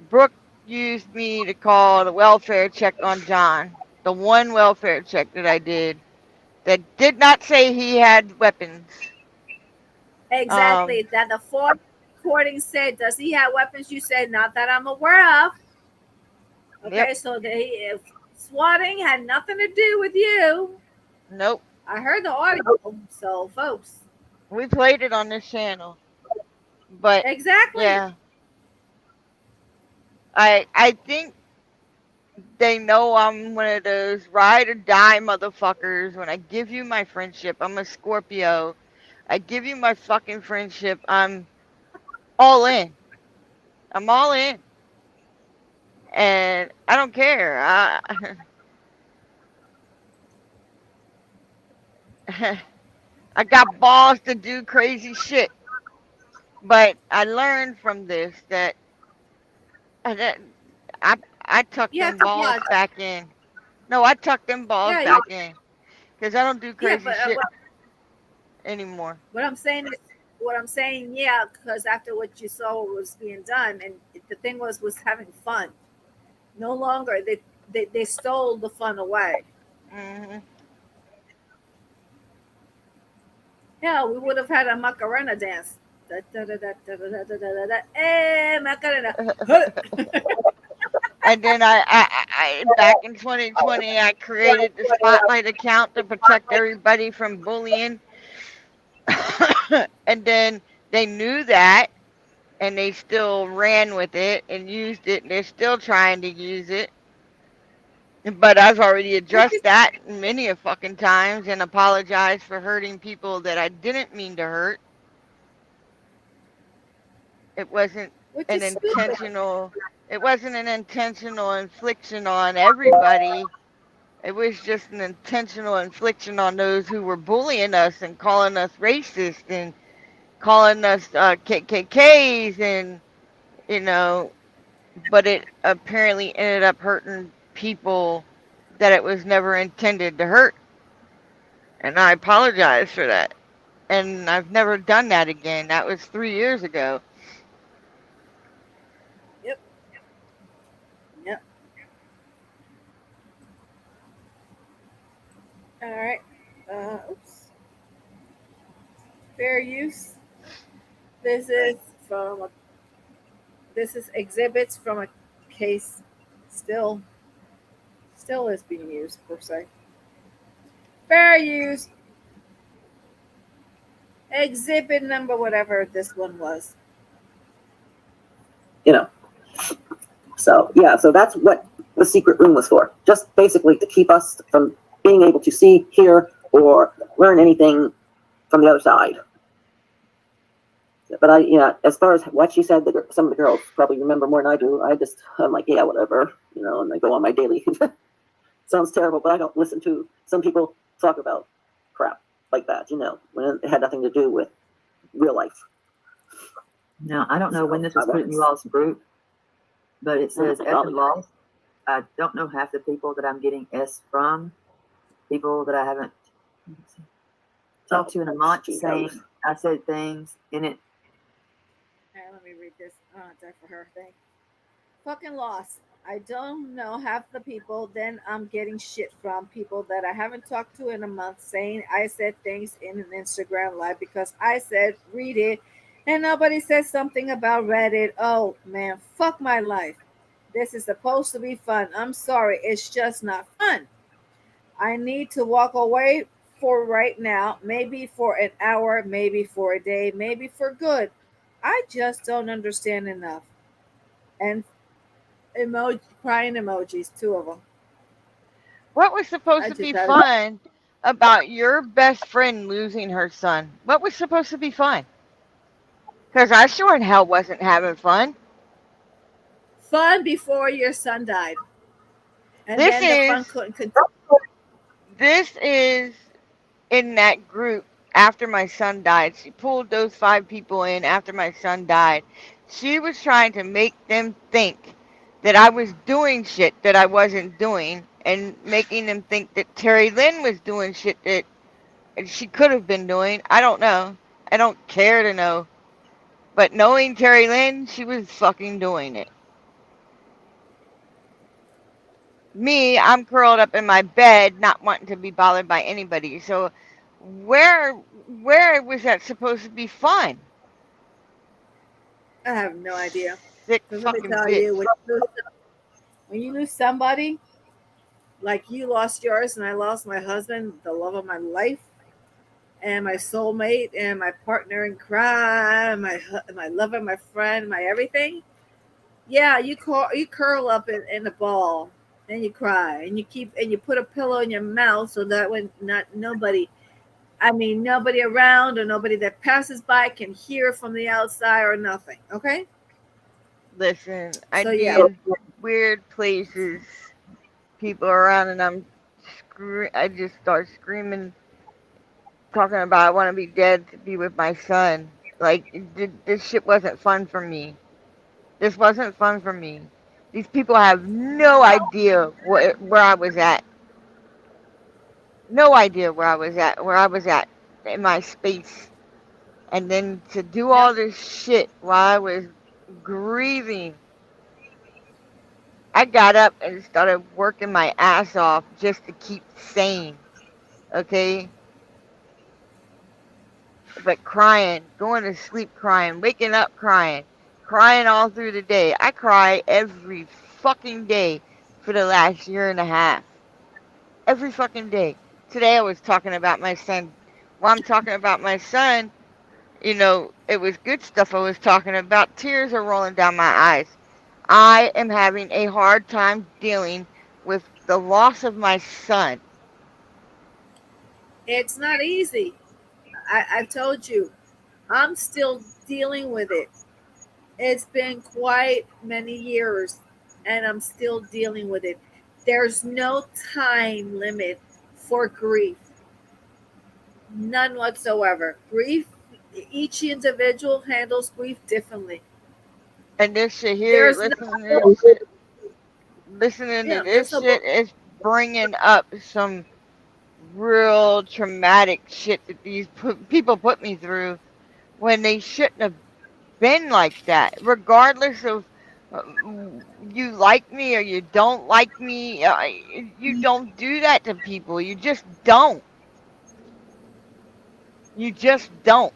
Brooke used me to call the welfare check on John. The one welfare check that I did that did not say he had weapons. Exactly. That the fourth recording said, does he have weapons? You said, not that I'm aware of. Okay, yep. So swatting had nothing to do with you. Nope. I heard the audio. So, folks. We played it on this channel. But exactly. Yeah. I think they know I'm one of those ride or die motherfuckers. When I give you my friendship, I'm a Scorpio. I give you my fucking friendship, I'm all in. I'm all in. And I don't care. I got balls to do crazy shit. But I learned from this that I tuck them balls back in. No, I tuck them balls back in. Because I don't do crazy shit anymore. What I'm saying, yeah, because after what you saw was being done, and the thing was having fun. No longer, they stole the fun away. Mm-hmm. Yeah, we would have had a Macarena dance. Hey, Macarena. And then I back in 2020, I created the Spotlight account to protect everybody from bullying. And then they knew that, and they still ran with it and used it, and they're still trying to use it. But I've already addressed that many a fucking times and apologized for hurting people that I didn't mean to hurt. It wasn't an intentional. It wasn't an intentional infliction on everybody. It was just an intentional infliction on those who were bullying us and calling us racist and calling us KKKs and, you know, but it apparently ended up hurting people that it was never intended to hurt. And I apologize for that. And I've never done that again. That was 3 years ago. Yep. All right. Oops. Fair use. This is exhibits from a case still is being used per se. Fair use. Exhibit number whatever this one was. You know. So yeah, so that's what the secret room was for. Just basically to keep us from being able to see, hear, or learn anything from the other side. But as far as what she said, some of the girls probably remember more than I do. I'm like, yeah, whatever, and I go on my daily. Sounds terrible, but I don't listen to some people talk about crap like that, when it had nothing to do with real life. Now, I don't know when this was put in you all's group, but it says after loss. I don't know half the people that I'm getting S from, people that I haven't talked to in a month, saying I said things in it. Let me read this. Time for her thing. Fucking lost. I don't know half the people. Then I'm getting shit from people that I haven't talked to in a month, saying I said things in an Instagram live because I said read it, and nobody said something about Reddit. Oh man, fuck my life. This is supposed to be fun. I'm sorry, it's just not fun. I need to walk away for right now, maybe for an hour, maybe for a day, maybe for good. I just don't understand enough. And crying emojis, 2 of them. What was supposed to be fun about your best friend losing her son? What was supposed to be fun? Because I sure in hell wasn't having fun. Fun before your son died. And This then the fun is couldn't continue. this is in that group after my son died. She pulled those 5 people in after my son died. She was trying to make them think that I was doing shit that I wasn't doing, and making them think that Terry Lynn was doing shit that she could have been doing. I don't know. I don't care to know. But knowing Terry Lynn, she was fucking doing it. Me, I'm curled up in my bed, not wanting to be bothered by anybody. So where was that supposed to be fun? I have no idea. Sick Let me fucking tell bitch. you, when you lose somebody, like you lost yours and I lost my husband, the love of my life, and my soulmate, and my partner in crime, my lover, my friend, my everything. Yeah, you curl up in a ball, and you cry, and you put a pillow in your mouth so that when nobody around or nobody that passes by can hear from the outside or nothing. Okay. Listen, I'd So, be yeah. in weird places, people around, and I just start screaming, talking about I want to be dead to be with my son. Like, this shit wasn't fun for me. This wasn't fun for me. These people have no idea where I was at. No idea where I was at in my space. And then to do all this shit while I was grieving. I got up and started working my ass off just to keep sane. Okay? But crying, going to sleep crying, waking up crying all through the day. I cry every fucking day for the last year and a half. Every fucking day. Today I was talking about my son. While I'm talking about my son, it was good stuff I was talking about. Tears are rolling down my eyes. I am having a hard time dealing with the loss of my son. It's not easy. I've told you, I'm still dealing with it. It's been quite many years, and I'm still dealing with it. There's no time limit for grief. None whatsoever. Grief, each individual handles grief differently. And this shit here, listening to this shit is bringing up some real traumatic shit that these people put me through when they shouldn't have been like that. Regardless of you like me or you don't like me, you don't do that to people. You just don't. You just don't.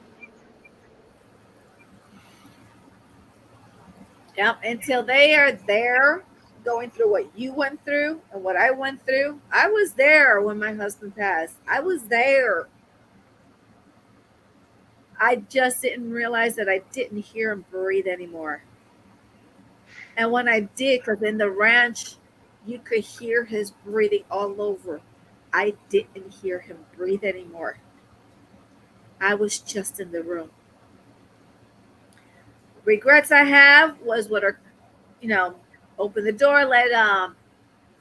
Yeah, until they are there going through what you went through and what I went through. I was there when my husband passed. I was there. I just didn't realize that I didn't hear him breathe anymore. And when I did, because in the ranch, you could hear his breathing all over. I didn't hear him breathe anymore. I was just in the room. regrets I have was with her, open the door, let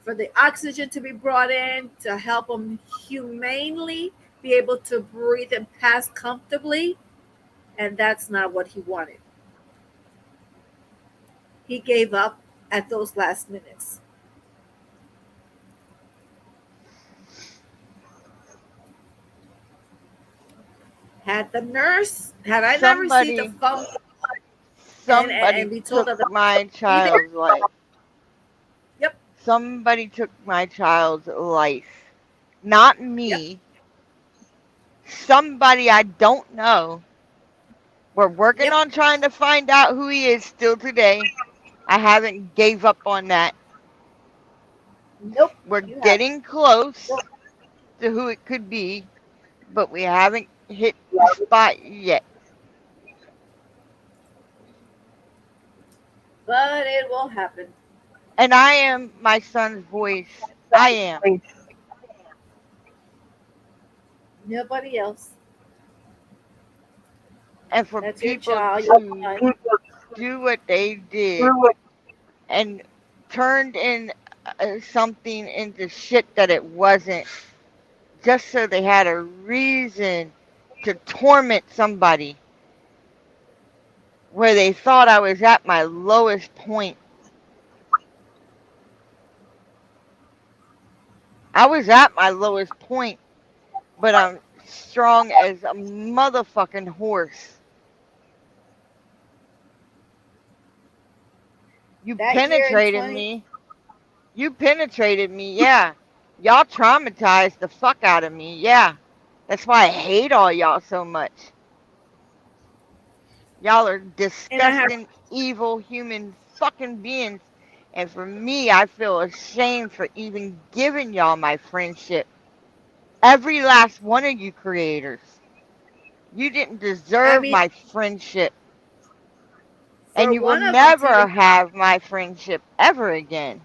for the oxygen to be brought in to help him humanely be able to breathe and pass comfortably, and that's not what he wanted. He gave up at those last minutes. Had I not received a phone call and be told took that my child's life. Yep. Somebody took my child's life. Not me. Yep. Somebody I don't know. We're working Yep. on trying to find out who he is still today. I haven't gave up on that. Nope. We're getting close to who it could be, but we haven't hit the spot yet. But it will happen. And I am my son's voice. I am. Nobody else. And for That's your people child. to do what they did and turned in something into shit that it wasn't, just so they had a reason to torment somebody where they thought I was at my lowest point. I was at my lowest point, but I'm strong as a motherfucking horse. You penetrated me. You penetrated me, yeah. Y'all traumatized the fuck out of me, yeah. That's why I hate all y'all so much. Y'all are disgusting, evil human fucking beings. And for me, I feel ashamed for even giving y'all my friendship. Every last one of you creators. You didn't deserve my friendship. And you will never have my friendship ever again.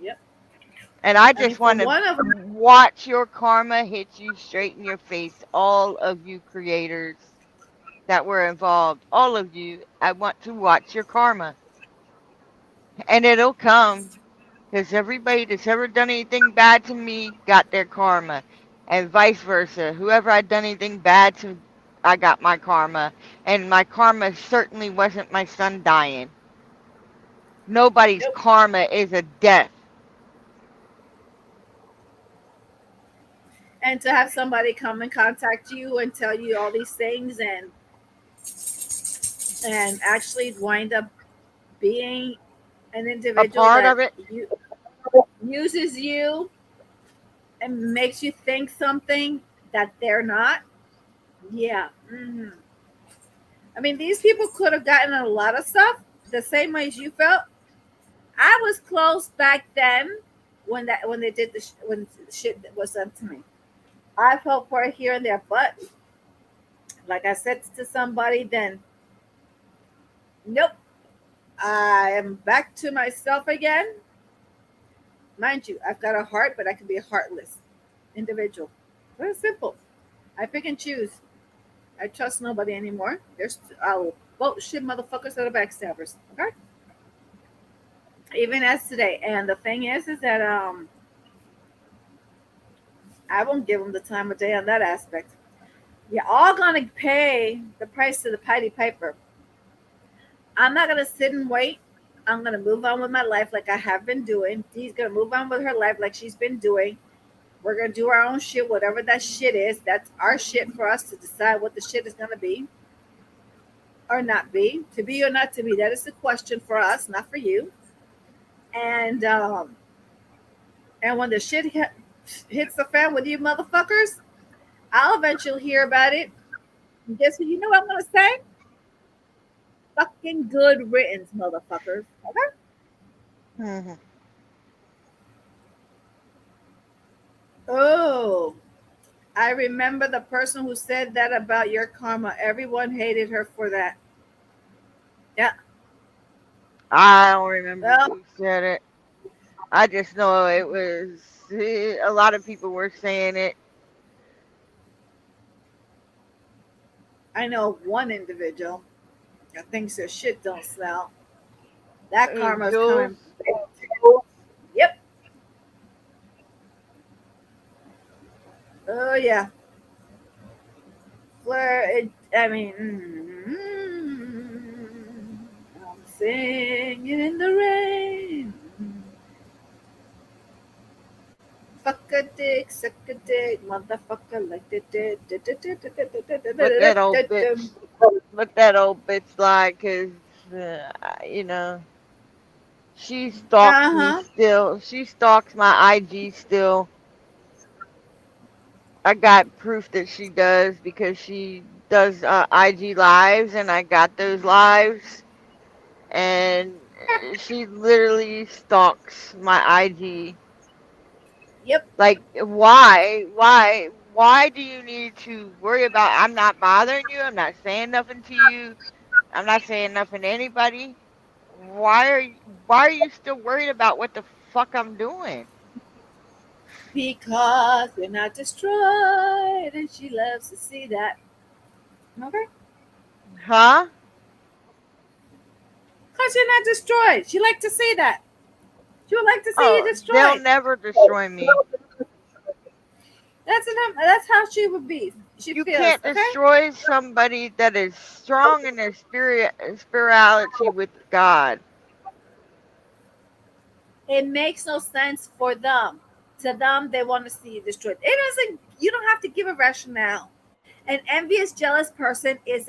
Yep. And I just want to watch your karma hit you straight in your face. All of you creators that were involved. All of you. I want to watch your karma. And it'll come. Because everybody that's ever done anything bad to me got their karma. And vice versa. Whoever I'd done anything bad to, I got my karma. And my karma certainly wasn't my son dying. Nobody's karma is a death. And to have somebody come and contact you and tell you all these things and actually wind up being an individual a part that of it. Uses you and makes you think something that they're not. Yeah. Mm-hmm. I mean, these people could have gotten a lot of stuff the same way as you felt. I was close back then when they did when shit was done to me. I felt for it here and there, but like I said to somebody then, nope. I am back to myself again. Mind you, I've got a heart, but I can be a heartless individual. Very simple. I pick and choose. I trust nobody anymore. There's bullshit motherfuckers that are backstabbers. Okay? Even as today. And the thing is that I won't give them the time of day on that aspect. You're all gonna pay the price of the Pied Piper. I'm not gonna sit and wait. I'm gonna move on with my life like I have been doing. Dee's gonna move on with her life like she's been doing. We're gonna do our own shit, whatever that shit is. That's our shit for us to decide what the shit is gonna be or not be. To be or not to be. That is the question for us, not for you. And when the shit hits the fan with you motherfuckers, I'll eventually hear about it. And guess what? You know what I'm gonna say? Fucking good riddance, motherfuckers. Okay? Mm-hmm. Oh, I remember the person who said that about your karma. Everyone hated her for that. Yeah. I don't remember who said it. I just know it was a lot of people were saying it. I know one individual that thinks their shit don't smell. That karma's Jules, coming. Yep. Oh yeah. I'm singing in the rain. Fuck a dick, suck a dick, motherfucker, like the did. what that old bitch like, 'cause, you know, she stalks me still. She stalks my IG still. I got proof that she does because she does IG lives, and I got those lives, and she literally stalks my IG. Yep. Like, why do you need to worry about? I'm not bothering you. I'm not saying nothing to you. I'm not saying nothing to anybody. Why are you still worried about what the fuck I'm doing? Because we're not destroyed, and she loves to see that. Okay. Huh? Because you're not destroyed. She like to see that. She would like to see you They'll destroyed. never destroy me. That's how she would be. You can't destroy somebody that is strong in their spirituality with God. It makes no sense for them. To them, they want to see you destroyed. It doesn't. You don't have to give a rationale. An envious, jealous person is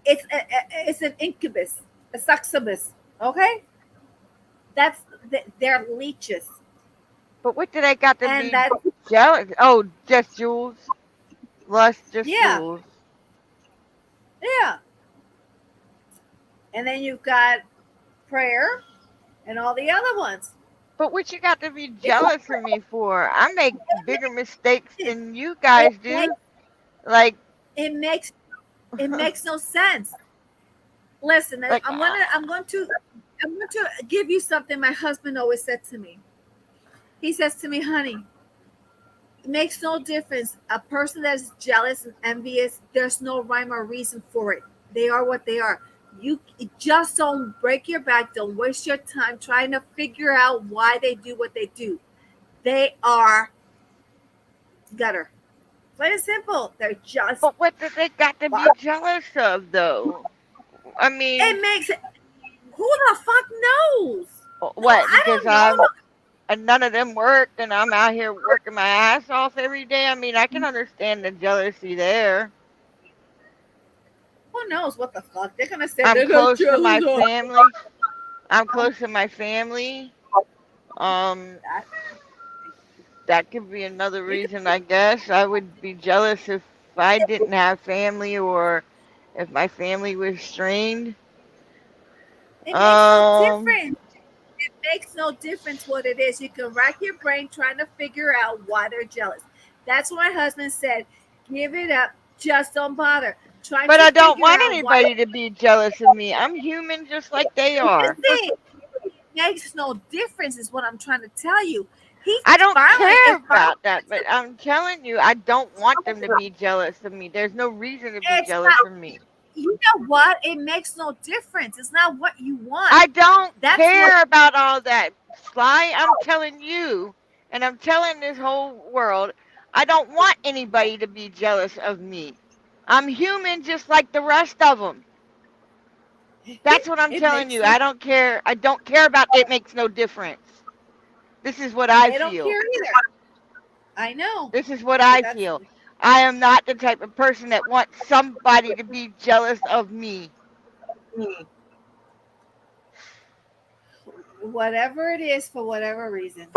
it's an incubus, a succubus. Okay, they're leeches. But what did I got to be jealous? Oh, just Jules. Lust, just Jules. Yeah. And then you've got prayer and all the other ones. But what you got to be jealous of me for? I make bigger mistakes than you guys do. Like, it makes no sense. Listen, like, I'm going to give you something my husband always said to me. He says to me, honey, it makes no difference. A person that is jealous and envious, there's no rhyme or reason for it. They are what they are. You just don't break your back. Don't waste your time trying to figure out why they do what they do. They are gutter. Plain and simple. They're just. But what did they got to be jealous of, though? I mean, it makes it. Who the fuck knows? What? Because none of them work, and I'm out here working my ass off every day. I mean, I can understand the jealousy there. Who knows what the fuck they're gonna say? I'm close to my family. I'm close to my family. That could be another reason, I guess. I would be jealous if I didn't have family, or if my family was strained. It makes no difference. It makes no difference what it is. You can rack your brain trying to figure out why they're jealous. That's what my husband said. Give it up. Just don't bother. But I don't want anybody to be jealous of me. I'm human just like they are. It makes no difference is what I'm trying to tell you. I don't care about that, but I'm telling you, I don't want them to be jealous of me. There's no reason to be jealous of me. You know what? It makes no difference. It's not what you want. I don't care about all that, Sly. I'm telling you, and I'm telling this whole world, I don't want anybody to be jealous of me. I'm human just like the rest of them. That's what I'm telling you. I don't care. I don't care about it. Makes no difference. This is what I feel. Don't care either. I know. This is what I feel. I am not the type of person that wants somebody to be jealous of me. Whatever it is, for whatever reason.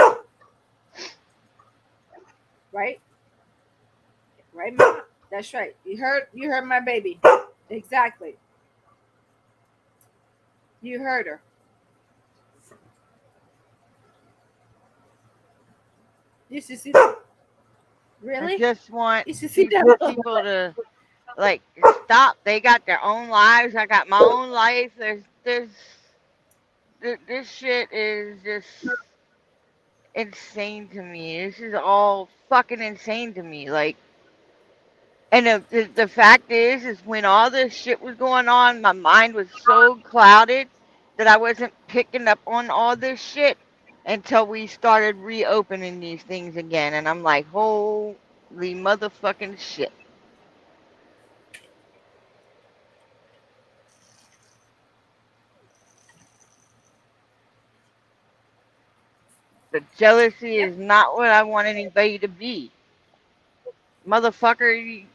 Right? Right, Mama? That's right. You heard my baby. Exactly. You heard her. You should see that. Really? I just want people to like stop. They got their own lives. I got my own life. This shit is just insane to me. This is all fucking insane to me. Like, And the fact is when all this shit was going on, my mind was so clouded that I wasn't picking up on all this shit until we started reopening these things again. And I'm like, holy motherfucking shit. The jealousy is not what I want anybody to be. Motherfucker,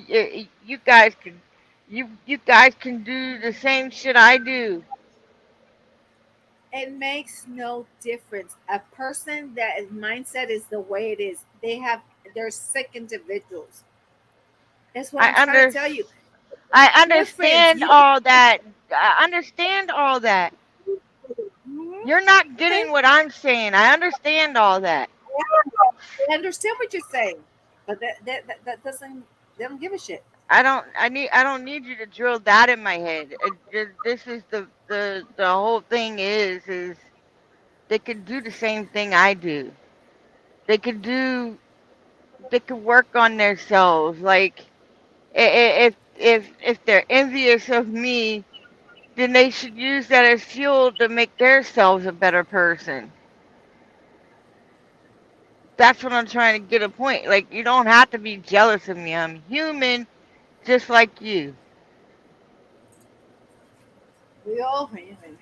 you guys can you guys can do the same shit I do. It makes no difference. A person that mindset is the way it is, they're sick individuals. That's what I'm trying to tell you. I Difference. understand all that. I understand all that. You're not getting what I'm saying. I understand all that. I understand what you're saying, but that doesn't. They don't give a shit. I don't need you to drill that in my head. This is the whole thing is they could do the same thing I do. They could work on themselves. Like if they're envious of me, then they should use that as fuel to make themselves a better person. That's what I'm trying to get a point. Like, you don't have to be jealous of me. I'm human, just like you. We all human.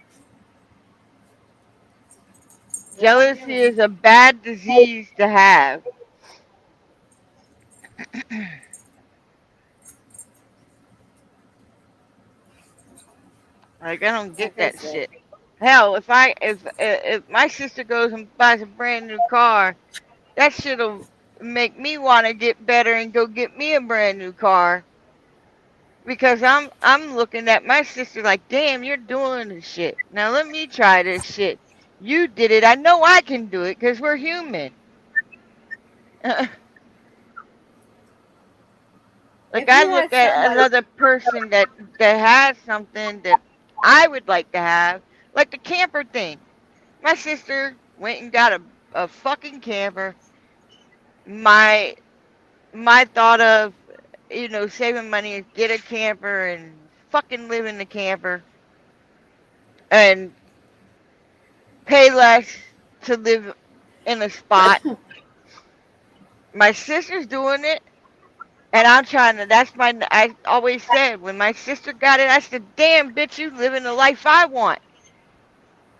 Jealousy is a bad disease to have. Like, I don't get that shit. Hell, if my sister goes and buys a brand new car, that shit'll make me want to get better and go get me a brand new car. Because I'm looking at my sister like, damn, you're doing this shit. Now let me try this shit. You did it. I know I can do it because we're human. Like, I look at another person that has something that I would like to have, like the camper thing. My sister went and got a fucking camper. My thought of, saving money is get a camper and fucking live in the camper and pay less to live in a spot. My sister's doing it, and I'm trying to, I always said, when my sister got it, I said, damn, bitch, you living the life I want.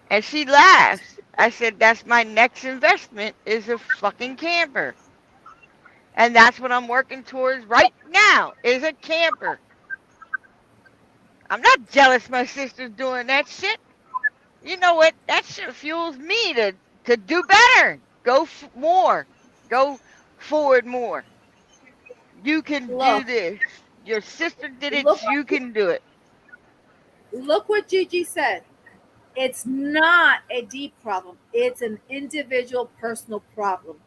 And she laughs. I said, that's my next investment is a fucking camper. And that's what I'm working towards right now, is a camper. I'm not jealous my sister's doing that shit. You know what? That shit fuels me to do better. Go more. Go forward more. You can do this. Your sister did it. You can do it. Look what Gigi said. It's not a deep problem. It's an individual, personal problem.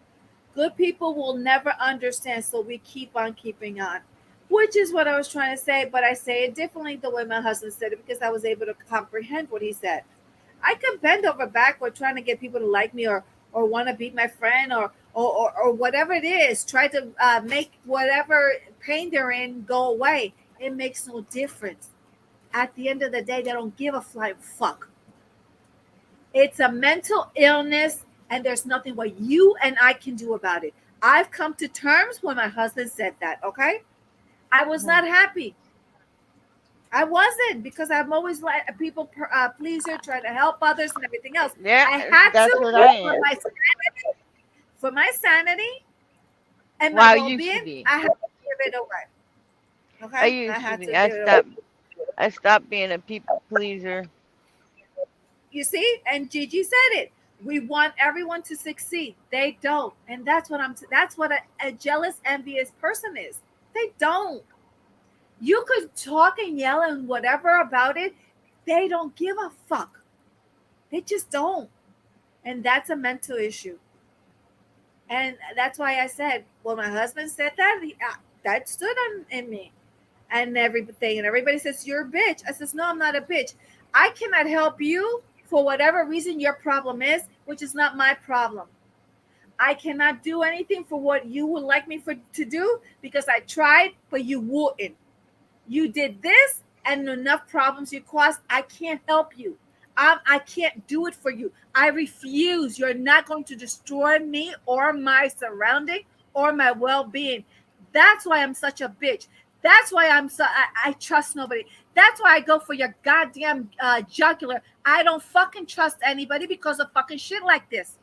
Good people will never understand, so we keep on keeping on, which is what I was trying to say, but I say it differently the way my husband said it because I was able to comprehend what he said. I can bend over backward trying to get people to like me or want to be my friend or whatever it is, try to make whatever pain they're in go away. It makes no difference. At the end of the day, they don't give a flying fuck. It's a mental illness, and there's nothing what you and I can do about it. I've come to terms when my husband said that, okay? I was not happy. I wasn't, because I'm always like a people pleaser, trying to help others and everything else. Yeah, I had that's to what I am. For my sanity and Well, my I used to well-being, be. I had to give it away. Okay? I used to had be. give it away. I stopped being a people pleaser. You see, and Gigi said it. We want everyone to succeed. They don't, and that's what a jealous, envious person is. They don't. You could talk and yell and whatever about it. They don't give a fuck. They just don't, and that's a mental issue. And that's why I said, when my husband said that, that stood in me, and everything. And everybody says you're a bitch. I says, no, I'm not a bitch. I cannot help you for whatever reason your problem is, which is not my problem. I cannot do anything for what you would like me to do because I tried, but you wouldn't. You did this and enough problems you caused. I can't help you. I can't do it for you. I refuse. You're not going to destroy me or my surrounding or my well-being. That's why I'm such a bitch. That's why I trust nobody. That's why I go for your goddamn jugular. I don't fucking trust anybody because of fucking shit like this.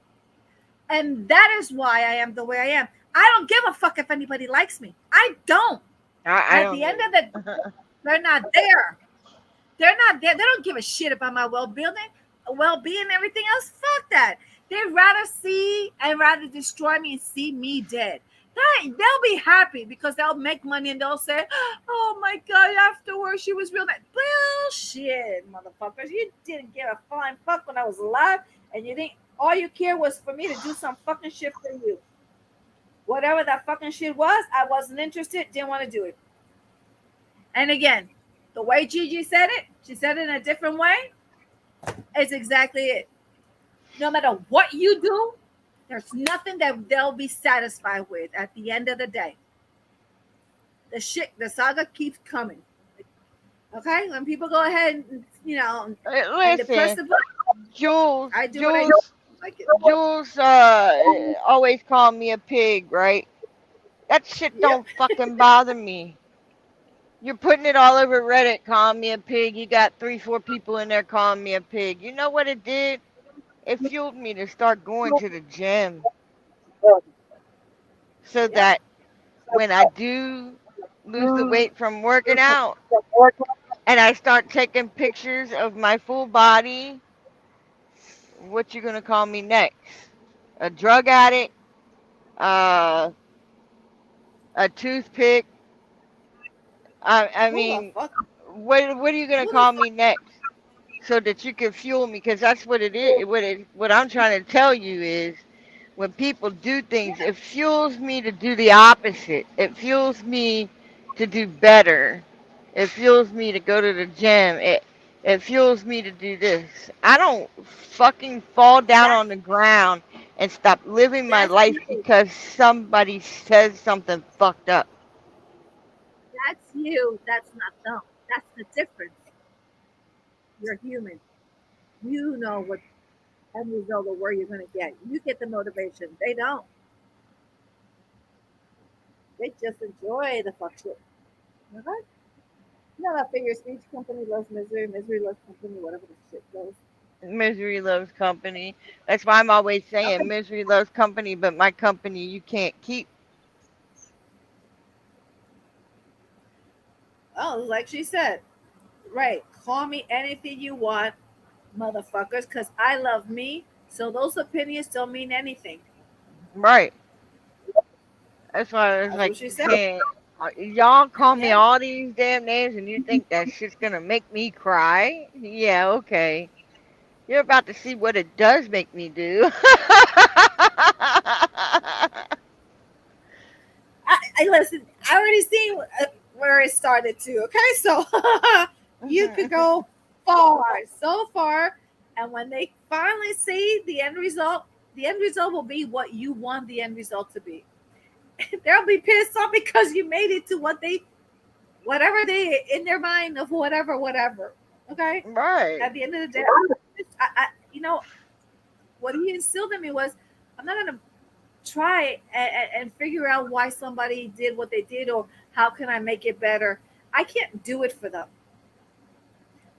And that is why I am the way I am. I don't give a fuck if anybody likes me. I don't. At the end of the they're not there. They're not there. They don't give a shit about my well-being, and everything else. Fuck that. They'd rather see and rather destroy me and see me dead. They'll be happy because they'll make money and they'll say, "Oh my God, afterwards she was real nice." Bullshit, motherfuckers. You didn't give a flying fuck when I was alive, and you didn't. All you cared was for me to do some fucking shit for you. Whatever that fucking shit was, I wasn't interested. Didn't want to do it. And again, the way Gigi said it, she said it in a different way. It's exactly it. No matter what you do, there's nothing that they'll be satisfied with at the end of the day. The saga keeps coming. Okay? When people go ahead and, and press the button, Jules, I do Jules, like it. Jules always call me a pig, right? That shit don't fucking bother me. You're putting it all over Reddit, calling me a pig. You got 3-4 people in there calling me a pig. You know what it did? It fueled me to start going to the gym. So that when I do lose the weight from working out and I start taking pictures of my full body, what you gonna call me next? A drug addict? A toothpick? I mean, what are you gonna call me next, so that you can fuel me? Because that's what it is. What I'm trying to tell you is, when people do things, it fuels me to do the opposite. It fuels me to do better. It fuels me to go to the gym. It fuels me to do this. I don't fucking fall down on the ground and stop living my life because somebody says something fucked up. That's you. That's not them. That's the difference. You're human. You know what end result or where you're going to get. You get the motivation. They don't. They just enjoy the fuck shit. Okay? You know that figure speech company loves misery, misery loves company, whatever the shit goes. Misery loves company. That's why I'm always saying misery loves company, but my company you can't keep. Oh, like she said, right. Call me anything you want, motherfuckers, because I love me. So those opinions don't mean anything. Right. That's why I was like saying, y'all call me all these damn names and you think that shit's gonna make me cry? Yeah, okay. You're about to see what it does make me do. I listen. I already seen where it started to. Okay, so you could go far, so far, and when they finally see the end result will be what you want the end result to be. They'll be pissed off because you made it to whatever they in their mind of whatever. Okay, right. At the end of the day, what he instilled in me was, I'm not gonna try and figure out why somebody did what they did or how can I make it better. I can't do it for them.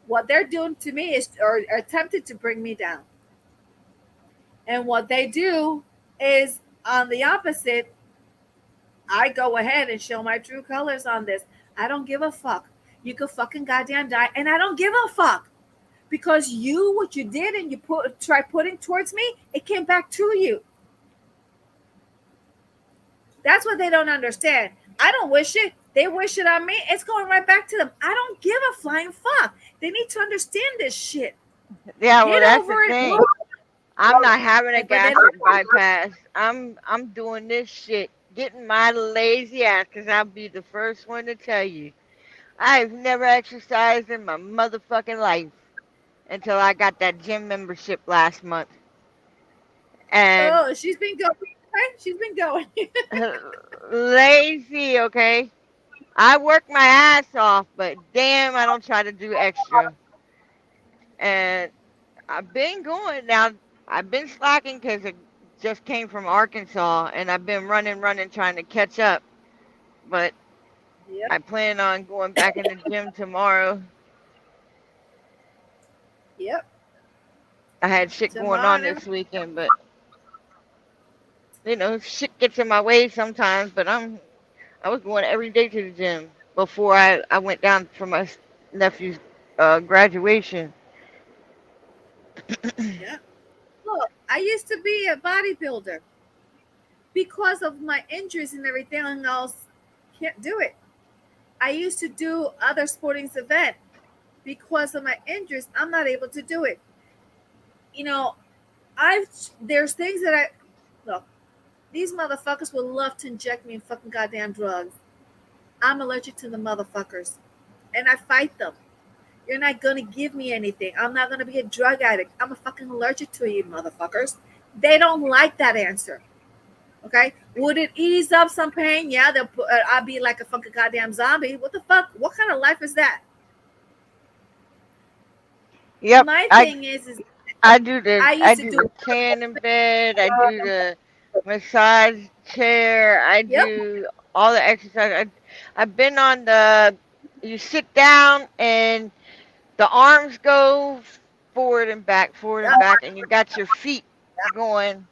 What they're doing to me is or attempted to bring me down. And what they do is on the opposite. I go ahead and show my true colors on this. I don't give a fuck. You could fucking goddamn die, and I don't give a fuck. Because what you did and you try putting towards me, it came back to you. That's what they don't understand. I don't wish it. They wish it on me. It's going right back to them. I don't give a flying fuck. They need to understand this shit. Yeah, well, that's the thing. I'm not having a gastric bypass. I'm doing this shit, getting my lazy ass, because I'll be the first one to tell you. I've never exercised in my motherfucking life until I got that gym membership last month. And she's been going Okay, she's been going. Lazy, okay? I work my ass off, but damn, I don't try to do extra. And I've been going now. I've been slacking because it just came from Arkansas, and I've been running, trying to catch up. But Yep. I plan on going back in the gym tomorrow. Yep. I had shit going on this weekend, but you know, shit gets in my way sometimes. But I was going every day to the gym before I went down for my nephew's graduation. Yeah. Look, I used to be a bodybuilder. Because of my injuries and everything else, can't do it. I used to do other sporting events. Because of my injuries, I'm not able to do it. You know, there's things that look, these motherfuckers would love to inject me in fucking goddamn drugs. I'm allergic to the motherfuckers. And I fight them. You're not gonna give me anything. I'm not gonna be a drug addict. I'm a fucking allergic to you motherfuckers. They don't like that answer. Okay, would it ease up some pain? Yeah, I'll be like a fucking goddamn zombie. What the fuck? What kind of life is that? Yep. My thing is I do the I used to the tan in bed. I do the massage chair. I do all the exercise. I've been on you sit down and the arms go forward and back, and you got your feet going.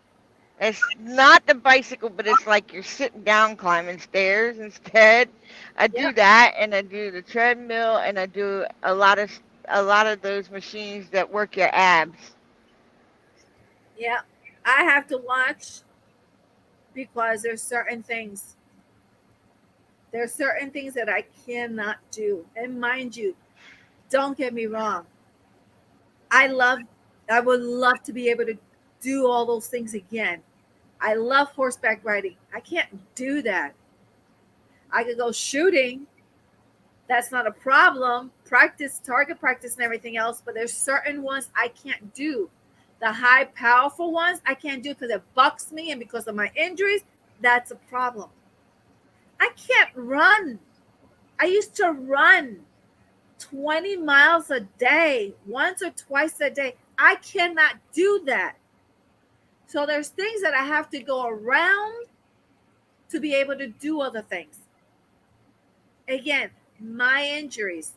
It's not the bicycle, but it's like you're sitting down climbing stairs instead. I do that, and I do the treadmill, and I do a lot of those machines that work your abs. Yeah, I have to watch because there's certain things. There's certain things that I cannot do. And mind you, don't get me wrong. I would love to be able to do all those things again. I love horseback riding. I can't do that. I could go shooting. That's not a problem. Target practice and everything else. But there's certain ones I can't do. The high, powerful ones I can't do because it bucks me. And because of my injuries, that's a problem. I can't run. I used to run 20 miles a day, once or twice a day. I cannot do that. So there's things that I have to go around to be able to do other things. Again, my injuries.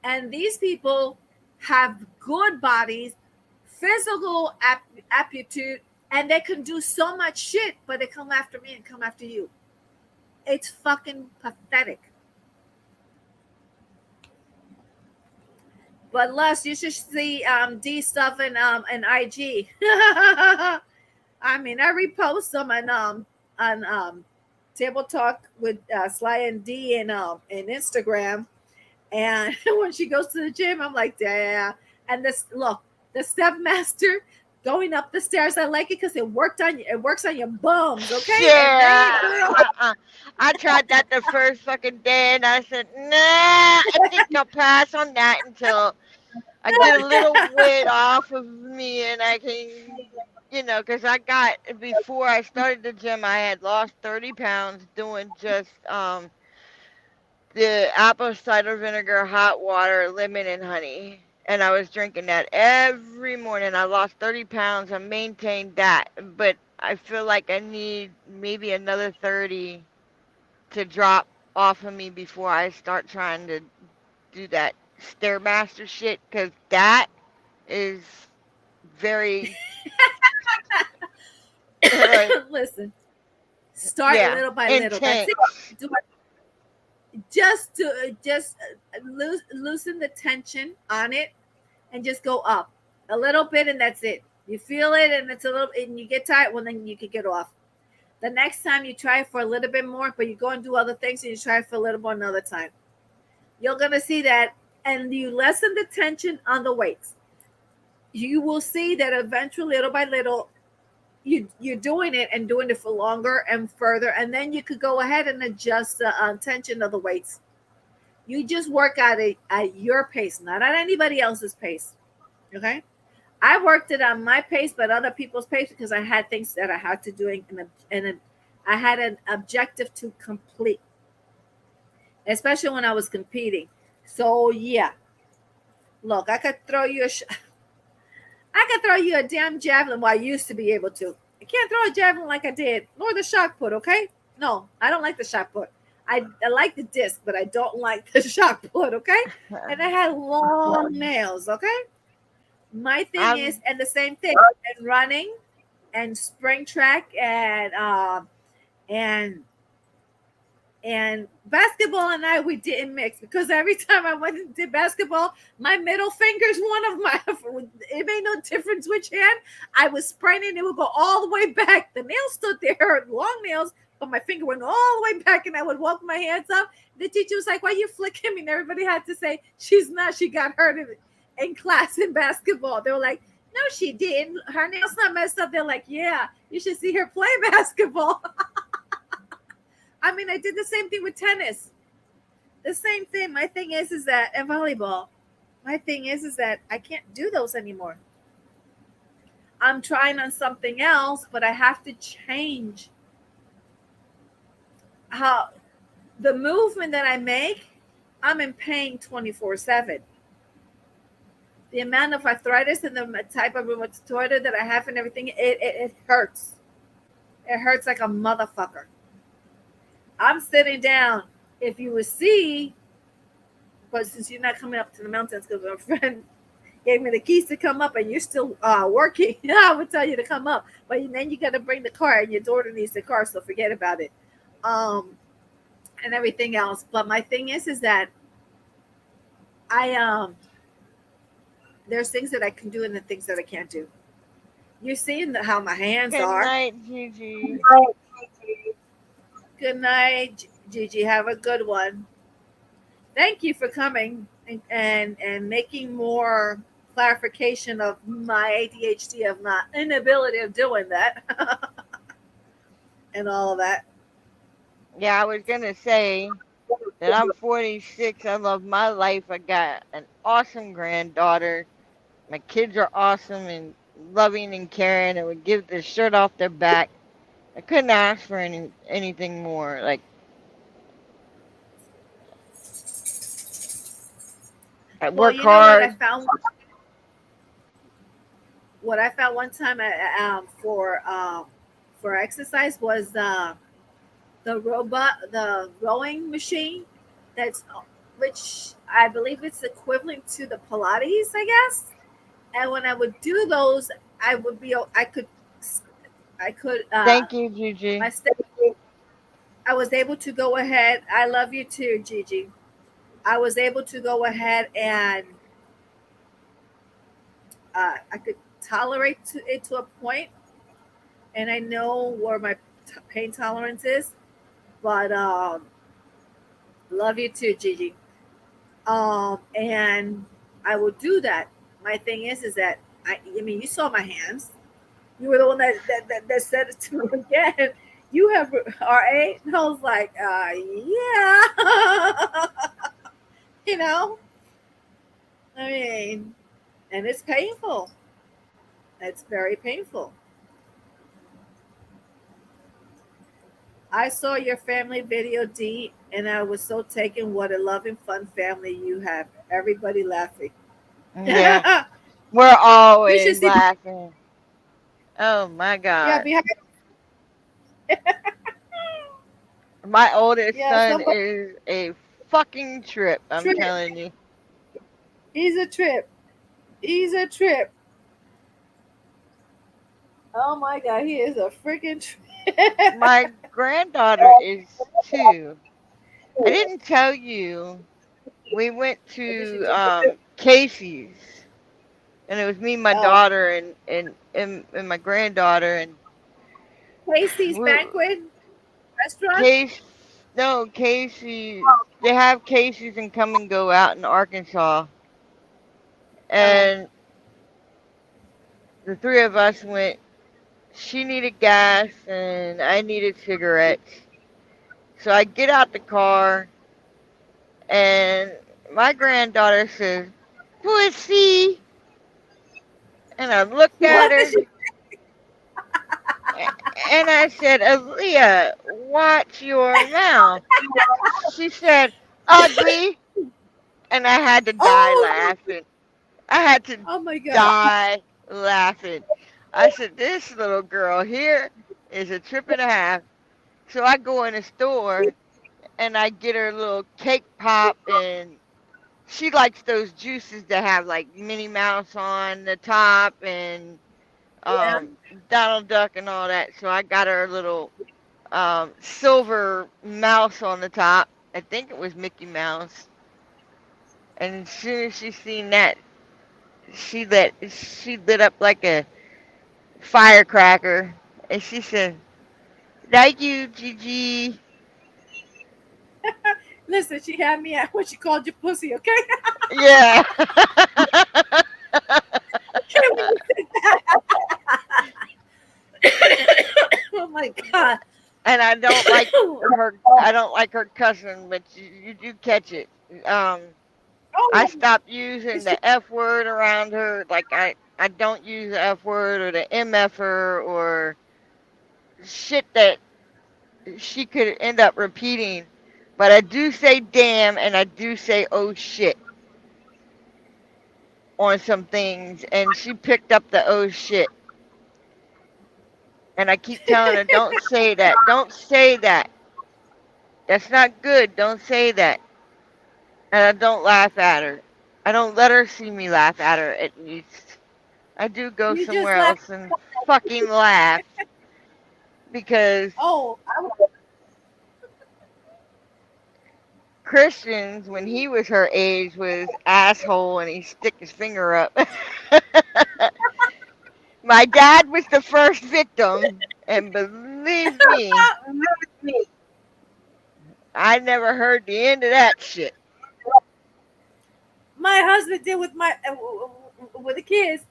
And these people have good bodies, physical aptitude, and they can do so much shit, but they come after me and come after you. It's fucking pathetic. But Les, you should see D stuff in IG. I mean, I repost them on Table Talk with Sly and D and Instagram. And when she goes to the gym, I'm like, yeah. And the step master going up the stairs, I like it because it works on your bums, okay? Yeah. I tried that the first fucking day, and I said, nah, I think I'll pass on that until I get a little weight off of me, and I can, because before I started the gym, I had lost 30 pounds doing just the apple cider vinegar, hot water, lemon, and honey. And I was drinking that every morning. I lost 30 pounds. I maintained that. But I feel like I need maybe another 30 to drop off of me before I start trying to do that Stairmaster shit. Because that is very... Listen. Start little by little. That's it. Just loosen the tension on it and just go up a little bit, and that's it. You feel it, and it's a little, and you get tired. Well, then you can get off. The next time you try it for a little bit more, but you go and do other things, and you try it for a little more another time. You're gonna see that, and you lessen the tension on the weights. You will see that eventually, little by little, you're doing it and doing it for longer and further, and then you could go ahead and adjust the tension of the weights. You just work at your pace, not at anybody else's pace. Okay? I worked it on my pace, but other people's pace because I had things that I had to do, and I had an objective to complete, especially when I was competing. So yeah, look, I could throw you I could throw you a damn javelin. Well, I used to be able to. I can't throw a javelin like I did, nor the shot put. Okay, no, I don't like the shot put. I like the disc, but I don't like the shot put. Okay, and I had long nails. Okay. My thing is, and the same thing, and running, and spring track, and basketball and we didn't mix because every time I went and did basketball, my middle finger's one of my. It made no difference which hand I was spraying. It would go all the way back. The nails stood there, long nails, but my finger went all the way back, and I would walk my hands up. The teacher was like, "Why are you flicking me?" And everybody had to say, "She's not. She got hurt in class in basketball." They were like, "No, she didn't. Her nails not messed up." They're like, "Yeah, you should see her play basketball." I mean, I did the same thing with tennis. The same thing. My thing is that, and volleyball, my thing is that I can't do those anymore. I'm trying on something else, but I have to change how the movement that I make. I'm in pain 24/7. The amount of arthritis and the type of rheumatoid that I have and everything, it hurts. It hurts like a motherfucker. I'm sitting down. If you would see, but since you're not coming up to the mountains because my friend gave me the keys to come up and you're still working, I would tell you to come up. But then you got to bring the car and your daughter needs the car, so forget about it. And everything else. But my thing is that there's things that I can do and the things that I can't do. You're seeing how my hands are. Good night, Gigi. Good night, Gigi. Have a good one. Thank you for coming and making more clarification of my ADHD, of my inability of doing that and all of that. Yeah, I was going to say that I'm 46. I love my life. I got an awesome granddaughter. My kids are awesome and loving and caring and would give the shirt off their back. I couldn't ask for anything more. Like, I work hard. What I found one time for exercise was the rowing machine. Which I believe it's equivalent to the Pilates, I guess. And when I would do those, I could. Thank you, Gigi. I was able to go ahead. I love you too, Gigi. I was able to go ahead and I could tolerate it to a point, and I know where my pain tolerance is. But love you too, Gigi. And I will do that. My thing is that I mean, you saw my hands. You were the one that said it to me again. You have RA? And I was like, yeah. You know? I mean, and it's painful. It's very painful. I saw your family video, Dee, and I was so taken. What a loving, fun family you have. Everybody laughing. Yeah. We're always laughing. Oh my God. Yeah, my oldest son is a fucking trip. I'm telling you. He's a trip. Oh my God, he is a freaking trip. My granddaughter is 2. I didn't tell you. We went to Casey's. And it was me, my daughter, and my granddaughter, and Casey's Banquet Restaurant. Casey's. They have Casey's and Come and Go out in Arkansas, and the 3 of us went. She needed gas, and I needed cigarettes. So I get out the car, and my granddaughter says, "Pussy." And I looked at her and I said, Aaliyah, watch your mouth. She said, ugly. And I had to die laughing. I had to Oh my God. die laughing. I said, this little girl here is a trip and a half. So I go in the store and I get her a little cake pop, and she likes those juices that have like Minnie Mouse on the top and Donald Duck and all that. So I got her a little silver mouse on the top. I think it was Mickey Mouse. And as soon as she seen that, she lit up like a firecracker, and she said, "Thank you, Gigi." Listen, she had me at what she called you pussy, okay? Yeah. Oh my God. And I don't like her. I don't like her cussing, but you do catch it. I stopped using the F word around her. Like I don't use the F word or the MFer or shit that she could end up repeating. But I do say damn and I do say oh shit on some things, and she picked up the oh shit. And I keep telling her, don't say that. Don't say that. That's not good. Don't say that. And I don't laugh at her. I don't let her see me laugh at her, at least. I do go You just somewhere laugh. else and fucking laugh. Because Christians, when he was her age, was asshole and he stick his finger up. My dad was the first victim, and believe me, I never heard the end of that shit. My husband did with with the kids.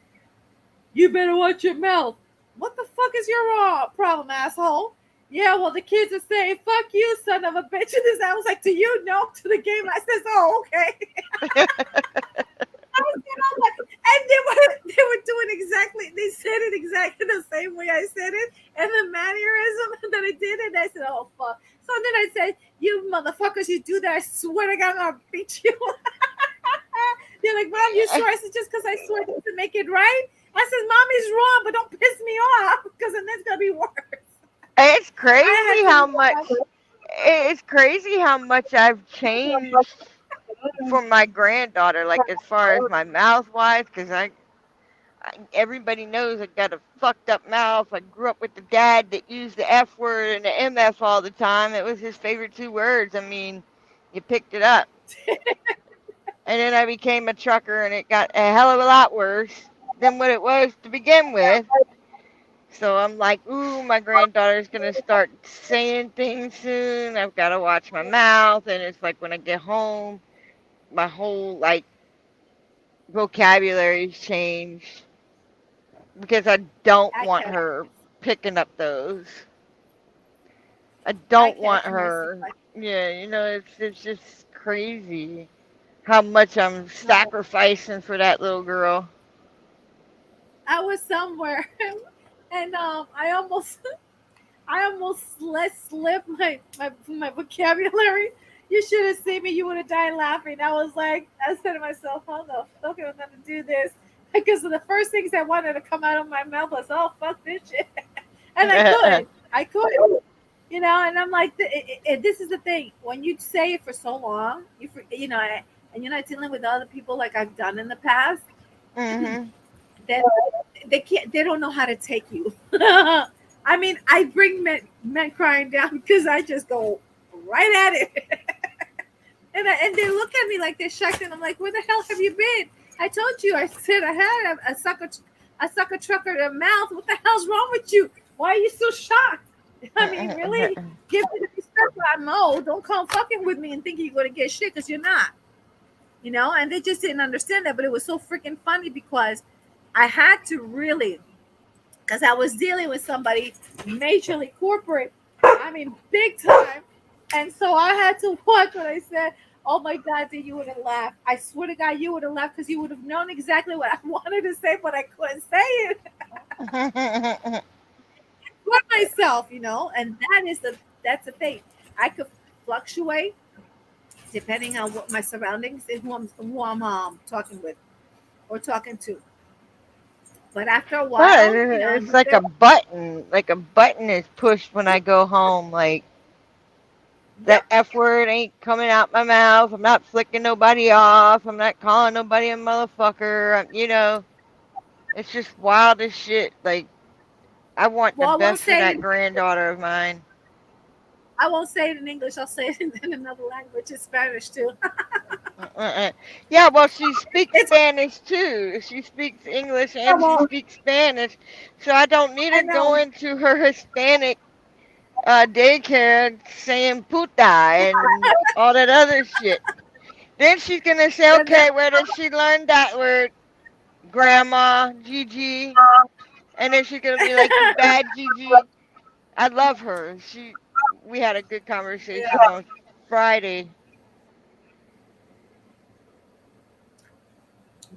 You better watch your mouth. What the fuck is your problem, asshole? Yeah, well, the kids are saying, fuck you, son of a bitch. And this, I was like, to you, no, to the game. I says, oh, okay. And they were doing exactly, they said it exactly the same way I said it. And the mannerism that I did it, I said, oh, fuck. So then I said, you motherfuckers, you do that, I swear to God, I'm going to beat you. They're like, Mom, you sure? I said, just because I swear to make it right? I said, Mommy's wrong, but don't piss me off because then it's going to be worse. It's crazy how much. It's crazy how much I've changed for my granddaughter. Like as far as my mouth wise, because everybody knows I got a fucked up mouth. I grew up with the dad that used the F word and the MF all the time. It was his favorite two words. I mean, you picked it up. And then I became a trucker, and it got a hell of a lot worse than what it was to begin with. So I'm like, ooh, my granddaughter's going to start saying things soon. I've got to watch my mouth. And it's like when I get home, my whole, like, vocabulary's changed. Because I don't want her picking up those. I don't want her. Yeah, you know, it's just crazy how much I'm sacrificing for that little girl. I was somewhere, and I almost let slip my vocabulary. You should have seen me. You would have died laughing. I was like, I said to myself, "Oh no, okay, I'm gonna do this," because the first things that wanted to come out of my mouth was, "Oh fuck this shit," and I could, you know. And I'm like, this is the thing. When you say it for so long, you know, and you're not dealing with other people like I've done in the past. Mm-hmm. That they don't know how to take you. I mean, I bring men crying down because I just go right at it. and they look at me like they're shocked, and I'm like, where the hell have you been? I told you, I said I had a sucker trucker in the mouth. What the hell's wrong with you? Why are you so shocked? I mean, really? Give me the respect I know. Don't come fucking with me and think you're going to get shit because you're not. You know, and they just didn't understand that, but it was so freaking funny because I had to really, because I was dealing with somebody majorly corporate, I mean, big time. And so I had to watch what I said. Oh my God, then you would have laughed. I swear to God, you would have laughed because you would have known exactly what I wanted to say, but I couldn't say it for myself, And that's the thing. I could fluctuate depending on what my surroundings and who I'm talking with or talking to. But after a But while, it's like a button. Like a button is pushed when I go home. Like that F word ain't coming out my mouth. I'm not flicking nobody off. I'm not calling nobody a motherfucker. It's just wild as shit. Like I want the best for that granddaughter of mine. I won't say it in English. I'll say it in another language, in Spanish too. Yeah, well, she speaks Spanish too. She speaks English and she speaks Spanish, so I don't need her going to her Hispanic daycare saying puta and all that other shit. Then she's gonna say, okay, where did she learn that word? Grandma, Gigi. And then she's gonna be like, you bad Gigi. I love her. We had a good conversation on Friday.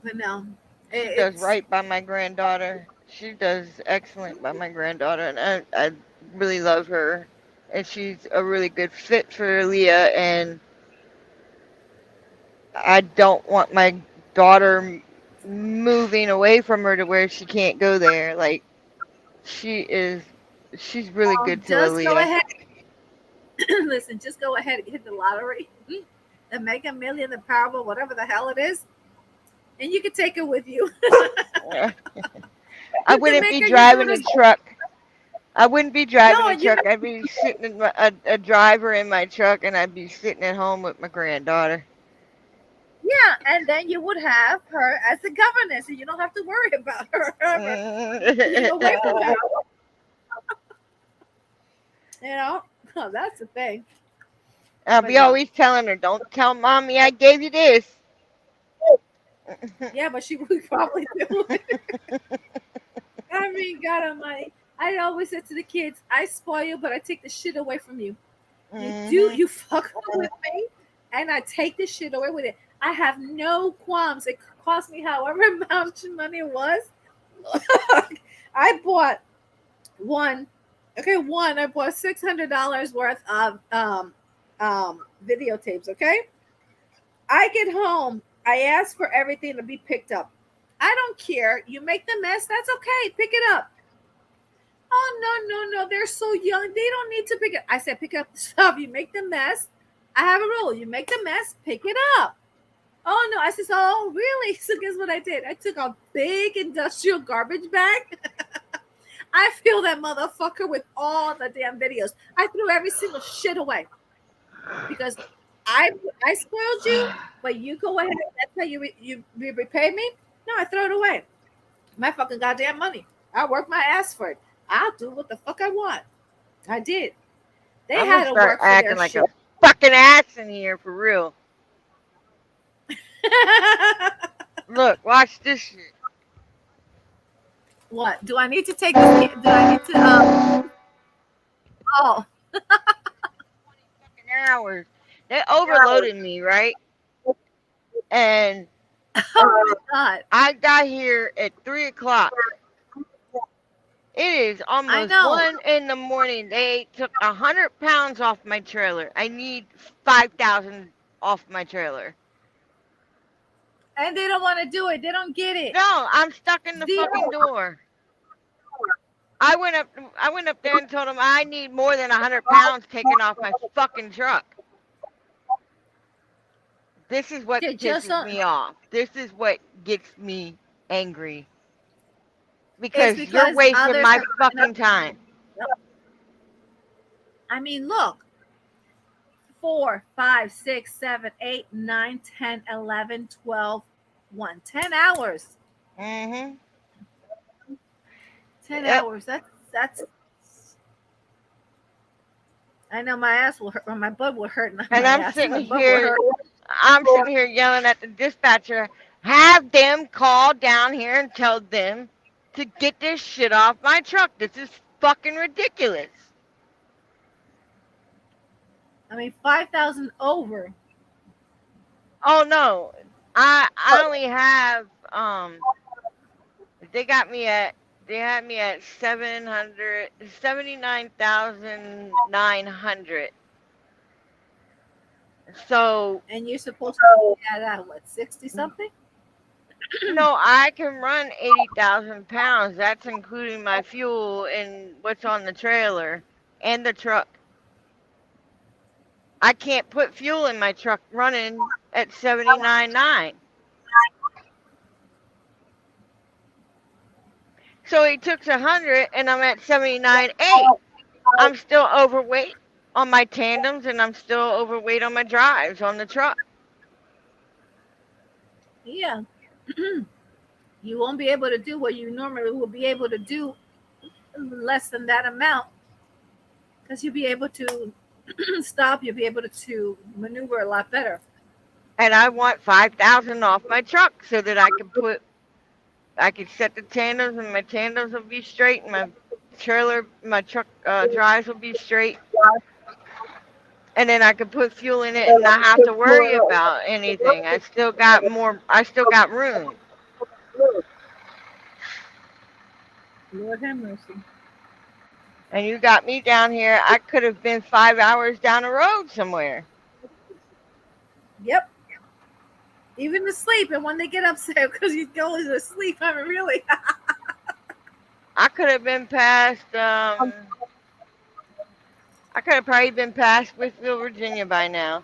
But no, she does right by my granddaughter. She does excellent by my granddaughter, and I really love her. And she's a really good fit for Leah, and I don't want my daughter moving away from her to where she can't go there. Like, she's really good to just Aaliyah. Go ahead. Listen, just go ahead and hit the lottery, the Mega Million, the Powerball, whatever the hell it is, and you can take it with you. I wouldn't be driving a truck. I wouldn't be driving a truck. I'd be sitting in a driver in my truck, and I'd be sitting at home with my granddaughter. Yeah, and then you would have her as the governess, and you don't have to worry about her. Away from her. That's the thing. I'll be always telling her, don't tell mommy I gave you this. Yeah, but she would probably do it. I mean, God almighty. I always said to the kids, I spoil you, but I take the shit away from you. You fuck with me, and I take the shit away with it. I have no qualms. It cost me however much money it was. I bought one. I bought $600 worth of videotapes. Okay, I get home. I ask for everything to be picked up. I don't care. You make the mess. That's okay. Pick it up. Oh, no. They're so young. They don't need to pick it. I said, pick up the stuff. You make the mess. I have a rule. You make the mess. Pick it up. Oh, no. I said, oh, really? So guess what I did? I took a big industrial garbage bag. I filled that motherfucker with all the damn videos. I threw every single shit away. Because I spoiled you, but you go ahead. That's how you repay me? No, I throw it away. My fucking goddamn money. I work my ass for it. I'll do what the fuck I want. I did. They had to work for acting their like shit. a fucking ass in here for real. Look, watch this shit. What? Do I need to take this? Do I need to? Oh. Fucking hours. They overloaded me, right? And oh my God. I got here at 3:00. It is almost 1 in the morning. They took 100 pounds off my trailer. I need 5,000 off my trailer. And they don't want to do it. They don't get it. No, I'm stuck in the fucking door. I went up there and told them I need more than 100 pounds taken off my fucking truck. This is what pisses me off. This is what gets me angry. Because you're wasting my fucking time. I mean, look. 4, 5, 6, 7, 8, 9, 10, 11, 12, 1. 10 hours. 10 hours. That's. I know my ass will hurt, or my butt will hurt. And I'm sitting here yelling at the dispatcher. Have them call down here and tell them to get this shit off my truck. This is fucking ridiculous. I mean, 5,000 over. Oh no, I only have they got me at they had me at 779,900. So And you're supposed to be at what, 60 something? no, I can run 80,000 pounds. That's including my fuel and what's on the trailer and the truck. I can't put fuel in my truck running at 79.9. So he took 100 and I'm at 79.8. I'm still overweight on my tandems and I'm still overweight on my drives on the truck. Yeah. You won't be able to do what you normally will be able to do less than that amount, because you'll be able to stop, you'll be able to maneuver a lot better. And I want 5,000 off my truck so that I could set the tandems and my tandems will be straight and my truck drives will be straight. And then I could put fuel in it and not have to worry about anything. I still got room. Lord have mercy. And you got me down here. I could have been 5 hours down the road somewhere. Yep. Even to sleep, and when they get upset because you go to sleep, I mean, really. I could have been past. I could have probably been past Smithville, Virginia by now.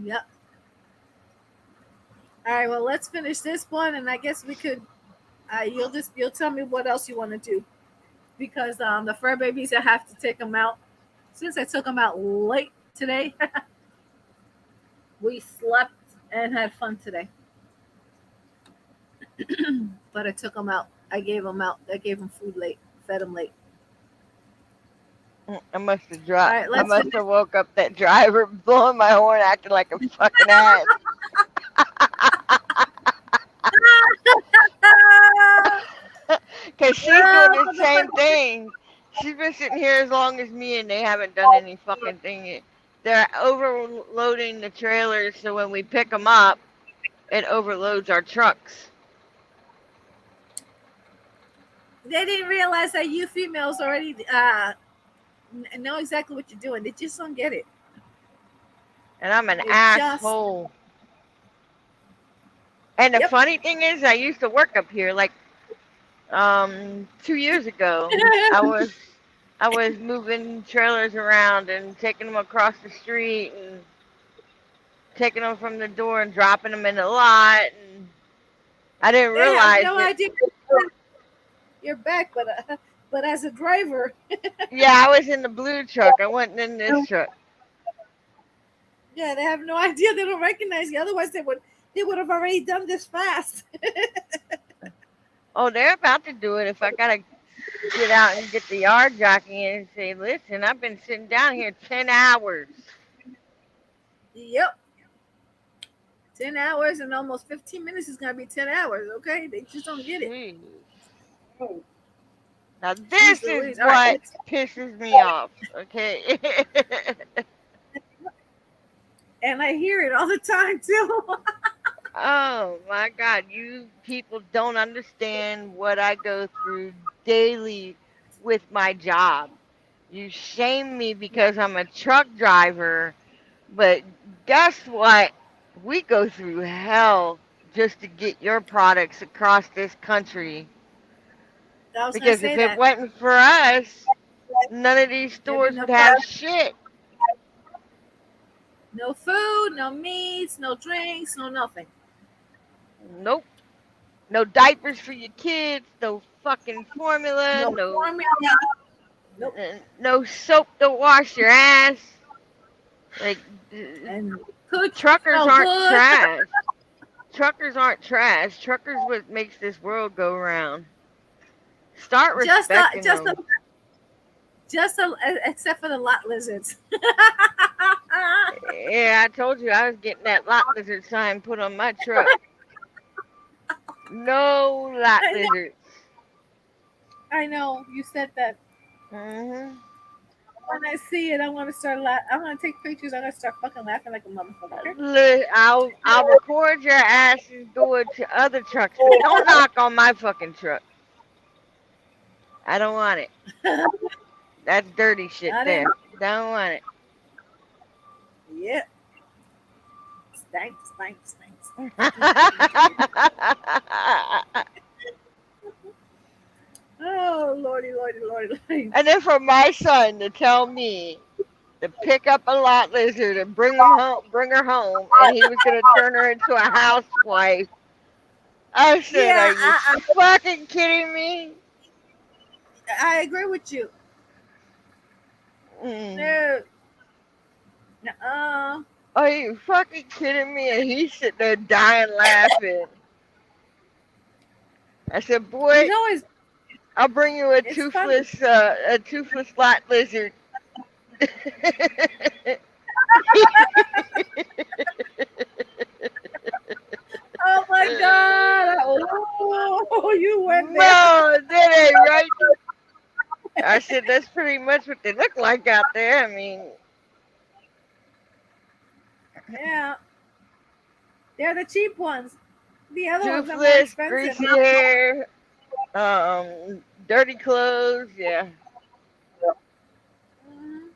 Yep. All right. Well, let's finish this one, and I guess we could. You'll tell me what else you want to do, because the fur babies, I have to take them out. Since I took them out late today, we slept and had fun today. But I took them out. I gave them out. I gave them food late. Fed them late. I must have dropped. Right, I must have woke up that driver blowing my horn, acting like a fucking ass. Because she's doing the same thing. She's been sitting here as long as me, and they haven't done any fucking thing yet. They're overloading the trailers, so when we pick them up, it overloads our trucks. They didn't realize that you females already know exactly what you're doing. They just don't get it. And I'm an asshole. And the funny thing is, I used to work up here like 2 years ago. I was moving trailers around and taking them across the street and taking them from the door and dropping them in the lot. And I didn't realize. I have no idea you're back, but as a driver. Yeah, I was in the blue truck. I wasn't in this truck. Yeah, they have no idea. They don't recognize you. Otherwise, they would have already done this fast. Oh, they're about to do it. If I gotta get out and get the yard jockey and say, "Listen, I've been sitting down here 10 hours." Yep. 10 hours and almost 15 minutes is gonna be 10 hours. Okay, they just don't get it. Now this is what pisses me off. Okay. And I hear it all the time too. Oh my God, you people don't understand what I go through daily with my job. You shame me because I'm a truck driver, but guess what? We go through hell just to get your products across this country. Because if it wasn't for us, none of these stores would have shit. No food, no meats, no drinks, no nothing. Nope. No diapers for your kids, no fucking formula, no soap to wash your ass. Like, and truckers aren't trash. Truckers aren't trash. Truckers what makes this world go round. Start respecting them. Except for the lot lizards. Yeah, I told you I was getting that lot lizard sign put on my truck. No lot lizards. I know, you said that. Mm-hmm. When I see it, I'm gonna start laughing. I'm gonna take pictures. I'm gonna start fucking laughing like a motherfucker. Look, I'll record your asses doing to other trucks, but don't knock on my fucking truck. I don't want it. That's dirty shit Not there. in. Don't want it. Yeah. Thanks. Oh, lordy. And then for my son to tell me to pick up a lot lizard and bring her home, and he was gonna turn her into a housewife. I said, Yeah, "Are you fucking kidding me?" I agree with you. No. Nuh-uh. Are you fucking kidding me? And he's sitting there dying laughing. I said, "Boy, He's always. I'll bring you a It's toothless lot lizard." Oh my God! Oh, you went there. No, that ain't right. I said, that's pretty much what they look like out there. I mean, Yeah, they're the cheap ones. The other ones are more toothless, expensive. greasy hair, dirty clothes, yeah. Mhm.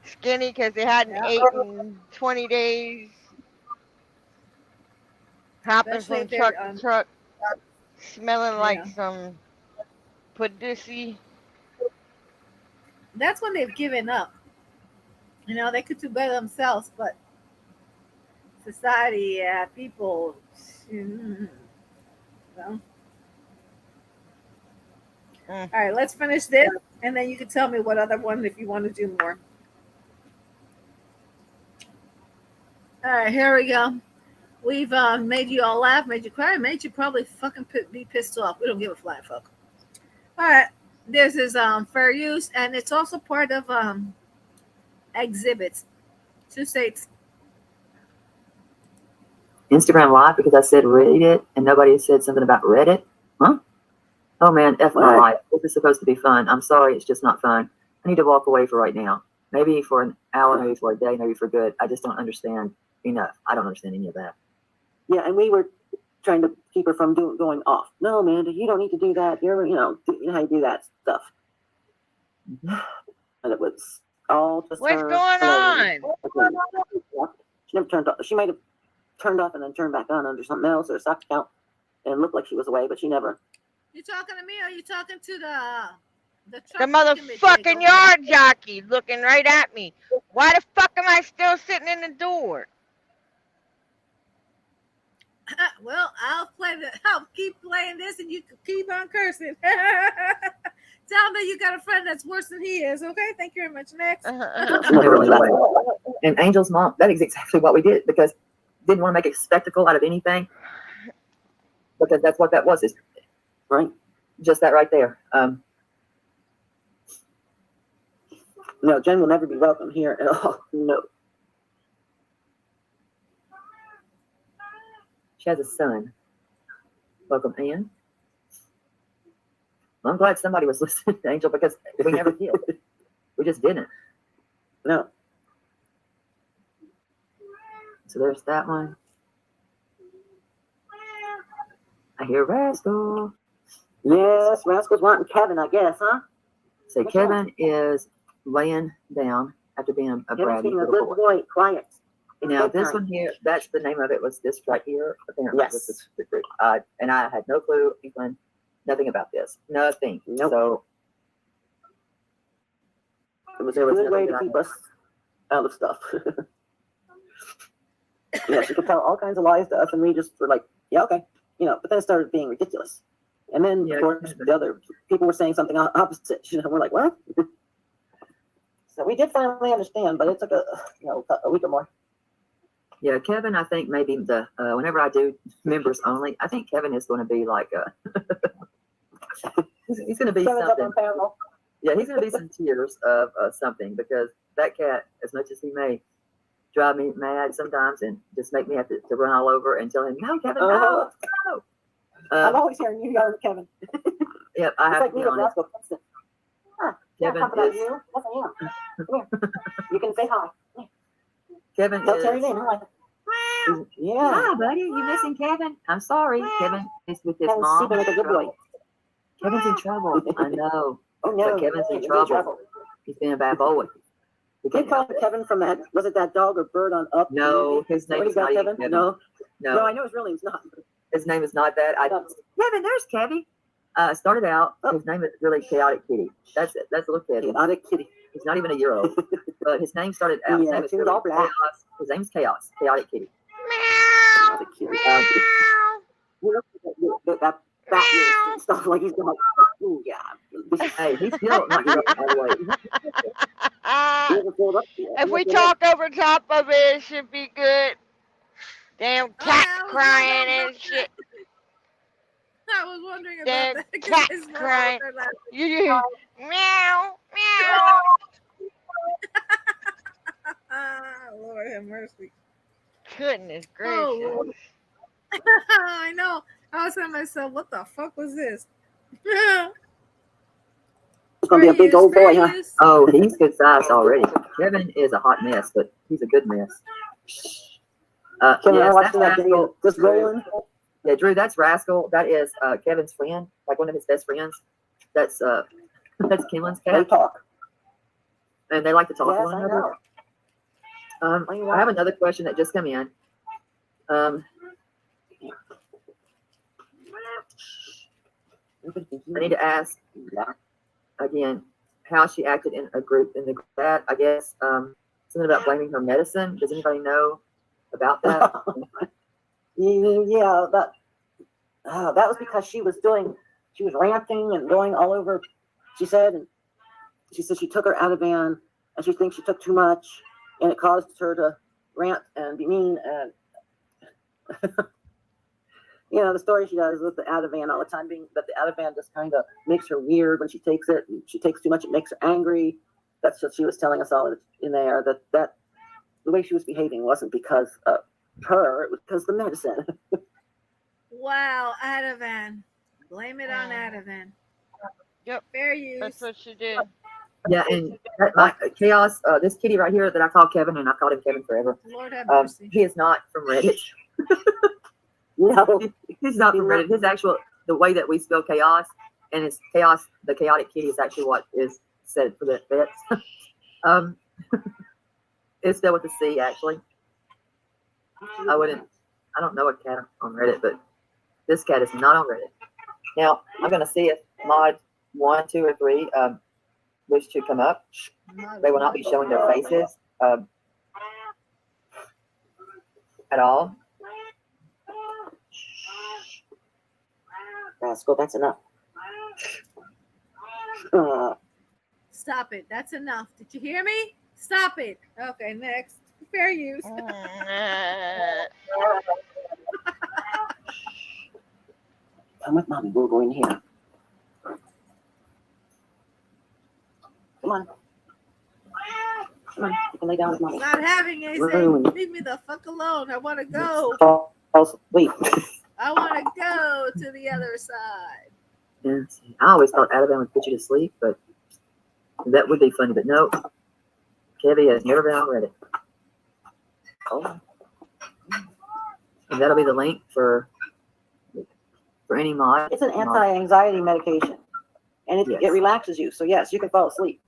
Skinny because they hadn't Yeah. eaten in 20 days. Hopping Especially from if they're, truck to truck, smelling like yeah. some pussy. That's when they've given up. You know, they could do better themselves, but society, people. Well. All right, let's finish this, and then you can tell me what other one if you want to do more. All right, here we go. We've made you all laugh, made you cry, made you probably fucking be pissed off. We don't give a flying fuck. All right, this is fair use, and it's also part of exhibits. 2 states. Instagram Live because I said read it and nobody said something about Reddit. Huh? Oh man, F my life. This is supposed to be fun. I'm sorry, it's just not fun. I need to walk away for right now. Maybe for an hour, maybe for a day, maybe for good. I just don't understand enough. I don't understand any of that. Yeah, and we were trying to keep her from going off. No, Amanda, you don't need to do that. You know how you do that stuff. And it was all just What's her going playing. on? She never turned off. She might have turned off and then turned back on under something else or a stock account and looked like she was away, but she never. You talking to me or you talking to the The motherfucking yard jockey looking right at me. Why the fuck am I still sitting in the door? Well, I'll keep playing this, and you can keep on cursing. Tell me you got a friend that's worse than he is. Okay, thank you very much. Next. And Angel's mom, that is exactly what we did because didn't want to make a spectacle out of anything because that's what that was. Is right, just that right there. No, Jen will never be welcome here at all. No. She has a son. Welcome, Ann. Well, I'm glad somebody was listening to Angel because we never did. We just didn't. No. So there's that one. I hear Rascal. Yes, Rascal's wanting Kevin, I guess, huh? So Kevin is laying down after being a Kevin's bratty being a little good boy. boy, quiet. Now this one here, that's the name of it. Was this right here? Apparently, Yes. this is the group. And I had no clue, England, nothing about this, nothing. Nope. So It was a good way to keep us out of stuff. Yeah, she could tell all kinds of lies to us, and we just were like, yeah, okay. You know, but then it started being ridiculous. And then, Yeah, of course, the other people were saying something opposite. You know, we're like, what? So we did finally understand, but it took a week or more. yeah, Kevin, I think maybe the whenever I do members only, I think Kevin is going to be like he's going to be Kevin's up something. on panel. Yeah, he's going to be some tears of something because that cat, as much as he may drive me mad sometimes and just make me have to run all over and tell him, no, Kevin, no, no. I'm always hearing you yelling at Kevin. Yep, I It's have like to be me with honest. Rascal. Constant. Yeah, Kevin talk about is you. Yes, I am. Come here. You can say hi. Kevin Tell is. Terry name. I like it. Yeah. Hi, buddy. You missing Kevin? I'm sorry. Kevin is with his Kevin's mom. sleeping like a good boy. Kevin's in trouble. I know. Oh no. But Kevin's in He's trouble. He's being a bad boy. We They can't call help him it. Kevin from that. Was it that dog or bird on Up? No, his name What is is that, not even Kevin? Kevin. No. No, No, I know his real name's not. his name is not that. Kevin, there's Kevin. Started out, his name is really Chaotic Kitty. That's it. That's a little Kevin. Chaotic Kitty. He's not even a year old. But his name started out. His Yeah, name is he was really all black. Chaos. His name's Chaos. Chaotic Kitty. Chaotic Kitty. That fat ears and stuff like he's going like, oh yeah. Hey, he's still not your all the way. He hasn't filled up yet. If we talk over top of it, it should be good. Damn cat crying and shit. I was wondering about Damn that. 'cause cat his mom crying. was laughing. You hear meow, meow. Lord have mercy. Goodness gracious. Oh, Lord. I know. I was saying to myself, what the fuck was this? It's gonna be a big old boy, huh? Oh, he's good size already. Kevin is a hot mess, but he's a good mess. Kevin, I Yes, watched that's that video. Rascal. Just rolling. Yeah, Drew, that's Rascal. That is Kevin's friend, like one of his best friends. That's Kenlan's They cat, talk. and they like to talk to Yes, one I another. know. I have another question that just came in. I need to ask again how she acted in a group in the chat. I guess something about blaming her medicine. Does anybody know about that? Yeah, that was because she was ranting and going all over. She said she took her Ativan and she thinks she took too much and it caused her to rant and be mean and you know the story she does with the Ativan all the time being that the Ativan just kind of makes her weird when she takes it and she takes too much it makes her angry. That's what she was telling us all in there that the way she was behaving wasn't because of her, it was because of the medicine. Wow, Ativan. Blame it on Ativan. Yep. Fair use. That's what she did. Yeah, and Chaos, this kitty right here that I call Kevin, and I've called him Kevin forever. Lord have mercy. He is not from Reddit. No, He's not from Reddit. His actual, the way that we spell chaos, and it's chaos, the chaotic kitty is actually what is said for the vets. It's spelled with a C, actually. I don't know a cat on Reddit, but this cat is not on Reddit. Now, I'm going to see if mod 1, 2, or 3 wish to come up. They will not be showing their faces at all. Rascal, that's enough. Stop it. That's enough. Did you hear me? Stop it. Okay, next. Fair use. Come with mommy. We'll go in here. Come on. Come on. You can lay down with mommy. Not having anything. Ruined. Leave me the fuck alone. I want to go. Oh, wait. I want to go to the other side. Yes. I always thought Ativan would put you to sleep, but that would be funny. But no, Kevy has never been on Reddit. Oh. And that'll be the link for any mod. It's an anti-anxiety medication, and Yes. it relaxes you. So yes, you can fall asleep.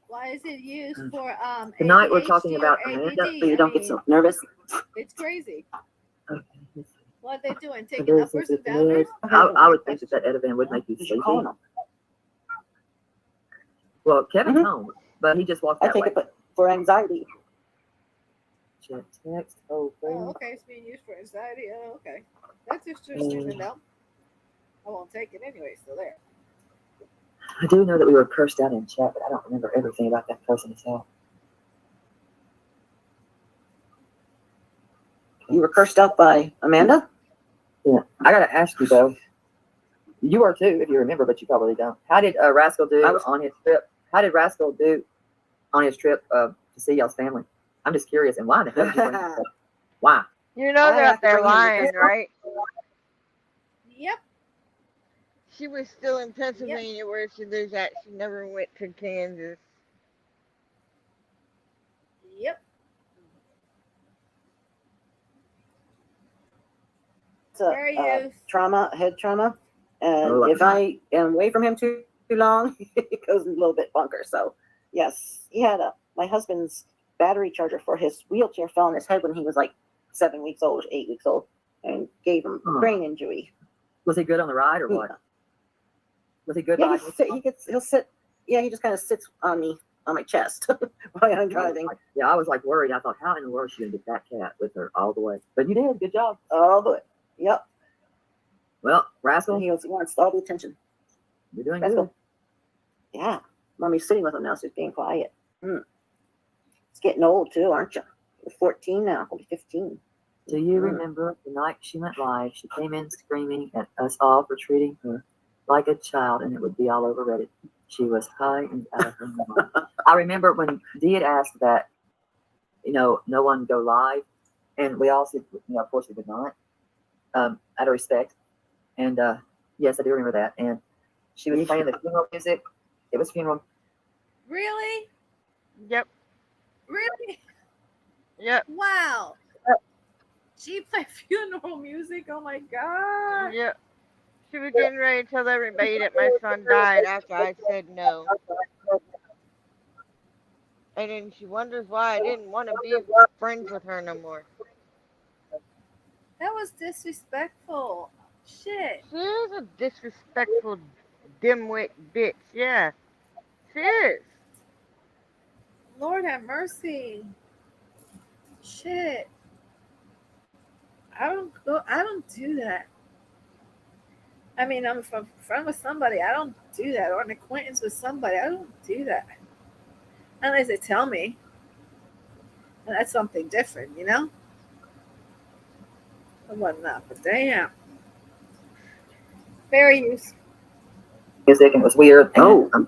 Why is it used for Tonight we're ADHD talking or about ADD? Amanda, So you don't get so nervous. It's crazy. Okay. What are they doing? Taking Very uppers and sensitive. downers? I would think that Ativan would make you You should sleepy. call them. Well, Kevin's Mhm. home, but he just walked I that take way. it, but for anxiety. Check text. Oh, Oh, okay. It's being used for anxiety. Oh, okay. That's interesting to know. I won't take it anyway. So there. I do know that we were cursed out in chat, but I don't remember everything about that person itself. You were cursed out by Amanda? Yeah, I gotta ask you though. You are too, if you remember, but you probably don't. How did Rascal do on his trip? How did Rascal do on his trip to see y'all's family? I'm just curious, and why the hell did you bring this up? Why? You know I they're have up to there bring him lying, because- right? Yep. she was still in Pennsylvania where she lives at. She never went to Kansas. Yep. It's a, Fair use. trauma, head trauma. And Oh, if I am away from him too long, it goes a little bit bunker. So, yes, he had my husband's battery charger for his wheelchair fell on his head when he was like 7 weeks old, 8 weeks old, and gave him brain injury. Was he good on the ride or what? Was he good? Yeah, riding? he'll sit. Yeah, he just kind of sits on me, on my chest while I'm driving. I was like worried. I thought, how in the world is she gonna get that cat with her all the way? But you did. Good job. All the way. Yep. Well, Rascal, He wants all the attention. you're doing Rascal. good. Yeah. Mommy's sitting with him now, so he's being quiet. It's getting old too, aren't you? You're 14 now. I'll be 15. Do you remember the night she went live? She came in screaming at us all for treating her like a child, and it would be all over Reddit. She was high and out of her mind. I remember when Dee had asked that, no one go live, and we all said, of course we would not, out of respect. And yes, I do remember that. And she was playing the funeral music. It was funeral. Really? Yep. Really? Yep. Wow. She played funeral music. Oh my God. Yep. She was getting ready to tell everybody that my son died after I said no. And then she wonders why I didn't want to be friends with her no more. That was disrespectful. Shit. She is a disrespectful dimwit bitch. Yeah. She is. Lord have mercy. Shit. I don't do that. I mean, I'm a friend with somebody. I don't do that. Or an acquaintance with somebody. I don't do that. Unless they tell me. And that's something different, Or whatnot. But damn. Fair use. Music, and it was weird. And,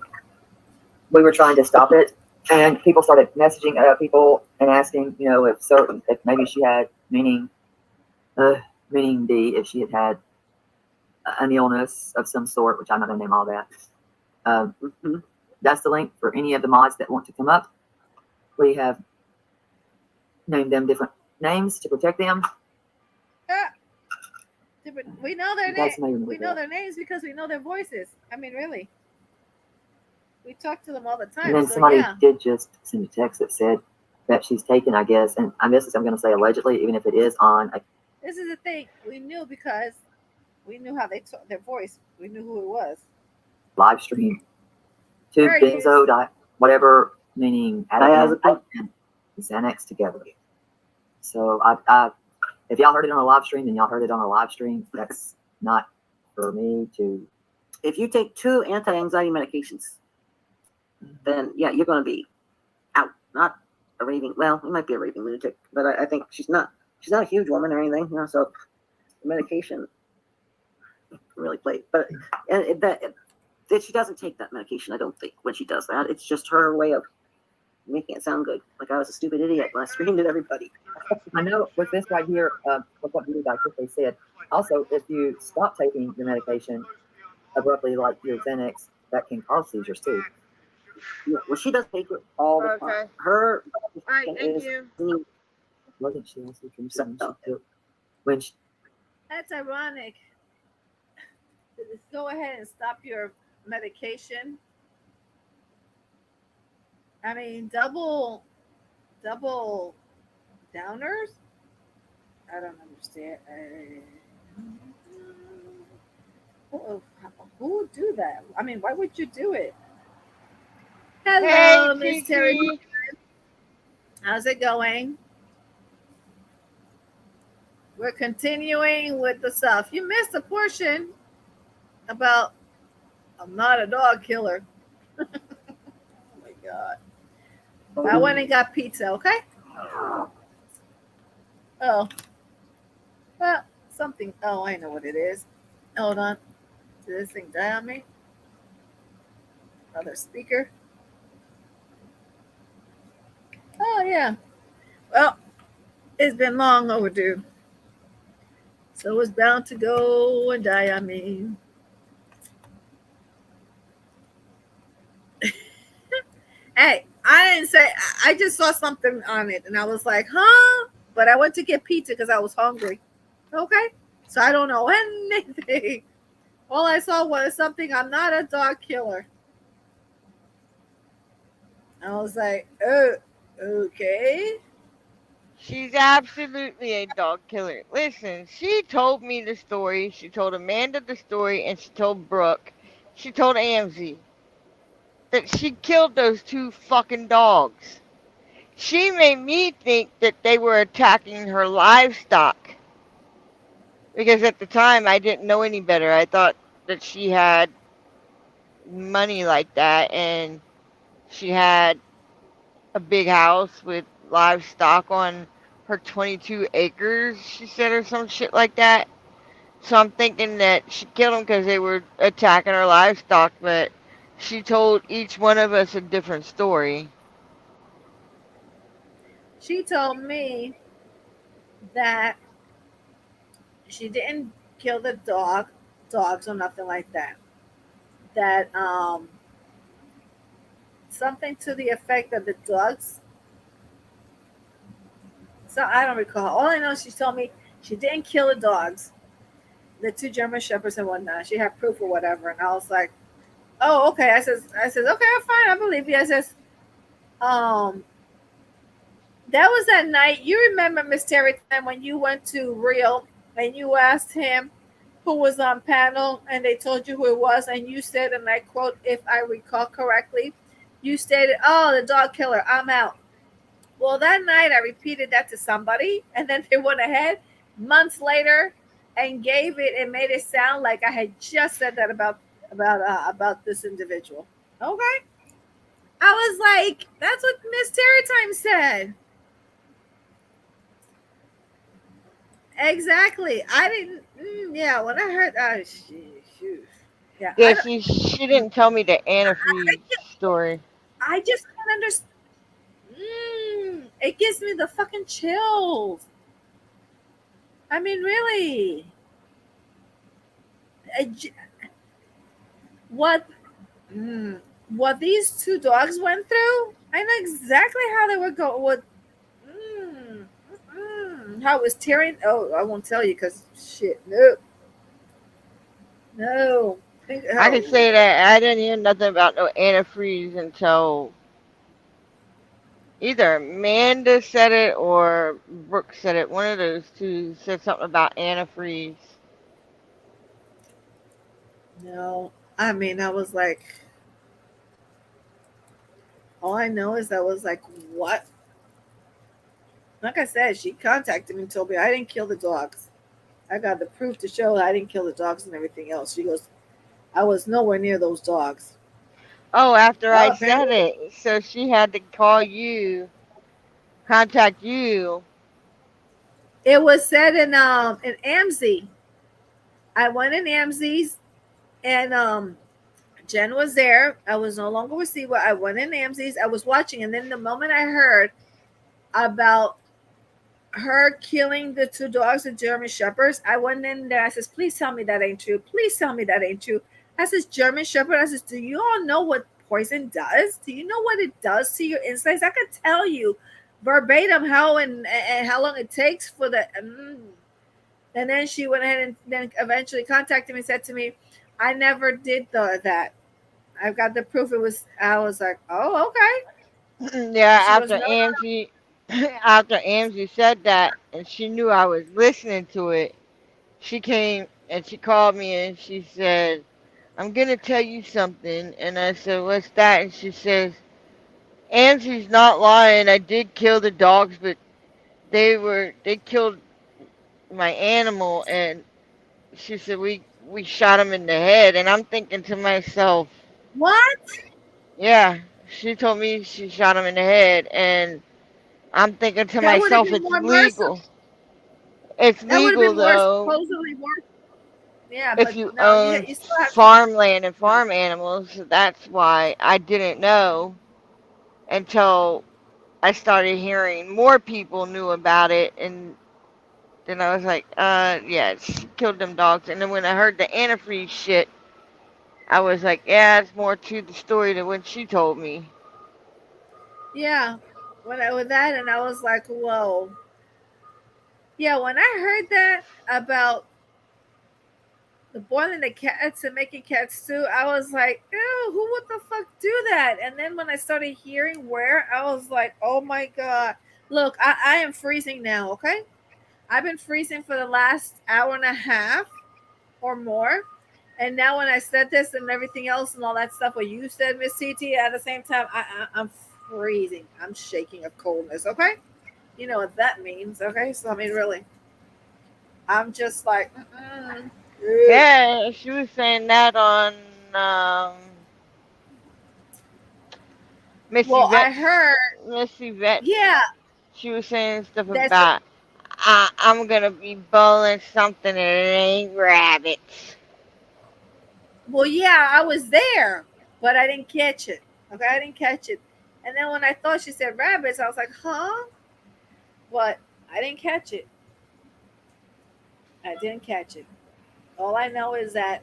we were trying to stop it, and people started messaging people and asking, if maybe she had meaning Dee, if she had an illness of some sort, which I'm not gonna name all that. That's the link for any of the mods that want to come up. We have named them different names to protect them. We know their You guys may names. remember We know that. their names because we know their voices. I mean, really. We talk to them all the time. And then so somebody yeah. did just send a text that said that she's taken, I guess, and I'm going to say allegedly, even if it is on a This is the thing. We knew because we knew how they took their voice. We knew who it was. live stream to Very benzo whatever, meaning Ativan and Xanax together. So I if y'all heard it on a live stream, then y'all heard it on a live stream. That's not for me to. If you take 2 anti-anxiety medications, then yeah, you're going to be out. Not a raving. Well, you might be a raving lunatic, but I think she's not a huge woman or anything. So the medication really played. But and that she doesn't take that medication. I don't think when she does that, it's just her way of making it sound good. Like I was a stupid idiot when I screamed at everybody. I know with this right here, with what Judy quickly said. Also, if you stop taking your medication abruptly, like your Xanax, that can cause seizures too. Yeah, well, she does take it all the time. Her All right, thank you. Wasn't she also drinking when she, That's ironic. Just go ahead and stop your medication. I mean, double downers? I don't understand. Who would do that? I mean, why would you do it? Hello, Miss Terry. How's it going? We're continuing with the stuff. You missed a portion about I'm not a dog killer. Oh my God. I went and got pizza, okay? Oh. Well, something. Oh, I know what it is. Hold on. Did this thing die on me? Another speaker. Oh, yeah. Well, it's been long overdue. So it's bound to go and die on me. Hey, I didn't say. I just saw something on it, and I was like, huh? But I went to get pizza because I was hungry. Okay, so I don't know anything. All I saw was something. I'm not a dog killer. I was like, oh, okay. She's absolutely a dog killer. Listen, she told me the story. She told Amanda the story, and she told Brooke. She told Amzie that she killed those 2 fucking dogs. She made me think that they were attacking her livestock. Because at the time, I didn't know any better. I thought that she had money like that, and she had a big house with livestock on her 22 acres, she said, or some shit like that. So I'm thinking that she killed them because they were attacking her livestock, but she told each one of us a different story. She told me that she didn't kill the dogs or nothing like that. That something to the effect of the dogs. So I don't recall. All I know, she told me she didn't kill the dogs, the 2 German shepherds and whatnot. She had proof or whatever, and I was like, "Oh, okay." I says, "Okay, I'm fine. I believe you." I says, that was that night. You remember, Miss Terry, time when you went to Rio and you asked him who was on panel, and they told you who it was, and you said, and I quote, if I recall correctly, you stated, "Oh, the dog killer, I'm out." Well, that night I repeated that to somebody, and then they went ahead months later and gave it and made it sound like I had just said that about this individual. Okay, I was like, that's what Miss Terry Time said. Exactly. I didn't. Yeah, when I heard, yeah, Yeah, she didn't tell me the antifreeze story. I just don't understand. It gives me the fucking chills. I mean, really. What what these 2 dogs went through? I know exactly how they were going. What? How it was tearing. Oh, I won't tell you because shit. No. I can say that I didn't hear nothing about no antifreeze until either Amanda said it or Brooke said it. One of those 2 said something about antifreeze. No. I mean, I was like, all I know is I was like, what? Like I said, she contacted me and told me I didn't kill the dogs. I got the proof to show I didn't kill the dogs and everything else. She goes, I was nowhere near those dogs. Oh, after I said it. So she had to call you, contact you. It was said in Amzie. I went in Amzie's and Jen was there. I was no longer with Siwa. I went in Amzie's. I was watching, and then the moment I heard about her killing the 2 dogs, the German shepherds, I went in there. I says, please tell me that ain't true. Please tell me that ain't true. I says, German shepherd. I says, do you all know what poison does? Do you know what it does to your insides? I could tell you verbatim how and how long it takes for the. And then she went ahead and then eventually contacted me and said to me, I never did that. I've got the proof. I was like, oh, okay. Yeah, after Angie said that, and she knew I was listening to it, she came and she called me and she said, I'm going to tell you something. And I said, what's that? And she says, Angie's not lying. I did kill the dogs, but they killed my animal. And she said, we shot him in the head. And I'm thinking to myself, what? Yeah, she told me she shot him in the head, and I'm thinking to myself, it's legal. It's legal, though. Supposedly worse. Yeah, if you own farmland and farm animals, so that's why I didn't know until I started hearing more people knew about it, and then I was like, yeah, she killed them dogs. And then when I heard the antifreeze shit, I was like, yeah, it's more to the story than what she told me. Yeah, with that, and I was like, whoa. Yeah, when I heard that about the boiling the cats and making cat stew, I was like, ew, who would the fuck do that? And then when I started hearing where, I was like, oh my god. Look, I am freezing now, okay? I've been freezing for the last hour and a half or more. And now when I said this and everything else and all that stuff, what you said, Miss CT, at the same time, I'm freezing. I'm shaking of coldness, okay? You know what that means, okay? So, I mean, really, I'm just like, mm-mm. Ugh. Yeah, she was saying that on Missy Well, I Vet's heard, Missy Vet. yeah, She was saying stuff that's about I'm gonna be bowling something and it ain't rabbits. well, yeah, I was there, but I didn't catch it. Okay, I didn't catch it. And then when I thought she said rabbits, I was like, huh? But I didn't catch it. I didn't catch it. All I know is that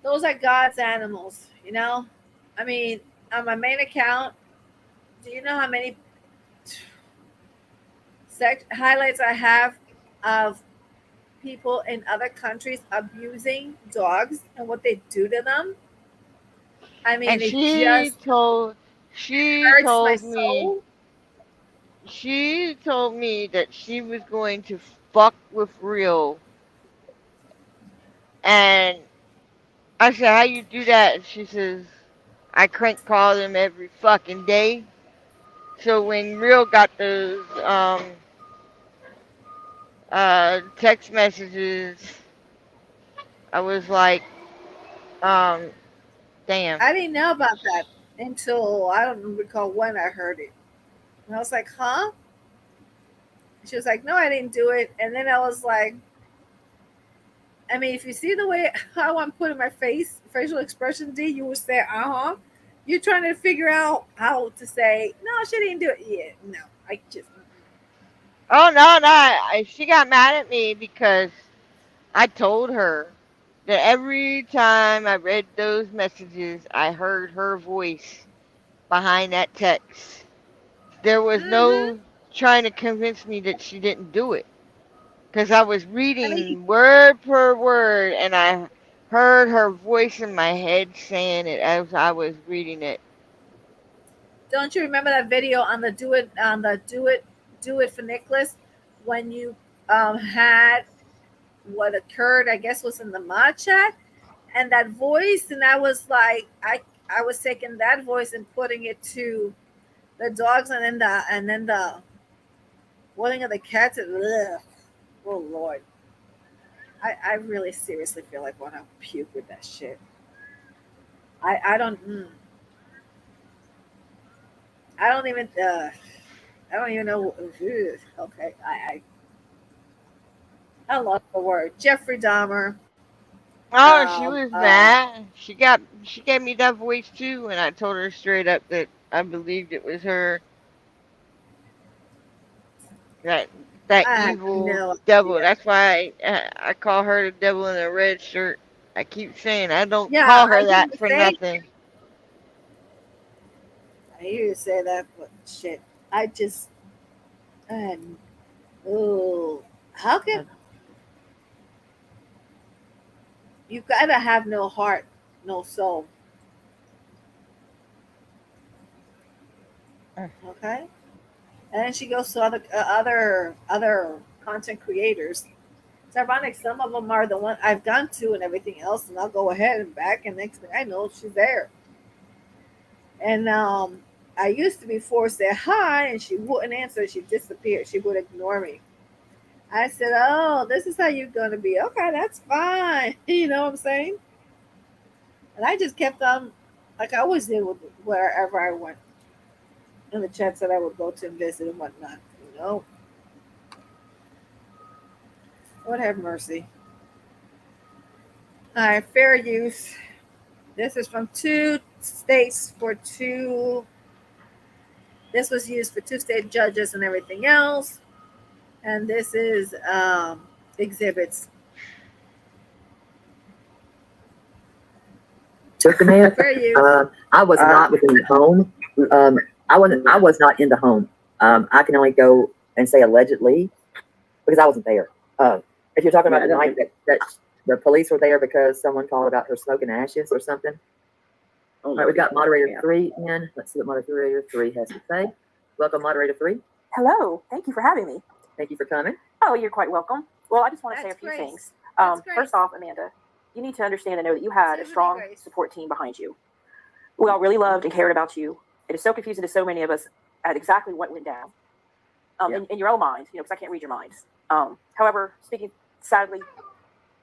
those are God's animals, you know? I mean, on my main account, do you know how many highlights I have of people in other countries abusing dogs and what they do to them? I mean, And it just she hurts my told me soul. that she was going to fuck with Real, and I said, "How you do that?" And she says, "I crank call them every fucking day." So when Real got those text messages, I was like, damn. I didn't know about that until I don't recall when I heard it. And I was like, huh? She was like, no, I didn't do it. And then I was like, I mean, if you see the way how I'm putting my facial expression, D, you would say, uh-huh. You're trying to figure out how to say, no, she didn't do it. Yeah, no, I just. Oh no, no! She got mad at me because I told her that every time I read those messages, I heard her voice behind that text. There was Mm-hmm. no trying to convince me that she didn't do it because I was I mean, reading word per word and I heard her voice in my head saying it as I was reading it. don't you remember that video on the do it for Nicholas when you had what occurred? I guess was in the mod chat and that voice, and I was like, I was taking that voice and putting it to the dogs, and then the boiling of the cats. Ugh. Oh Lord, I really seriously feel like I want to puke with that shit. I don't. I don't even. I don't even know. Ugh. Okay, I lost the word. Jeffrey Dahmer. Oh, she was Um. mad. She gave me that voice too, and I told her straight up that I believed it was her. That that I have evil no devil. idea. That's why I call her the devil in a red shirt. I keep saying I don't Yeah, call I her hear that you for say. nothing. I hear you say that, but shit. I just. Um, oh, how can you gotta have no heart, no soul? Okay. And then she goes to other content creators. It's ironic. Some of them are the one I've gone to and everything else, and I'll go ahead and back, and next thing I know, she's there. And I used to be forced to say hi, and she wouldn't answer. She disappeared. She would ignore me. I said, "Oh, this is how you're gonna be. Okay, that's fine." You know what I'm saying? And I just kept on, like I always did with wherever I went, in the chats that I would go to and visit and whatnot. You know, Lord have mercy. All right, fair use. This is from two states for two. This was used for two state judges and everything else. And this is exhibits. Took the man. Fair use. I was not within the home. I was not in the home. I can only go and say allegedly because I wasn't there. If you're talking about the night that the police were there because someone called about her smoking ashes or something. All right, we've got moderator 3 in. Let's see what moderator 3 has to say. Welcome, moderator 3. Hello. Thank you for having me. Thank you for coming. Oh, you're quite welcome. Well, I just want to say a few Grace. things. That's Grace. First off, Amanda, you need to understand and know that you had a Tiffany strong Grace. support team behind you. We all really loved and cared about you. It is so confusing to so many of us at exactly what went down in your own mind, because I can't read your minds. However, speaking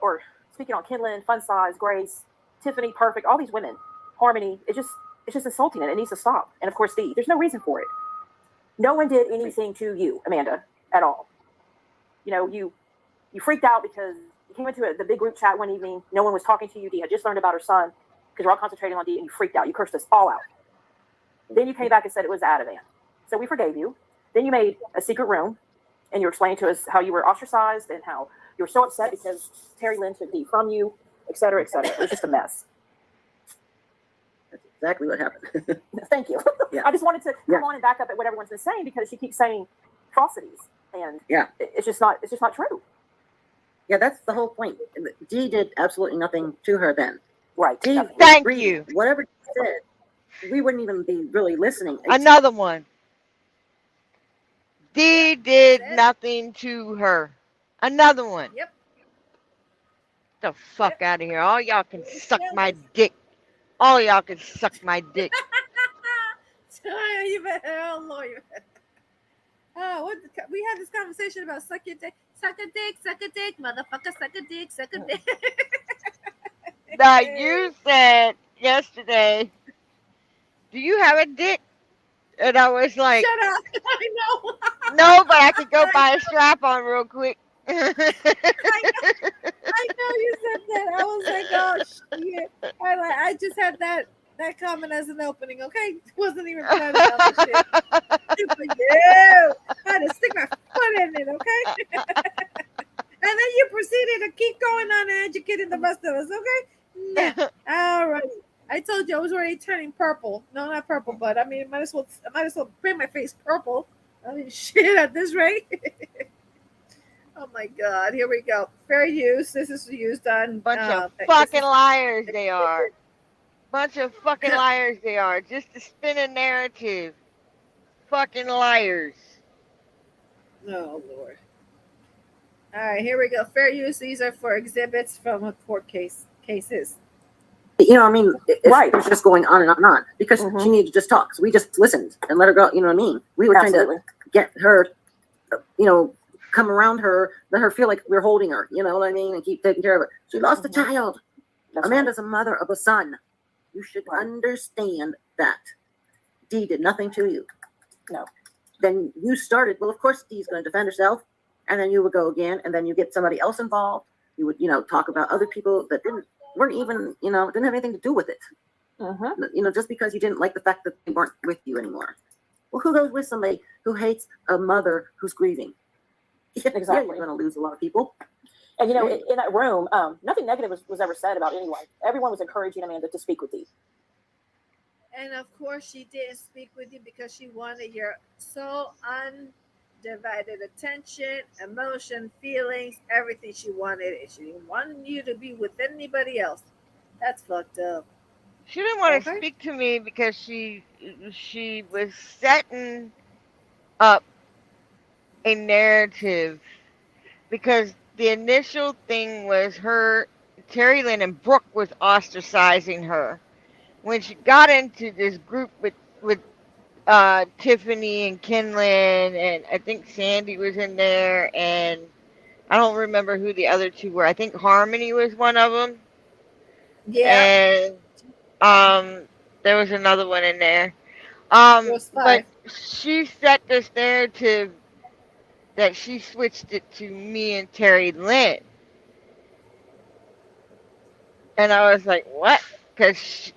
on Kinlan, Fun Size, Grace, Tiffany, Perfect, all these women, Harmony, it's just insulting and it needs to stop. And of course, Dee, there's no reason for it. No one did anything to you, Amanda, at all. You freaked out because you came into the big group chat one evening. No one was talking to you. Dee had just learned about her son because you're all concentrating on Dee, and you freaked out. You cursed us all out. Then you came back and said it was Ativan. So we forgave you. Then you made a secret room, and you explained to us how you were ostracized and how you were so upset because Terry Lynn took Dee from you, et cetera, et cetera. It was just a mess. That's exactly what happened. Thank you. Yeah. I just wanted to come on and back up at what everyone's been saying because she keeps saying atrocities, and it's just not true. Yeah, that's the whole point. Dee did absolutely nothing to her then. Right. Dee, Thank you. Whatever Dee said, we wouldn't even be really listening. Another one. Dee did nothing to her. Another one. Yep. Get the fuck out of here. All y'all can suck my dick. All y'all can suck my dick. You better, oh Lord. Oh, we had this conversation about suck your dick, motherfucker, suck a dick, suck a dick. Now you said yesterday, do you have a dick? And I was like, shut up. I know. No, but I could go buy a strap on real quick. I know you said that. I was like, oh shit. I just had that comment as an opening, okay? Wasn't even planning on that shit. It's like, yeah. I had to stick my foot in it, okay? And then you proceeded to keep going on and educating the rest of us, okay? Nah. All right. I told you I was already turning purple. No, not purple, but I mean, I might as well paint my face purple. I mean, shit at this rate. Oh my God! Here we go. Fair use. This is used on bunch of fucking liars. They are. Bunch of fucking liars. They are. Just to spin a narrative. Fucking liars. Oh Lord. All right, here we go. Fair use. These are for exhibits from a court cases. I mean, it was just going on and on because she needed to just talk. So we just listened and let her go. You know what I mean? We were trying to get her, come around her, let her feel like we're holding her. You know what I mean? And keep taking care of her. She lost a child. Amanda's a mother of a son. You should understand that. Dee did nothing to you. No. Then you started. Well, of course, Dee's going to defend herself, and then you would go again, and then you get somebody else involved. You would, talk about other people that weren't even, didn't have anything to do with it. Just because you didn't like the fact that they weren't with you anymore. Well, who goes with somebody who hates a mother who's grieving? Exactly. Yeah, you're going to lose a lot of people. And in that room, nothing negative was ever said about anyone. Everyone was encouraging Amanda to speak with Dee. And of course, she didn't speak with you because she wanted your sole undivided attention, emotion, feelings, everything she wanted. She didn't want you to be with anybody else. That's fucked up. She didn't want to speak to me because she was setting up a narrative because the initial thing was Terry Lynn and Brooke was ostracizing her. When she got into this group with Tiffany and Kinlan, and I think Sandy was in there, and I don't remember who the other two were. I think Harmony was one of them. Yeah. And there was another one in there. But she set this narrative that she switched it to me and Terry Lynn. And I was like, what? Because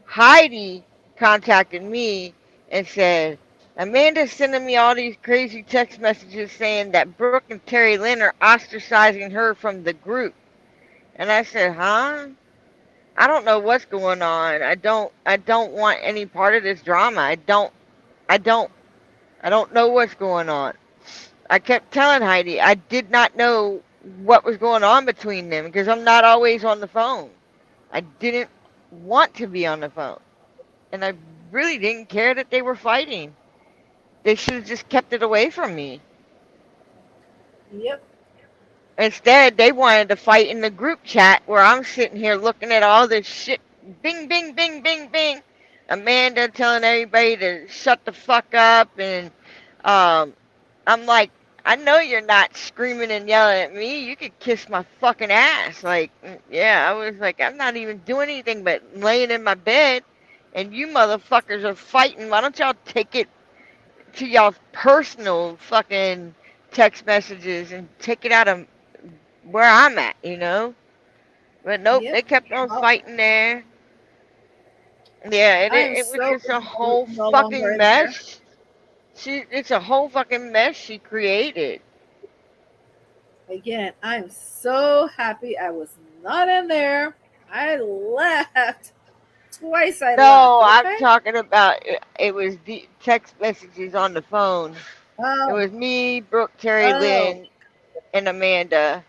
Heidi contacted me and said, Amanda's sending me all these crazy text messages saying that Brooke and Terry Lynn are ostracizing her from the group. And I said, huh? I don't know what's going on. I don't want any part of this drama. I don't know what's going on. I kept telling Heidi I did not know what was going on between them because I'm not always on the phone. I didn't want to be on the phone. And I really didn't care that they were fighting. They should have just kept it away from me. Yep. Instead, they wanted to fight in the group chat where I'm sitting here looking at all this shit. Bing, bing, bing, bing, bing. Amanda telling everybody to shut the fuck up. And I'm like, I know you're not screaming and yelling at me. You could kiss my fucking ass. Like, yeah, I was like, I'm not even doing anything but laying in my bed. And you motherfuckers are fighting. Why don't y'all take it to y'all personal fucking text messages and take it out of where I'm at, you know? But nope, Yep. they kept on fighting there. Yeah, I am it was so just a whole no longer fucking in there. mess. It's a whole fucking mess she created. Again, I'm so happy I was not in there. I left. Twice I No, left. I'm talking about it was the text messages on the phone. It was me, Brooke, Terry Lynn, and Amanda.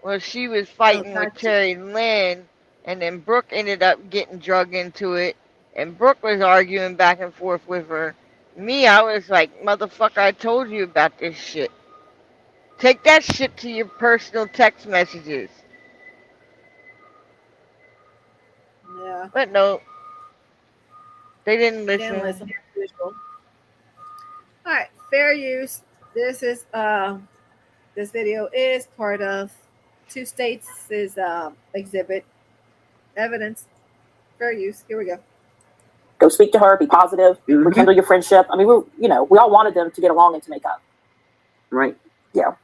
Well, she was fighting with Terry Lynn, and then Brooke ended up getting drug into it, and Brooke was arguing back and forth with her. Me, I was like, motherfucker, I told you about this shit. Take that shit to your personal text messages. Yeah. But no, they didn't listen. Didn't listen. All right, fair use. This is this video is part of Two States' exhibit evidence. Fair use. Here we go. Go speak to her. Be positive. Rekindle your friendship. I mean, we all wanted them to get along and to make up. Right. Yeah.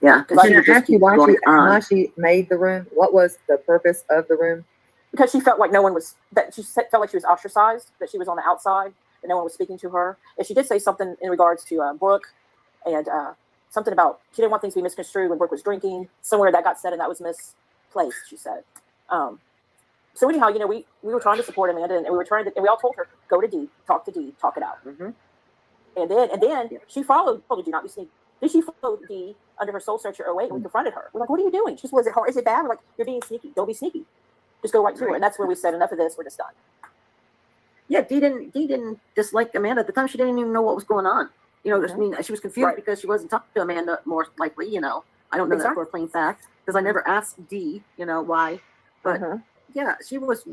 Yeah. Because Can I ask you why she made the room? What was the purpose of the room? Because she felt like no one was, that she felt like she was ostracized, that she was on the outside, that no one was speaking to her. And she did say something in regards to Brooke, and something about she didn't want things to be misconstrued when Brooke was drinking. Somewhere that got said and that was misplaced, she said. So anyhow, you know, we were trying to support Amanda, and we were trying to, and we all told her, go to D, talk it out. And then she followed, did you not be sneaky? Then she followed D under her soul searcher 08, and we confronted her. We're like, what are you doing? She was it hard? Is it bad? We're like, you're being sneaky. Don't be sneaky. Just go right to her. And that's where we said, enough of this. We're just done. Yeah, Dee didn't dislike Amanda at the time. She didn't even know what was going on. You know, I mean, she was confused because she wasn't talking to Amanda, more likely, you know. I don't know that for a plain fact because I never asked Dee, you know, why. But yeah, she was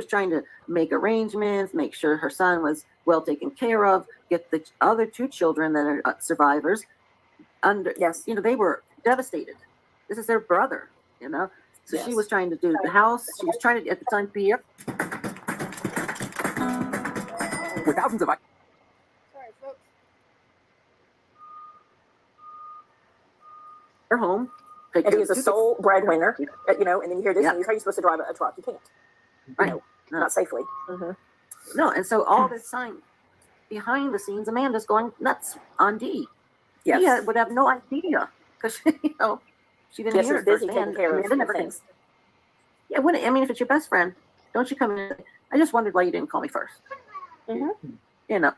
trying to make arrangements, make sure her son was well taken care of, get the other two children that are survivors under. Yes, you know, they were devastated. This is their brother, you know. So she was trying to do the house. She was trying to, at the time, be up with thousands of. Sorry, folks. Her home. And he's a sole breadwinner, you know, and then you hear this, and you're supposed to drive a truck. You can't. Right. You know, not safely. No, and so all this time, behind the scenes, Amanda's going nuts on Dee. Yes. Dee would have no idea because, you know, she didn't hear it busy taking firsthand. care of Amanda never things. Yeah, I mean, if it's your best friend, don't you come in and say, I just wondered why you didn't call me first. You know.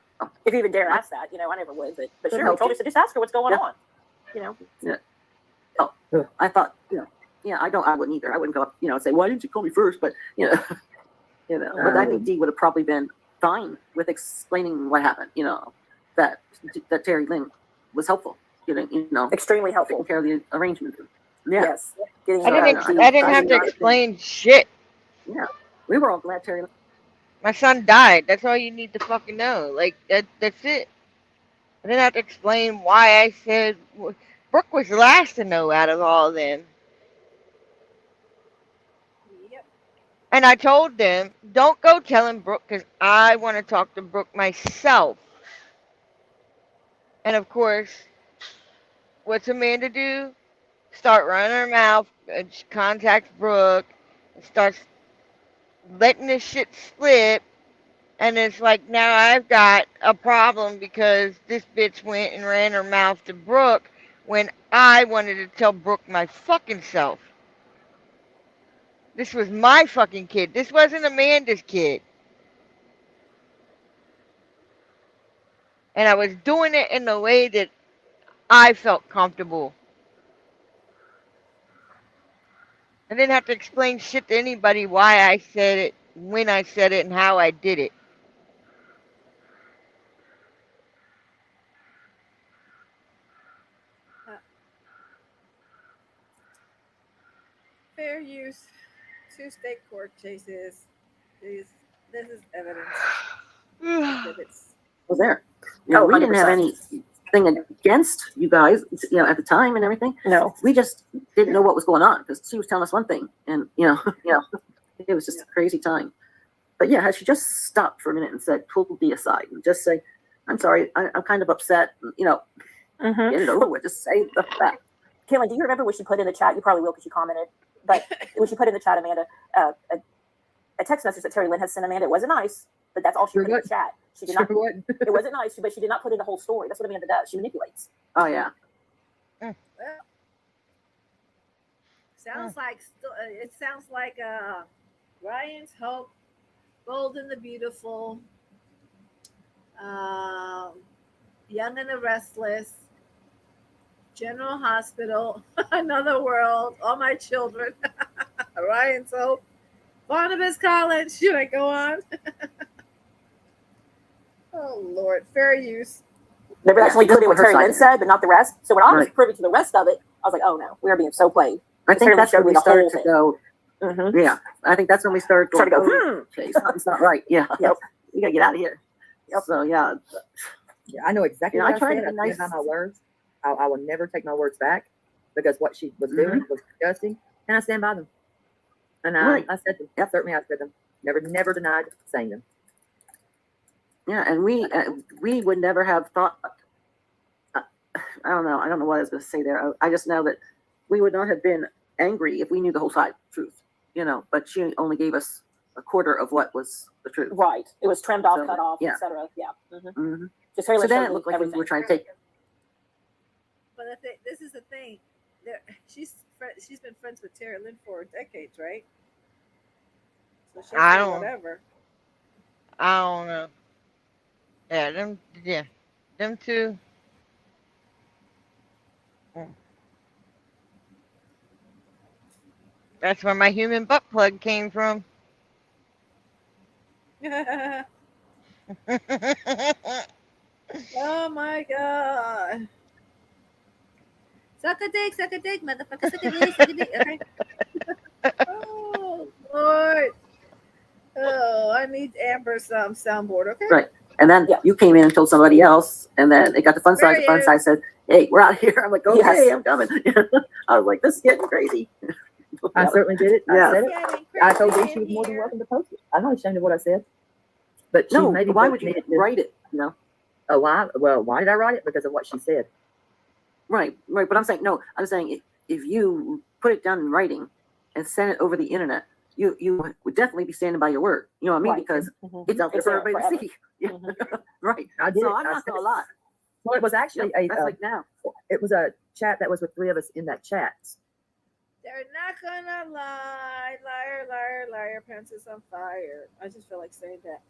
If you even dare ask that, you know, I never would, but sure, help we told you. her to just ask her what's going on. You know. Yeah. Oh, I thought, you know, yeah, I wouldn't either. I wouldn't go up, you know, and say, why didn't you call me first? But, you know, but I think Dee would have probably been fine with explaining what happened, you know, that Terry Lynn was helpful, you know, extremely helpful, taking care of the arrangements. Yeah. Yes. I didn't have to explain shit. Yeah. We were all glad Terry Lynn. My son died. That's all you need to fucking know. Like, that's it. I didn't have to explain why I said... Brooke was the last to know out of all of them. Yep. And I told them, don't go telling Brooke because I want to talk to Brooke myself. And of course, what's Amanda do? Start running her mouth, contacts Brooke, and starts letting this shit slip. And it's like, now I've got a problem because this bitch went and ran her mouth to Brooke when I wanted to tell Brooke my fucking self. This was my fucking kid. This wasn't Amanda's kid. And I was doing it in a way that I felt comfortable. I didn't have to explain shit to anybody why I said it, when I said it, and how I did it. Fair use. 2 state court cases. This is evidence. Exhibits. Was there? Yeah, Oh, we didn't have 100%. anything against you guys, at the time and everything. No. We just didn't know what was going on because she was telling us one thing, and it was just a crazy time. But yeah, had she just stopped for a minute and said, "Pull the aside," and just say, "I'm sorry, I'm kind of upset," Mm-hmm. get it over with. Just say the fact. Caitlin, do you remember what she put in the chat? You probably will because you commented. But when she put in the chat, Amanda, a text message that Terry Lynn has sent Amanda. It wasn't nice, but that's all she put in the chat. She did not. It wasn't nice, but she did not put in the whole story. That's what Amanda does. She manipulates. Oh yeah. Well, sounds like it sounds like Ryan's Hope, Golden the Beautiful, Young and the Restless, General Hospital, Another World, All My Children, Ryan's Hope, Barnabas College. Should I go on? Oh Lord, fair use. They were actually put in what Her Terry side. Lynn said, but not the rest. So when I was Right. privy to the rest of it, I was like, oh no, we are being so played. I think Terry that's showed when me we the whole started to thing. go. Mm-hmm. Yeah, I think that's when we started Started to go, "Oh, okay, something's not right." Yeah. Yep. You gotta get out of here. Yep. So yeah. Yeah, I know exactly I what I try to said. be I nice. stand by my words. I will never take my words back because what she was doing was disgusting, and I stand by them. And Right. I said them. Yeah, certainly I said them. Never denied saying them. Yeah, and we would never have thought. I don't know. I don't know what I was going to say there. I just know that we would not have been angry if we knew the whole side truth. But she only gave us a quarter of what was the truth. Right. It was trimmed off, So, cut off, yeah. etc. Yeah. Mm-hmm. Mm-hmm. Just Terry So Lynn then showed it me looked like everything. we were trying to take. But this is the thing. She's been friends with Terry Lynn for decades, right? So she'll I say don't- whatever. I don't know. Them two. That's where my human butt plug came from. Oh my god. Suck a dick, motherfucker. Suck a dick, Okay. Oh Lord. Oh, I need Amber's soundboard, okay? Right. And then you came in and told somebody else, and then it got the fun side. The fun side said, "Hey, we're out here." I'm like, "Okay, Yes. I'm coming." I was like, "This is getting crazy." I certainly did it. Yeah. I said it. Getting I told her crazy she was in more than here. welcome to post it. I'm not ashamed of what I said. But she No, maybe why would you needed to- write it? Oh, why? Well, why did I write it? Because of what she said. Right. But I'm saying if you put it down in writing and send it over the internet, you would definitely be standing by your word. You know what I mean? Right. Because Mhm. it's out there It's for there everybody to forever. see. Yeah. Mhm. Right. I did. So it. I'm I not said gonna it. lie. Well, it was actually That's like now. it was a chat that was with 3 of us in that chat. They're not gonna lie. Liar, liar, liar, pants is on fire. I just feel like saying that.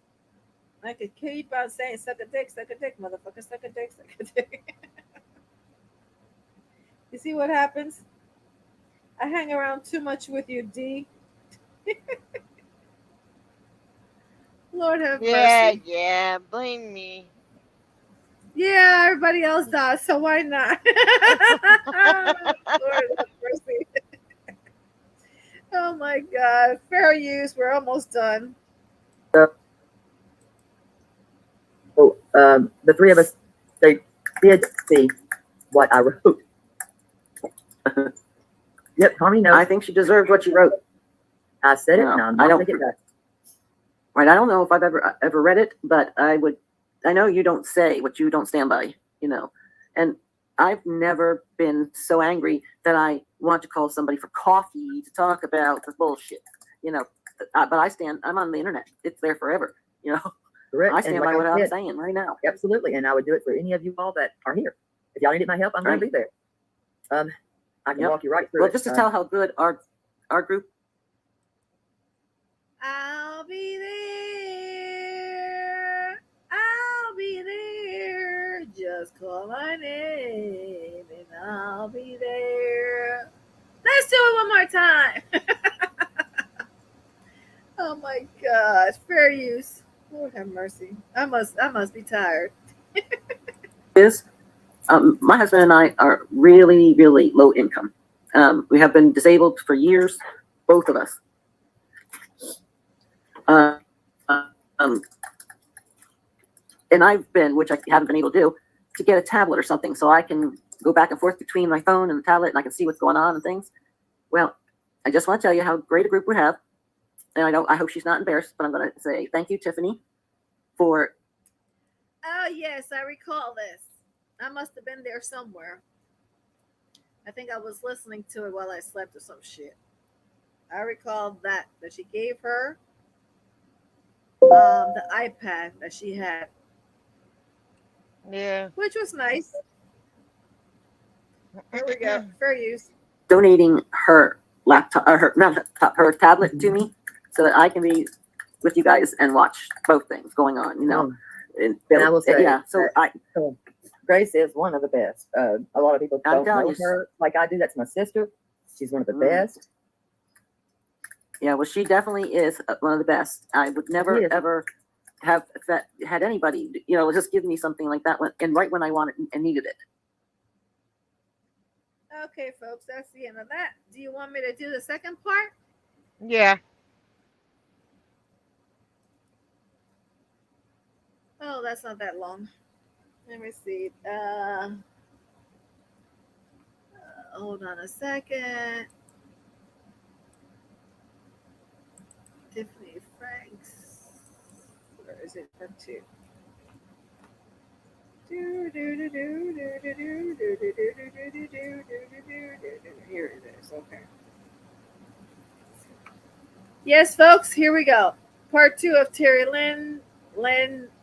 I could keep on saying suck a dick, motherfucker, suck a dick, suck a dick. You see what happens? I hang around too much with you, D. Lord have mercy. Yeah, blame me. Yeah, everybody else does, so why not? Lord have mercy. Oh my God. Fair use. We're almost done. So the 3 of us, they did see what I wrote. Yep, Tommy knows. I think she deserved what she wrote. I said it. No, No, I'm I not don't- taking it back. Right. I don't know if I've ever read it, but I know you don't say what you don't stand by, and I've never been so angry that I want to call somebody for coffee to talk about the bullshit, but I'm on the internet. It's there forever, Correct. I And stand like by what I I'm said, saying right now. absolutely. And I would do it for any of you all that are here. If y'all needed my help, I'm going to be there. I can Yep. walk you right through Well, it. just to tell how good our group I'll be there. I'll be there. Just call my name and I'll be there. Let's do it one more time. Oh my gosh. Fair use. Lord have mercy. I must be tired. My husband and I are really, really low income. We have been disabled for years, both of us. And I've been, which I haven't been able to do, to get a tablet or something so I can go back and forth between my phone and the tablet and I can see what's going on and things. Well, I just want to tell you how great a group we have. And I hope she's not embarrassed, but I'm going to say thank you, Tiffany, for. Oh, yes, I recall this. I must have been there somewhere. I think I was listening to it while I slept or some shit. I recall that she gave her the iPad that she had. Yeah. Which was nice. There we go. Fair use. Donating her laptop, or her tablet to me so that I can be with you guys and watch both things going on, you know. And I will say, yeah, so Grace is one of the best. A lot of people don't know you. her like I do. That's my sister. She's one of the best. Yeah, well, she definitely is one of the best. I would never, ever have had anybody, you know, just give me something like that right when I wanted and needed it. Okay, folks, that's the end of that. Do you want me to do the second part? Yeah. Oh, that's not that long. Let me see. Hold on a second. Tiffany Franks. Where is it? Part 2. Here it is. Okay. Yes, folks, here we go. Part 2 of Terry Lynn,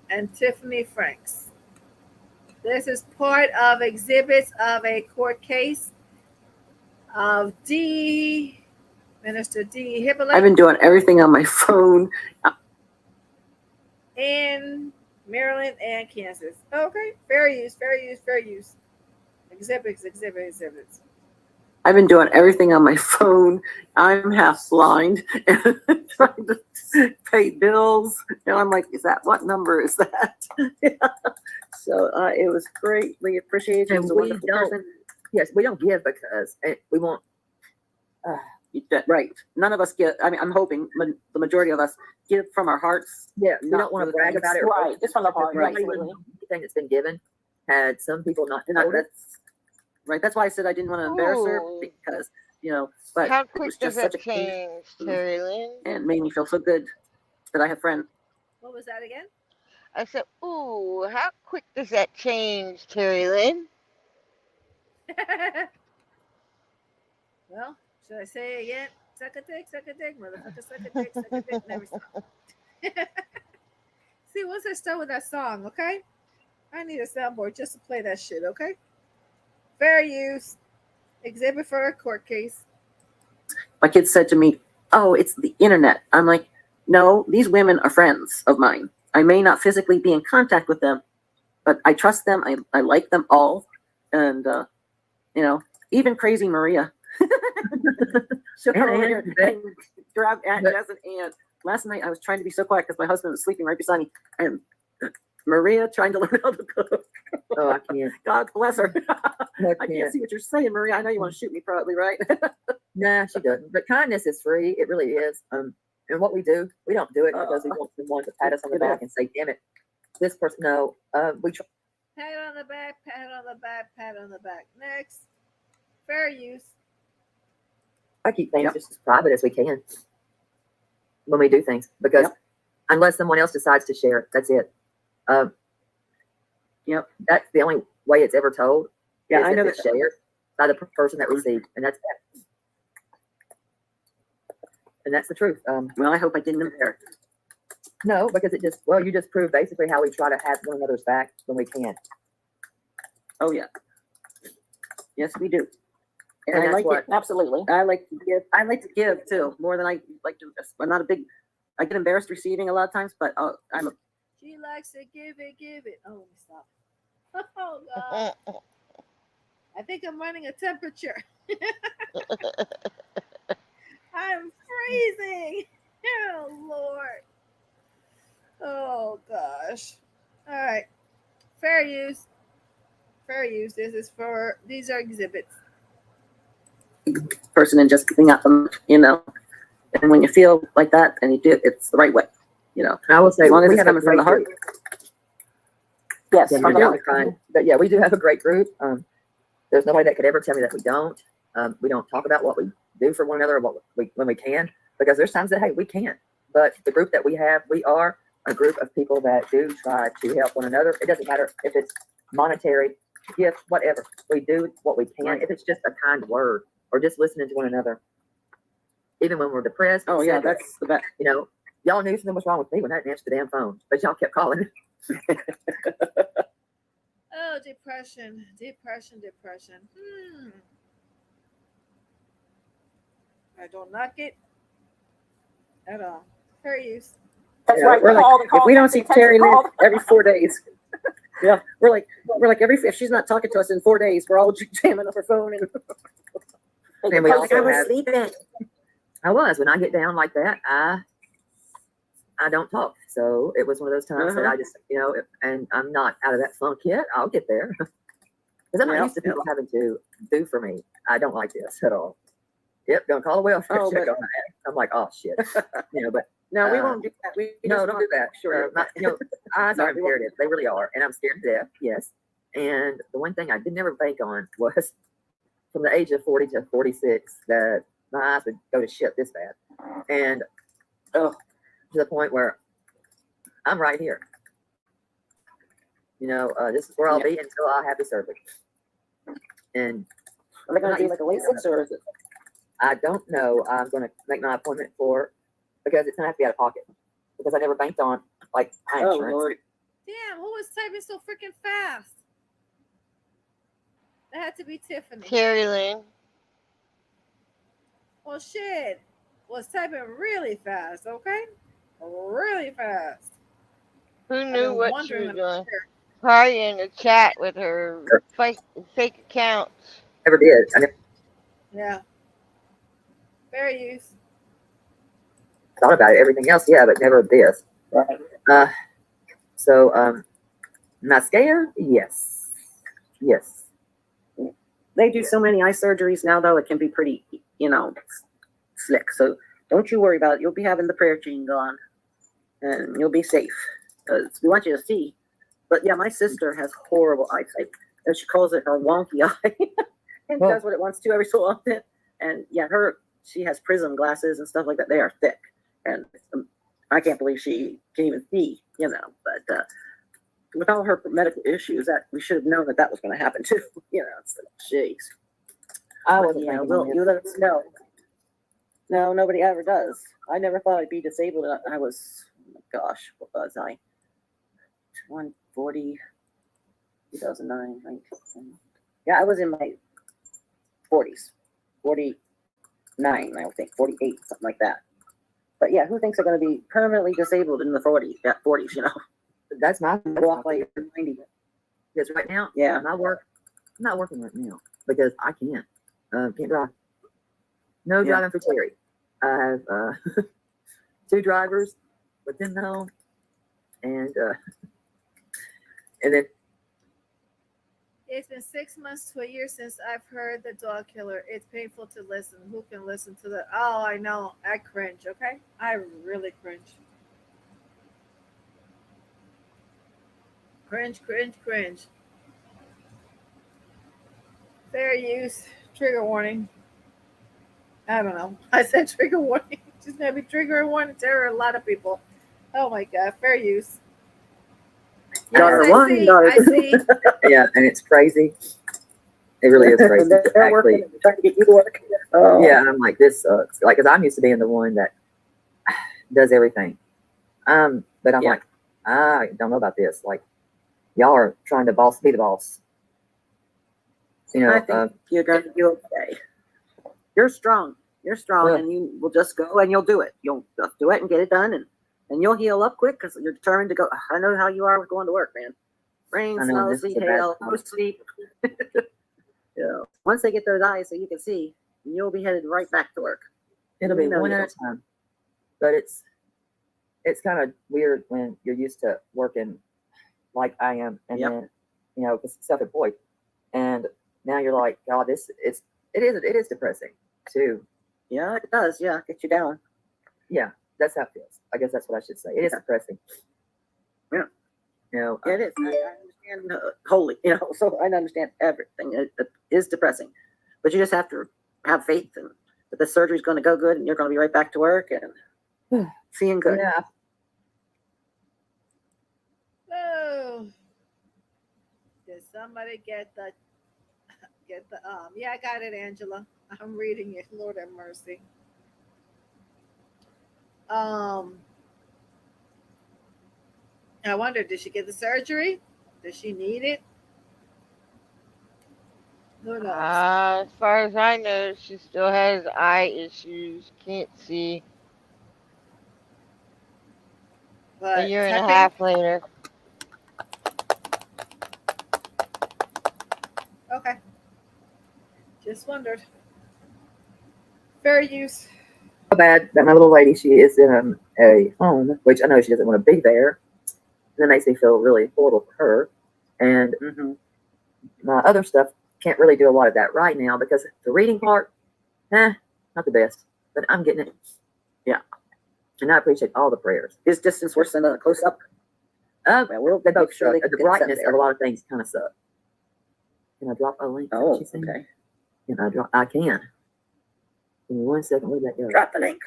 and Tiffany Franks. This is part of exhibits of a court case of Minister D. Hippolyte. I've been doing everything on my phone. In Maryland and Kansas. Okay, fair use. Exhibits. I've been doing everything on my phone. I'm half blind and trying to pay bills. And I'm like, what number is that? So it was greatly appreciated. And we don't, yes, we don't give because we want. Right. None of us give. I mean, I'm hoping the majority of us give from our hearts. Yeah, we don't want to brag about it. Right. It's from the heart. Right. Anything that's been given had some people not. Right. That's why I said I didn't want to embarrass her because, you know, but how it quick was does just such that a change, Terry Lynn? and it made me feel so good that I have friends. What was that again? I said, ooh, how quick does that change, Terry Lynn? Well, should I say it again? Suck a dick, motherfucker, suck a dick, never stop. See, once I start with that song, okay? I need a soundboard just to play that shit, okay? Fair use. Exhibit for a court case. My kids said to me, "Oh, it's the internet." I'm like, "No, these women are friends of mine. I may not physically be in contact with them, but I trust them. I like them all. And, you know, even crazy Maria." She'll come over here and grab Aunt Jess and Aunt. Last night I was trying to be so quiet because my husband was sleeping right beside me, and Maria trying to learn how to cook. Oh, I can't. God bless her. I I can't see what you're saying, Maria. I know you want to shoot me, probably, right? Nah, she doesn't. But kindness is free. It really is. And what we do, we don't do it because we want someone to pat us on the back and say, "Damn it, this person." No, we try. Pat on the back, pat on the back, pat on the back. Next. Fair use. I keep things just as private as we can when we do things because unless someone else decides to share it, that's it. That's the only way it's ever told. Yeah, I know it's shared by the person that received, and that's that. And that's the truth. Well, I hope I didn't embarrass. No, because you just proved basically how we try to have one another's back when we can. Oh yeah. Yes, we do. And I like it. Absolutely. I like to give too, more than I like to. I'm not a big I get embarrassed receiving a lot of times, but I'm a She likes to give it, give it. Oh, let me stop. Oh God. I think I'm running a temperature. I'm freezing. Oh Lord. Oh gosh. All right. Fair use. Fair use. These are exhibits. person and just giving up, you know. And when you feel like that and you do it, it's the right way, you know. I will say, as long as we it's have a coming from the great heart. group. Yes, Yeah, from the we're heart. fine. But yeah, we do have a great group. There's nobody that could ever tell me that we don't. We don't talk about what we do for one another or when we can, because there's times that, hey, we can't. But the group that we have, we are a group of people that do try to help one another. It doesn't matter if it's monetary, gift, whatever. We do what we can. If it's just a kind word or just listening to one another, even when we're depressed. Oh yeah, that's the best. You know, y'all knew something was wrong with me when I didn't answer the damn phone, but y'all kept calling. Oh, depression. I don't knock it at all. Fair use. That's Yeah, right. we're like, If we don't see Terry Lynn every 4 days, yeah, we're like if she's not talking to us in 4 days, we're all jamming up her phone And we also I was have, sleeping. I was, when I get down like that, I don't talk. So it was one of those times that I just, you know, and I'm not out of that funk yet. I'll get there. Because I'm not used to people having to do for me. I don't like this at all. Yep, gonna call a welfare check on that. I'm like, oh shit. You know, but No, we won't do that. We no, just don't want- do that. Sure. You know, eyes are imperative. They really are. And I'm scared to death. Yes. And the one thing I did never bank on was from the age of 40 to 46 that my eyes would go to shit this bad. And to the point where I'm right here. You know, this is where I'll be until I have the surgery. And Are they going to do like a LASIK or is it? I don't know. I'm going to make my appointment for, because it's going to have to be out of pocket. Because I never banked on like my insurance. Lord. Damn, who was typing so freaking fast? That had to be Tiffany. Terry Lynn. Well, shit. Was typing really fast, okay? Really fast. Who been knew what she wondering was about doing? Probably in the chat with her fake accounts. Never did. I never Yeah. Fair use. thought about it. Everything else, yeah, but never this. Right. So, am I scared? Yes. Yes. They do so many eye surgeries now, though, it can be pretty, you know, slick. So don't you worry about it. You'll be having the prayer jingle on and you'll be safe. Because we want you to see. But yeah, my sister has horrible eyesight. And she calls it her wonky eye. And does what it wants to every so often. And yeah, she has prism glasses and stuff like that. They are thick. And I can't believe she can even see, you know. But with all her medical issues, that we should have known that was going to happen too. You know, it's like, jeez. You let us know. No, nobody ever does. I never thought I'd be disabled. I was, oh my gosh, what was I? 140, 2009, 19. Yeah, I was in my 40s, 49, I think, 48, something like that. But yeah, who thinks they're going to be permanently disabled in the 40s, you know? That's my Walk like you're 90. Because right now, Yeah. I'm not working right now because I can't drive. No Yeah. driving for Terry. I have 2 drivers within the home, and then It's been 6 months to a year since I've heard the dog killer. It's painful to listen. Who can listen to the? Oh, I know. I cringe. Okay, I really cringe. Cringe. Fair use. Trigger warning. I don't know. I said trigger warning. Just maybe trigger warning to a lot of people. Oh my god. Fair use. Daughter I one, see. daughter I see. yeah, and it's crazy. It really is crazy. They're working, trying to get you to work. Oh. Yeah, and I'm like, this sucks. Like, because I'm used to being the one that does everything. But I'm like, I don't know about this. Like, y'all are trying to be the boss. You know, I think you're going to be okay. You're strong. You're strong, Yeah. and you will just go and you'll do it. You'll just do it and get it done, and you'll heal up quick because you're determined to go. I know how you are with going to work, man. Rain, I know, snow, this is sleet, the best hail, part. no sleep. Yeah. Once they get those eyes so you can see, you'll be headed right back to work. It'll be You know one you at a time. But it's kind of weird when you're used to working like I am, and Yep. then because self-employed, and now you're like, God, it is depressing too. Yeah, it does. Yeah, get you down. Yeah, that's how it feels. I guess that's what I should say. It is depressing. Yeah. You know, It is. I understand wholly, so I understand everything. It is depressing, but you just have to have faith that the surgery's going to go good and you're going to be right back to work and seeing good. yeah. Oh. Did somebody get the yeah, I got it, Angela. I'm reading it. Lord have mercy. I wonder, did she get the surgery? Does she need it? Who knows? As far as I know, she still has eye issues. Can't see. But A year and a technically- half later. Okay. Just wondered. Fair use. So bad that my little lady, she is in a home, which I know she doesn't want to be there. And that makes me feel really horrible for her. And my other stuff can't really do a lot of that right now because the reading part, not the best, but I'm getting it. Yeah. And I appreciate all the prayers. Is distance worse than a close up? Well, they both make sure suck. they The get brightness set there. of a lot of things kind of suck. Can I drop a link? Oh, She said? okay. Can I drop? I can. Give me 1 second. Where'd that go? Drop the link.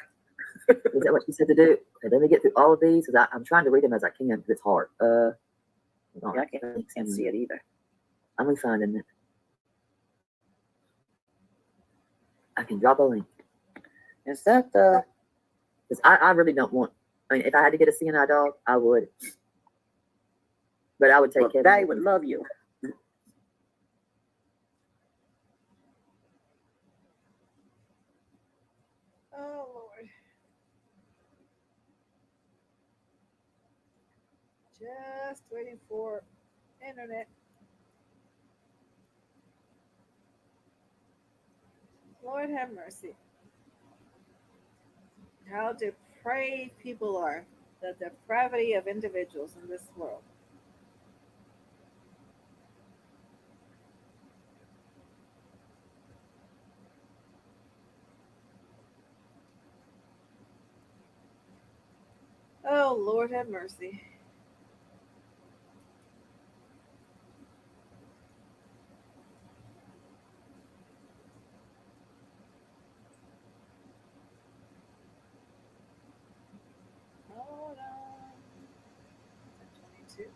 Is that what you said to do? Okay, let me get through all of these because I'm trying to read them as I can because it's hard. Hold on. Yeah, I can't see it either. I'm gonna find it. I can drop a link. Is that the? Because I really don't want. I mean, if I had to get a CNI dog, I would. But I would take Kevin. Daddy would love you. Oh Lord. Just waiting for internet. Lord have mercy. How depraved people are. The depravity of individuals in this world. Oh, Lord have mercy. Hold on. 22.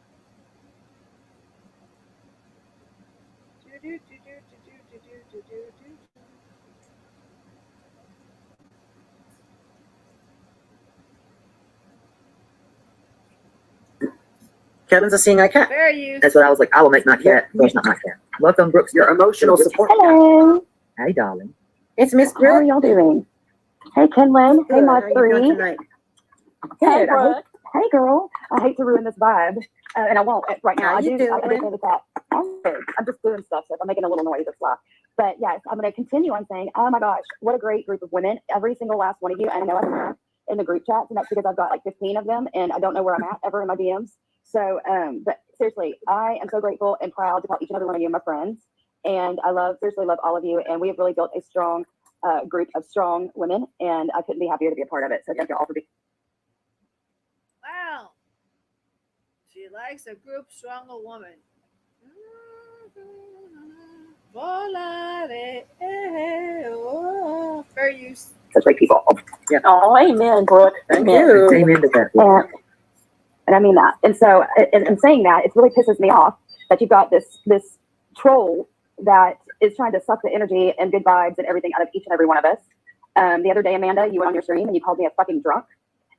Kevin's a seeing eye cat. Fair use. That's what I was like. I will make my cat. Well, it's not my cat. Welcome, Brooks. Your emotional support. Hello. Hey, darling. It's Miss How are Brooke. y'all doing? Hey, Kenlyn. Hey, Good. my How are you doing three. tonight? Hey, Good. I hey, girl. I hate to ruin this vibe, and I won't right now. How I you do. I doing? did say that. I'm just doing stuff, so if I'm making a little noise, it's why. But yes, I'm going to continue on saying, oh my gosh, what a great group of women. Every single last one of you. And I know I'm in the group chats, and that's because I've got like 15 of them, and I don't know where I'm at ever in my DMs. So, but seriously, I am so grateful and proud to call each and every one of you my friends. And I seriously love all of you. And we have really built a strong group of strong women, and I couldn't be happier to be a part of it. So thank you all for being. Wow. She likes a group stronger woman. Volare, oh, fair use. Such great people. Yeah. Oh, amen, Brooke. Thank Amen. you. Amen to that. And I mean that. And so, in saying that, it really pisses me off that you've got this troll that is trying to suck the energy and good vibes and everything out of each and every one of us. The other day, Amanda, you went on your stream and you called me a fucking drunk.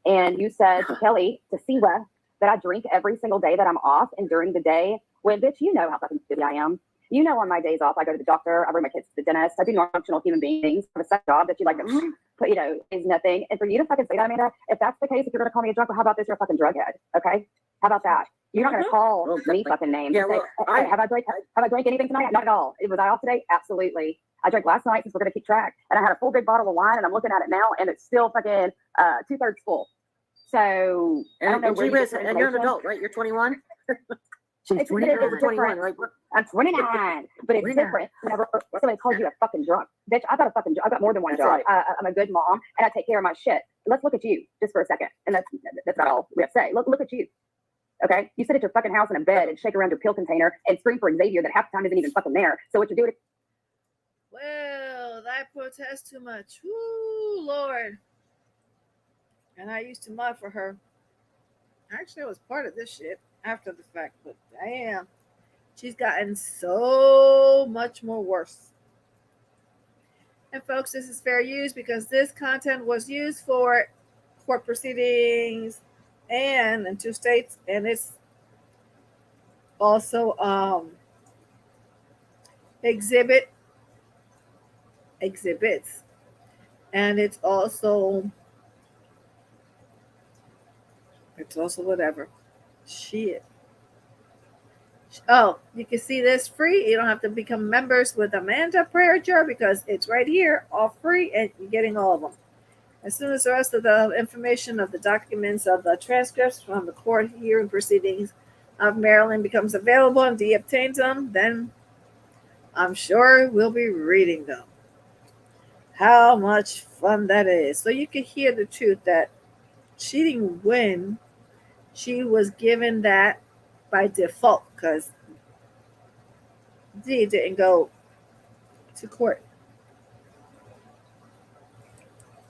And you said to Kelly, to Siwa, that I drink every single day that I'm off and during the day when, bitch, you know how fucking shitty I am. You know, on my days off, I go to the doctor, I bring my kids to the dentist, I do functional human beings, I have a set job that you like, but you know, is nothing. And for you to fucking say that, Amanda, if that's the case, if you're gonna call me a drunk, well, how about this? You're a fucking drug head, okay? How about that? You're not gonna call me fucking names. Yeah, and say, well, hey, have I drank anything tonight? Not at all. Was I off today? Absolutely. I drank last night since we're gonna keep track, and I had a full big bottle of wine, and I'm looking at it now, and it's still fucking 2/3 full. So I don't know where you get your and you're an information. adult, right? You're 21. She's It's 21. different. 21, right? I'm 29, but it's 29. different whenever somebody calls you a fucking drunk. Bitch, I've got more than one That's job. right. I'm a good mom, and I take care of my shit. Let's look at you just for a second, and that's not all we have to say. Look at you. Okay, you sit at your fucking house in a bed and shake around your pill container and scream for Xavier that half the time isn't even fucking there. So what you're doing? Well, I protest too much. Woo, Lord. And I used to mud for her. Actually, I was part of this shit after the fact, but damn, she's gotten so much more worse. And folks, this is fair use because this content was used for court proceedings and in 2 states, and it's also exhibits, and it's also whatever shit. Oh, you can see this free. You don't have to become members with Amanda Prayer Jar because it's right here, all free, and you're getting all of them. As soon as the rest of the information of the documents of the transcripts from the court hearing proceedings of Maryland becomes available and Dee obtains them, then I'm sure we'll be reading them. How much fun that is. So you can hear the truth that she didn't win. She was given that by default because Dee didn't go to court.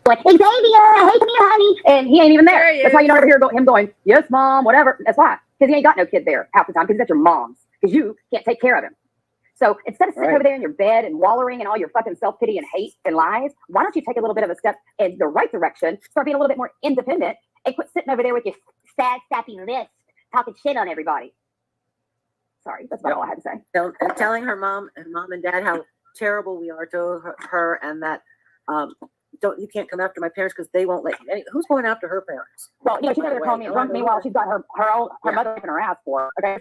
Like, hey, Xavier, hey, come here, honey. And he ain't even there. There he That's why is. you don't ever hear him going, yes, mom, whatever. That's why. Because he ain't got no kid there half the time because he's got your mom's. Because you can't take care of him. So instead of sitting over there in your bed and wallowing in all your fucking self-pity and hate and lies, why don't you take a little bit of a step in the right direction, start being a little bit more independent, and quit sitting over there with your sad, sappy list, talking shit on everybody. Sorry, that's about all I had to say. And telling her mom and dad how terrible we are to her and that you can't come after my parents because they won't let you. Who's going after her parents? Well, you know, she's never going to call me a drunk. Meanwhile, she's got her mother wiping her ass for her. Okay,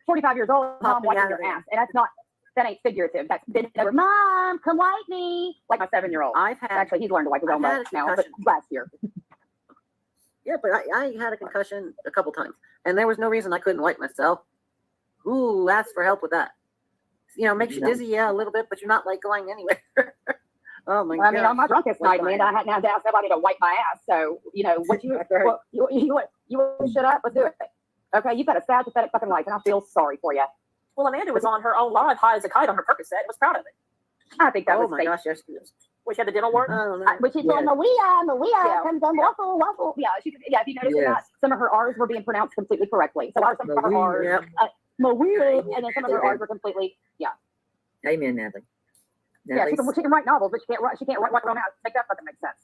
45 years old, mom wiping your ass. And that ain't figurative. That's been over. Mom, come wipe me. Like my 7-year-old. Actually, he's learned to wipe his own butt now, but last year. Yeah, but I had a concussion a couple times, and there was no reason I couldn't wipe myself. Who asked for help with that? You know, makes you dizzy, yeah, a little bit, but you're not like going anywhere. Oh my God! I mean, on my drunkest night, Amanda, I hadn't had to ask somebody to wipe my ass. So you know, what you shut up? Let's do it. Okay, you've got a sad, pathetic fucking life, and I feel sorry for you. Well, Amanda was on her own live, high as a kite on her Percocet. Was proud of it. I think that was my gosh, yes, she was. Which had the dental work. But she said Maria comes on waffle. Yeah, if you notice or not, some of her R's were being pronounced completely correctly. So some of her R's, Maria, and then some of her R's were completely, Amen, Natalie. Yeah, she can write novels, but she can't write romance. Make that fucking make sense.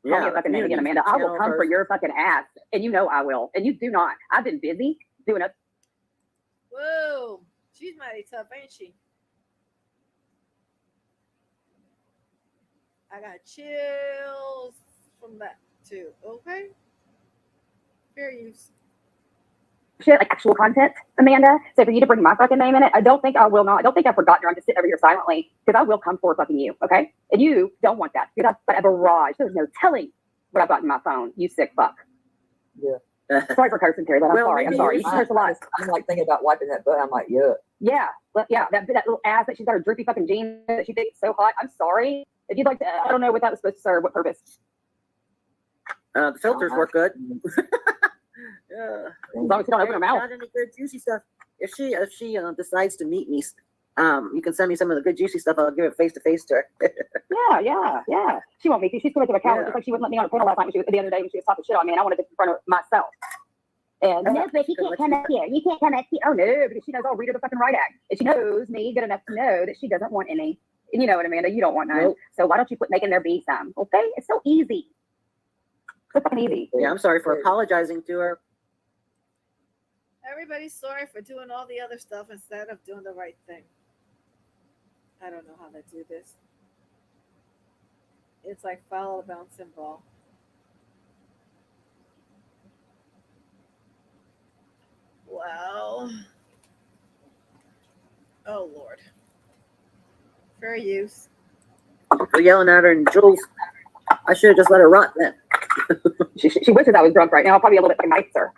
Call me a fucking name again, Amanda. I will come for your fucking ass, and you know I will, and you do not. I've been busy doing it. Whoa, she's mighty tough, ain't she? I got chills from that too. Okay, fair use. Shit, like actual content, Amanda. So for you to bring my fucking name in it, I don't think I will not. I don't think I've forgotten her. I'm just sitting over here silently because I will come for fucking you, okay? And you don't want that because I've got a barrage. There's no telling what I've got in my phone. You sick fuck. Yeah. Sorry for cursing, Terry. But I'm sorry. I'm sorry. You curse a lot. I'm like thinking about wiping that butt. I'm like, yuck. Yeah, that little ass that she's got her droopy fucking jeans that she thinks so hot. I'm sorry. If you'd like to, I don't know what that was supposed to serve. What purpose? The filters work good. Yeah. As long as you don't open her mouth. Not any good juicy stuff. If she decides to meet me, you can send me some of the good juicy stuff. I'll give it face to face to her. Yeah. She won't meet you. She's too much of a coward. Just like she wouldn't let me on a panel last night. The other day when she was talking shit on me, and I wanted to confront her myself. And no, but you can't come up here. You can't come up here. Oh no, because she knows I'll read her the fucking right act, and she knows me good enough to know that she doesn't want any. And you know what, Amanda? You don't want none. Nope. So why don't you quit making there be some? Okay, it's so easy. It's fucking easy. Yeah, I'm sorry for apologizing to her. Everybody's sorry for doing all the other stuff instead of doing the right thing. I don't know how to do this. It's like follow a bouncing ball. Well, oh Lord. Fair use. For yelling at her, and Jules, I should have just let her rot then. She wishes I was drunk right now. I'll probably be a little bit nicer.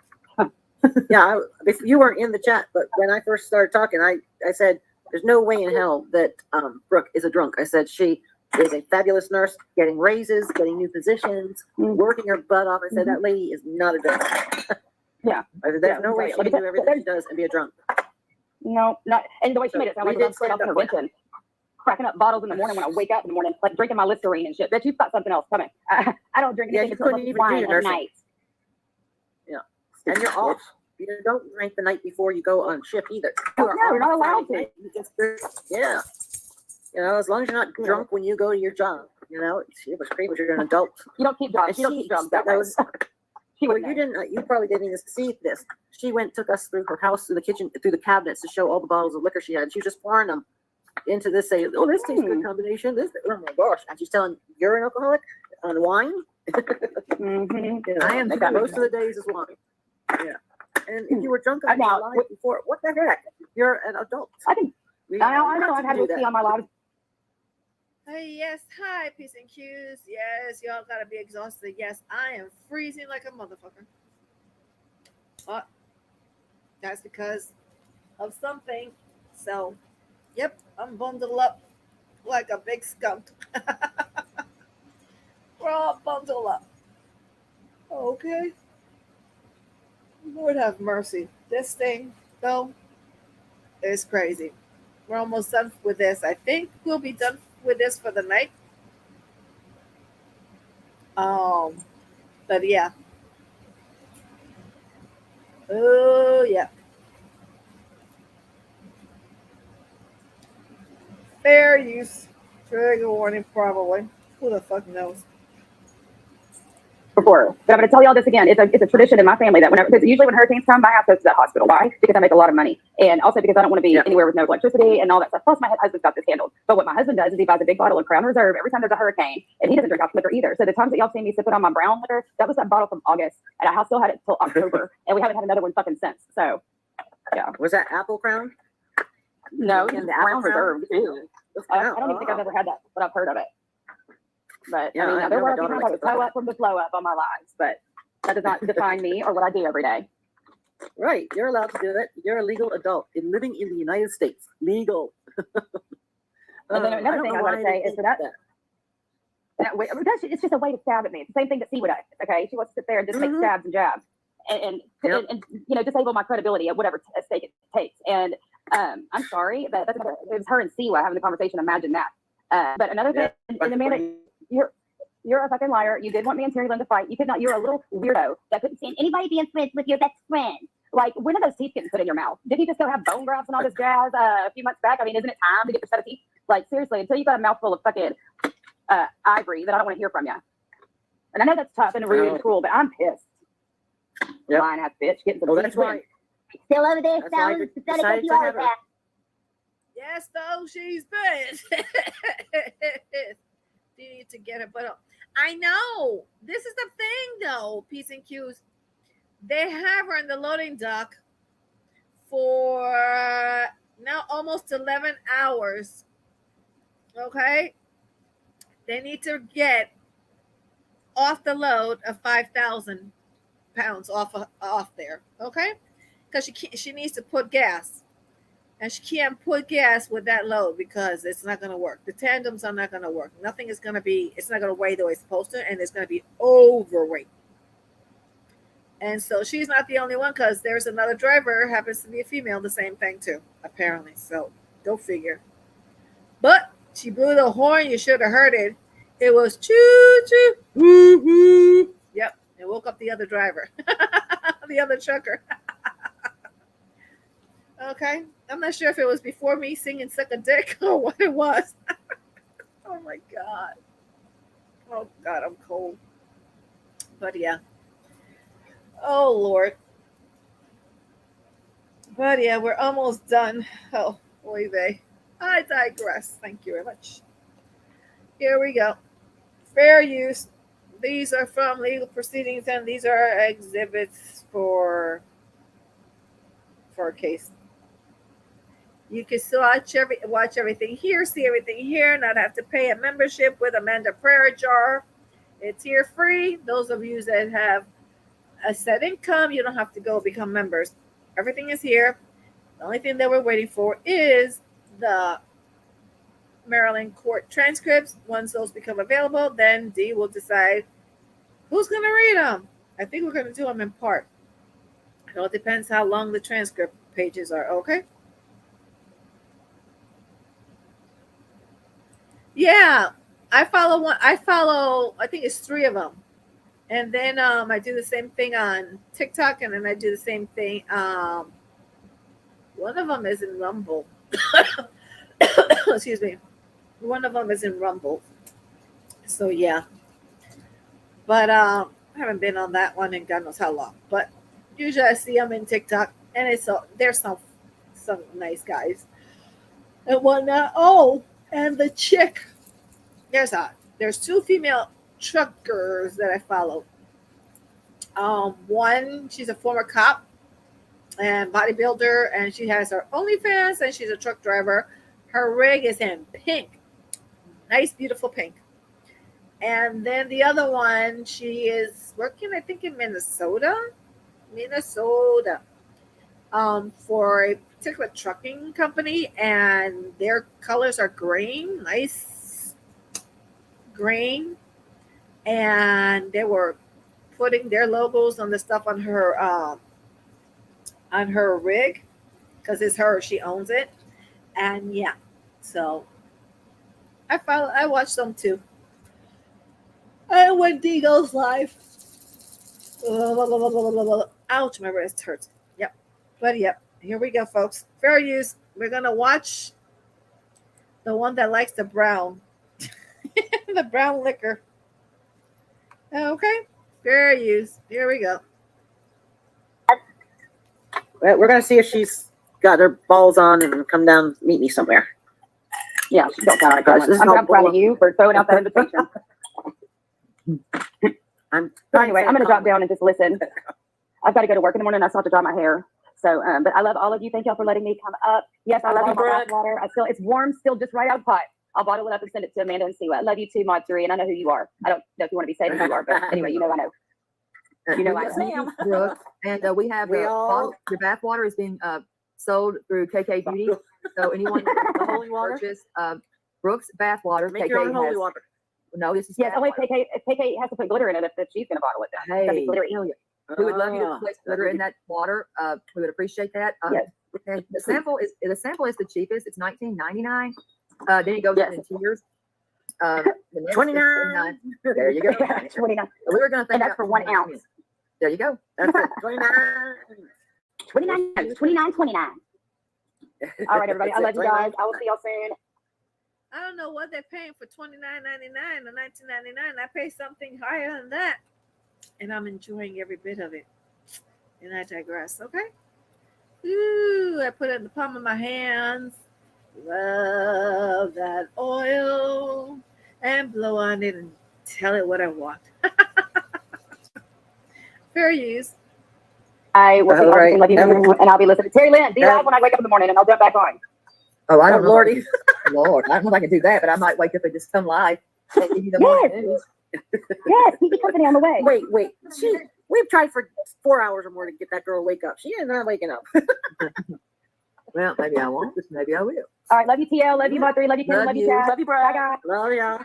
Yeah, you weren't in the chat, but when I first started talking, I said, there's no way in hell that Brooke is a drunk. I said she is a fabulous nurse, getting raises, getting new positions, working her butt off. I said that lady is not a drunk. Yeah. I said, there's no way she can do everything she does and be a drunk. No, not. And the way she made it sound We like did I'm straight up stand up for intervention. Cracking up bottles in the morning when I wake up in the morning, like drinking my Listerine and shit. Bet you've got something else coming. I don't drink Yeah, anything you until couldn't like even do wine your at nursing. night. Yeah. And you're off. You don't drink the night before you go on shift either. Oh, no, you're not off allowed Friday to. night. You can drink. Yeah. You know, as long as you're not drunk when you go to your job. You know, it was great, but you're an adult. You don't keep jobs. And You don't keep jobs that way. Well, you didn't. You probably didn't even see this. She took us through her house, through the kitchen, through the cabinets to show all the bottles of liquor she had. She was just pouring them into this, saying, "Oh, this tastes good combination. This, oh my gosh!" And she's telling you're an alcoholic on wine. Mm-hmm. You know, I am. Most of the days is wine. Yeah. And if you were drunk on your life before, what the heck? You're an adult. I know. I've had whiskey on my life. Hey, yes, hi, P's and Q's. Yes, y'all gotta be exhausted. Yes, I am freezing like a motherfucker. But that's because of something. So, yep, I'm bundled up like a big skunk. We're all bundled up. Okay. Lord have mercy. This thing, though, is crazy. We're almost done with this. I think we'll be done with this for the night. But yeah. Oh yeah. Fair use. Trigger warning, probably. Who the fuck knows? Before, but I'm going to tell y'all this again. It's a tradition in my family that whenever, because usually when hurricanes come, my house goes to the hospital. Why? Because I make a lot of money, and also because I don't want to be anywhere with no electricity and all that stuff. Plus, my husband's got this handled. But what my husband does is he buys a big bottle of Crown Reserve every time there's a hurricane, and he doesn't drink house liquor either. So the times that y'all see me sipping on my brown liquor, that was that bottle from August, and I still had it till October, and we haven't had another one fucking since. So, yeah. Was that Apple Crown? No, it's the Crown Apple Crown? Reserve too. I don't even think I've ever had that, but I've heard of it. But Yeah, I mean, I there know were my a few daughter times I likes would to blow up from the blow up on my lives, but that does not define me or what I do every day. Right, you're allowed to do it. You're a legal adult in living in the United States. Legal. And then another thing I want to say is it's just a way to stab at me. It's the same thing that C would do. Okay, she wants to sit there and just make stabs and jabs, and you know, disable my credibility at whatever stake it takes. And I'm sorry, but it was her and C having the conversation. Imagine that. But another thing, and Amanda, you're a fucking liar. You did want me and Terry Lynn to fight. You could not. You're a little weirdo that couldn't stand anybody being friends with your best friend. Like, when are those teeth getting put in your mouth? Did you just go have bone grafts and all this jazz a few months back? I mean, isn't it time to get your set of teeth? Like, seriously, until you got a mouthful of fucking ivory, that I don't want to hear from you. And I know that's tough and rude and cruel, but I'm pissed. Yep. Lying ass bitch, getting some Well, teeth that's put why. in. Still over there, That's why I fellas. decided to have her. Yes, though, she's bad. You need to get it, but I know this is the thing, though. P's and Q's, they have her in the loading dock for now almost 11 hours. Okay, they need to get off the load of 5,000 pounds off there. Okay, because she needs to put gas. And she can't put gas with that load because it's not going to work. The tandems are not going to work. Nothing is going to be, it's not going to weigh the way it's supposed to, and it's going to be overweight. And so she's not the only one because there's another driver, happens to be a female, the same thing too, apparently. So go figure. But she blew the horn. You should have heard it. It was choo choo, woo woo. Yep. It woke up the other driver, the other trucker. Okay. I'm not sure if it was before me singing Suck a Dick or what it was. Oh my God. Oh God, I'm cold. But yeah. Oh Lord. But yeah, we're almost done. Oh, boy, vey. I digress. Thank you very much. Here we go. Fair use. These are from legal proceedings, and these are exhibits for a case. You can still watch everything here, see everything here, not have to pay a membership with Amanda Prayer Jar. It's here free. Those of you that have a set income, you don't have to go become members. Everything is here. The only thing that we're waiting for is the Maryland court transcripts. Once those become available, then Dee will decide who's going to read them. I think we're going to do them in part. It all depends how long the transcript pages are, okay? Yeah, I follow, I think it's 3 of them. And then I do the same thing on TikTok, and then I do the same thing. One of them is in Rumble. Excuse me. One of them is in Rumble. So yeah. But I haven't been on that one in God knows how long. But usually I see them in TikTok, and there's some nice guys and whatnot. Oh, and the chick. There's 2 female truckers that I follow. One, she's a former cop and bodybuilder, and she has her OnlyFans, and she's a truck driver. Her rig is in pink, nice, beautiful pink. And then the other one, she is working, I think, in Minnesota, for a particular trucking company, and their colors are green, nice green, and they were putting their logos on the stuff on her rig because it's her, she owns it. And yeah, so I watch them too. And when Dee goes live, ouch, my wrist hurts. Yep, but yep, here we go, folks. Fair use. We're gonna watch the one that likes the brown, the brown liquor. Okay, fair use. Here we go. We're gonna see if she's got her balls on and come down meet me somewhere. Yeah, she don't sound like that. I'm proud of you for throwing out that invitation. Anyway, I'm going to drop down and just listen. I've got to go to work in the morning. I still have to dry my hair. So, but I love all of you. Thank y'all for letting me come up. Yes, I love you, Brooke. Water. It's warm, still just right out of the pot. I'll bottle it up and send it to Amanda and Siwa. I love you too, Mod 3, and I know who you are. I don't know if you want to be saying who you are, but anyway, you know I know. You know I know. Brooke, and we have your bath water is being sold through KK Beauty. So anyone that wants the holy water, purchase Brooke's bath water. Make your own holy water. No, this is only KK has to put glitter in it if she's going to bottle it. Then. Hey, we would love you to place glitter in that water. We would appreciate that. Yes. And the sample is the cheapest. It's $19.99. Then it goes in tiers. The next is $29. There you go. $29. We were going to think that's for 1 ounce. There you go. That's it. $29. All right, everybody. I love you guys. I will see y'all soon. I don't know what they're paying for $29.99 or $19.99. I pay something higher than that, and I'm enjoying every bit of it. And I digress. Okay. Ooh, I put it in the palm of my hands. Love that oil, and blow on it and tell it what I want. Fair use. I will love you, and I'll be listening to Terry Lynn. Be loud when I wake up in the morning, and I'll jump back on. Oh, I don't know. Lordy. Lord, I don't know if I can do that, but I might wake up and just come live and give you the morning news. Yes, keep the company on the way. Wait. We've tried for 4 hours or more to get that girl to wake up. She is not waking up. Well, maybe I won't. Maybe I will. All right, love you, TL. Love you, Mod 3. Love you, Kim. Love you, Chad. Love you, Brad. Bye, guys. Love ya.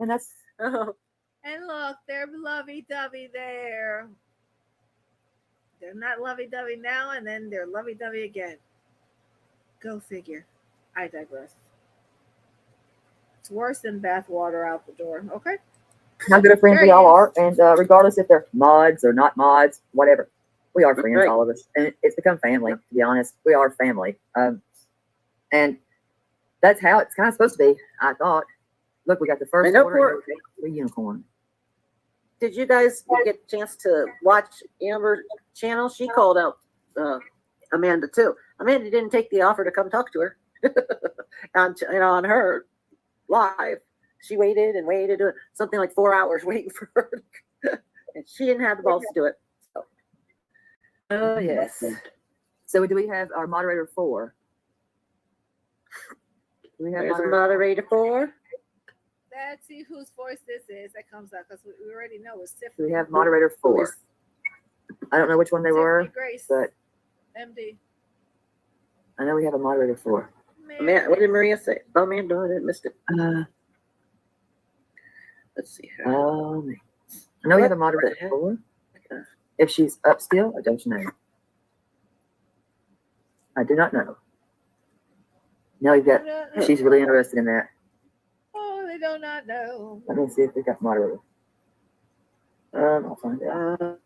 And that's. And look, they're lovey-dovey there. They're not lovey-dovey now, and then they're lovey-dovey again. Go figure. I digress. It's worse than bath water out the door. Okay. How good of friends we all are, and regardless if they're mods or not mods, whatever, we are friends, all of us, and it's become family. To be honest, we are family, and that's how it's kind of supposed to be. I thought. Look, we got the first order, the unicorn. Did you guys get a chance to watch Amber's channel? She called out Amanda too. Amanda didn't take the offer to come talk to her on her live. She waited and waited, something like 4 hours waiting for her, and she didn't have the balls to do it. So. Oh yes. So do we have our moderator 4? Do we have There's a moderator? moderator 4. Let's see whose voice this is that comes out because we already know it's Do Tiffany. we have moderator 4? I don't know which one they were, Tiffany Grace, but MD. I know we have a moderator 4. Man, what did Maria say? Oh man, no, I didn't missed it. Let's see here. I know we have a What moderator the heck? 4. If she's up still, I don't know. I do not know. Now we've got. She's really interested in that. Oh, they do not know. Let me see if we got moderator. I'll find out.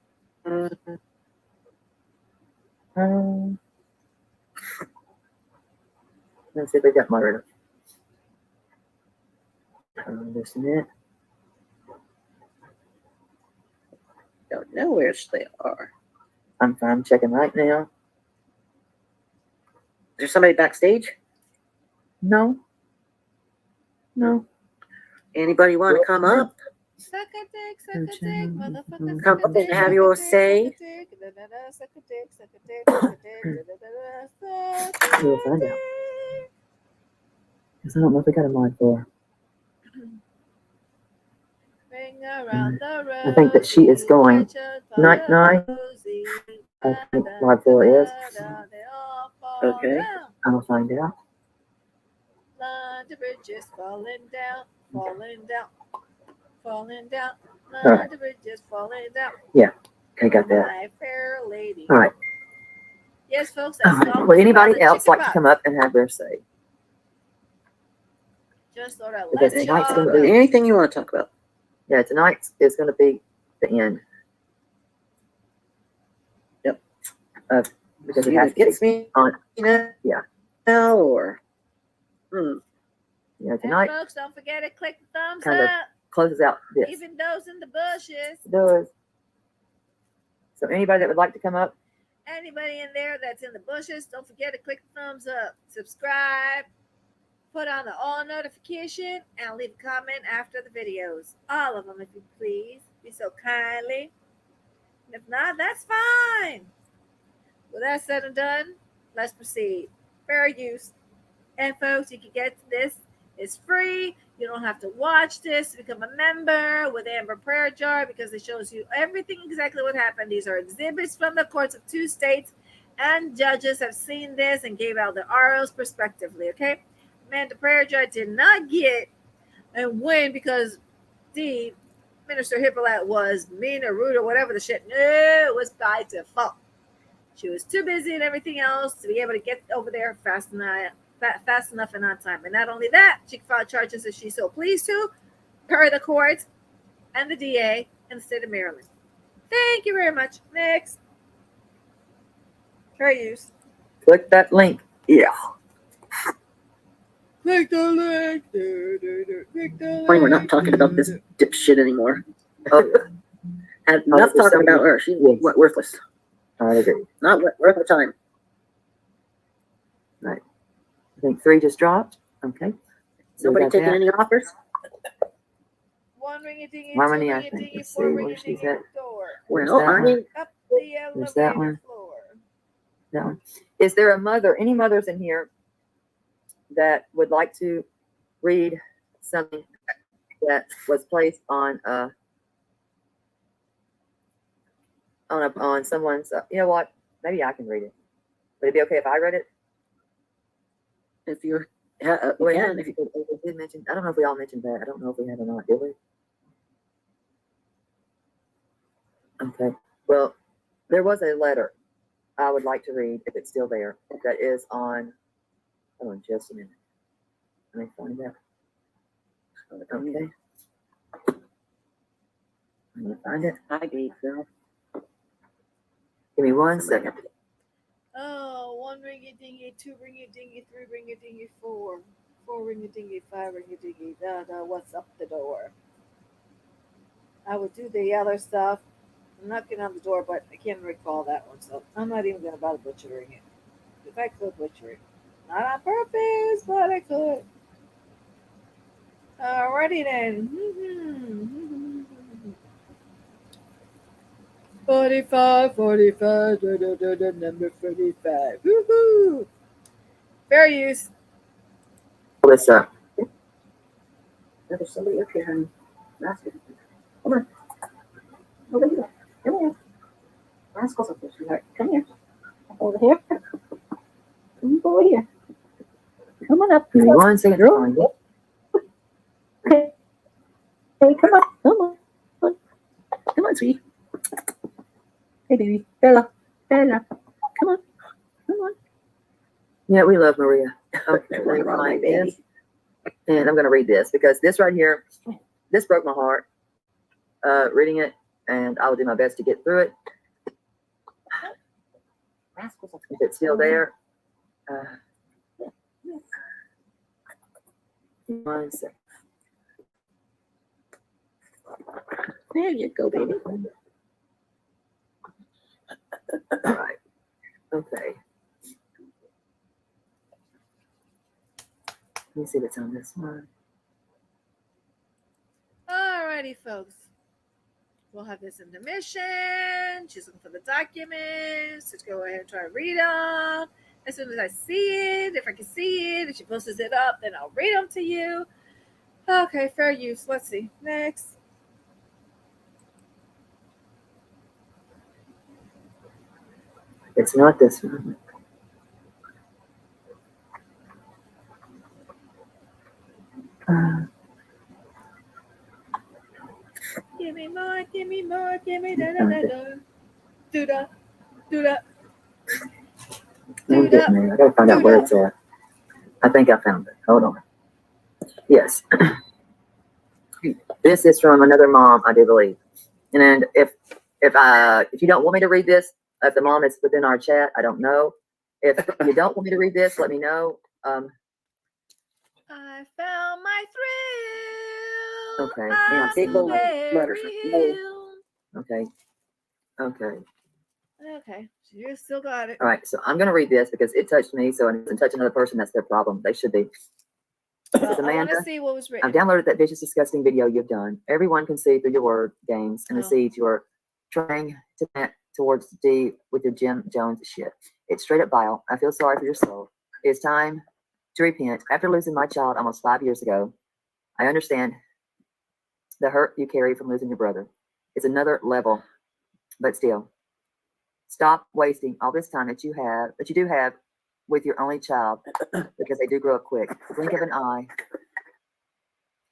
Let's see if we got moderator. Just a minute. Don't know where they are. I'm checking right now. Is there somebody backstage? No. No. Anybody want to come up? Suck a dick, motherfucker. Come up and have your say. We'll find out. Because I don't know if we got a mod for. I think that she is going. Night. I think mod 4 is. Okay. I'll find out. The bridge is falling down. Alright. The bridge is falling down. Okay, got that. My fair lady. All right. Yes, folks. Would anybody else like to come up and have their say? Just thought I'd Because let tonight's y'all going to be. Anything you want to talk about? Yeah, tonight is going to be the end. Yep. Because it Either has to gets be me on. Yeah. Now or. Yeah, And tonight folks, don't forget to click the thumbs kind of up. closes out this. Even those in the bushes. It does. So anybody that would like to come up, Anybody in there that's in the bushes, don't forget to click the thumbs up. Subscribe. Put on the all notification and leave a comment after the videos. All of them, if you please. Be so kindly. And if not, that's fine. With that said and done, let's proceed. Fair use. And folks, you can get this. It's free. You don't have to watch this to become a member with Amber Prayer Jar because it shows you everything exactly what happened. These are exhibits from the courts of 2 states, and judges have seen this and gave out the ROs prospectively. Okay, Amanda Prayer Jar did not get and win because the Minister Hippolyte was mean or rude or whatever the shit. No, it was by default. She was too busy and everything else to be able to get over there fast enough and on time. And not only that, she can file charges if she's so pleased to, per the court and the DA in the state of Maryland. Thank you very much. Next. Fair use. click that link. Yeah. Click the link. Click the link. We're not talking about this dipshit anymore. Oh, Had enough talking about her. She's worthless. I agree. Not worth the time. I think 3 just dropped. Okay. So we Nobody got taking that. any offers? One ring a dingy, Harmony, two I ring a think. dingy, Let's four see ring where a she's dingy at. door. Well, that I one? mean, Up the There's that elevator one. floor. That one. Is there a mother, any mothers in here that would like to read something that was placed on someone's? You know what? Maybe I can read it. Would it be okay if I read it? if you're, Wait, can, if you did mention, I don't know if we all mentioned that. I don't know if we have or not. Did we? Okay. Well, there was a letter I would like to read if it's still there. That is on. Hold on, just a minute. Let me find that. Okay. I'm gonna find it. I gave Phil. Give me 1 second. Oh, 1 ring a dingy, 2 ring a dingy, 3 ring a dingy, 4 ring a dingy, 5 ring a dingy. What's up the door? I would do the other stuff. I'm knocking on the door, but I can't recall that one, so I'm not even gonna bother butchering it. if I could butcher it. Not on purpose, but I could. Alrighty then. 45, number 45. Woohoo! Fair use. This up. There's somebody up here, honey. Come on. Over here. Come here. Rascals up there, sweetheart. Come here. Over here. Come over here. Come on up. Give me 1 second. Girl. Okay. Hey, come on. Come on. Come on, sweetie. Hey, baby. Bella. Bella. Come on. Come on. Yeah, we love Maria. Okay, let me Wrong, find baby. this. And I'm going to read this because this right here, this broke my heart reading it, and I will do my best to get through it. If it's still there. 1 second. There you go, baby. All right. Okay. Let me see if it's on this one. Alrighty, folks. We'll have this intermission. She's looking for the documents. Just go ahead and try to read them. As soon as I see it, if I can see it, if she posts it up, then I'll read them to you. Okay, fair use. Let's see. Next. It's not this one. Give me more, give me more, give me da da da da. Do da, do da. I'm getting there. I gotta find out where it's at. I think I found it. Hold on. Yes. This is from another mom, I do believe. And if you don't want me to read this, if the mom is within our chat, I don't know. If you don't want me to read this, let me know. I found my thrill. Okay. Yeah, big little letters. Okay. Okay. Okay, so you still got it. All right. So I'm gonna read this because it touched me. So if it doesn't touch another person, that's their problem. They should be. Well, I want Amanda, to see what was written. I've downloaded that vicious, disgusting video you've done. Everyone can see through your word games and the seeds you are trying to plant towards D with your Jim Jones shit. It's straight up vile. I feel sorry for your soul. It's time to repent. After losing my child almost 5 years ago, I understand the hurt you carry from losing your brother. It's another level, but still, stop wasting all this time that you do have with your only child because they do grow up quick. Blink of an eye.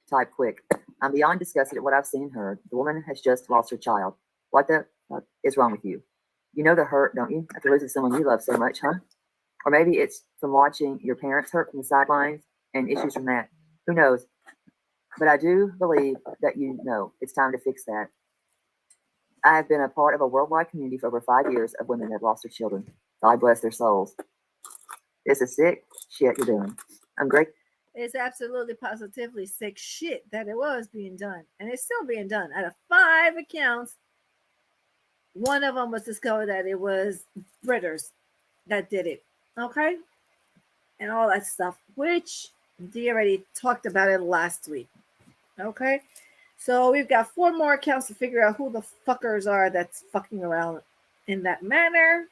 Type quick. I'm beyond disgusted at what I've seen and heard. The woman has just lost her child. What the fuck is wrong with you? You know the hurt, don't you? After losing someone you love so much, huh? Or maybe it's from watching your parents hurt from the sidelines and issues from that. Who knows? But I do believe that you know it's time to fix that. I have been a part of a worldwide community for over 5 years of women that have lost their children. God bless their souls. This is sick shit you're doing. I'm great. It's absolutely positively sick shit that it was being done. And it's still being done. Out of 5 accounts, one of them was discovered that it was Britters that did it. Okay? And all that stuff, which Dee already talked about it last week. Okay? So we've got 4 more accounts to figure out who the fuckers are that's fucking around in that manner.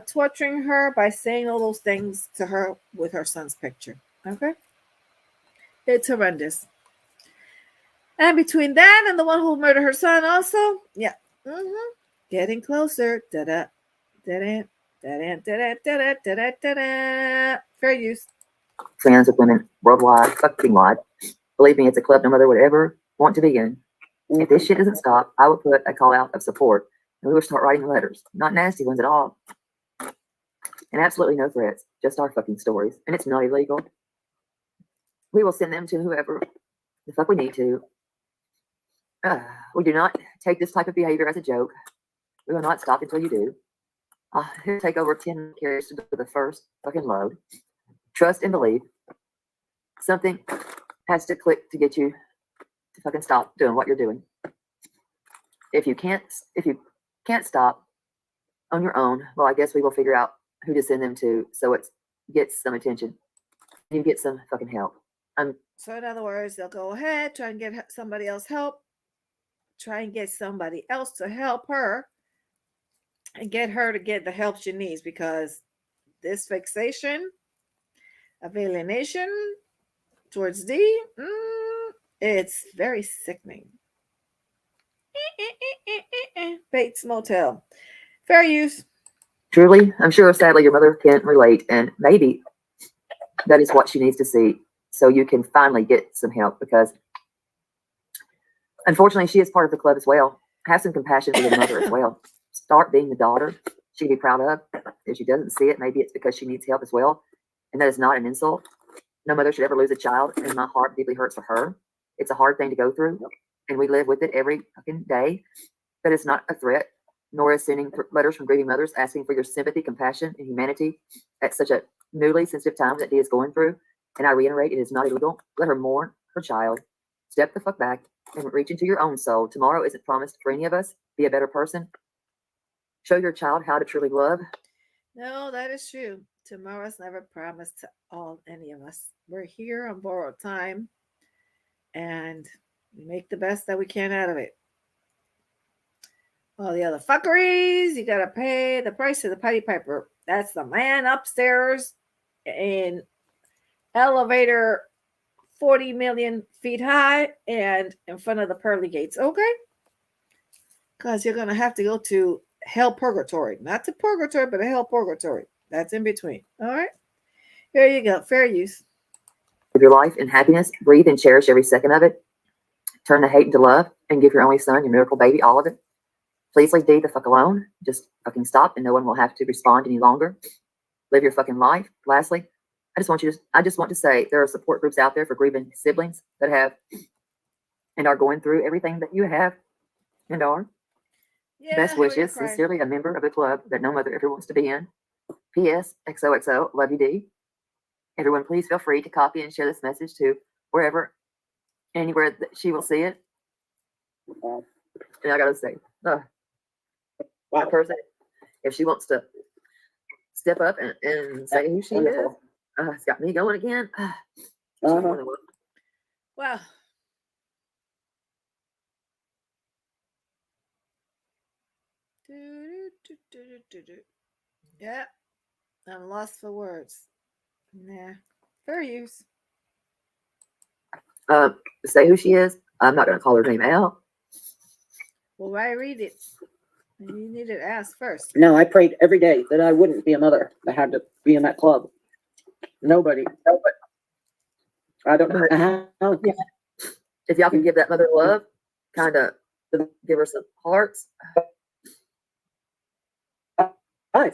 Torturing her by saying all those things to her with her son's picture. Okay? It's horrendous. And between that and the one who murdered her son also, yeah. Getting closer. Da-da. Da-da. Da-da. Da-da. Da-da. Da-da. Da-da. Fair use. Trans with women worldwide, fucking wide. Believe me, it's a club no matter whatever want to be in. If this shit doesn't stop, I will put a call out of support and we will start writing letters. Not nasty ones at all. And absolutely no threats, just our fucking stories. And it's not illegal. We will send them to whoever the fuck we need to. We do not take this type of behavior as a joke. We will not stop until you do. It'll take over 10 carriers to do the first fucking load. Trust and believe. Something has to click to get you to fucking stop doing what you're doing. If you can't stop on your own, well, I guess we will figure out who to send them to so it gets some attention. You get some fucking help. So in other words, they'll go ahead, try and get somebody else help, try and get somebody else to help her and get her to get the help she needs, because this fixation of alienation towards D, it's very sickening. Bates Motel. Fair use. Truly, I'm sure sadly your mother can't relate, and maybe that is what she needs to see so you can finally get some help, because unfortunately she is part of the club as well. Have some compassion for your mother as well. Start being the daughter she can be proud of. If she doesn't see it, maybe it's because she needs help as well, and that is not an insult. No mother should ever lose a child, and my heart deeply hurts for her. It's a hard thing to go through, and we live with it every fucking day, but it's not a threat. Nor is sending letters from grieving mothers asking for your sympathy, compassion, and humanity at such a newly sensitive time that Dee is going through. And I reiterate, it is not illegal. Let her mourn her child. Step the fuck back and reach into your own soul. Tomorrow isn't promised for any of us. Be a better person. Show your child how to truly love. No, that is true. Tomorrow's never promised to any of us. We're here on borrowed time, and we make the best that we can out of it. All the other fuckeries, you gotta pay the price of the Pied Piper. That's the man upstairs in elevator 40 million feet high and in front of the pearly gates, okay? Because you're gonna have to go to hell purgatory. Not to purgatory, but a hell purgatory. That's in between. All right. Here you go. Fair use. Live your life in happiness. Breathe and cherish every second of it. Turn the hate into love and give your only son, your miracle baby, all of it. Please leave Dee the fuck alone. Just fucking stop, and no one will have to respond any longer. Live your fucking life. Lastly, I just want to say there are support groups out there for grieving siblings that have and are going through everything that you have and are. Yeah, Best wishes. Sincerely, a member of the club that no mother ever wants to be in. P.S. XOXO. Love you, Dee. Everyone, please feel free to copy and share this message to wherever, anywhere that she will see it. And I gotta say, one person, if she wants to step up and say who she is, it's got me going again. Wow. Yeah, I'm lost for words. Nah, fair use. Say who she is. I'm not gonna call her name out. Well, why read it? You need to ask first. No, I prayed every day that I wouldn't be a mother. I had to be in that club. Nobody. I don't know how. If y'all can give that mother love, kind of give her some hearts. I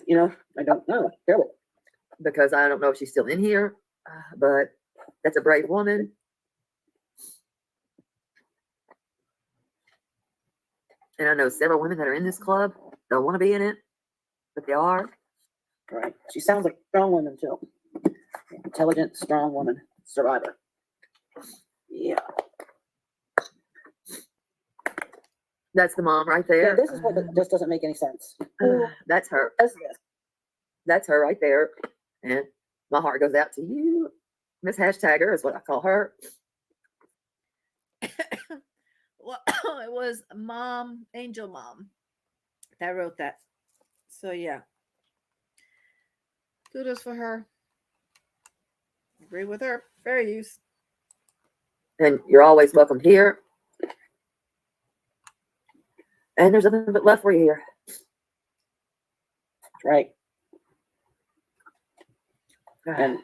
don't know. Terrible. Because I don't know if she's still in here, but that's a brave woman. And I know several women that are in this club don't want to be in it, but they are. Right. She sounds like a strong woman too. Intelligent, strong woman, survivor. Yeah. That's the mom right there. Yeah, this is what just doesn't make any sense. That's her. That's her right there. And my heart goes out to you. Miss Hashtagger is what I call her. Well, it was Mom, Angel Mom, that wrote that. So yeah, kudos for her. Agree with her. Fair use. And you're always welcome here. And there's nothing but love for you here. Right. And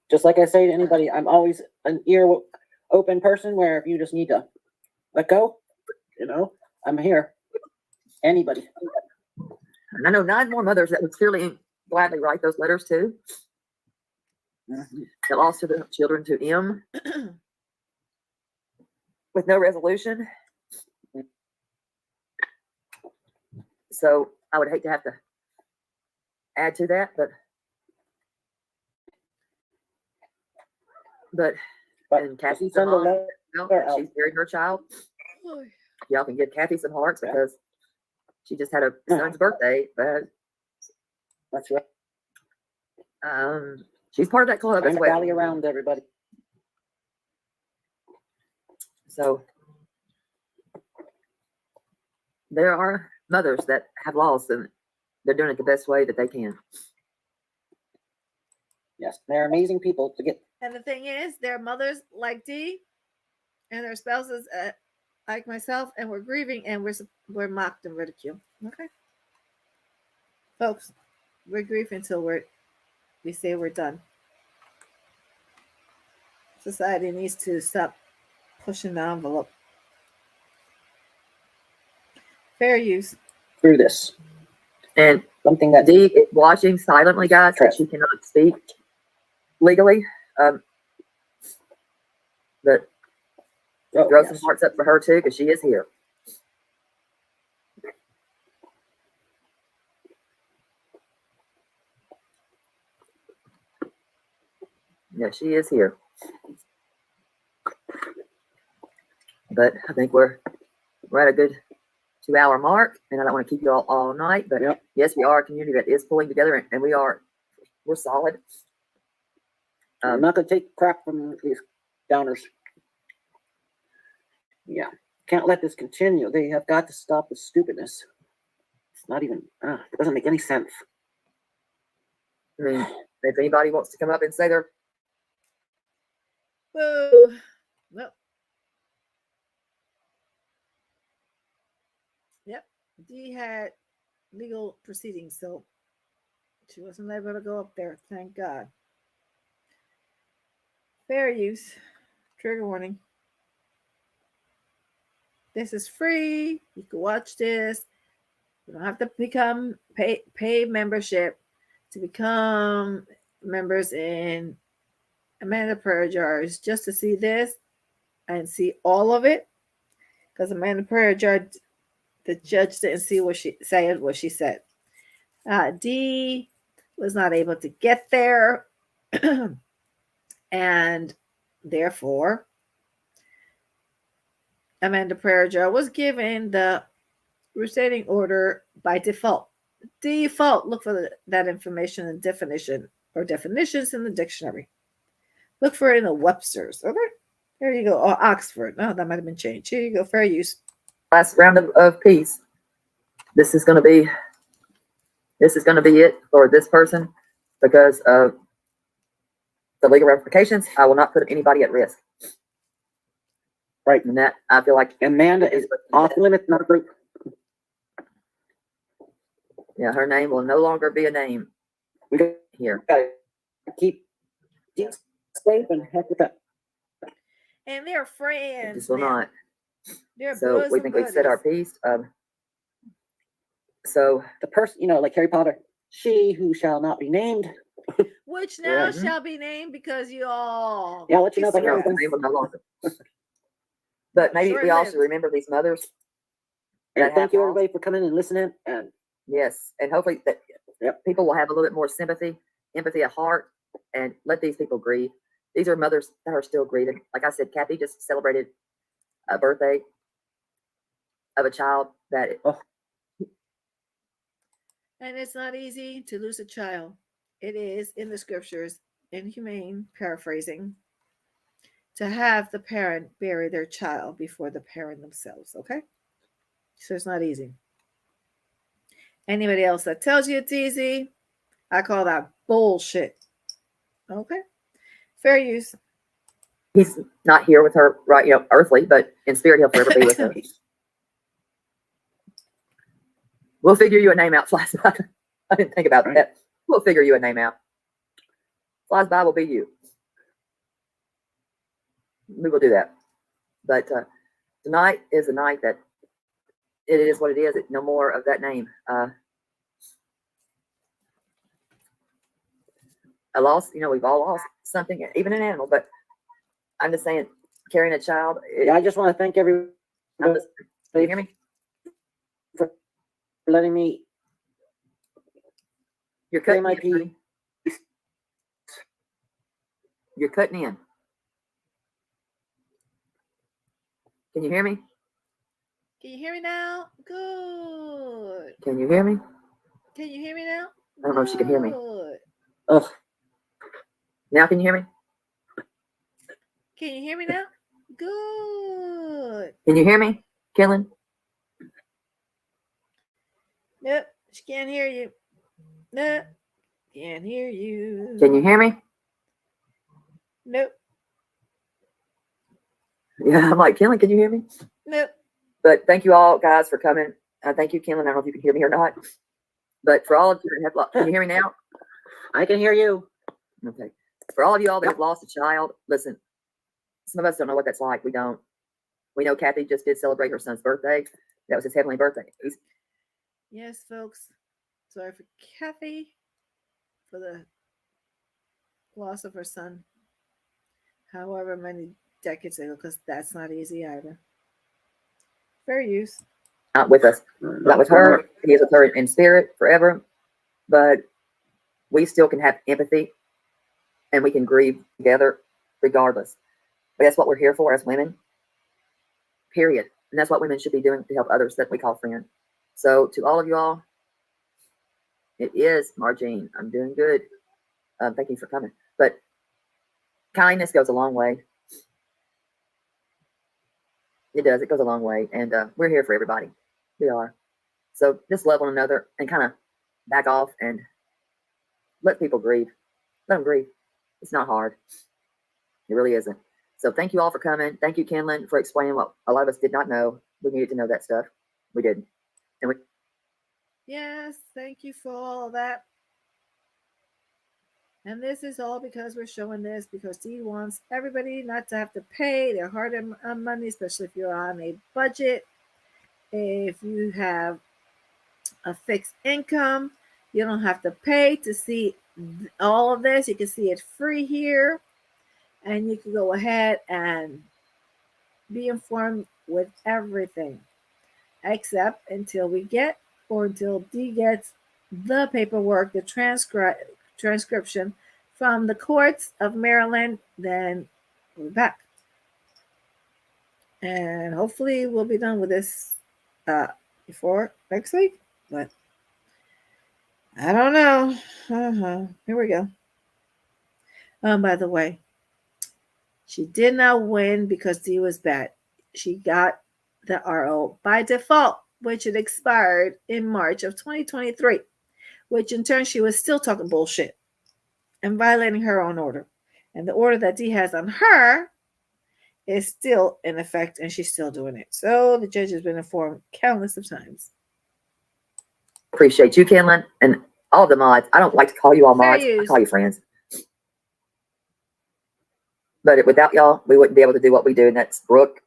just like I say to anybody, I'm always an ear open person where if you just need to let go, I'm here. Anybody. And I know 9 more mothers that would clearly gladly write those letters too. That lost their children to M with no resolution. So I would hate to have to add to that, but and Kathy's the mom, she's buried her child. Y'all can give Kathy some hearts because she just had a son's birthday. But that's right. She's part of that club Trying as to well. rally around everybody. So there are mothers that have lost, and they're doing it the best way that they can. Yes, they're amazing people to get. And the thing is, there are mothers like Dee and their spouses like myself, and we're grieving and we're mocked and ridiculed. Okay, folks, we're grieving until we say we're done. Society needs to stop pushing the envelope. Fair use. Through this. And something that Dee is watching silently, guys, that she cannot speak legally. But throw some hearts up for her too, because she is here. Yeah, she is here. But I think we're at a good 2-hour mark, and I don't want to keep you all night. But yes, we are a community that is pulling together, and we're solid. I'm not going to take crap from these downers. Yeah, can't let this continue. They have got to stop the stupidness. It's not even. It doesn't make any sense. I mean, if anybody wants to come up and say they're Boo. Well. Yep. Dee had legal proceedings, so she wasn't able to go up there. Thank God. Fair use. Trigger warning. This is free. You can watch this. You don't have to become pay membership to become members in Amanda Prayer Jars just to see this and see all of it. Because Amanda Prayer Jar, the judge didn't see what she said. Dee was not able to get there, and therefore Amanda Prayer Jar was given the restraining order by default. Look for that information and definition or definitions in the dictionary. Look for it in the Webster's. Okay, there you go. Or Oxford. No, that might have been changed. Here you go. Fair use. Last round of peace. This is going to be it for this person because of the legal ramifications. I will not put anybody at risk. Right. And that I feel like Amanda is off limits, not a group. Yeah, her name will no longer be a name We got here. to keep safe and heck with that. And they're friends. This will now. not. They're So we think we've said our piece. So the person, like Harry Potter, she who shall not be named. Which now Yeah. shall be named because you all. Yeah, I'll let you know if I hear no, anything. they will no longer. But maybe we also Short-lived. remember these mothers. And that thank have you lost. everybody for coming and listening. And Yes, and hopefully that people will have a little bit more sympathy, empathy at heart, and let these people grieve. These are mothers that are still grieving. Like I said, Kathy just celebrated a birthday of a child that. And it's not easy to lose a child. It is in the scriptures, inhumane paraphrasing, to have the parent bury their child before the parent themselves. Okay, so it's not easy. Anybody else that tells you it's easy, I call that bullshit. Okay, fair use. He's not here with her, right? Earthly, but in spirit, he'll forever be with her. We'll figure you a name out, Fly's Bible. I didn't think about that. We'll figure you a name out. Fly's Bible will be you. We will do that. But tonight is a night that it is what it is. No more of that name. I lost, we've all lost something, even an animal, but I'm just saying, carrying a child. yeah, I just want to thank everyone Do you hear me? for letting me You're say cutting my in, piece. honey. You're cutting in. Can you hear me? Can you hear me now? Good. Can you hear me? Can you hear me now? I don't know if she can hear me. Good. Ugh. Now can you hear me? Can you hear me now? Good. Can you hear me, Killen? Nope, she can't hear you. Nope, can't hear you. Can you hear me? Nope, Yeah, I'm like, Killen, can you hear me? nope. But thank you all guys for coming. Thank you, Killen. I don't know if you can hear me or not. But for all of you that have lost, can you hear me now? I can hear you. Okay. For all of you all that have lost a child, listen, some of us don't know what that's like. We don't. We know Kathy just did celebrate her son's birthday. That was his heavenly birthday. Yes, folks. Sorry for Kathy for the loss of her son. However many decades ago, because that's not easy either. Fair use. Not with us. Not with her. He is with her in spirit forever. But we still can have empathy and we can grieve together regardless. But that's what we're here for as women. Period. And that's what women should be doing to help others that we call friends. So to all of you all, it is Margene. I'm doing good. Thank you for coming. But kindness goes a long way. It does. It goes a long way. And we're here for everybody. We are. So just love one another and kind of back off and let people grieve. Let them grieve. It's not hard. It really isn't. So thank you all for coming. Thank you, Kenlin, for explaining what a lot of us did not know. We needed to know that stuff. We didn't. And we Yes, thank you for all of that. And this is all because we're showing this because Dee wants everybody not to have to pay their hard-earned money, especially if you're on a budget. If you have a fixed income, you don't have to pay to see all of this. You can see it free here. And you can go ahead and be informed with everything, except until we get or until Dee gets the paperwork, the transcription from the courts of Maryland, then we'll be back. And hopefully we'll be done with this before next week, but I don't know. Here we go. By the way, she did not win because Dee was bad. She got the RO by default, which had expired in March of 2023, which in turn she was still talking bullshit and violating her own order. And the order that Dee has on her is still in effect, and she's still doing it. So the judge has been informed countless of times. appreciate you, Kenlin, and all the mods. I don't like to call you all Fair mods. I use. call you friends. But without y'all, we wouldn't be able to do what we do, and that's Brooke,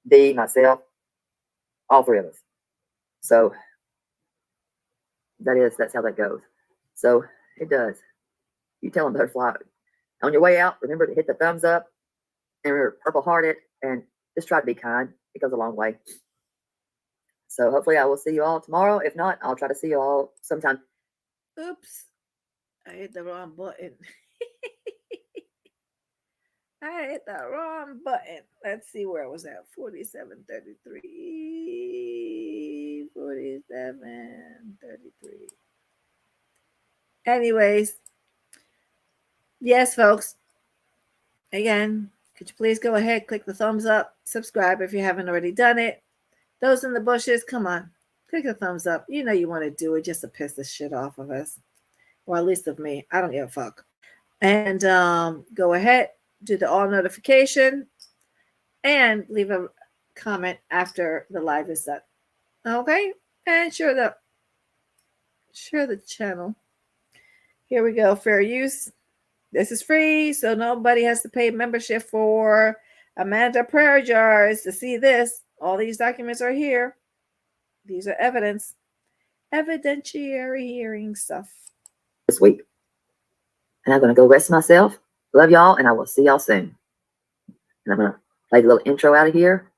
Dee, myself, all three of us. So that's how that goes. So it does. You tell them, Butterfly, on your way out, remember to hit the thumbs up and remember purple hearted and just try to be kind. It goes a long way. So hopefully I will see you all tomorrow. If not, I'll try to see you all sometime. Oops. I hit the wrong button. I hit the wrong button. Let's see where I was at. 47:33. 47:33. Anyways, yes, folks. Again, could you please go ahead, click the thumbs up, subscribe if you haven't already done it. Those in the bushes, come on, click the thumbs up. You know you want to do it just to piss the shit off of us, or at least of me. I don't give a fuck. And go ahead, do the all notification, and leave a comment after the live is done. Okay, and share the channel. Here we go. Fair use. This is free, so nobody has to pay membership for Amanda Prayer Jars to see this. All these documents are here. These are evidence. Evidentiary hearing stuff. This week. And I'm going to go rest myself. Love y'all, and I will see y'all soon. And I'm going to play the little intro out of here.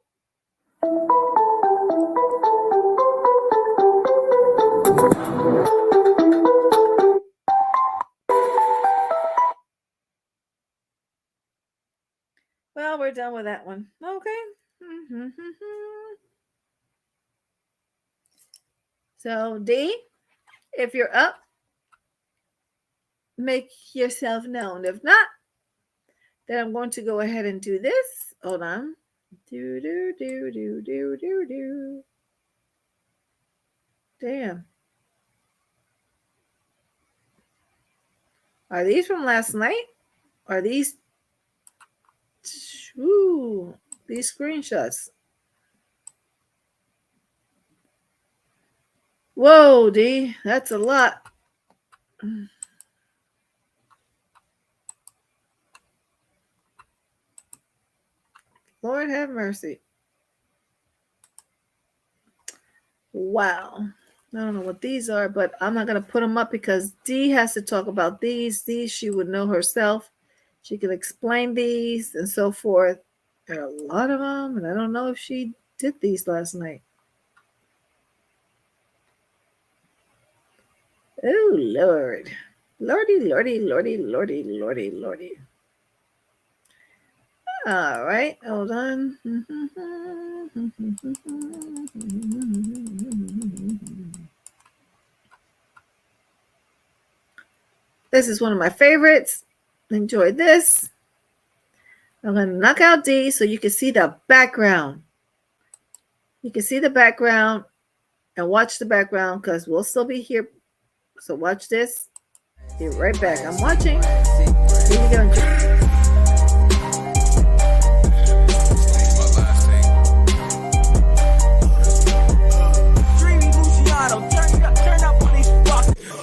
Well, we're done with that one. Okay. So, Dee, if you're up, make yourself known. If not, then I'm going to go ahead and do this. Hold on. Do. Damn. Are these from last night? Are these? Ooh, these screenshots. Whoa, D, that's a lot. Lord have mercy. Wow. I don't know what these are, but I'm not going to put them up because Dee has to talk about these. These she would know herself. She can explain these and so forth. There are a lot of them, and I don't know if she did these last night. Oh, Lord. Lordy. All right, hold on. This is one of my favorites. Enjoy this. I'm going to knock out D so you can see the background. You can see the background and watch the background because we'll still be here. So watch this. Be right back. I'm watching. Here you go.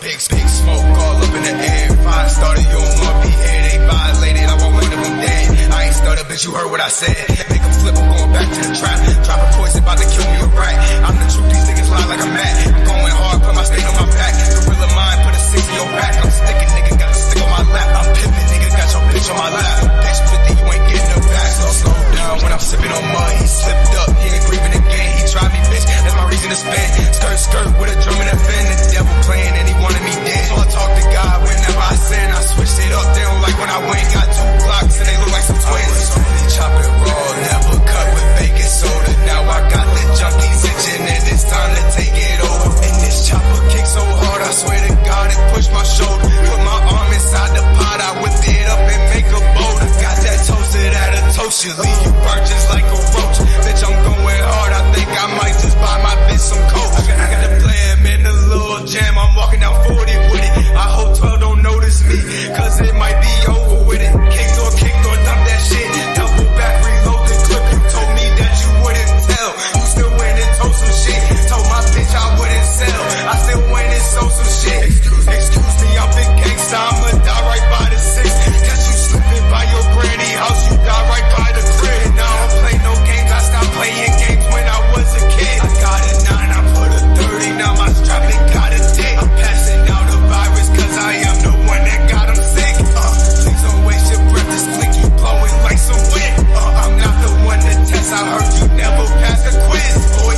Big smoke all up in the air. Fire started, you don't want me here. They violated, I want one of them dead. I ain't started, bitch, you heard what I said. Make them flip, I'm going back to the trap. Dropping poison, about to kill me a rat. I'm the truth, these niggas lie like I'm mad. I'm going hard, put my state on my back. Gorilla mind, put a 6 in your back. I'm sticking, nigga, got a stick on my lap. I'm pimping, nigga, got your bitch on my lap. Bitch 50, you ain't getting her back. So slow down when I'm sipping on mud. He slipped up, he ain't grieving again. He tried me, bitch, that's my reason to spin. Skirt with a drum and a fin. The devil playing and he wanted me dead. So I talk to God whenever I sin. I switched it up, they don't like when I win. Got 2 Glocks and they look like some twins. Chop it raw, never cut with baking soda. Now I got the junkies itching and it's time to take it over. And this chopper kick so hard, I swear to God it pushed my shoulder. Put my arm inside the pot, I whipped it up and make a boulder. Got that toasted at a toast, you leave you burnt just like a roach. Bitch, I'm going hard, I think I might just buy my bitch some coke. I got the plan, man, the little jam, I'm walking down 40 with it. I hope 12 don't notice me, cause it might be over with it. Kick door, dump that shit. Double back, reload the clip. You told me that you wouldn't tell. You still went and told some shit. Told my bitch I wouldn't sell. I still went and sold some shit. Excuse me, I'm big gangsta. I'ma die right by the 6. Catch you slipping by your granny house. You die right by the crib. Now I don't play no games. I stopped playing games when I was a kid. I got a 9, I put a 30. Now my strap it got a dick. I'm passing out a virus cause I am the one that got him sick. Please don't waste your breath. This flick you blowing like some wind. I'm not the one to test. I heard you never pass a quiz. Boy, I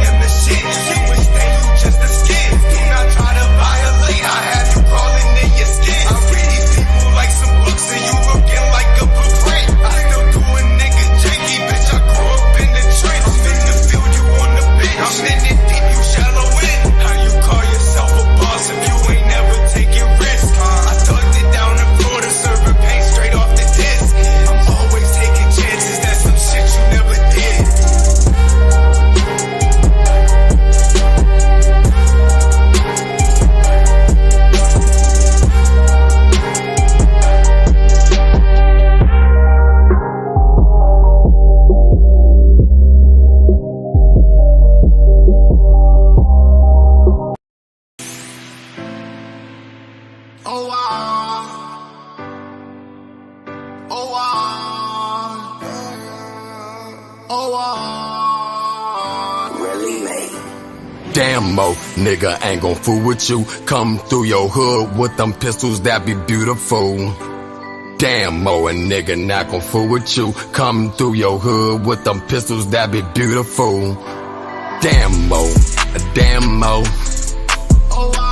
am the shit. You wish that you just a skin. Do not try to violate. I have you crawling in your skin. I read these people like some books and you looking like a blueprint. I still do a nigga janky, bitch. I grew up in the trench. I'm in the field, you on the bench. I'm in it deep, you shallow in. How you call yourself a boss if you ain't never taking risks? I thugged it down in Florida, serving paint straight off the disc. I'm always taking chances, that's some shit you never did. Oh, wow. Oh, wow. Oh, wow. Really made. Damn, mo, nigga ain't gon' fool with you. Come through your hood with them pistols that be beautiful. Damn, mo, a nigga not gon' fool with you. Come through your hood with them pistols that be beautiful. Damn, mo, a damn mo.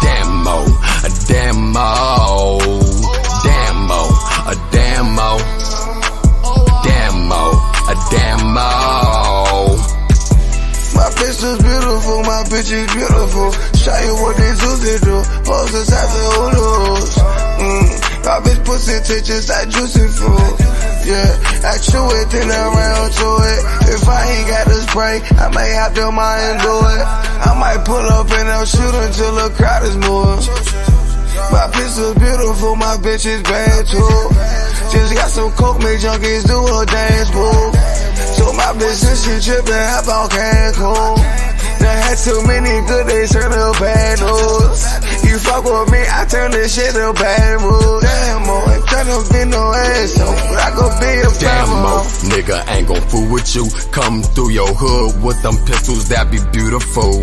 Damn mo, a damn mo. Damn mo, a damn mo. Damn mo, a damn mo. My bitch is beautiful, my bitch bitch is beautiful. Show you what they Uzi do. Hoes is after Ulos. My bitch pussy tastes like juicy fruit. Yeah, I chew it, then I round to it. If I ain't got the spray, I may have to mind do it. I might pull up and I'll shoot until the crowd is moving. My pistol's beautiful, my bitch is bad too. Just got some coke, make junkies do a dance move. So my bitch since she trippin', hop on Cancun. Done had too many good days, turn to bad news. You fuck with me, I turn this shit to bad mood. Damn, mo, ain't tryna be no asshole, but I go be a Damn, famo. mo, nigga ain't gon' fool with you. Come through your hood with them pistols that be beautiful.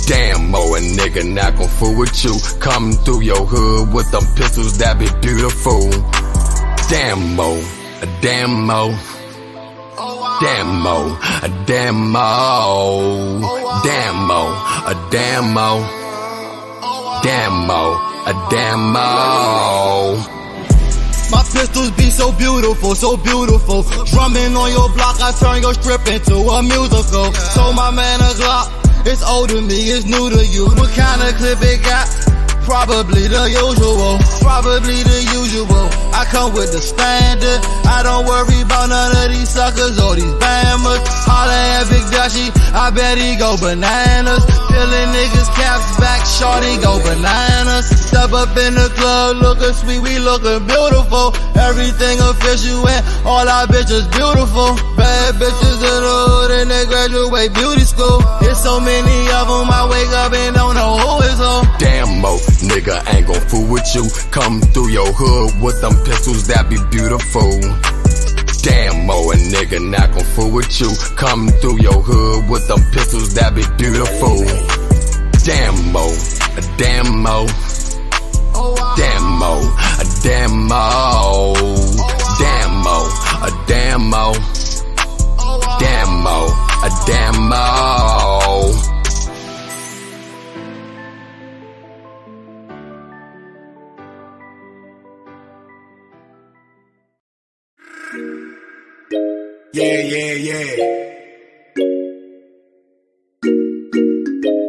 Damn, mo, a nigga not gon' fool with you. Come through your hood with them pistols that be beautiful. Damn, mo, a damn mo. Damn mo, a damn mo. Damn mo, a damn mo. Damn mo, a damn mo. My pistols be so beautiful, so beautiful. Drumming on your block, I turn your strip into a musical. So my man a Glock, it's old to me, it's new to you. What kind of clip it got? Probably the usual, probably the usual. I come with the standard, I don't worry about none of these suckers or these bammers. Holla at Big Dutchie, I bet he go bananas. Peeling niggas caps back, shorty go bananas. Step up in the club, looking sweet, we looking beautiful. Everything official and all our bitches beautiful. Bad bitches in the hood and they graduate beauty school. There's so many of them, I wake up and don't know who is who. Damn mo, nigga ain't gon' fool with you. Come through your hood with them pistols that be beautiful. Damn mo, a nigga not gon' fool with you. Come through your hood with them pistols that be beautiful. Damn mo, a damn mo. Damn mo, a damn mo. Damn mo, a damn mo. Damn mo, a damn mo. Yeah.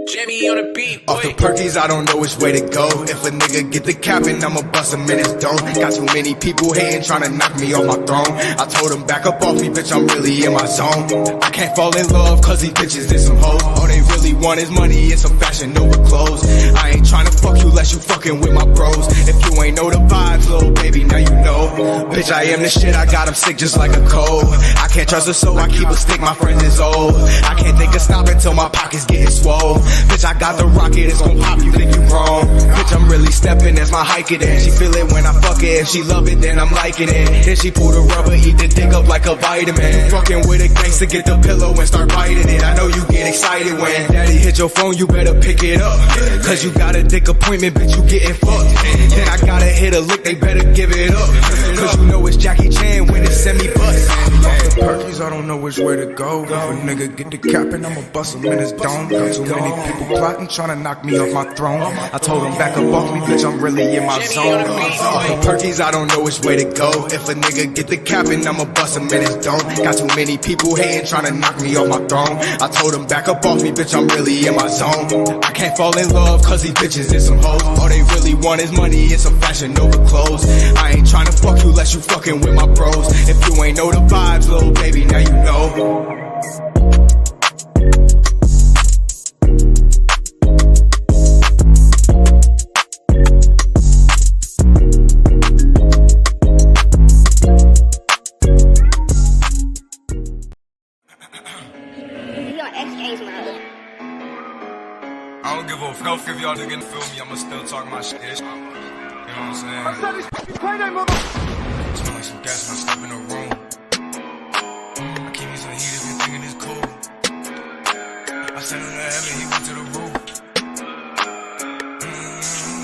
Jimmy on the beat, boy. Off the perkies, I don't know which way to go. If a nigga get the capping, I'ma bust him in his dome. Got too many people hating, tryna knock me off my throne. I told him back up off me, bitch, I'm really in my zone. I can't fall in love, cause these bitches is some hoes. All they really want is money and some Fashion Nova clothes. I ain't tryna fuck you unless you fucking with my bros. If you ain't know the vibes, little baby, now you know. Bitch, I am the shit, I got him sick just like a cold. I can't trust a soul, I keep a stick, my friends is old. I can't think of stopping till my pockets getting swole. Bitch, I got the rocket, it's gon' pop, you think you wrong. Bitch, I'm really stepping as my hike it in. She feel it when I fuck it, if she love it, then I'm liking it. Then she pull the rubber, eat the dick up like a vitamin. You fucking with a gangster, get the pillow and start biting it. I know you get excited when daddy hit your phone, you better pick it up. Cause you got a dick appointment, bitch, you getting fucked. Then I gotta hit a lick, they better give it up. Cause you know it's Jackie Chan when it's semi-bust. Off the perkies, I don't know which way to go. If a nigga get the cap and I'ma bust him in his dome. Got too many people plotting, tryna knock me off my throne. I told him back up off me, bitch, I'm really in my zone. Off the perkies, I don't know which way to go. If a nigga get the cap and I'ma bust him in his dome. Got too many people hating, tryna knock me off my throne. I told him back up off me, bitch, I'm really in my zone. I can't fall in love, cause these bitches is some hoes. All they really want is money and some Fashion Nova clothes. I ain't tryna fuck you unless you fucking with my bros. If you ain't know the vibes, little baby, now you know. I don't give a fuck if y'all didn't feel me, I'ma still talk my shit. You know what I'm saying? Smell like some gas when I step in the room. I keep me some heat if you thinking it's cool. I sent him to heaven, he went to the roof.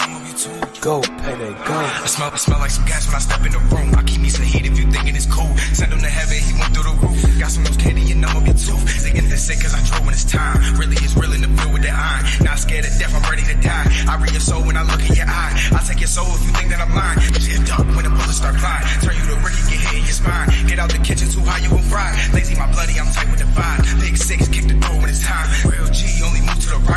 I'ma be too. Go, payday, go. I smell like some gas when I step in the room. I keep me some heat if you thinking it's cool. Send him to heaven, he went through the roof. Got some loose candy and I'ma be too. They get this sick cause I drove when it's time. Really is real in the field with the iron. Not scared of death, I'm ready to die. I read your soul when I look in your eye. I take your soul if you think that I'm lying. Get dark when the bullets start flying. Turn you to Ricky, get hit in your spine. Get out the kitchen too high, you gon' fry. Lazy my bloody, I'm tight with the vibe. Big six, kick the door when it's time. Real G, only move to the right.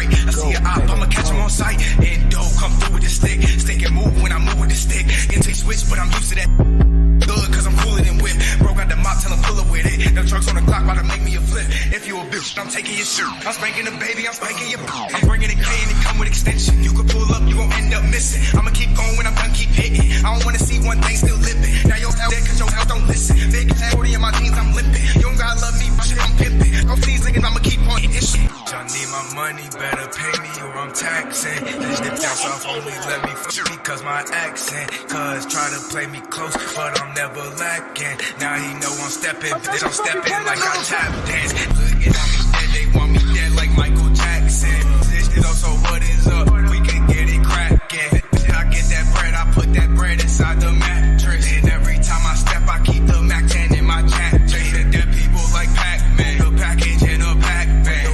about to make me a flip. If you a bitch, I'm taking your shit. I'm spanking the baby, I'm spanking your I'm bringing it clean, it come with extension. You can pull up, you gon' end up missing. I'ma keep going when I'm done, keep hitting. I don't wanna see one thing still living. Now your out dead cause your house don't listen. Big 40 in my jeans, I'm limping. You don't gotta love me, shit, I'm pimping. Go these niggas, I'ma keep on hitting shit. Y'all need my money, better pay me or I'm taxing. This dip down south only let me fuck me cause my accent. Cause try to play me close, but I'm never lacking. Now he know I'm stepping, bitch, I'm stepping like I tap dance. Looking at me dead, they want me dead like Michael Jackson. This shit up, so what is up? We can get it cracking. I get that bread, I put that bread inside the mattress. And every time I step, I keep the Mac 10 in my jacket. The dead people like Pac-Man, the package in a pack bag.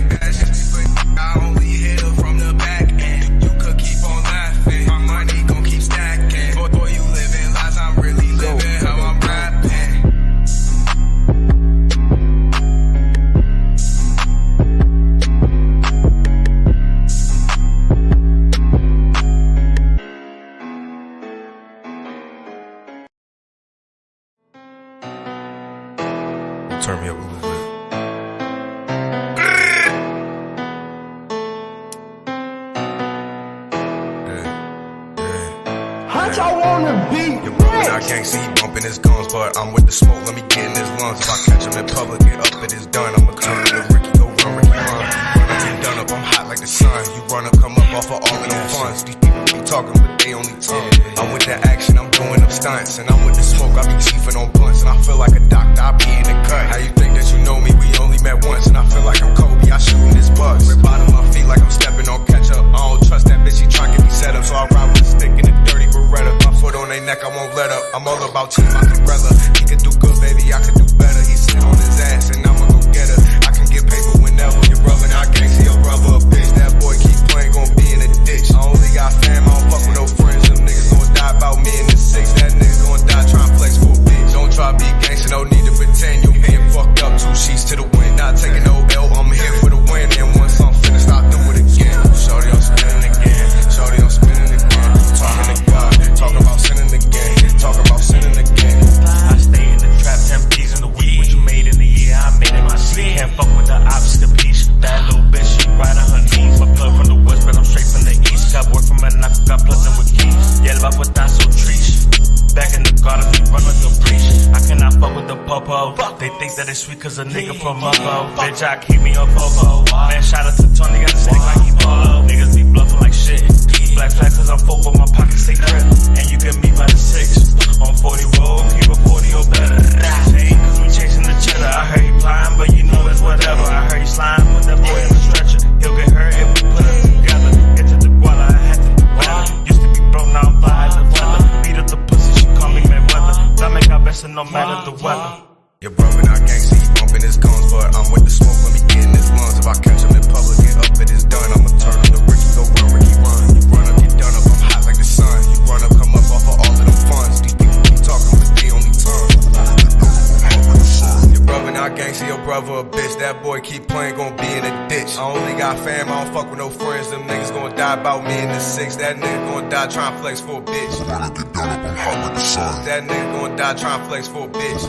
I only hit her from the back end. You could keep on laughing, my money gon' keep stacking. Boy, you living lies, I'm really living how I'm rapping. Turn me up a little bit. I wanna be your brother, I can't see he bumping his guns, but I'm with the smoke, let me get in his lungs. If I catch him in public, get up, it is done. I'ma turn to Ricky, go run, Ricky run. Get done up, I'm hot like the sun. You run up, come up off of all of them funds. These people be talking, but they only talk. I'm with the action, I'm doing up stunts. And I'm with the smoke, I be chiefing on blunts. And I feel like a doctor, I be in the cut. How you think that you know me? We only met once. And I feel like I'm Kobe, I shooting his bucks. Rip out of my feet like I'm stepping on ketchup. I don't trust that bitch, she trying to get me set up. So I ride with a stick in the dirty Beretta. My foot on their neck, I won't let up. I'm all about team, I can rella. He could do good, baby, I could do better. He sit on his ass and I'ma go get her. I can get paper whenever. Your brother, I can't see your brother a bitch. That boy keep playing, gon' be in a ditch. I only got fam, I don't fuck with no friends. Them niggas gon' die about me in the six. That nigga gon' die trying to flex for a bitch. Don't try to be gangsta, no need to pretend. You being fucked up, 2 sheets to the wind. Not taking no L, I'm here for the win. And once I'm finished, I'll do it again. Shorty, I'm spinning again. Shorty, I'm spinning again. Talking to God, talking about sinning again. Talking about sinning again. I stay in the trap, 10 P's in the week. What you made in the year, I made in my sleep. Can't fuck with the opposite piece. That little bitch, she right on her knees. My plug from the west, but I'm straight from the east. Got work from a knock, got plugged with keys. Yeah, love with that so trees. Back in the garden, we run like a preach. I cannot fuck with the popo. They think that it's sweet cause a nigga from Mufo. Bitch, I keep me on popo. Man, shout out to Tony, got a stick like he polo. Niggas be bluffing like shit. Black flag cause I'm full, but my pockets say grip. And you get me by the 6. On 40 roll, keep a 40 or better. Ain't cause we chasing the cheddar. I heard he flying, but you know it's whatever. I heard he slime, put that boy in the stretcher. He'll get hurt if we put it together. Get to the guala, I had to do better. Used to be broke, now I'm fly as a feather. Beat up the pussy, she call me Mayweather. That make our best and no matter the weather. Your brother, I can't see he bumping his guns, but I'm with the smoke, let me get in his lungs. If I catch him in public, get up, it is done. I'ma turn him to Ricky, go run, Ricky run. You run up, get done up, I'm hot like the sun. You run up, come up off of all of them funds. These people keep talking, but they only tongue. Your brother, I can't see your brother a bitch. That boy keep playing, gon' be in a ditch. I only got fam, I don't fuck with no friends. Them niggas gon' die about me in the 6. That nigga gon' die trying to flex for a bitch. Wanna get done up, I'm hot like the sun. That nigga gon' die trying to flex for a bitch.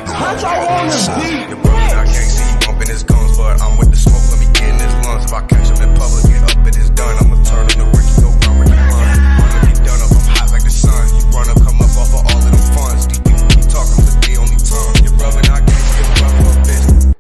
How'd y'all wanna be? Your brother, I can't see he bumping his guns, but I'm with the smoke, let me get in his lungs. If I catch him in public, get up, it is done. I'ma turn him to Ricky, go run, Ricky run. Run up, get done up, I'm hot like the sun. You run up, come up off of all of them funds. These people keep talking, but they only tongue. Your brother, I can't see your brother a bitch.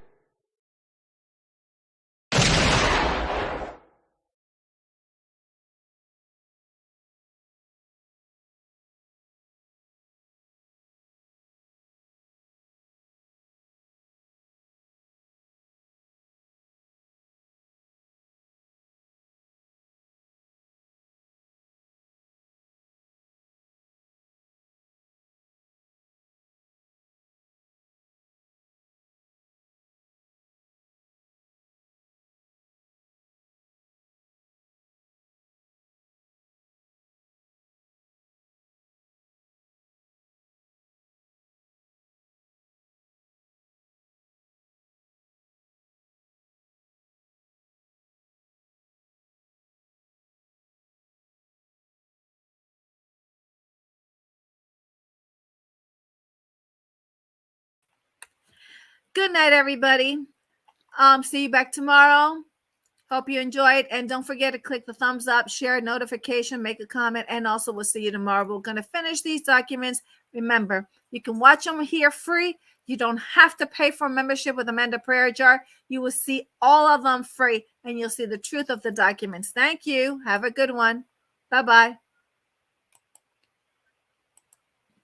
Good night, everybody. See you back tomorrow. Hope you enjoyed. And don't forget to click the thumbs up, share, notification, make a comment, and also we'll see you tomorrow. We're going to finish these documents. Remember, you can watch them here free. You don't have to pay for a membership with Amanda Prayer Jar. You will see all of them free, and you'll see the truth of the documents. Thank you. Have a good one. Bye-bye.